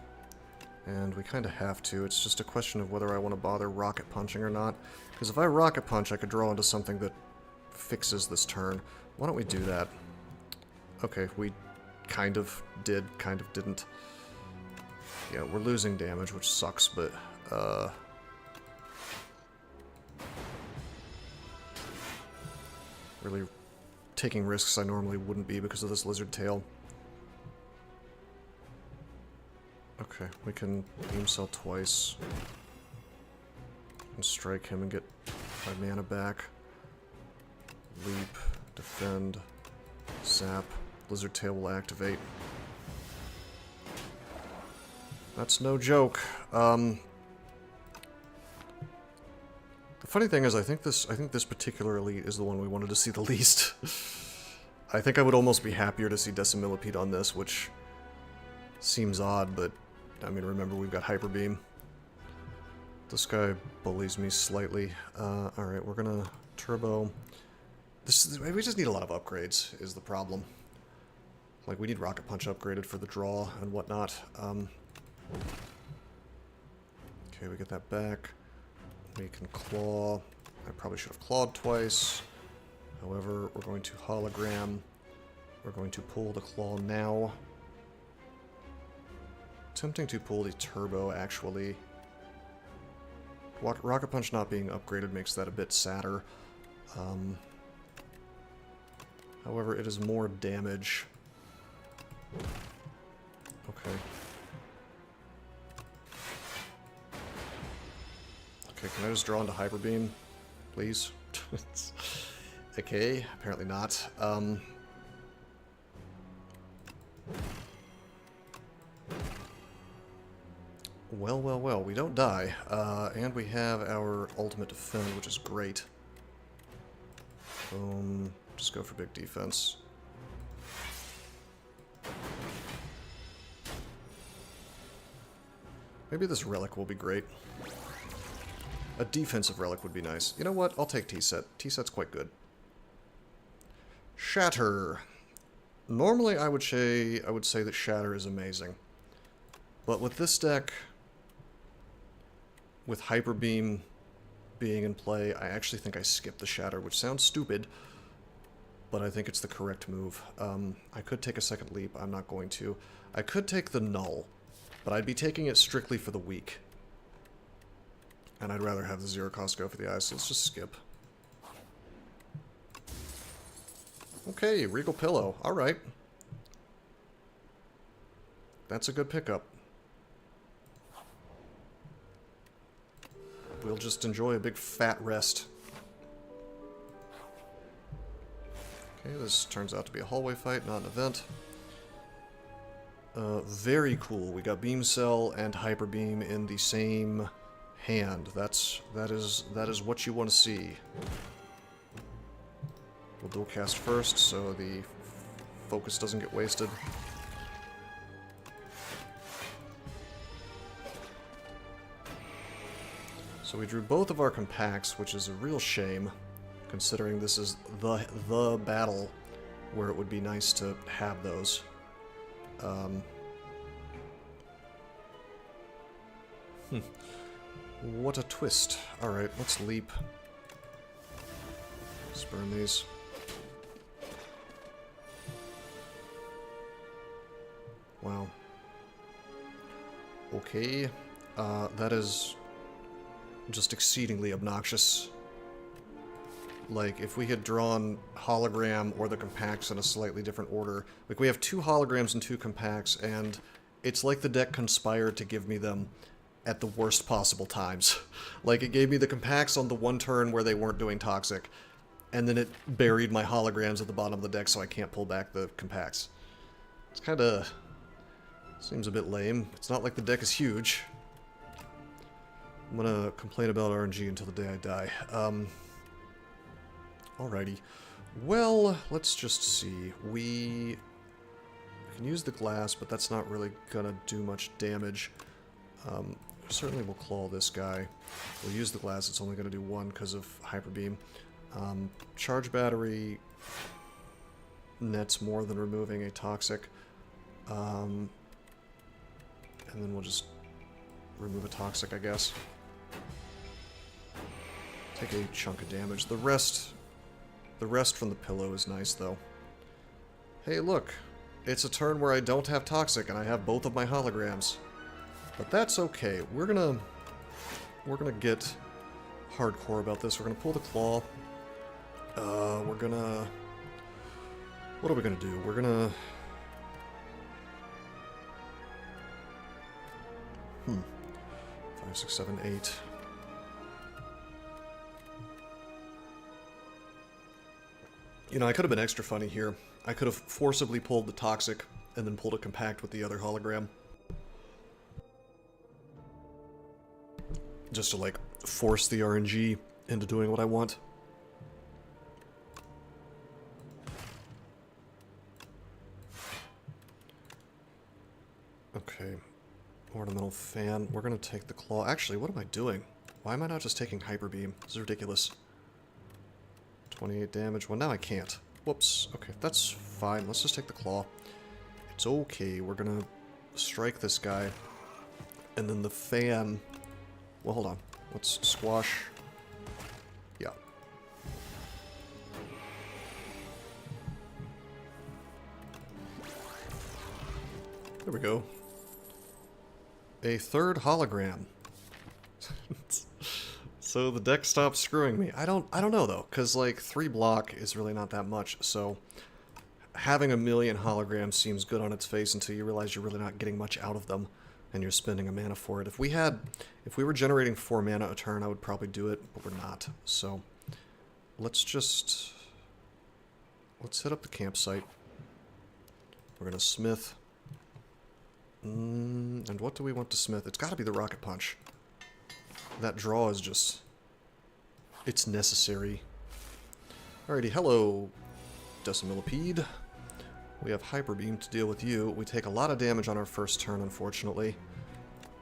And we kind of have to. It's just a question of whether I want to bother rocket punching or not. Because if I rocket punch, I could draw into something that fixes this turn. Why don't we do that? Okay, we kind of did, kind of didn't. Yeah, we're losing damage, which sucks, but, really taking risks I normally wouldn't be because of this lizard tail. Okay, we can beam cell twice. And strike him and get my mana back. Leap, defend, zap. Lizard tail will activate. That's no joke. The funny thing is, I think this particular elite is the one we wanted to see the least. I think I would almost be happier to see Decimillipede on this, which seems odd, but I mean, remember we've got Hyper Beam. This guy bullies me slightly. Alright, we're gonna turbo. We just need a lot of upgrades, is the problem. Like, we need Rocket Punch upgraded for the draw and whatnot. Okay, we get that back. We can claw. I probably should have clawed twice. However, we're going to hologram. We're going to pull the claw now. Tempting to pull the turbo, actually. Rocket Punch not being upgraded makes that a bit sadder. However, it is more damage. Okay. Okay, can I just draw into Hyper Beam, please? Okay, apparently not. Well, we don't die. And we have our ultimate defend, which is great. Boom. Just go for big defense. Maybe this relic will be great. A defensive relic would be nice. You know what? I'll take T-set. T-set's quite good. Shatter. Normally I would say that Shatter is amazing. But with this deck, with Hyper Beam being in play, I actually think I skip the Shatter, which sounds stupid, but I think it's the correct move. I could take a second leap. I'm not going to. I could take the Null, but I'd be taking it strictly for the weak. And I'd rather have the zero cost go for the eyes, so let's just skip. Okay, Regal Pillow. Alright. That's a good pickup. We'll just enjoy a big fat rest. Okay, this turns out to be a hallway fight, not an event. Very cool. We got Beam Cell and Hyper Beam in the same hand. That is what you want to see. We'll dual cast first, so the focus doesn't get wasted. So we drew both of our compacts, which is a real shame, considering this is the battle where it would be nice to have those. What a twist. Alright, let's leap. Let's burn these. Wow. Okay. That is just exceedingly obnoxious. Like, if we had drawn hologram or the compacts in a slightly different order. Like, we have 2 holograms and 2 compacts, and it's like the deck conspired to give me them at the worst possible times. Like, it gave me the compacts on the one turn where they weren't doing toxic, and then it buried my holograms at the bottom of the deck so I can't pull back the compacts. It's kinda... seems a bit lame. It's not like the deck is huge. I'm gonna complain about RNG until the day I die. Alrighty. Well, let's just see. We can use the glass, but that's not really gonna do much damage. Certainly we'll claw this guy. We'll use the glass, it's only gonna do 1 because of Hyper Beam. Charge battery nets more than removing a toxic. And then we'll just remove a toxic, I guess. Take a chunk of damage. The rest from the pillow is nice, though. Hey, look. It's a turn where I don't have toxic, and I have both of my holograms. But that's okay. We're gonna get hardcore about this. We're gonna pull the claw. We're gonna... what are we gonna do? We're gonna... 5, 6, 7, 8. You know, I could have been extra funny here. I could have forcibly pulled the toxic and then pulled a compact with the other hologram. Just to, like, force the RNG into doing what I want. Okay. Ornamental fan. We're gonna take the claw. Actually, what am I doing? Why am I not just taking Hyper Beam? This is ridiculous. 28 damage. Well, now I can't. Whoops. Okay, that's fine. Let's just take the claw. It's okay. We're gonna strike this guy. And then the fan... well, hold on. Let's squash. Yeah. There we go. A third hologram. So the deck stops screwing me. I don't know though, because like 3 block is really not that much, so having a million holograms seems good on its face until you realize you're really not getting much out of them and you're spending a mana for it. If we were generating 4 mana a turn, I would probably do it, but we're not. So let's hit up the campsite. We're gonna smith. And what do we want to smith? It's gotta be the rocket punch. That draw is just... it's necessary. Alrighty, hello, Decimillipede. We have Hyper Beam to deal with you. We take a lot of damage on our first turn, unfortunately.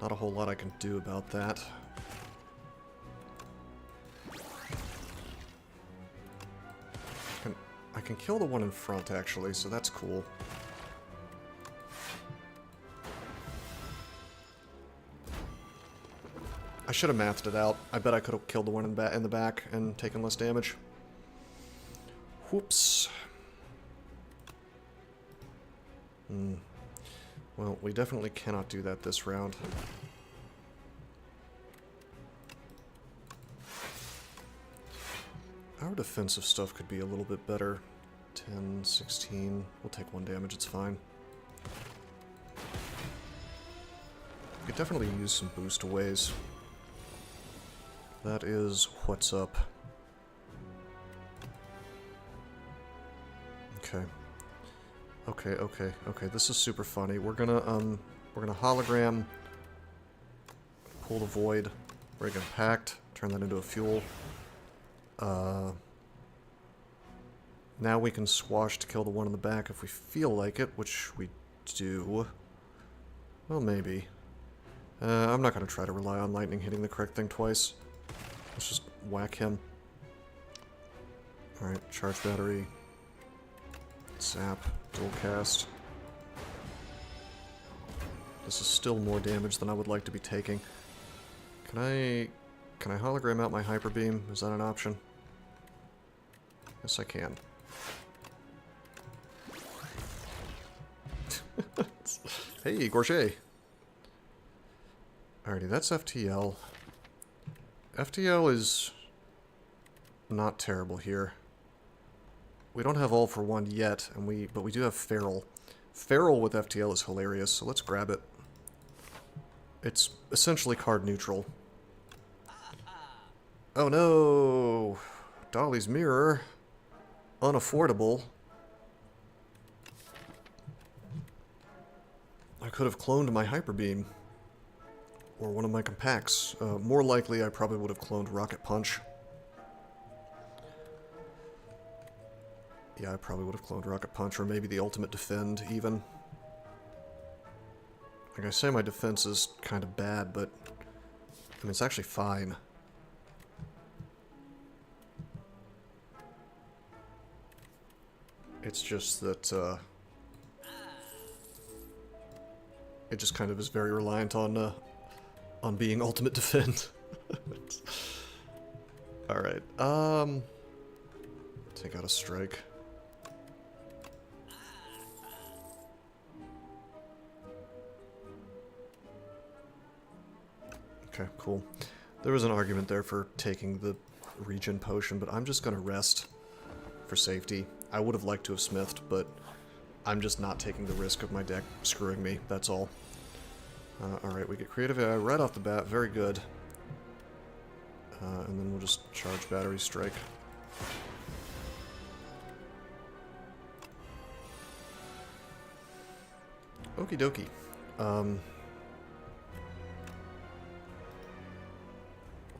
Not a whole lot I can do about that. I can kill the one in front, actually, so that's cool. I should have mathed it out. I bet I could have killed the one in the back and taken less damage. Whoops. Well, we definitely cannot do that this round. Our defensive stuff could be a little bit better. 10, 16. We'll take 1 damage, it's fine. We could definitely use some boost aways. That is what's up. Okay. Okay, this is super funny. We're gonna hologram, pull the void, rig and pact, turn that into a fuel. Now we can squash to kill the one in the back if we feel like it, which we do. Well, maybe. I'm not going to try to rely on lightning hitting the correct thing twice. Let's just whack him. Alright, charge battery. Zap. Dual cast. This is still more damage than I would like to be taking. Can I hologram out my hyper beam? Is that an option? Yes, I can. Hey, Gorget. Alrighty, that's FTL. FTL is not terrible here. We don't have All for One yet, but we do have Feral. Feral with FTL is hilarious, so let's grab it. It's essentially card neutral. Oh no! Dolly's Mirror. Unaffordable. I could have cloned my Hyper Beam. Or one of my compacts. More likely, I probably would have cloned Rocket Punch. Yeah, I probably would have cloned Rocket Punch, or maybe the Ultimate Defend, even. Like I say, my defense is kind of bad, but... I mean, it's actually fine. It's just that, it just kind of is very reliant on being Ultimate Defend. Alright, take out a strike. Okay, cool. There was an argument there for taking the regen potion, but I'm just gonna rest for safety. I would have liked to have smithed, but I'm just not taking the risk of my deck screwing me, that's all. Alright, we get Creative AI right off the bat, very good. And then we'll just charge Battery Strike. Okie dokie.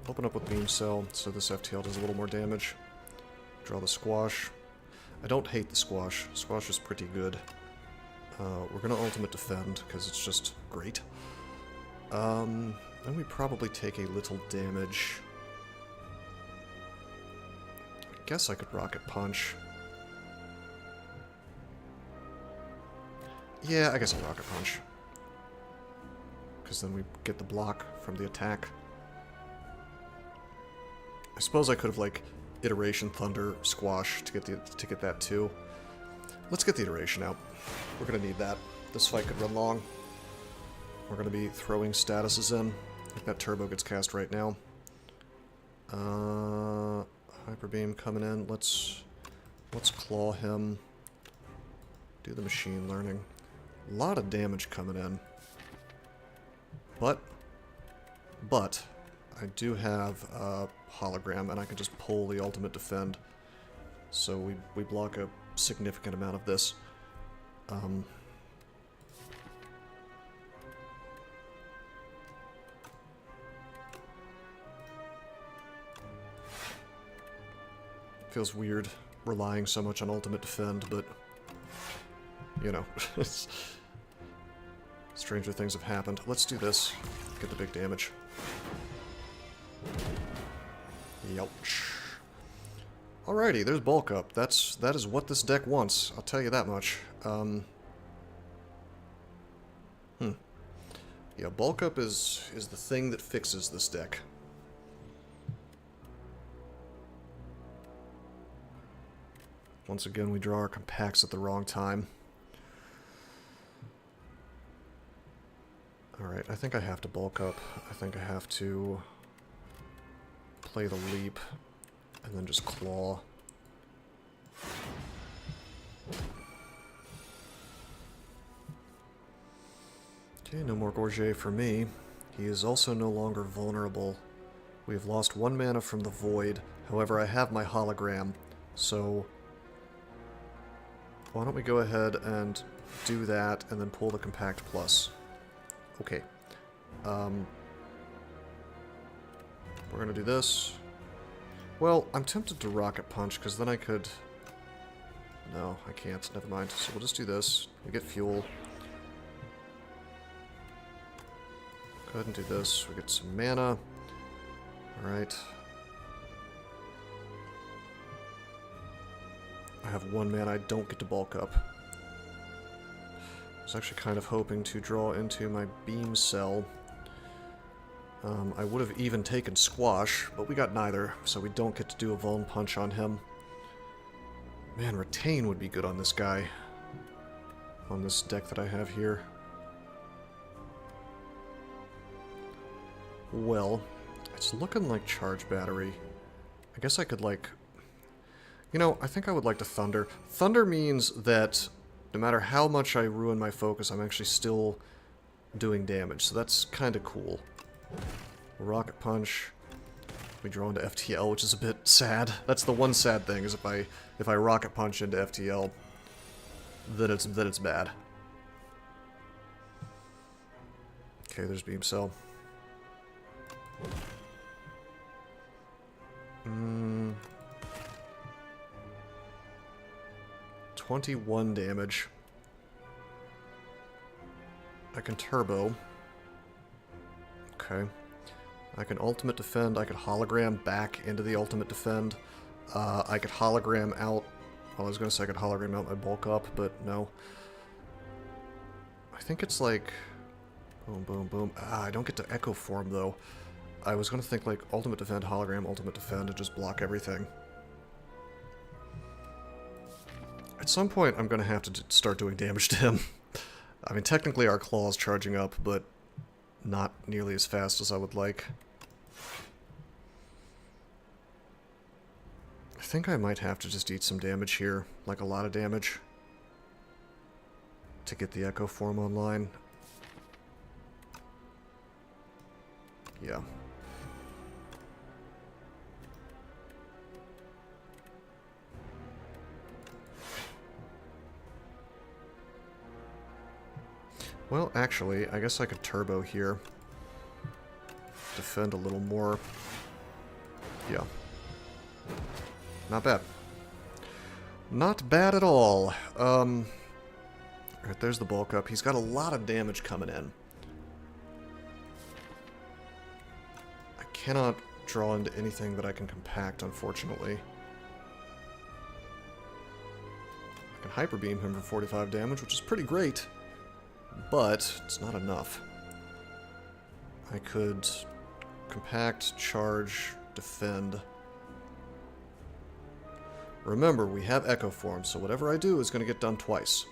Open up with Beam Cell, so this FTL does a little more damage. Draw the Squash. I don't hate the Squash. Squash is pretty good. We're gonna Ultimate Defend, because it's just great. Then we probably take a little damage. I guess I could Rocket Punch. Yeah, I guess I'll Rocket Punch. Because then we get the block from the attack. I suppose I could have, like, Iteration Thunder Squash to get that too. Let's get the Iteration out. We're gonna need that. This fight could run long. We're gonna be throwing statuses in. I think that turbo gets cast right now. Hyper Beam coming in. Let's claw him. Do the machine learning. A lot of damage coming in. But I do have a hologram, and I can just pull the Ultimate Defend. So we block a significant amount of this. Feels weird relying so much on Ultimate Defend, but you know, stranger things have happened. Let's do this. Get the big damage. Youch. Alrighty, there's bulk up. That is what this deck wants. I'll tell you that much. Yeah, bulk up is the thing that fixes this deck. Once again, we draw our compacts at the wrong time. Alright, I think I have to bulk up. I think I have to play the leap and then just claw. Okay, no more Gorget for me. He is also no longer vulnerable. We have lost 1 mana from the Void. However, I have my hologram, so why don't we go ahead and do that and then pull the Compact Plus. Okay. We're gonna do this. Well, I'm tempted to Rocket Punch, because then I could No, I can't. Never mind. So we'll just do this. We get fuel. Go ahead and do this. We get some mana. Alright. I have 1 mana. I don't get to bulk up. I was actually kind of hoping to draw into my beam cell. I would have even taken Squash, but we got neither, so we don't get to do a Vuln Punch on him. Man, Retain would be good on this guy. On this deck that I have here. Well, it's looking like Charge Battery. I guess I could, like... You know, I think I would like to Thunder. Thunder means that no matter how much I ruin my focus, I'm actually still doing damage, so that's kind of cool. Rocket Punch. We draw into FTL, which is a bit sad. That's the one sad thing, is if I Rocket Punch into FTL, then it's bad. Okay, there's Beam Cell. 21 damage. I can Turbo. Okay. I can Ultimate Defend. I could Hologram back into the Ultimate Defend. I could Hologram out. Well, I was going to say I could Hologram out my Bulk Up, but no. I think it's like... Boom, boom, boom. I don't get to Echo Form, though. I was going to think, like, Ultimate Defend, Hologram, Ultimate Defend, and just block everything. At some point, I'm going to have to start doing damage to him. I mean, technically our Claw's charging up, but not nearly as fast as I would like. I think I might have to just eat some damage here, like a lot of damage, to get the Echo Form online. Yeah. Well, actually, I guess I could Turbo here. Defend a little more. Yeah. Not bad. Not bad at all. Alright, there's the Bulk Up. He's got a lot of damage coming in. I cannot draw into anything that I can compact, unfortunately. I can Hyper Beam him for 45 damage, which is pretty great. But it's not enough. I could compact, charge, defend. Remember, we have Echo Form, so whatever I do is going to get done twice.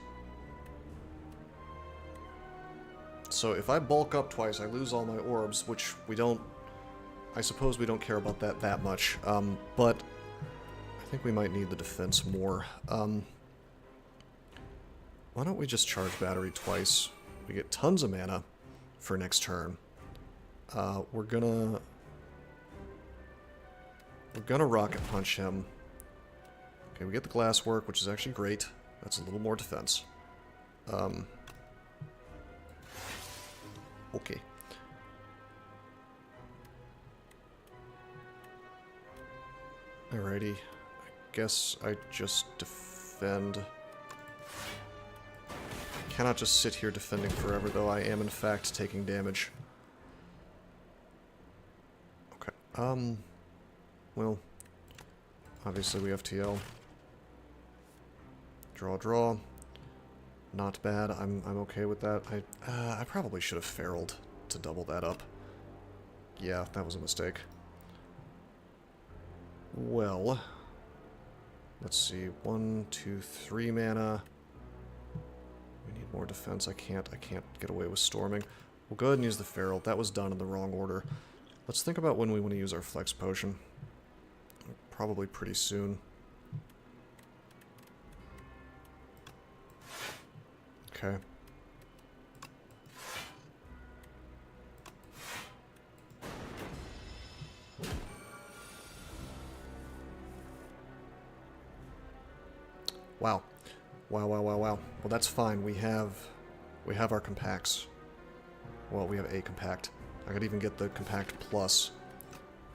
So if I bulk up twice, I lose all my orbs, which we don't... I suppose we don't care about that much. But I think we might need the defense more. Why don't we just charge Battery twice? We get tons of mana for next turn. We're gonna Rocket Punch him. Okay, we get the Glasswork, which is actually great. That's a little more defense. Okay. Alrighty. I guess I just defend. Cannot just sit here defending forever, though. I am, in fact, taking damage. Okay. Well, obviously we have TL. Draw, draw. Not bad. I'm okay with that. I probably should have feraled to double that up. Yeah, that was a mistake. Well, let's see. 1, 2, 3 mana. We need more defense. I can't get away with storming. We'll go ahead and use the Feral. That was done in the wrong order. Let's think about when we want to use our Flex Potion. Probably pretty soon. Okay. Wow. Wow, wow, wow, wow. Well, that's fine. We have our compacts. Well, we have a compact. I could even get the compact plus.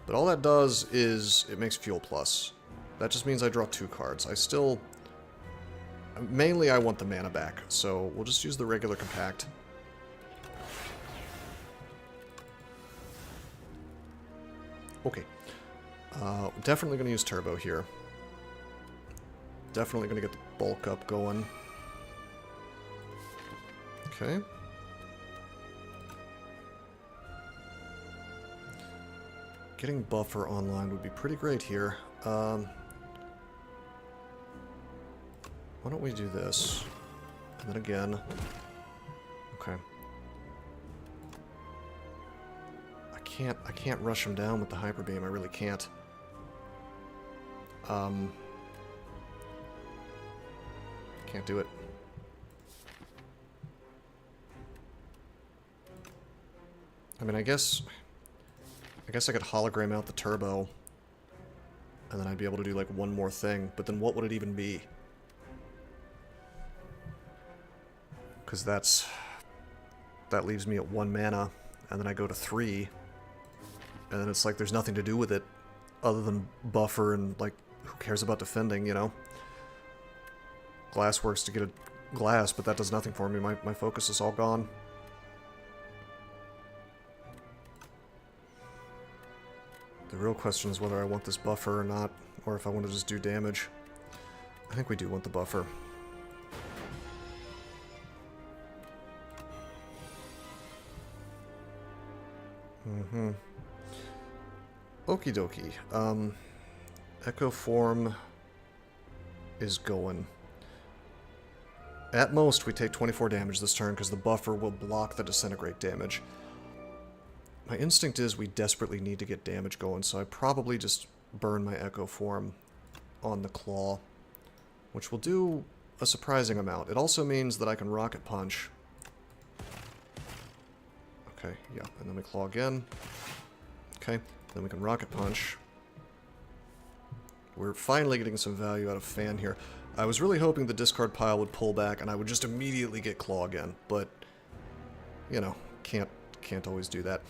But all that does is it makes fuel plus. That just means I draw 2 cards. I still Mainly I want the mana back, so we'll just use the regular compact. Okay. Definitely going to use turbo here. Definitely going to get the bulk up going. Okay. Getting buffer online would be pretty great here. Why don't we do this? And then again. Okay. I can't rush him down with the hyper beam. I really can't. Can't do it. I mean, I guess I could hologram out the turbo, and then I'd be able to do like one more thing, but then what would it even be? Because that leaves me at 1 mana, and then I go to 3, and then it's like there's nothing to do with it other than buffer, and like, who cares about defending, you know? Glass works to get a glass, but that does nothing for me. My focus is all gone. The real question is whether I want this buffer or not, or if I want to just do damage. I think we do want the buffer. Mm-hmm. Okie dokie. Echo Form is going. At most, we take 24 damage this turn because the buffer will block the disintegrate damage. My instinct is we desperately need to get damage going, so I probably just burn my Echo Form on the Claw, which will do a surprising amount. It also means that I can Rocket Punch. Okay, yeah, and then we Claw again. Okay, then we can Rocket Punch. We're finally getting some value out of Fan here. I was really hoping the discard pile would pull back and I would just immediately get Claw again, but, you know, can't always do that.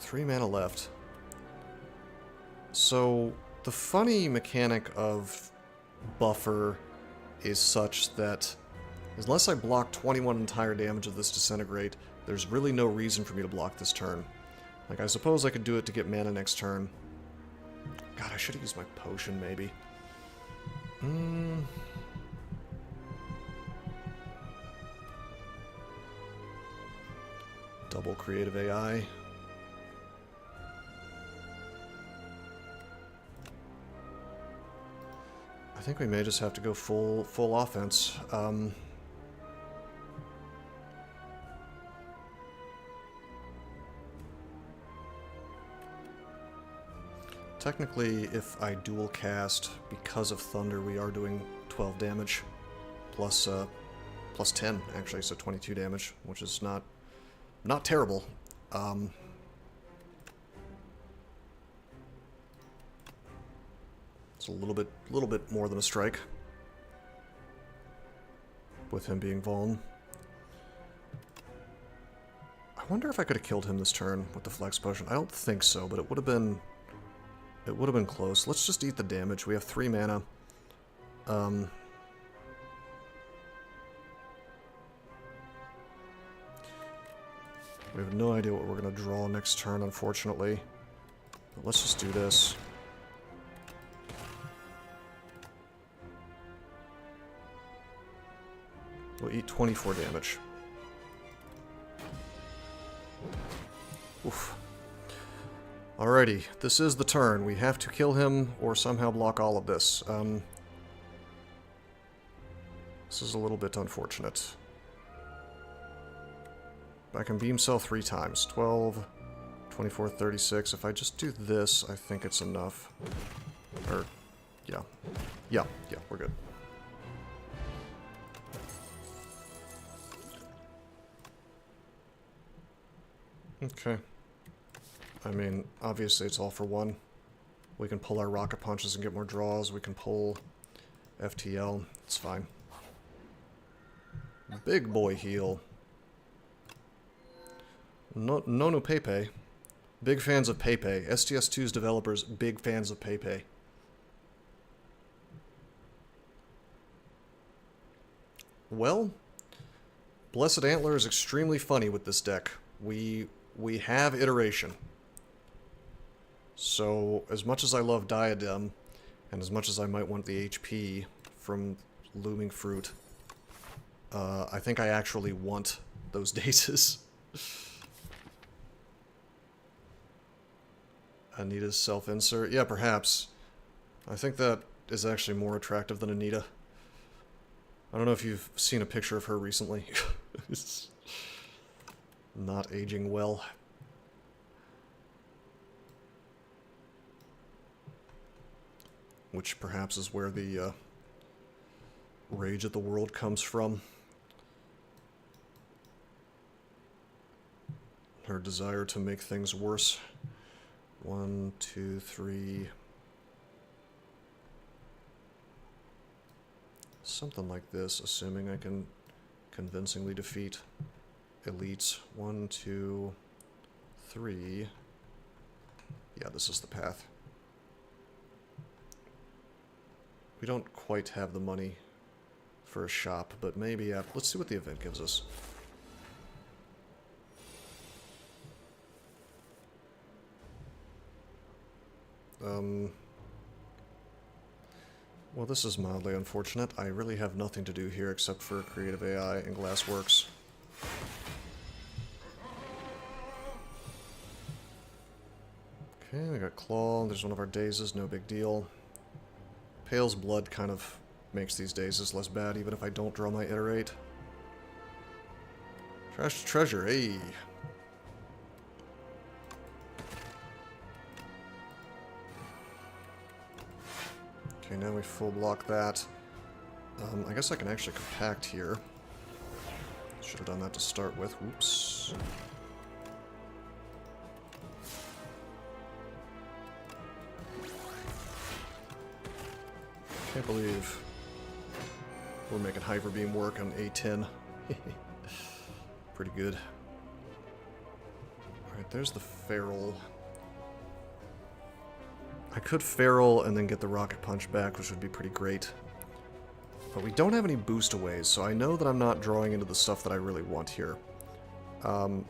3 mana left. So, the funny mechanic of buffer is such that unless I block 21 entire damage of this disintegrate, there's really no reason for me to block this turn. Like, I suppose I could do it to get mana next turn. God, I should have used my potion, maybe. Double creative AI. I think we may just have to go full offense. Technically, if I dual cast because of Thunder, we are doing 12 damage, plus 10 actually, so 22 damage, which is not terrible. It's a little bit more than a strike with him being vuln. I wonder if I could have killed him this turn with the flex potion. I don't think so, but it would have been close. Let's just eat the damage. We have 3 mana. We have no idea what we're going to draw next turn, unfortunately. But let's just do this. We'll eat 24 damage. Oof. Alrighty, this is the turn. We have to kill him or somehow block all of this. This is a little bit unfortunate. I can beam cell 3 times. 12, 24, 36. If I just do this, I think it's enough. Or, yeah. Yeah, we're good. Okay. I mean, obviously it's all for one. We can pull our rocket punches and get more draws. We can pull FTL. It's fine. Big boy heal. No Pepe. Big fans of Pepe. STS2's developers, big fans of Pepe. Well, Blessed Antler is extremely funny with this deck. We have iteration. So, as much as I love Diadem, and as much as I might want the HP from Looming Fruit, I think I actually want those daces. Anita's self-insert? Yeah, perhaps. I think that is actually more attractive than Anita. I don't know if you've seen a picture of her recently. It's not aging well. Which perhaps is where the rage at the world comes from. Her desire to make things worse. 1, 2, 3... Something like this, assuming I can convincingly defeat elites. 1, 2, 3... Yeah, this is the path. We don't quite have the money for a shop, but maybe... let's see what the event gives us. Well, this is mildly unfortunate. I really have nothing to do here except for Creative AI and Glassworks. Okay, we got Claw. There's one of our dazes, no big deal. Pale's Blood kind of makes these dazes less bad, even if I don't draw my Iterate. Trash to treasure, hey! Okay, now we full block that. I guess I can actually compact here. Should have done that to start with. Whoops. Can't believe we're making Hyper Beam work on A10. Pretty good. Alright, there's the Feral. I could Feral and then get the Rocket Punch back, which would be pretty great. But we don't have any boost-aways, so I know that I'm not drawing into the stuff that I really want here.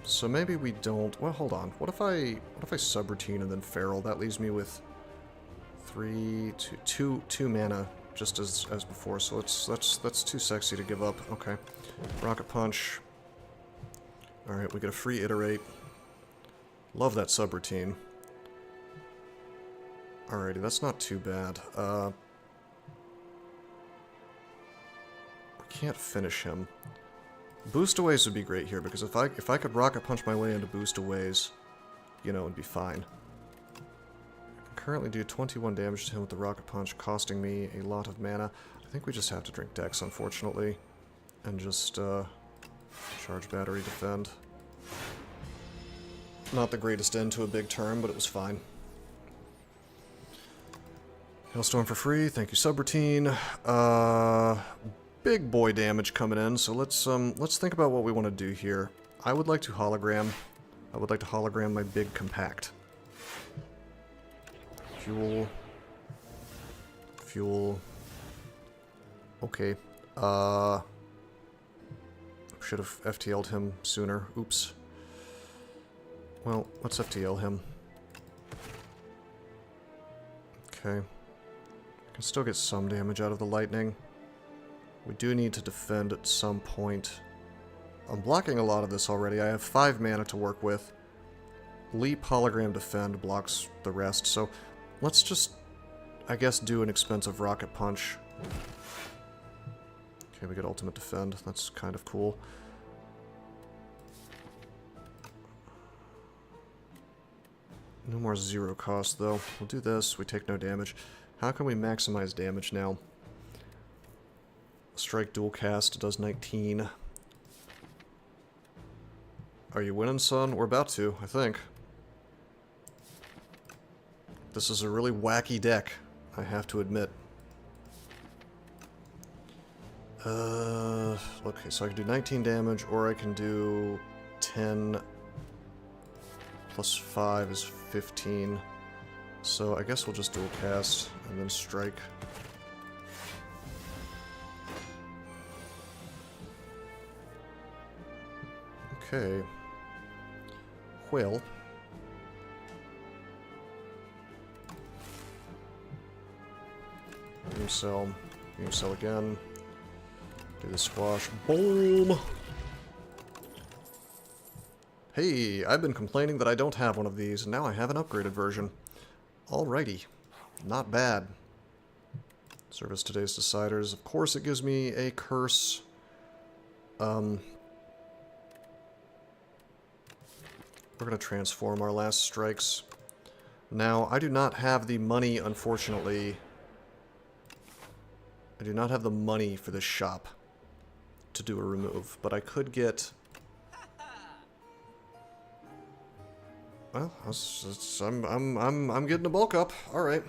So maybe we don't... Well, hold on. What if I subroutine and then Feral? That leaves me with 2 mana, just as before, so that's too sexy to give up. Okay. Rocket Punch. Alright, we get a free Iterate. Love that subroutine. Alrighty, that's not too bad. We can't finish him. Boost-aways would be great here, because if I could Rocket Punch my way into boost-aways, you know, it'd be fine. I can currently do 21 damage to him with the Rocket Punch, costing me a lot of mana. I think we just have to drink Dex, unfortunately, and just charge Battery Defend. Not the greatest end to a big turn, but it was fine. Hailstorm for free, thank you subroutine. Big boy damage coming in, so let's think about what we want to do here. I would like to hologram. I would like to hologram my big compact. Fuel. Fuel. Okay. Should have FTL'd him sooner. Oops. Well, let's FTL him. Okay. Can still get some damage out of the lightning. We do need to defend at some point. I'm blocking a lot of this already. I have 5 mana to work with. Leap, Hologram, Defend blocks the rest, so let's just, I guess, do an expensive Rocket Punch. Okay, we get Ultimate Defend. That's kind of cool. No more 0 cost, though. We'll do this. We take no damage. How can we maximize damage now? Strike dual cast does 19. Are you winning, son? We're about to, I think. This is a really wacky deck, I have to admit. Okay, so I can do 19 damage, or I can do 10 plus 5 is 15. So I guess we'll just dual cast and then strike. Okay. Well. Beam cell. Beam cell again. Do the squash. Boom! Hey, I've been complaining that I don't have one of these, and now I have an upgraded version. Alrighty. Not bad. Service today's deciders. Of course it gives me a curse. We're going to transform our last strikes. Now, I do not have the money, unfortunately. I do not have the money for this shop to do a remove, but I could get... Well, I'm getting a bulk up. All right.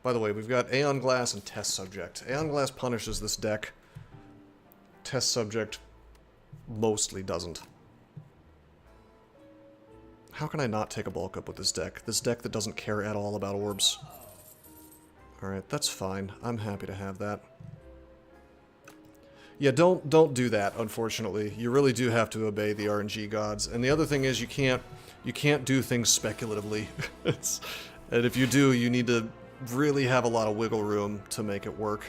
By the way, we've got Aeon Glass and Test Subject. Aeon Glass punishes this deck. Test Subject mostly doesn't. How can I not take a bulk up with this deck? This deck that doesn't care at all about orbs. Alright, that's fine. I'm happy to have that. Yeah, don't do that, unfortunately. You really do have to obey the RNG gods. And the other thing is you can't do things speculatively. And if you do, you need to really have a lot of wiggle room to make it work.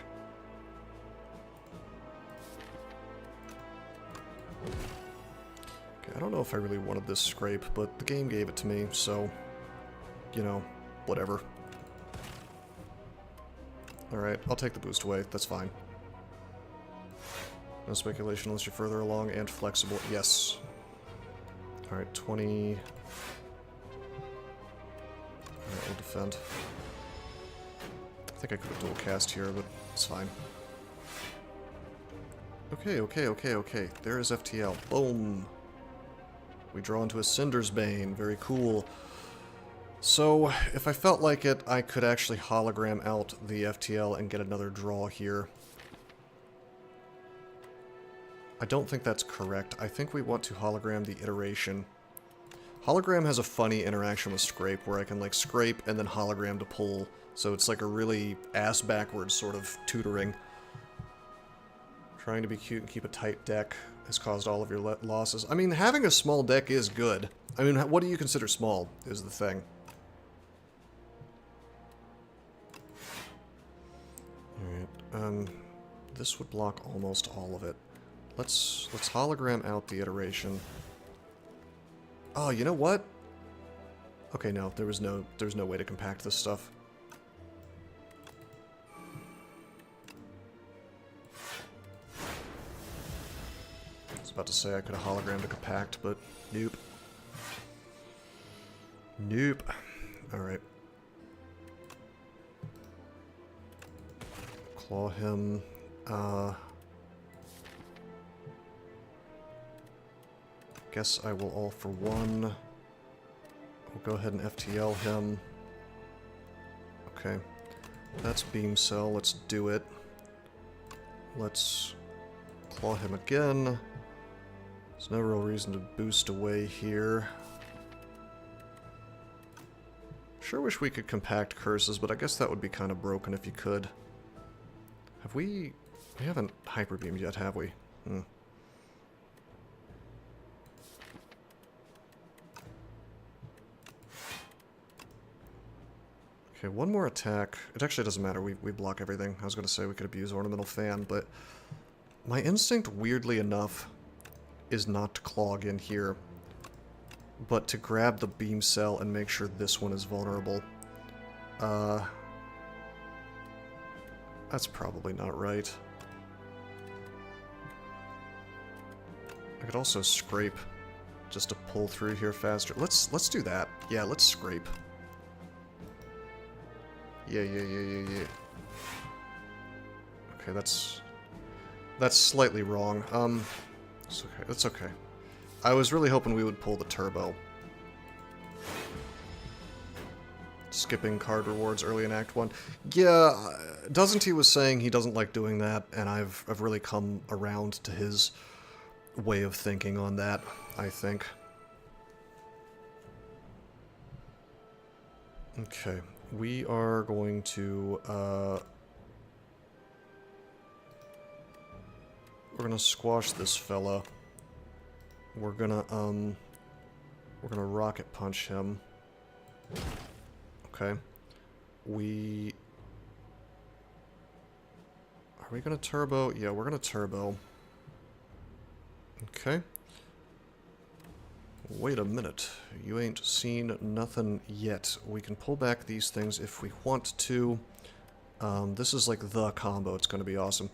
Okay, I don't know if I really wanted this scrape, but the game gave it to me, so, you know, whatever. Alright, I'll take the boost away, that's fine. No speculation unless you're further along and flexible. Yes. Alright, 20... Alright, we'll defend. I think I could have dual cast here, but it's fine. Okay. There is FTL. Boom! We draw into a Cinder's Bane. Very cool. So, if I felt like it, I could actually hologram out the FTL and get another draw here. I don't think that's correct. I think we want to hologram the iteration. Hologram has a funny interaction with scrape, where I can, like, scrape and then hologram to pull. So it's like a really ass-backwards sort of tutoring. Trying to be cute and keep a tight deck has caused all of your losses. I mean, having a small deck is good. I mean, what do you consider small, is the thing. Alright, this would block almost all of it. Let's hologram out the iteration. Oh, you know what? Okay, no, there's no way to compact this stuff. I was about to say I could have hologrammed a compact, but nope. Nope. Alright. Claw him. Guess I will all for one. We'll go ahead and FTL him. Okay. That's Beam Cell. Let's do it. Let's claw him again. There's no real reason to boost away here. Sure wish we could compact curses, but I guess that would be kind of broken if you could. Have we... We haven't Hyper Beamed yet, have we? Hmm. Okay, one more attack. It actually doesn't matter, we block everything. I was going to say we could abuse Ornamental Fan, but my instinct, weirdly enough, is not to clog in here, but to grab the Beam Cell and make sure this one is vulnerable. That's probably not right. I could also scrape just to pull through here faster. Let's do that. Yeah, let's scrape. Yeah. Okay, that's slightly wrong. It's okay. That's okay. I was really hoping we would pull the turbo. Skipping card rewards early in Act 1. Yeah, Doesn't he was saying he doesn't like doing that, and I've really come around to his way of thinking on that, I think. Okay, we are going to, we're gonna squash this fella we're gonna rocket punch him. Okay. Are we gonna turbo? Yeah, we're gonna turbo. Okay. Wait a minute. You ain't seen nothing yet. We can pull back these things if we want to. This is like the combo. It's gonna be awesome.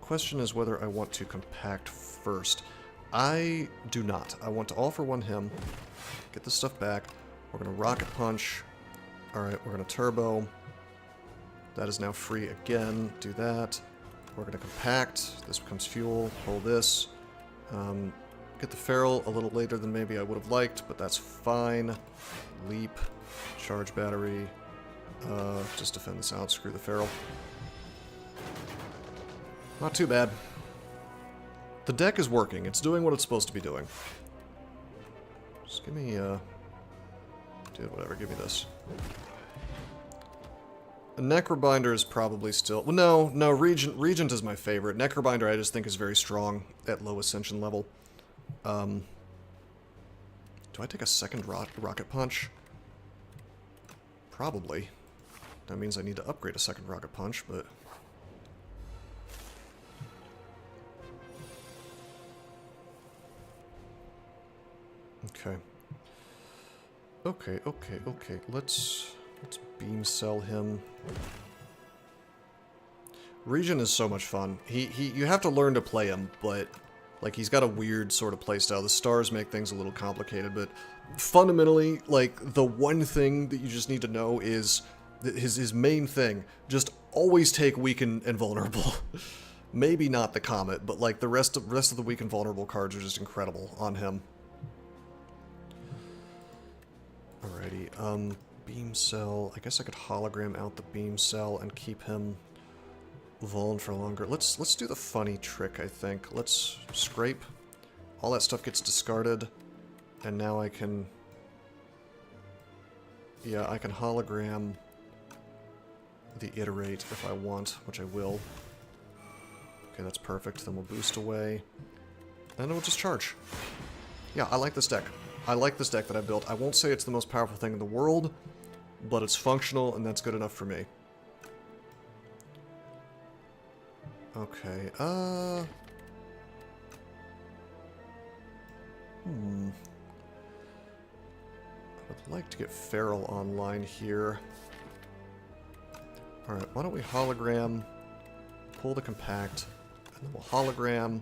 Question is whether I want to compact first. I do not. I want to all for one him. Get this stuff back. We're gonna rocket punch. Alright, we're gonna turbo. That is now free again. Do that. We're gonna compact. This becomes fuel. Pull this. Get the feral a little later than maybe I would have liked, but that's fine. Leap. Charge battery. Just defend this out. Screw the feral. Not too bad. The deck is working. It's doing what it's supposed to be doing. Just give me, dude, whatever. Give me this. A Necrobinder is probably still... Well, no, Regent is my favorite. Necrobinder I just think is very strong at low Ascension level. Do I take a second Rocket Punch? Probably. That means I need to upgrade a second Rocket Punch, but... Okay. Okay. Let's beam cell him. Regent is so much fun. You have to learn to play him, but like he's got a weird sort of playstyle. The stars make things a little complicated, but fundamentally, like the one thing that you just need to know is that his main thing, just always take weak and vulnerable. Maybe not the Comet, but like the rest of the weak and vulnerable cards are just incredible on him. Alrighty, beam cell. I guess I could hologram out the beam cell and keep him vuln for longer. Let's do the funny trick, I think. Let's scrape. All that stuff gets discarded, and now I can... Yeah, I can hologram the iterate if I want, which I will. Okay, that's perfect. Then we'll boost away, and then we'll just charge. Yeah, I like this deck. I like this deck that I built. I won't say it's the most powerful thing in the world, but it's functional, and that's good enough for me. Okay, I would like to get Feral online here. Alright, why don't we hologram, pull the compact, and then we'll hologram,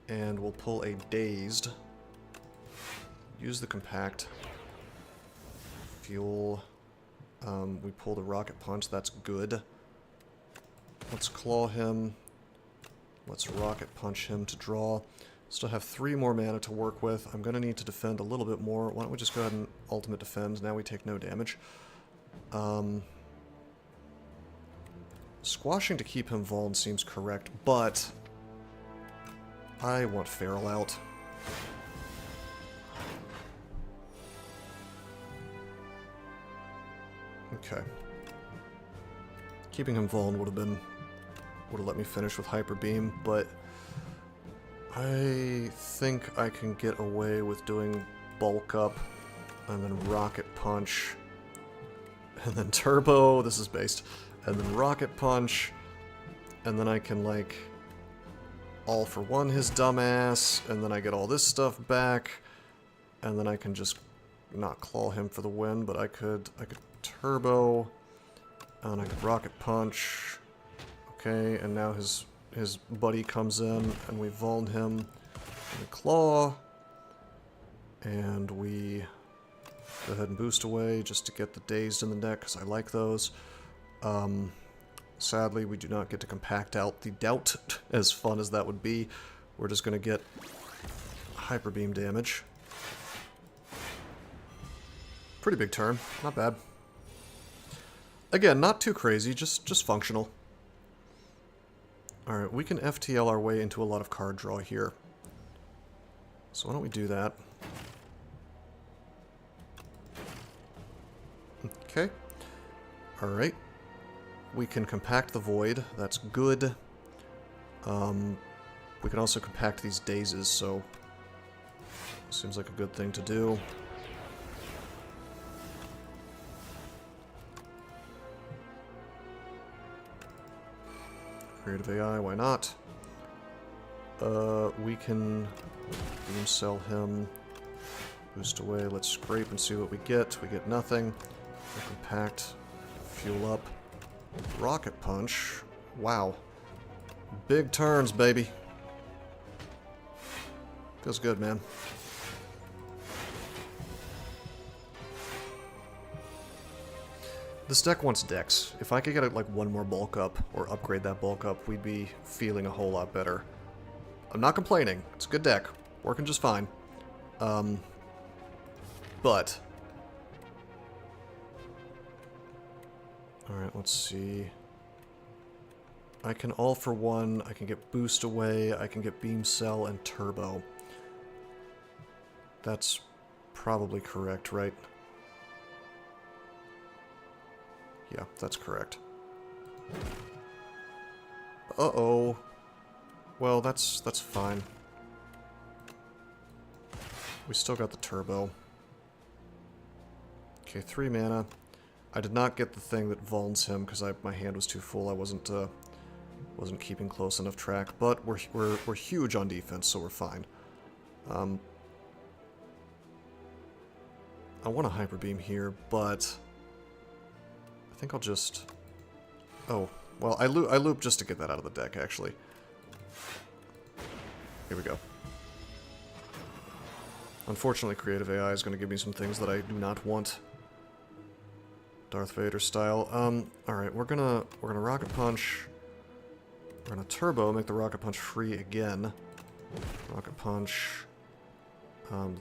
and we'll pull a Dazed. Use the compact. Fuel. We pull the rocket punch, that's good. Let's claw him. Let's rocket punch him to draw. Still have 3 more mana to work with. I'm going to need to defend a little bit more. Why don't we just go ahead and ultimate defend? Now we take no damage. Squashing to keep him vuln seems correct, but I want Feral out. Okay. Keeping him vuln would have let me finish with Hyper Beam, but I think I can get away with doing Bulk Up, and then Rocket Punch, and then Turbo, this is based, and then Rocket Punch, and then I can, like, all for one his dumbass, and then I get all this stuff back, and then I can just not claw him for the win, but I could Turbo, and I could Rocket Punch. Okay, and now his buddy comes in, and we vuln him, and we claw, and we go ahead and boost away just to get the Dazed in the deck, because I like those. Sadly, we do not get to compact out the Doubt, as fun as that would be. We're just going to get Hyper Beam damage. Pretty big turn, not bad. Again, not too crazy, just functional. Alright, we can FTL our way into a lot of card draw here. So why don't we do that? Okay. Alright. We can compact the Void, that's good. We can also compact these Dazes, so Seems like a good thing to do. Creative AI, why not? We can beam sell him. Boost away, let's scrape and see what we get. We get nothing. Compact. Fuel up. Rocket punch. Wow. Big turns, baby. Feels good, man. This deck wants Dex. If I could get like one more bulk up, or upgrade that bulk up, we'd be feeling a whole lot better. I'm not complaining. It's a good deck. Working just fine. But... Alright, let's see. I can all for one, I can get boost away, I can get beam cell and turbo. That's probably correct, right? Yeah, that's correct. Uh-oh. Well, that's fine. We still got the turbo. Okay, 3 mana. I did not get the thing that vulns him because my hand was too full. I wasn't keeping close enough track, but we're huge on defense, so we're fine. I want a hyper beam here, but I think I'll just... Oh, well, I loop just to get that out of the deck, actually. Here we go. Unfortunately, Creative AI is going to give me some things that I do not want. Darth Vader style. Alright, we're gonna Rocket Punch. We're gonna Turbo, make the Rocket Punch free again. Rocket Punch.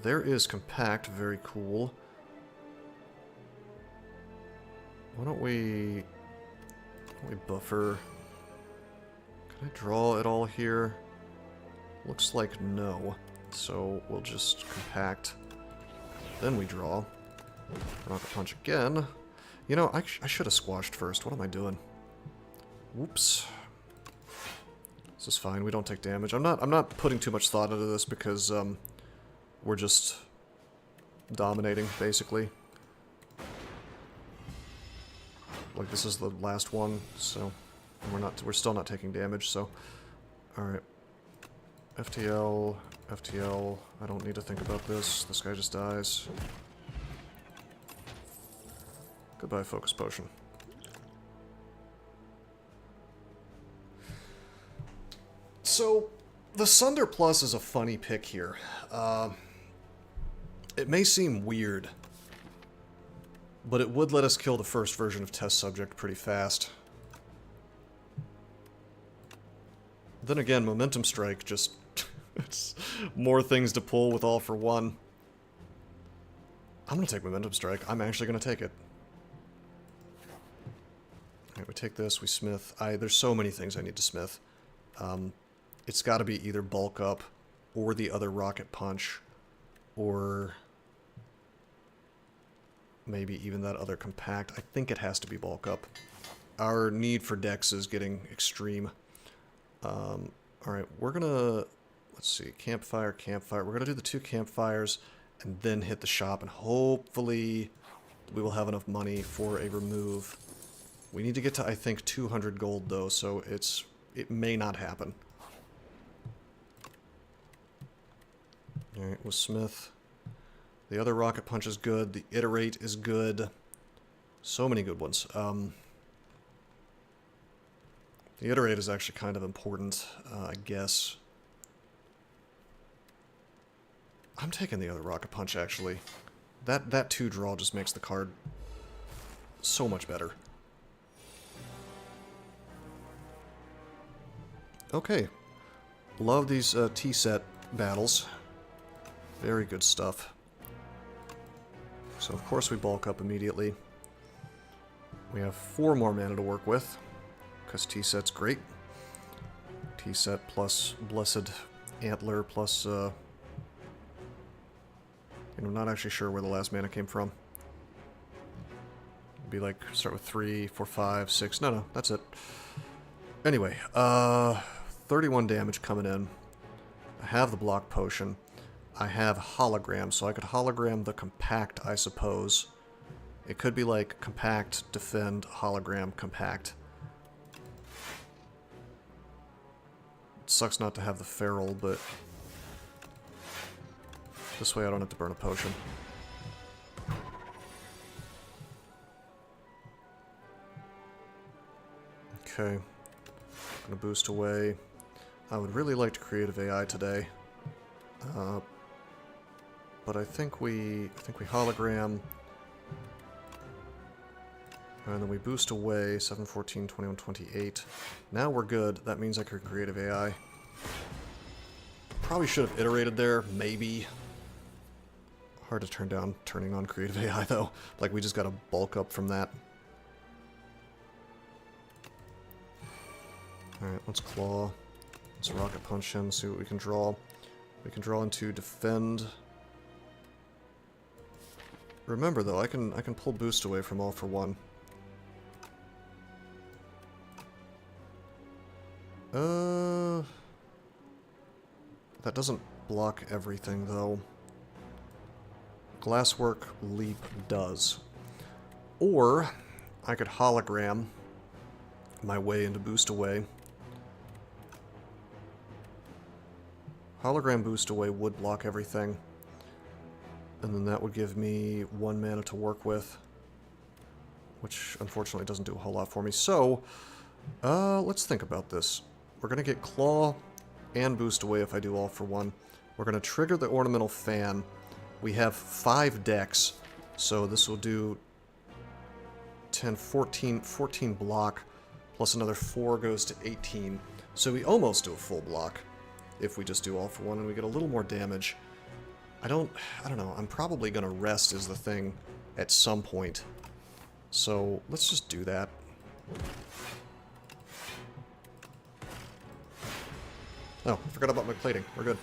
There is Compact, very cool. Why don't we buffer? Can I draw it all here? Looks like no. So we'll just Compact. Then we draw. Rocket Punch again. You know, I should have squashed first. What am I doing? Whoops. This is fine. We don't take damage. I'm not putting too much thought into this because we're just dominating basically. Like this is the last one, so we're still not taking damage. So, all right. FTL, FTL. I don't need to think about this. This guy just dies. Goodbye, Focus Potion. So, the Sunder Plus is a funny pick here. It may seem weird, but it would let us kill the first version of Test Subject pretty fast. Then again, Momentum Strike just... it's more things to pull with all for one. I'm gonna take Momentum Strike. I'm actually gonna take it. Alright, we take this, we smith. There's so many things I need to smith. It's gotta be either bulk up, or the other Rocket Punch, or maybe even that other Compact. I think it has to be bulk up. Our need for Dex is getting extreme. Alright, we're gonna... Let's see, Campfire, Campfire. We're gonna do the 2 Campfires, and then hit the shop, and hopefully we will have enough money for a remove. We need to get to, I think, 200 gold, though, so it may not happen. Alright, with Smith. The other Rocket Punch is good. The Iterate is good. So many good ones. The Iterate is actually kind of important, I guess. I'm taking the other Rocket Punch, actually. That 2-draw just makes the card so much better. Okay. Love these T-set battles. Very good stuff. So of course we bulk up immediately. We have 4 more mana to work with, because T-set's great. T-set plus Blessed Antler plus, you know, not actually sure where the last mana came from. It'd be like, start with 3, 4, 5, 6, no, that's it. Anyway, 31 damage coming in. I have the block potion. I have hologram, so I could hologram the compact, I suppose. It could be like compact, defend, hologram, compact. It sucks not to have the feral, but this way I don't have to burn a potion. Okay. Gonna boost away. I would really like to creative AI today. But I think we hologram. And then we boost away 7, 14, 21, 28. Now we're good. That means I could creative AI. Probably should have iterated there, maybe. Hard to turn down turning on creative AI though. Like we just gotta bulk up from that. Alright, let's claw. Let's rocket punch him, see what we can draw. We can draw into defend. Remember though, I can pull boost away from all for one. That doesn't block everything though. Glasswork leap does. Or I could hologram my way into boost away. Hologram boost away would block everything. And then that would give me 1 mana to work with. Which unfortunately doesn't do a whole lot for me. So, let's think about this. We're going to get claw and boost away if I do all for one. We're going to trigger the ornamental fan. We have 5 decks. So this will do 10, 14 block. Plus another 4 goes to 18. So we almost do a full block. If we just do all for one and we get a little more damage. I don't know. I'm probably going to rest is the thing at some point. So let's just do that. Oh, I forgot about my plating. We're good.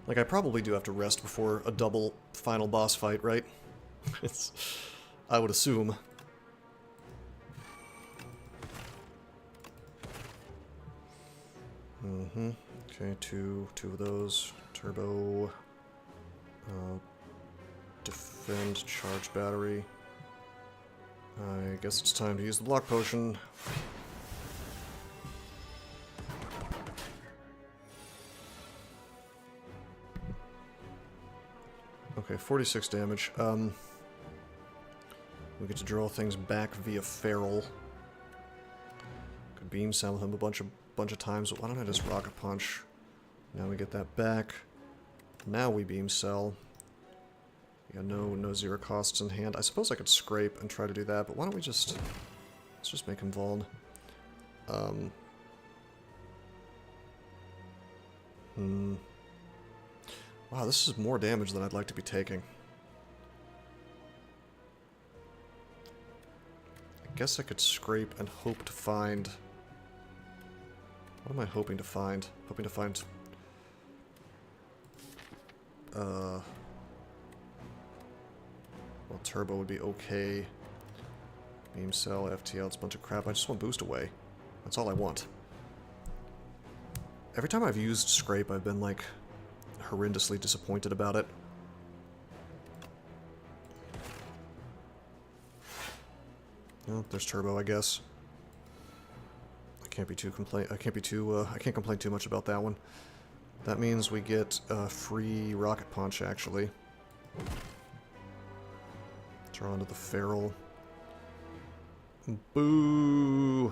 Like, I probably do have to rest before a double final boss fight, right? I would assume. Okay, two of those. Turbo. Defend, charge battery. I guess it's time to use the block potion. Okay, 46 damage. We get to draw things back via feral. Could beam sell him a bunch of times, but why don't I just rocket punch? Now we get that back. Now we beam sell. Yeah, no zero costs in hand. I suppose I could scrape and try to do that, but why don't we just... Let's just make him Vald. Wow, this is more damage than I'd like to be taking. I guess I could scrape and hope to find... What am I hoping to find? Hoping to find... Well, turbo would be okay. Beam cell, FTL, it's a bunch of crap. I just want boost away. That's all I want. Every time I've used scrape, I've been, like, horrendously disappointed about it. Well, there's turbo, I guess. I can't complain too much about that one. That means we get a free rocket punch, actually. Draw into the feral. Boo!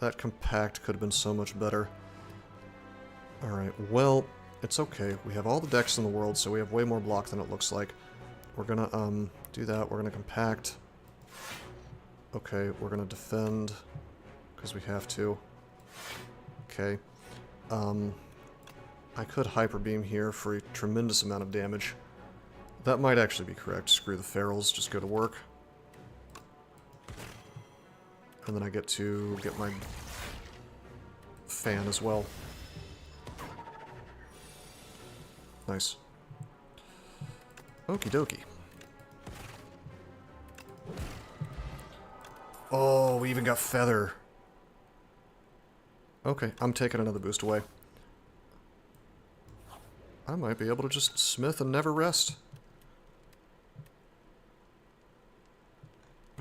That compact could have been so much better. Alright, well, it's okay. We have all the decks in the world, so we have way more block than it looks like. We're gonna, do that. We're gonna compact. Okay, we're gonna defend, because we have to. Okay. I could Hyper Beam here for a tremendous amount of damage. That might actually be correct. Screw the ferals, just go to work. And then I get to get my fan as well. Nice. Okie dokie. Oh, we even got feather. Okay, I'm taking another boost away. I might be able to just smith and never rest.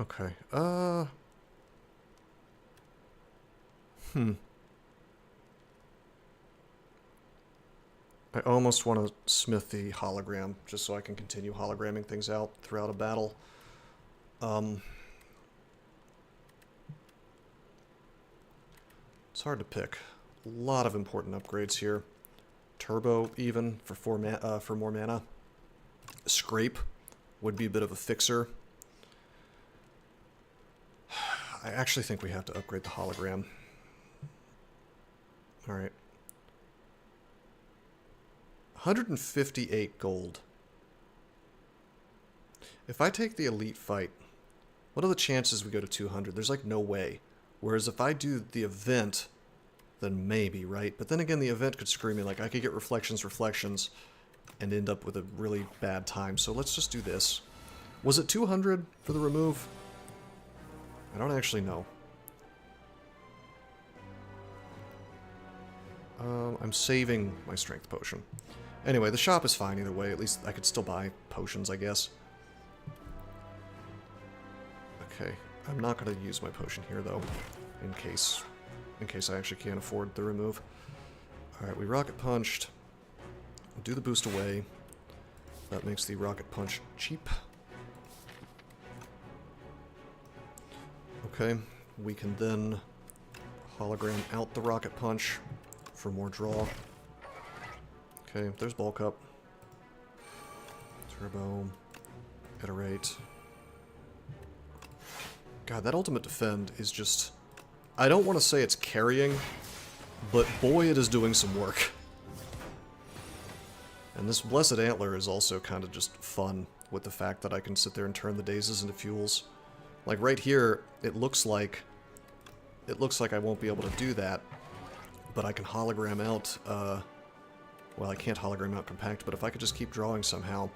Okay, I almost want to smith the hologram, just so I can continue hologramming things out throughout a battle. It's hard to pick. A lot of important upgrades here. Turbo, even, for more mana. Scrape would be a bit of a fixer. I actually think we have to upgrade the hologram. Alright. 158 gold. If I take the elite fight, what are the chances we go to 200? There's like no way. Whereas if I do the event, then maybe, right? But then again, the event could screw me. Like, I could get reflections, and end up with a really bad time. So let's just do this. Was it 200 for the remove? I don't actually know. I'm saving my strength potion. Anyway, the shop is fine either way. At least I could still buy potions, I guess. Okay, I'm not going to use my potion here, though, in case I actually can't afford the remove. Alright, we rocket punched. Do the boost away. That makes the rocket punch cheap. Okay, we can then hologram out the rocket punch for more draw. Okay, there's bulk up. Turbo. Iterate. God, that ultimate defend is just... I don't want to say it's carrying, but boy, it is doing some work. And this Blessed Antler is also kind of just fun, with the fact that I can sit there and turn the dazes into fuels. Like, right here, it looks like I won't be able to do that, but I can hologram out, well, I can't hologram out compact, but if I could just keep drawing somehow...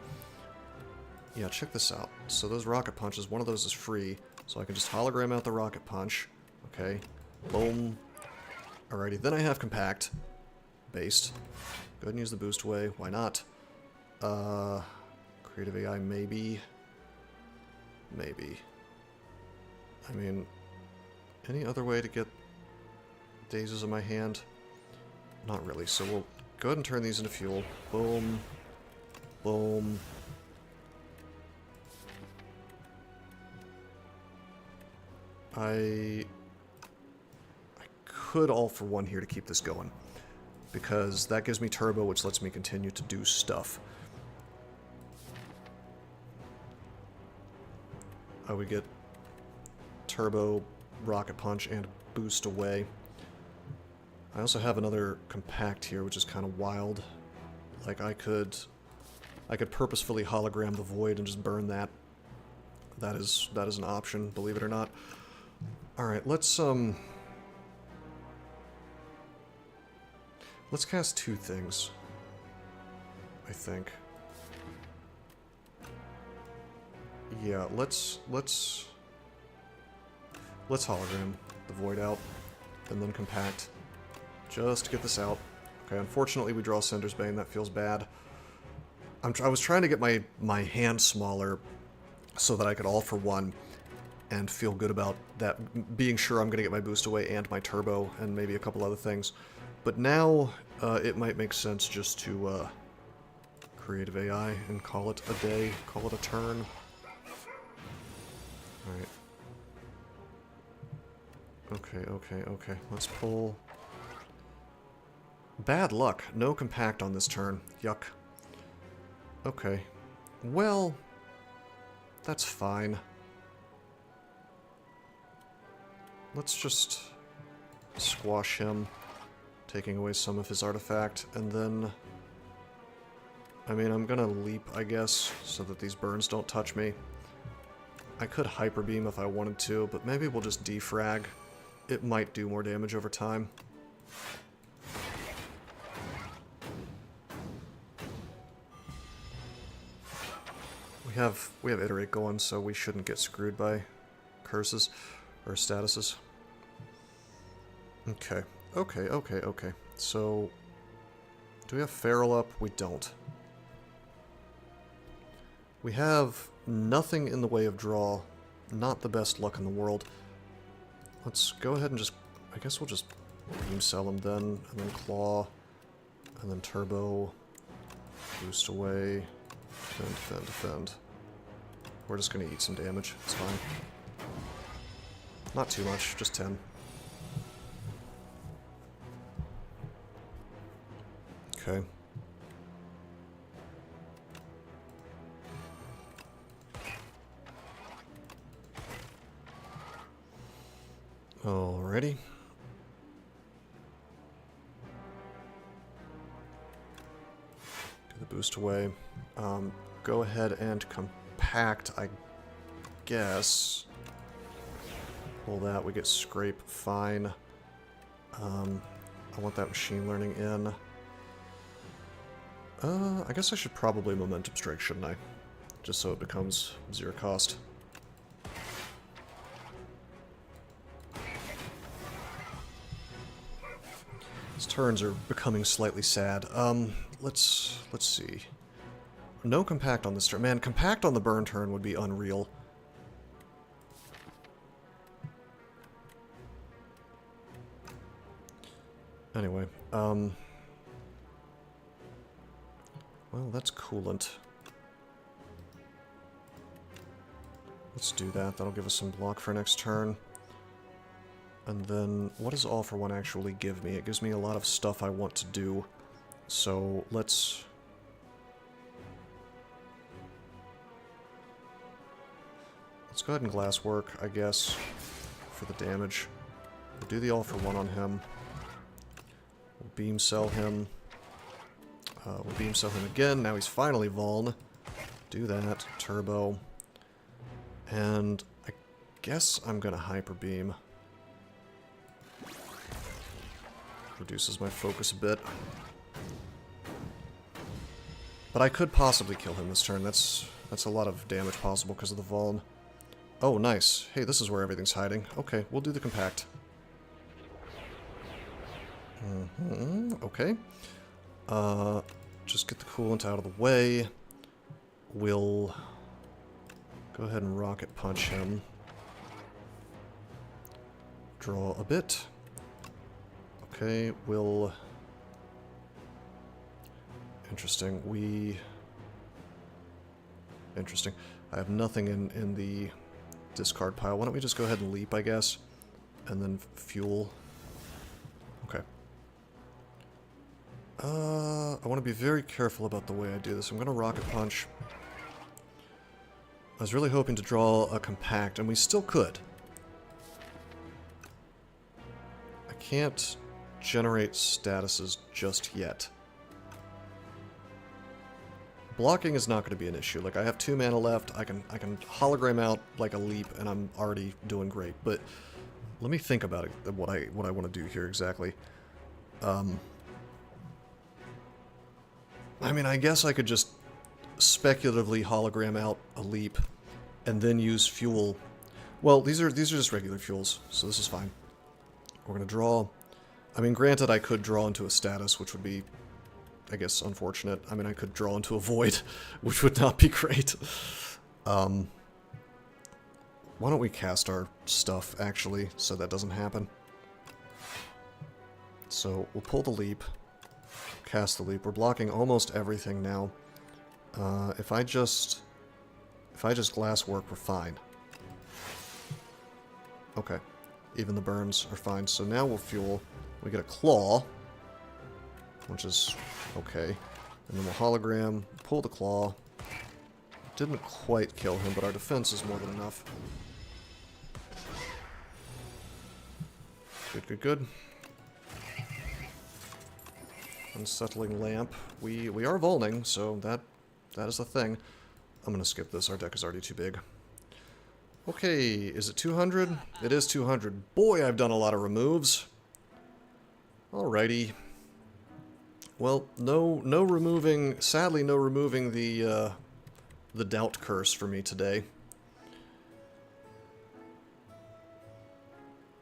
Yeah, check this out. So those rocket punches, one of those is free, so I can just hologram out the rocket punch. Okay. Boom. Alrighty, then I have compact. Based. Go ahead and use the boost away. Why not? Creative AI, maybe. Maybe. I mean, any other way to get dazes in my hand? Not really, so we'll go ahead and turn these into fuel. Boom. Boom. I could all for one here to keep this going, because that gives me turbo, which lets me continue to do stuff. I would get turbo, rocket punch, and boost away. I also have another compact here, which is kind of wild. Like, I could purposefully hologram the void and just burn that. That is an option, believe it or not. Alright, let's cast two things, I think. Yeah, let's hologram the void out, and then compact, just to get this out. Okay, unfortunately we draw Cinder's Bane, that feels bad. I was trying to get my hand smaller so that I could all for one and feel good about that, being sure I'm going to get my boost away and my turbo and maybe a couple other things. But now it might make sense just to creative AI and call it a day, call it a turn. Alright. Okay. Let's pull... Bad luck. No compact on this turn. Yuck. Okay. Well, that's fine. Let's just squash him, taking away some of his artifact, and then... I mean, I'm gonna leap, I guess, so that these burns don't touch me. I could Hyper Beam if I wanted to, but maybe we'll just defrag. It might do more damage over time. We have Iterate going, so we shouldn't get screwed by curses or statuses. Okay. So Do we have Feral up? We don't. We have nothing in the way of draw. Not the best luck in the world. Let's go ahead and just... I guess we'll just beam cell him then, and then claw, and then turbo, boost away, defend, defend, defend. We're just gonna eat some damage. It's fine. Not too much, just 10. Okay. Alrighty. Get the boost away. Go ahead and compact, I guess. Pull that, we get scrape, fine. I want that machine learning in. I guess I should probably momentum strike, shouldn't I? Just so it becomes 0 cost. These turns are becoming slightly sad. Let's see. No compact on this turn. Man, compact on the burn turn would be unreal. Anyway, well, that's coolant. Let's do that. That'll give us some block for next turn. And then, what does All for One actually give me? It gives me a lot of stuff I want to do. So, let's go ahead and glass work, I guess, for the damage. We'll do the All for One on him. We'll beam cell him. We'll beam cell him again. Now he's finally vuln. Do that. Turbo. And I guess I'm gonna hyper beam. Reduces my focus a bit. But I could possibly kill him this turn. That's a lot of damage possible because of the vuln. Oh, nice. Hey, this is where everything's hiding. Okay, we'll do the compact. Okay. Just get the coolant out of the way. We'll go ahead and rocket punch him. Draw a bit. Okay, we'll... Interesting. Interesting. I have nothing in the discard pile. Why don't we just go ahead and leap, I guess? And then fuel. Okay. I want to be very careful about the way I do this. I'm going to rocket punch. I was really hoping to draw a compact, and we still could. I can't generate statuses just yet. Blocking is not going to be an issue. Like, I have 2 mana left. I can hologram out like a leap, and I'm already doing great. But let me think about it. What I want to do here exactly. I mean, I guess I could just speculatively hologram out a leap, and then use fuel. Well, these are just regular fuels, so this is fine. We're gonna draw. I mean, granted, I could draw into a status, which would be, I guess, unfortunate. I mean, I could draw into a void, which would not be great. Why don't we cast our stuff, actually, so that doesn't happen? So, we'll pull the leap, cast the leap. We're blocking almost everything now. If I just glass work, we're fine. Okay. Even the burns are fine. So now we'll fuel. We get a claw, which is okay. And then we'll hologram, pull the claw. Didn't quite kill him, but our defense is more than enough. Good, good, good. Unsettling lamp. We are vulning, so that is a thing. I'm gonna skip this. Our deck is already too big. Okay, is it 200? It is 200. Boy, I've done a lot of removes. Alrighty. Well, no removing. Sadly, no removing the doubt curse for me today.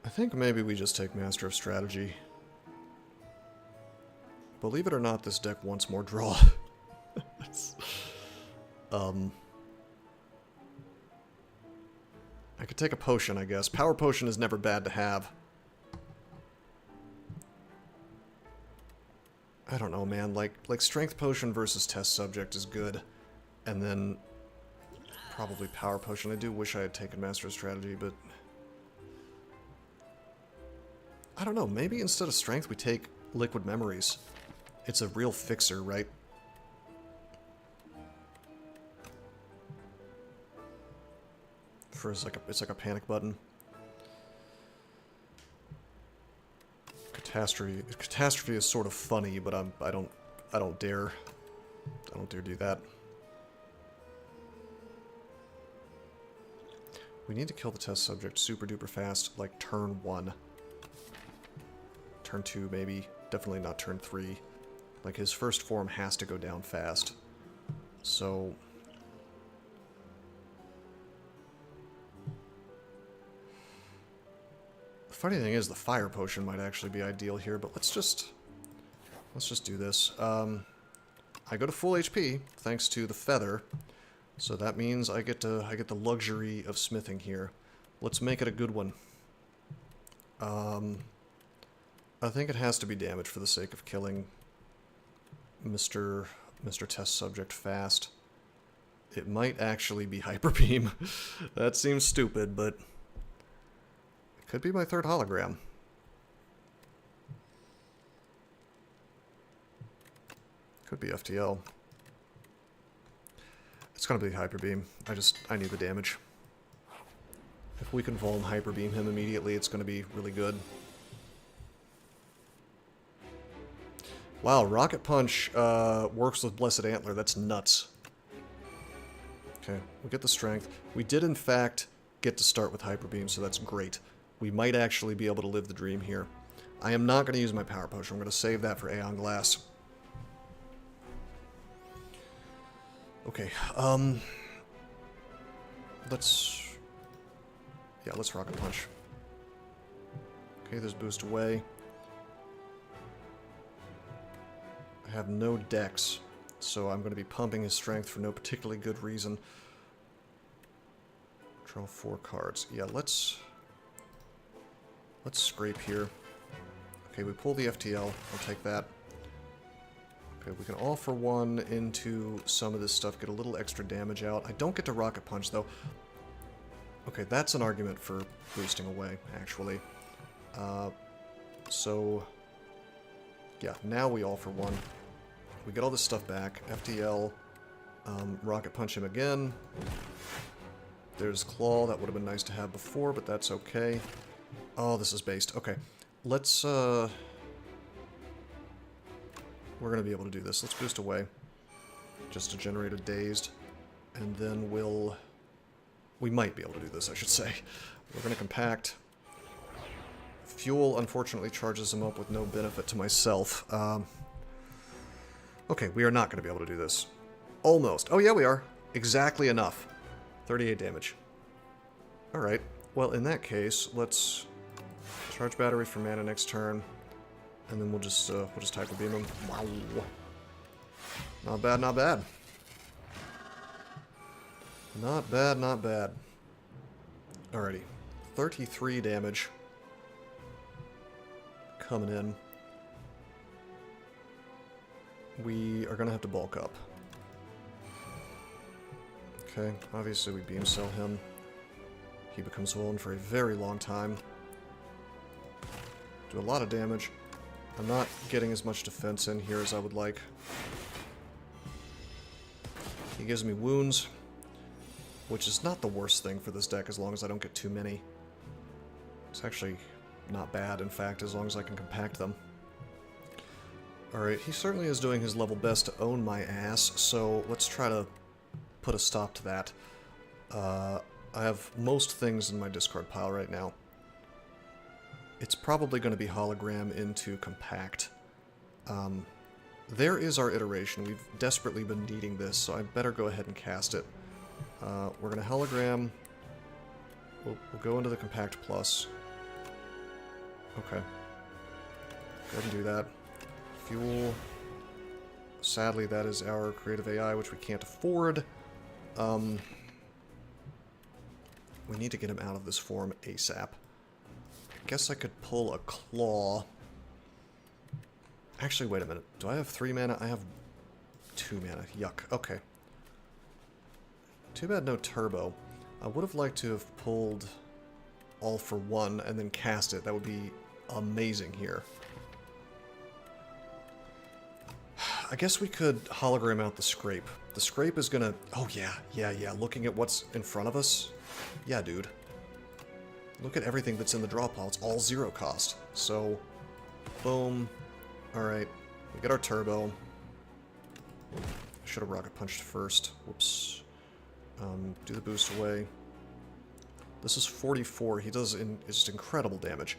I think maybe we just take Master of Strategy. Believe it or not, this deck wants more draw. I could take a potion, I guess. Power potion is never bad to have. I don't know, man. Like strength potion versus test subject is good. And then probably power potion. I do wish I had taken master of strategy, but I don't know. Maybe instead of strength, we take liquid memories. It's a real fixer, right? For it's like a panic button. Catastrophe is sort of funny, but I don't dare do that. We need to kill the test subject super duper fast, like turn 1. Turn 2 maybe, definitely not turn 3. Like his first form has to go down fast. So the funny thing is the fire potion might actually be ideal here, but let's just do this. I go to full HP thanks to the feather, so that means I get the luxury of smithing here. Let's make it a good one. I think it has to be damage for the sake of killing Mr. Test Subject fast. It might actually be Hyper Beam. That seems stupid, but it could be my third hologram. Could be FTL. It's gonna be Hyper Beam. I need the damage. If we can Vuln Hyper Beam him immediately, it's gonna be really good. Wow, Rocket Punch works with Blessed Antler. That's nuts. Okay, we get the strength. We did, in fact, get to start with Hyper Beam, so that's great. We might actually be able to live the dream here. I am not going to use my Power Potion. I'm going to save that for Aeon Glass. Okay, let's Rocket Punch. Okay, there's Boost Away. I have no dex, so I'm going to be pumping his strength for no particularly good reason. Draw 4 cards. Yeah, let's scrape here. Okay, we pull the FTL. I'll take that. Okay, we can all for one into some of this stuff, get a little extra damage out. I don't get to Rocket Punch, though. Okay, that's an argument for boosting away, actually. So, yeah, now we all for one. We get all this stuff back. FTL, Rocket Punch him again. There's Claw. That would have been nice to have before, but that's okay. Oh, this is based. Okay, let's, we're going to be able to do this. Let's boost away, just to generate a dazed, and then we might be able to do this, I should say. We're going to compact. Fuel, unfortunately, charges him up with no benefit to myself. Okay, we are not going to be able to do this. Almost. Oh, yeah, we are. Exactly enough. 38 damage. Alright. Well, in that case, let's charge battery for mana next turn, and then we'll just Hyper Beam him. Wow. Not bad, not bad. Not bad, not bad. Alrighty. 33 damage. Coming in. We are going to have to bulk up. Okay, obviously we beam cell him. He becomes Vuln for a very long time. Do a lot of damage. I'm not getting as much defense in here as I would like. He gives me wounds, which is not the worst thing for this deck as long as I don't get too many. It's actually not bad, in fact, as long as I can compact them. Alright, he certainly is doing his level best to own my ass, so let's try to put a stop to that. I have most things in my discard pile right now. It's probably going to be hologram into compact. There is our iteration. We've desperately been needing this, so I better go ahead and cast it. We're going to hologram. We'll go into the compact plus. Okay. Go ahead and do that. fuel. Sadly, that is our creative AI, which we can't afford. We need to get him out of this form ASAP. I guess I could pull a claw. Actually, wait a minute. Do I have 3 mana? I have 2 mana. Yuck. Okay. Too bad no turbo. I would have liked to have pulled all for 1 and then cast it. That would be amazing here. I guess we could hologram out the scrape. The scrape is gonna... Oh, yeah. Looking at what's in front of us. Yeah, dude. Look at everything that's in the draw pile. It's all 0 cost. So, boom. Alright. We get our turbo. Should have rocket punched first. Whoops. Do the boost away. This is 44. He does just incredible damage.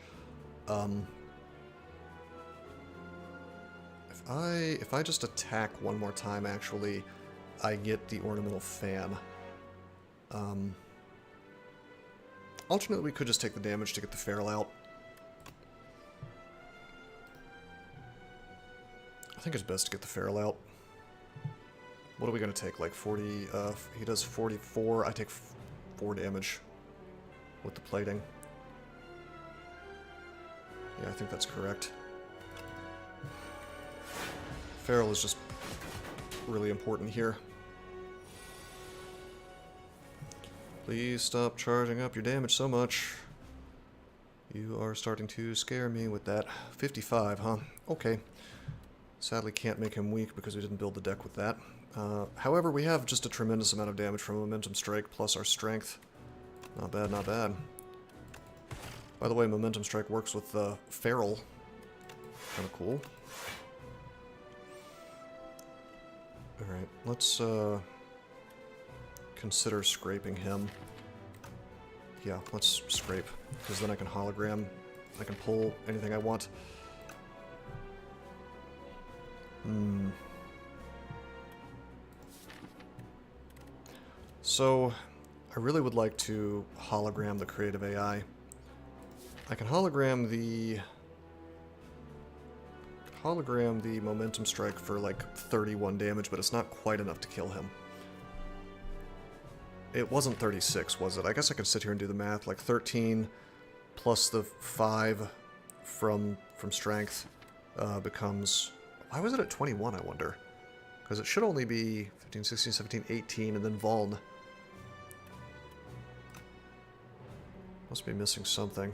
If I just attack one more time, actually, I get the ornamental fan. Alternately, we could just take the damage to get the feral out. I think it's best to get the feral out. What are we going to take? Like 40... he does 44. I take 4 damage with the plating. Yeah, I think that's correct. Feral is just really important here. Please stop charging up your damage so much. You are starting to scare me with that. 55, huh? Okay. Sadly can't make him weak because we didn't build the deck with that. However, we have just a tremendous amount of damage from Momentum Strike plus our Strength. Not bad, not bad. By the way, Momentum Strike works with Feral. Kinda cool. Alright, let's consider scraping him. Yeah, let's scrape, because then I can hologram. I can pull anything I want. So, I really would like to hologram the creative AI. I can hologram the Momentum Strike for like 31 damage, but it's not quite enough to kill him. It wasn't 36, was it? I guess I could sit here and do the math. Like 13 plus the 5 from Strength becomes... Why was it at 21, I wonder? Because it should only be 15, 16, 17, 18, and then Vuln. Must be missing something.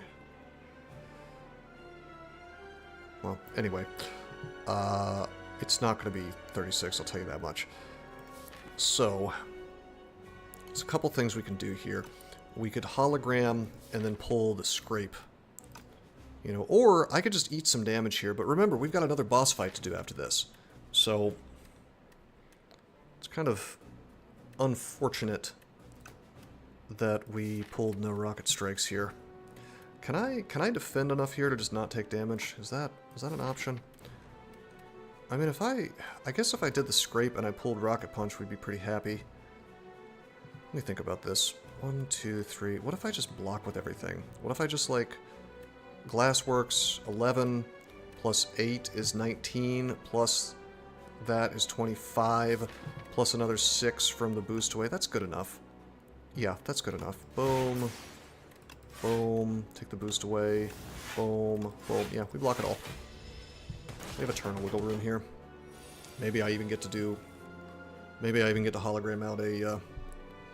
Well, anyway. It's not going to be 36, I'll tell you that much. So, there's a couple things we can do here. We could hologram and then pull the scrape. You know, or I could just eat some damage here, but remember, we've got another boss fight to do after this. So, it's kind of unfortunate that we pulled no rocket strikes here. Can I defend enough here to just not take damage? Is that an option? I mean, I guess if I did the scrape and I pulled rocket punch, we'd be pretty happy. Let me think about this. 1, 2, 3. What if I just block with everything? What if I just, like, Glassworks 11 plus 8 is 19, plus that is 25, plus another 6 from the boost away. That's good enough. Yeah, that's good enough. Boom. Boom. Take the boost away. Boom. Boom. Yeah, we block it all. We have eternal wiggle room here. Maybe I even get to hologram out a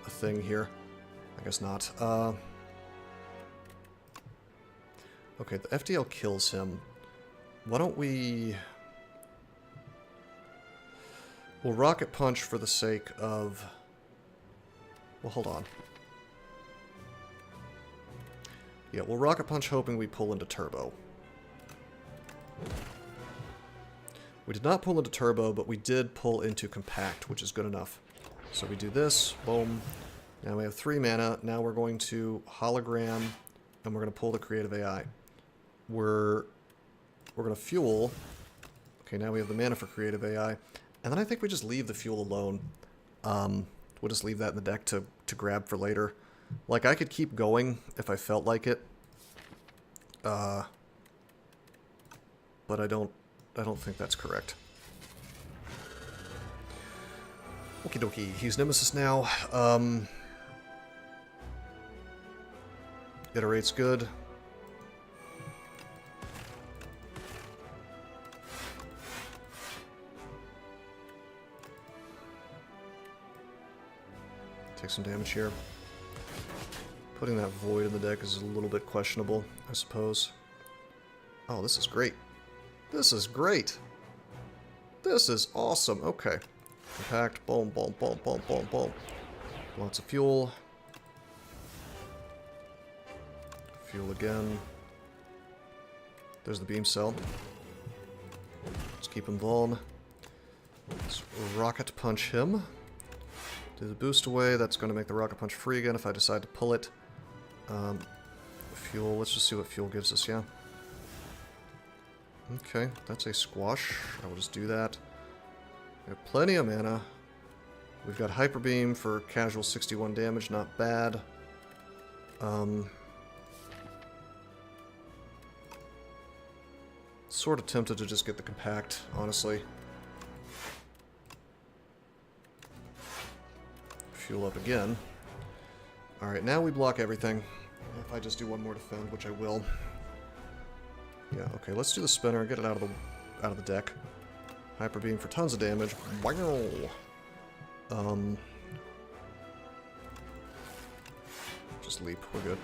thing here. I guess not. Okay, the FDL kills him. Why don't we... We'll rocket punch for the sake of... Well, hold on. Yeah, we'll rocket punch hoping we pull into turbo. We did not pull into turbo, but we did pull into compact, which is good enough. So we do this, boom. Now we have 3 mana. Now we're going to hologram, and we're going to pull the creative AI. We're going to fuel. Okay, now we have the mana for creative AI. And then I think we just leave the fuel alone. We'll just leave that in the deck to grab for later. Like, I could keep going if I felt like it. But I don't think that's correct. Okie dokie, he's Nemesis now. Iterate's good. Take some damage here. Putting that void in the deck is a little bit questionable, I suppose. Oh, this is great. This is great. This is awesome. Okay. Compact. Boom, boom, boom, boom, boom, boom. Lots of fuel. Fuel again. There's the beam cell. Let's keep him vuln. Let's rocket punch him. Do the boost away. That's going to make the rocket punch free again if I decide to pull it. Fuel. Let's just see what fuel gives us, yeah. Okay, that's a squash. I will just do that. We have plenty of mana. We've got Hyper Beam for casual 61 damage, not bad. Sort of tempted to just get the compact, honestly. Fuel up again. Alright, now we block everything. If I just do one more defend, which I will. Yeah, okay, let's do the spinner, get it out of the deck. Hyper Beam for tons of damage. Wow. Just leap, we're good.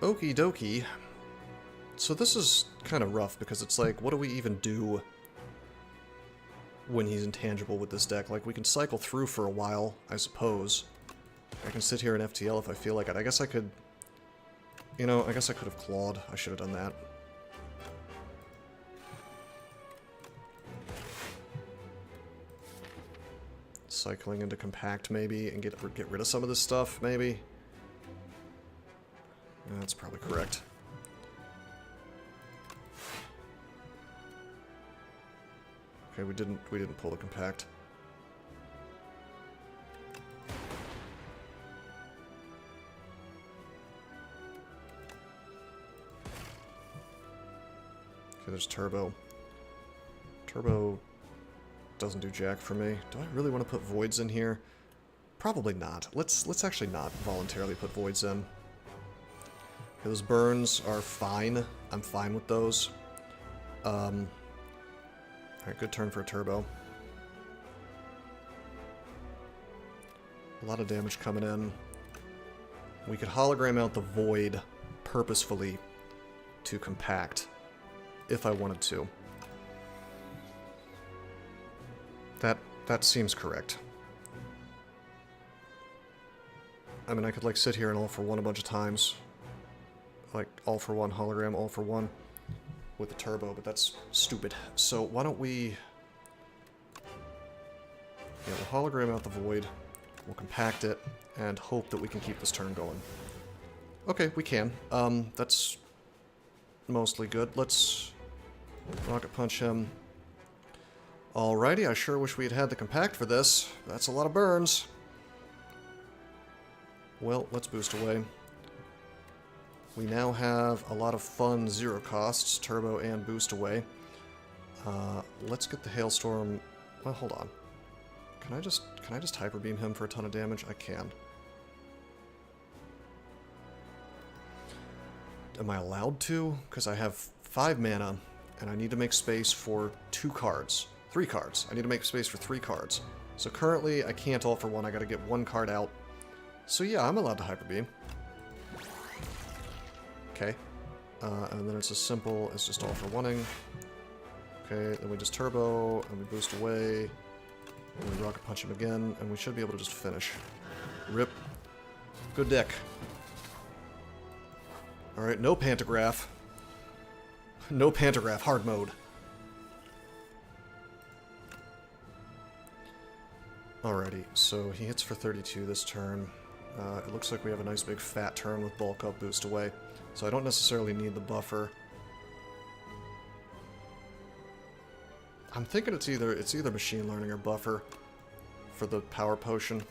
Okie dokie. So this is kind of rough because it's like, what do we even do when he's intangible with this deck? Like, we can cycle through for a while, I suppose. I can sit here in FTL if I feel like it. I guess I could... You know, I guess I could have clawed. I should have done that. Cycling into compact, maybe, and get rid of some of this stuff, maybe. That's probably correct. Okay, we didn't pull the compact. Okay, there's Turbo. Turbo doesn't do jack for me. Do I really want to put voids in here? Probably not. Let's actually not voluntarily put voids in. Okay, those burns are fine. I'm fine with those. Alright, good turn for a Turbo. A lot of damage coming in. We could hologram out the void purposefully to compact, if I wanted to. That seems correct. I mean, I could, like, sit here and all for one a bunch of times. Like, all for one hologram, all for one with the Turbo, but that's stupid. So why don't we... Yeah, we'll hologram out the void, we'll compact it, and hope that we can keep this turn going. Okay, we can. That's mostly good. Let's rocket punch him. Alrighty, I sure wish we had had the compact for this. That's a lot of burns. Well, let's boost away. We now have a lot of fun zero costs, Turbo and boost away. Let's get the Hailstorm... Well, hold on. Can I just Hyper Beam him for a ton of damage? I can. Am I allowed to? Because I have 5 mana, and I need to make space for 2 cards. 3 cards. I need to make space for 3 cards. So currently, I can't all for one. I gotta get 1 card out. So yeah, I'm allowed to Hyper Beam. Okay. And then it's as simple as just all for oneing. Okay, then we just Turbo, and we boost away. And we rocket punch him again, and we should be able to just finish. Rip. Good deck. Alright, no Pantograph. No Pantograph, hard mode. Alrighty, so he hits for 32 this turn. It looks like we have a nice big fat turn with bulk up, boost away. So I don't necessarily need the buffer. I'm thinking it's either machine learning or buffer for the power potion.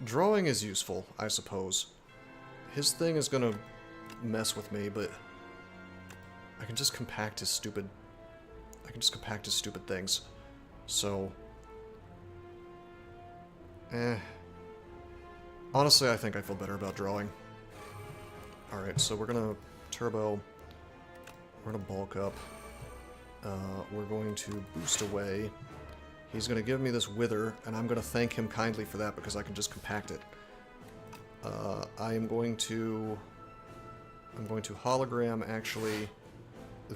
Drawing is useful, I suppose. His thing is gonna mess with me, but I can just compact his stupid... I can just compact his stupid things. So... Honestly, I think I feel better about drawing. Alright, so we're gonna turbo. We're gonna bulk up. We're going to boost away. He's gonna give me this wither, and I'm gonna thank him kindly for that because I can just compact it. I'm going to hologram, actually,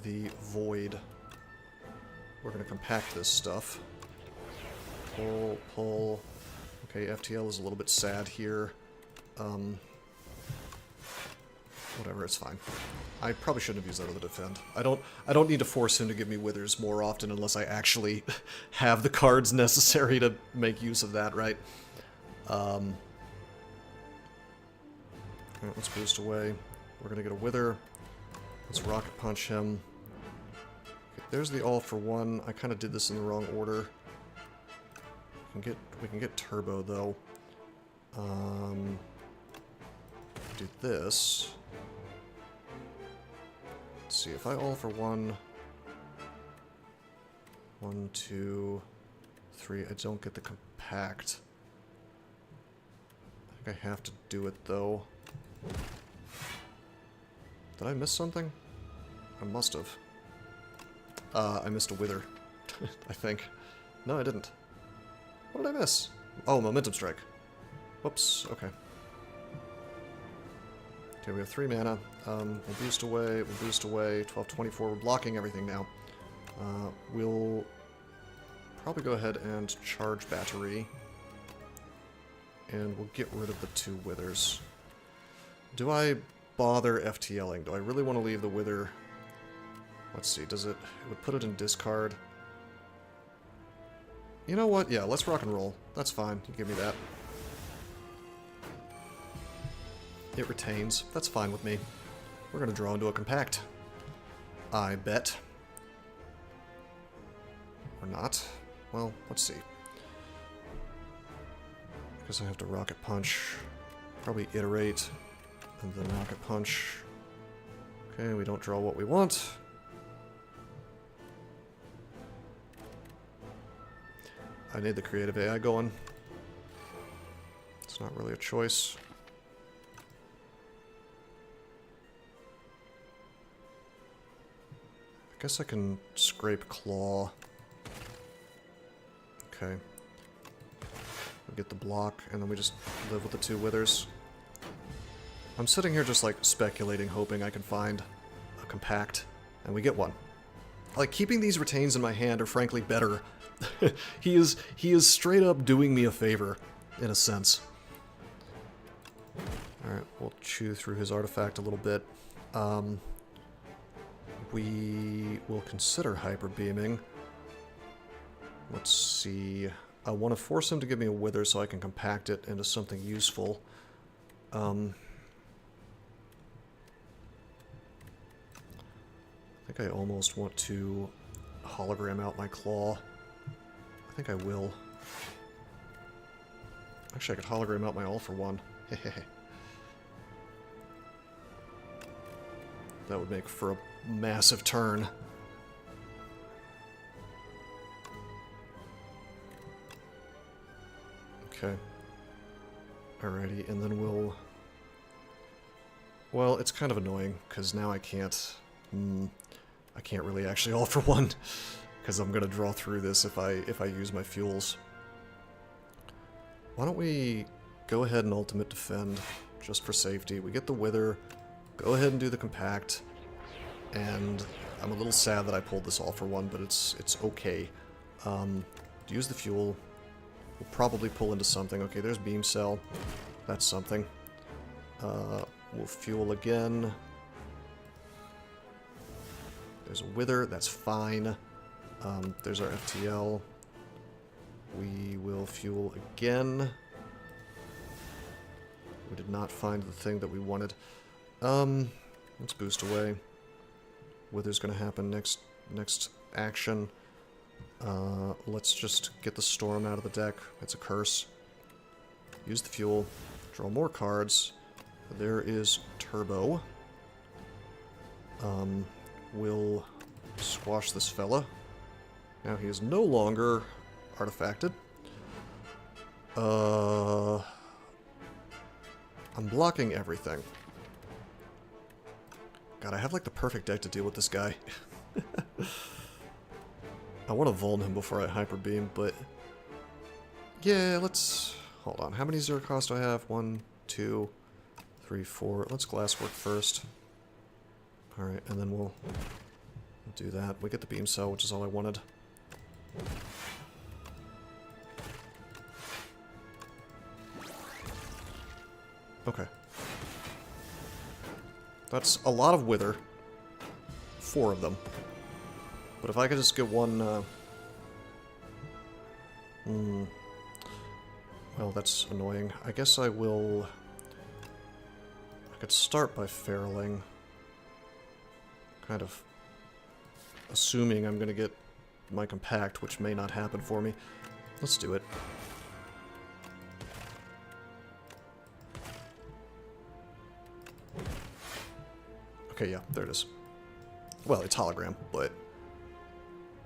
the void. We're gonna compact this stuff. Pull, pull. Okay, FTL is a little bit sad here. Whatever, it's fine. I probably shouldn't have used that other defend. I don't need to force him to give me withers more often unless I actually have the cards necessary to make use of that, right? Alright, let's boost away. We're gonna get a wither. Let's rocket punch him. Okay, there's the all for one. I kind of did this in the wrong order. We can get turbo though. Do this. Let's see if I all for one. 1, 2, 3. I don't get the compact. I think I have to do it though. Did I miss something? I must have. I missed a wither. I think. No, I didn't. What did I miss? Oh, momentum strike. Whoops, okay. Okay, we have 3 mana. We'll boost away, 12, 24. We're blocking everything now. We'll probably go ahead and charge battery. And we'll get rid of the 2 withers. Do I bother FTLing? Do I really want to leave the wither? Let's see, it would put it in discard. You know what? Yeah, let's rock and roll. That's fine. You give me that. It retains. That's fine with me. We're going to draw into a compact. I bet. Or not. Well, let's see. I guess I have to rocket punch. Probably iterate. And then rocket punch. Okay, we don't draw what we want. I need the creative AI going. It's not really a choice. I guess I can scrape claw. Okay. We get the block, and then we just live with the 2 withers. I'm sitting here just like speculating, hoping I can find a compact, and we get one. Like, keeping these retains in my hand are frankly better. He is straight up doing me a favor, in a sense. Alright, we'll chew through his artifact a little bit. We will consider hyper beaming. Let's see. I want to force him to give me a wither so I can compact it into something useful. I think I almost want to hologram out my claw. I think I will. Actually, I could hologram out my all for one. That would make for a massive turn. Okay. Alrighty, and then we'll... Well, it's kind of annoying, because now I can't... I can't really actually all for one. Because I'm going to draw through this if I use my fuels. Why don't we go ahead and ultimate defend, just for safety. We get the wither, go ahead and do the compact, and I'm a little sad that I pulled this all for one, but it's okay. Use the fuel. We'll probably pull into something. Okay, there's beam cell. That's something. We'll fuel again. There's a wither. That's fine. There's our FTL. We will fuel again. We did not find the thing that we wanted. Let's boost away. Wither's gonna happen next action. Let's just get the storm out of the deck. It's a curse. Use the fuel. Draw more cards. There is Turbo. We'll squash this fella. Now he is no longer artifacted. I'm blocking everything. God, I have like the perfect deck to deal with this guy. I want to Vuln him before I Hyper Beam, but... yeah, let's... hold on. How many zero cost do I have? 1, 2, 3, 4. Let's Glasswork first. Alright, and then we'll do that. We get the Beam Cell, which is all I wanted. Okay. That's a lot of Wither. 4 of them. But if I could just get one, well, that's annoying. I guess I will... I could start by Feruling. Kind of assuming I'm gonna get my Compact, which may not happen for me. Let's do it. Okay, yeah, there it is. Well, it's hologram, but...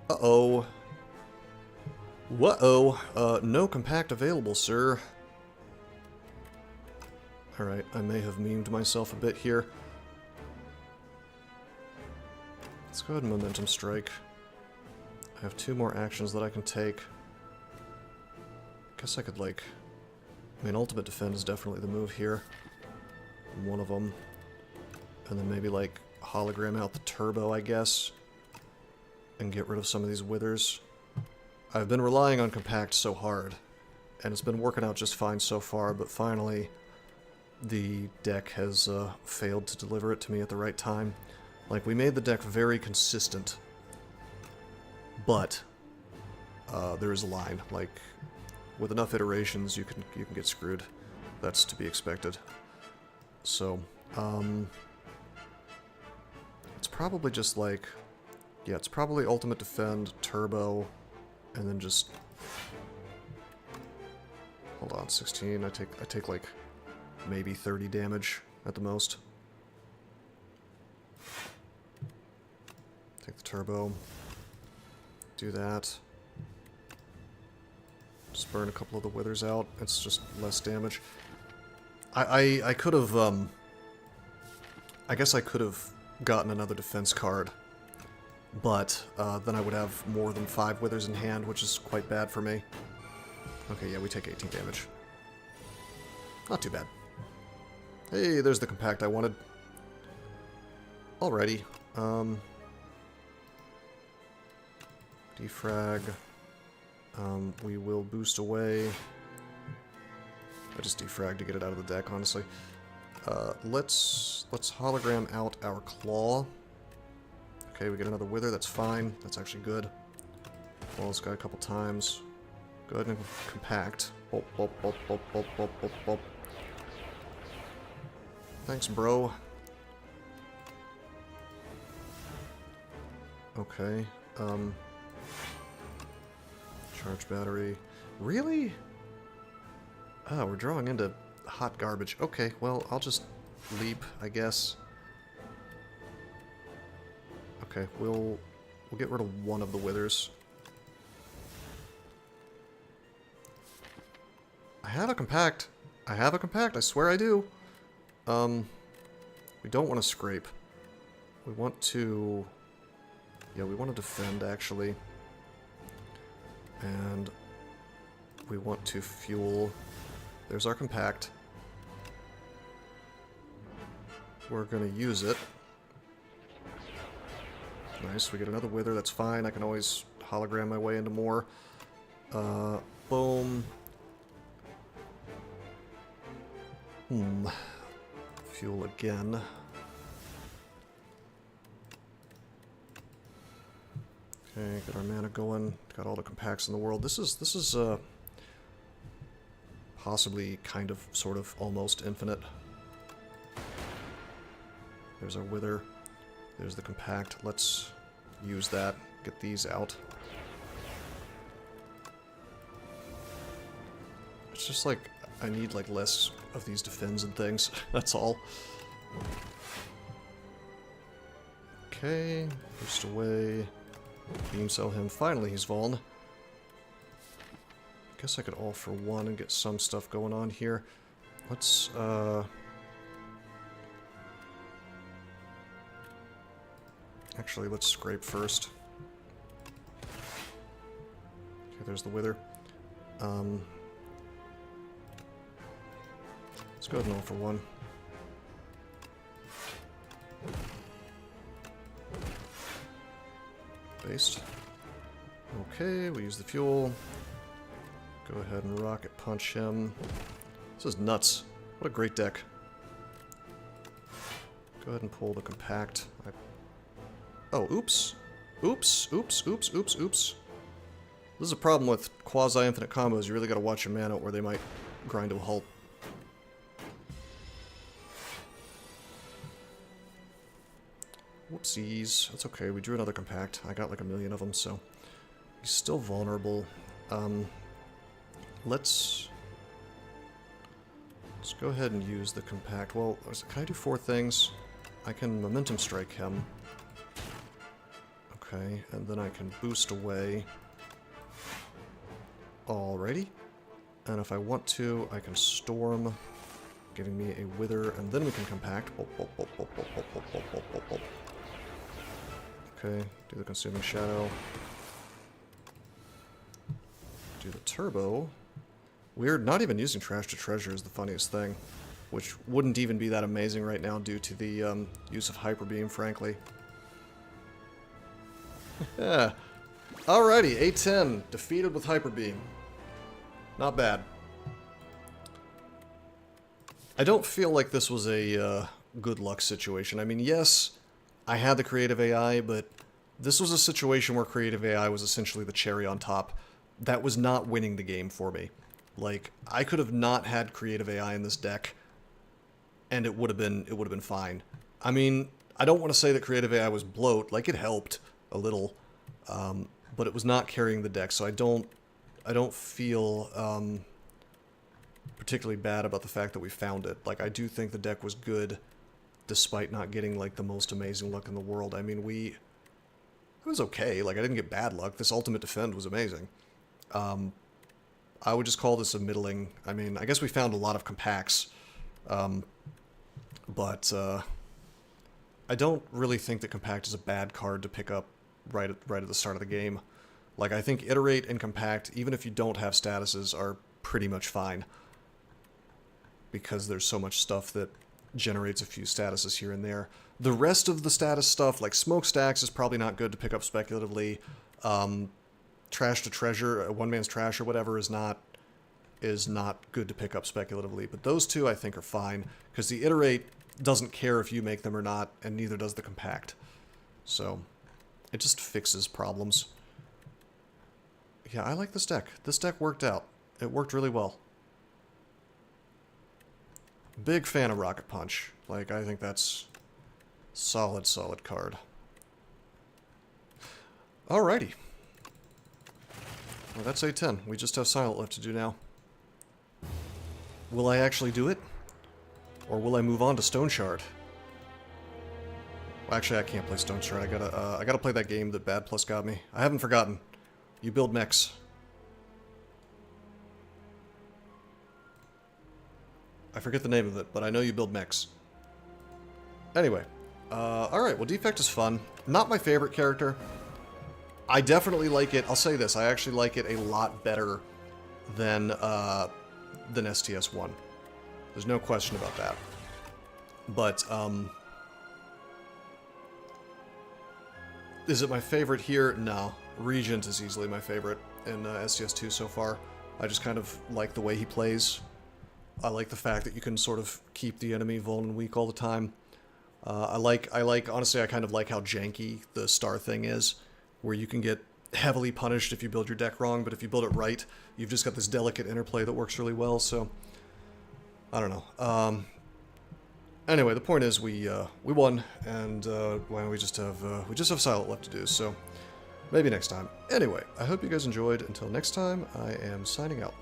uh-oh. Whoa-oh. No Compact available, sir. Alright, I may have memed myself a bit here. Let's go ahead and Momentum Strike. I have 2 more actions that I can take. Guess I could, like... I mean, Ultimate Defend is definitely the move here. One of them. And then maybe, like, hologram out the Turbo, I guess. And get rid of some of these Withers. I've been relying on Compact so hard. And it's been working out just fine so far, but finally the deck has failed to deliver it to me at the right time. Like, we made the deck very consistent. But there is a line. Like, with enough iterations, you can get screwed. That's to be expected. So, it's probably just like, yeah, it's probably Ultimate Defend, Turbo, and then just, hold on, 16, I take like, maybe 30 damage at the most. Take the Turbo, do that, just burn a couple of the Withers out, it's just less damage. I could have, I guess I could have gotten another defense card, but then I would have more than 5 Withers in hand, which is quite bad for me. Okay, yeah, we take 18 damage. Not too bad. Hey, there's the Compact I wanted. Alrighty. Defrag. We will boost away. I just defrag to get it out of the deck, honestly. Let's hologram out our Claw. Okay, we get another Wither, that's fine. That's actually good. Claw this guy a couple times. Go ahead and Compact. Bop, bop, bop, bop, bop, bop, bop, bop. Thanks, bro. Okay, charge battery. Really? Oh, we're drawing into hot garbage. Okay, well, I'll just leap, I guess. Okay, we'll get rid of one of the Withers. I have a Compact. I have a Compact, I swear I do. We don't want to scrape. We want to... yeah, we want to defend, actually. And we want to fuel... there's our Compact. We're going to use it. Nice, we get another Wither, that's fine. I can always hologram my way into more. Boom. Fuel again. Okay, get our mana going. Got all the Compacts in the world. This is possibly kind of, sort of, almost infinite. There's our Wither. There's the Compact. Let's use that. Get these out. It's just like, I need, like, less of these defends and things. That's all. Okay, boost away. Beam cell him. Finally, he's vuln. Guess I could all for one and get some stuff going on here. Let's, actually, let's scrape first. Okay, there's the wither. Let's go ahead and all for one. Based. Okay, we use the fuel. Go ahead and rocket punch him. This is nuts. What a great deck. Go ahead and pull the compact. Oh, oops. Oops, oops, oops, oops, oops. This is a problem with quasi-infinite combos. You really gotta watch your mana or they might grind to a halt. Whoopsies. That's okay. We drew another compact. I got like a million of them, so he's still vulnerable. Let's go ahead and use the compact. Well, can I do 4 things? I can momentum strike him. Okay, and then I can boost away. Alrighty. And if I want to, I can storm, giving me a wither, and then we can compact. Okay, do the consuming shadow. Do the turbo. Weird, not even using trash to treasure is the funniest thing, which wouldn't even be that amazing right now due to the use of hyper beam, frankly. Yeah. Alrighty, A10 defeated with hyper beam. Not bad. I don't feel like this was a good luck situation. I mean, yes, I had the creative AI, but this was a situation where creative AI was essentially the cherry on top. That was not winning the game for me. Like, I could have not had creative AI in this deck, and it would have been fine. I mean, I don't want to say that creative AI was bloat. Like, it helped a little, but it was not carrying the deck. So I don't feel particularly bad about the fact that we found it. Like, I do think the deck was good, despite not getting like the most amazing luck in the world. I mean, it was okay. Like, I didn't get bad luck. This ultimate defend was amazing. I would just call this a middling. I mean, I guess we found a lot of compacts, but I don't really think that compact is a bad card to pick up right at the start of the game. Like, I think iterate and compact, even if you don't have statuses, are pretty much fine, because there's so much stuff that generates a few statuses here and there. The rest of the status stuff, like smokestacks, is probably not good to pick up speculatively. Trash to treasure, one man's trash or whatever, is not good to pick up speculatively. But those two I think are fine, because the iterate doesn't care if you make them or not, and neither does the compact. So it just fixes problems. Yeah, I like this deck. This deck worked out. It worked really well. Big fan of Rocket Punch. Like, I think that's solid card. Alrighty. Well, that's A10. We just have Silent left to do now. Will I actually do it? Or will I move on to Stone Shard? Well, actually, I can't play Stone Shard. I gotta play that game that Bad Plus got me. I haven't forgotten. You build mechs. I forget the name of it, but I know you build mechs. Anyway. Alright, well, Defect is fun. Not my favorite character. I definitely like it. I'll say this. I actually like it a lot better than STS-1. There's no question about that. But, is it my favorite here? No. Regent is easily my favorite in STS-2 so far. I just kind of like the way he plays. I like the fact that you can sort of keep the enemy vulnerable and weak all the time. Honestly, I kind of like how janky the star thing is, where you can get heavily punished if you build your deck wrong, but if you build it right, you've just got this delicate interplay that works really well, so I don't know. Anyway, the point is we won, and well, we just have Silent left to do, so maybe next time. Anyway, I hope you guys enjoyed. Until next time, I am signing out.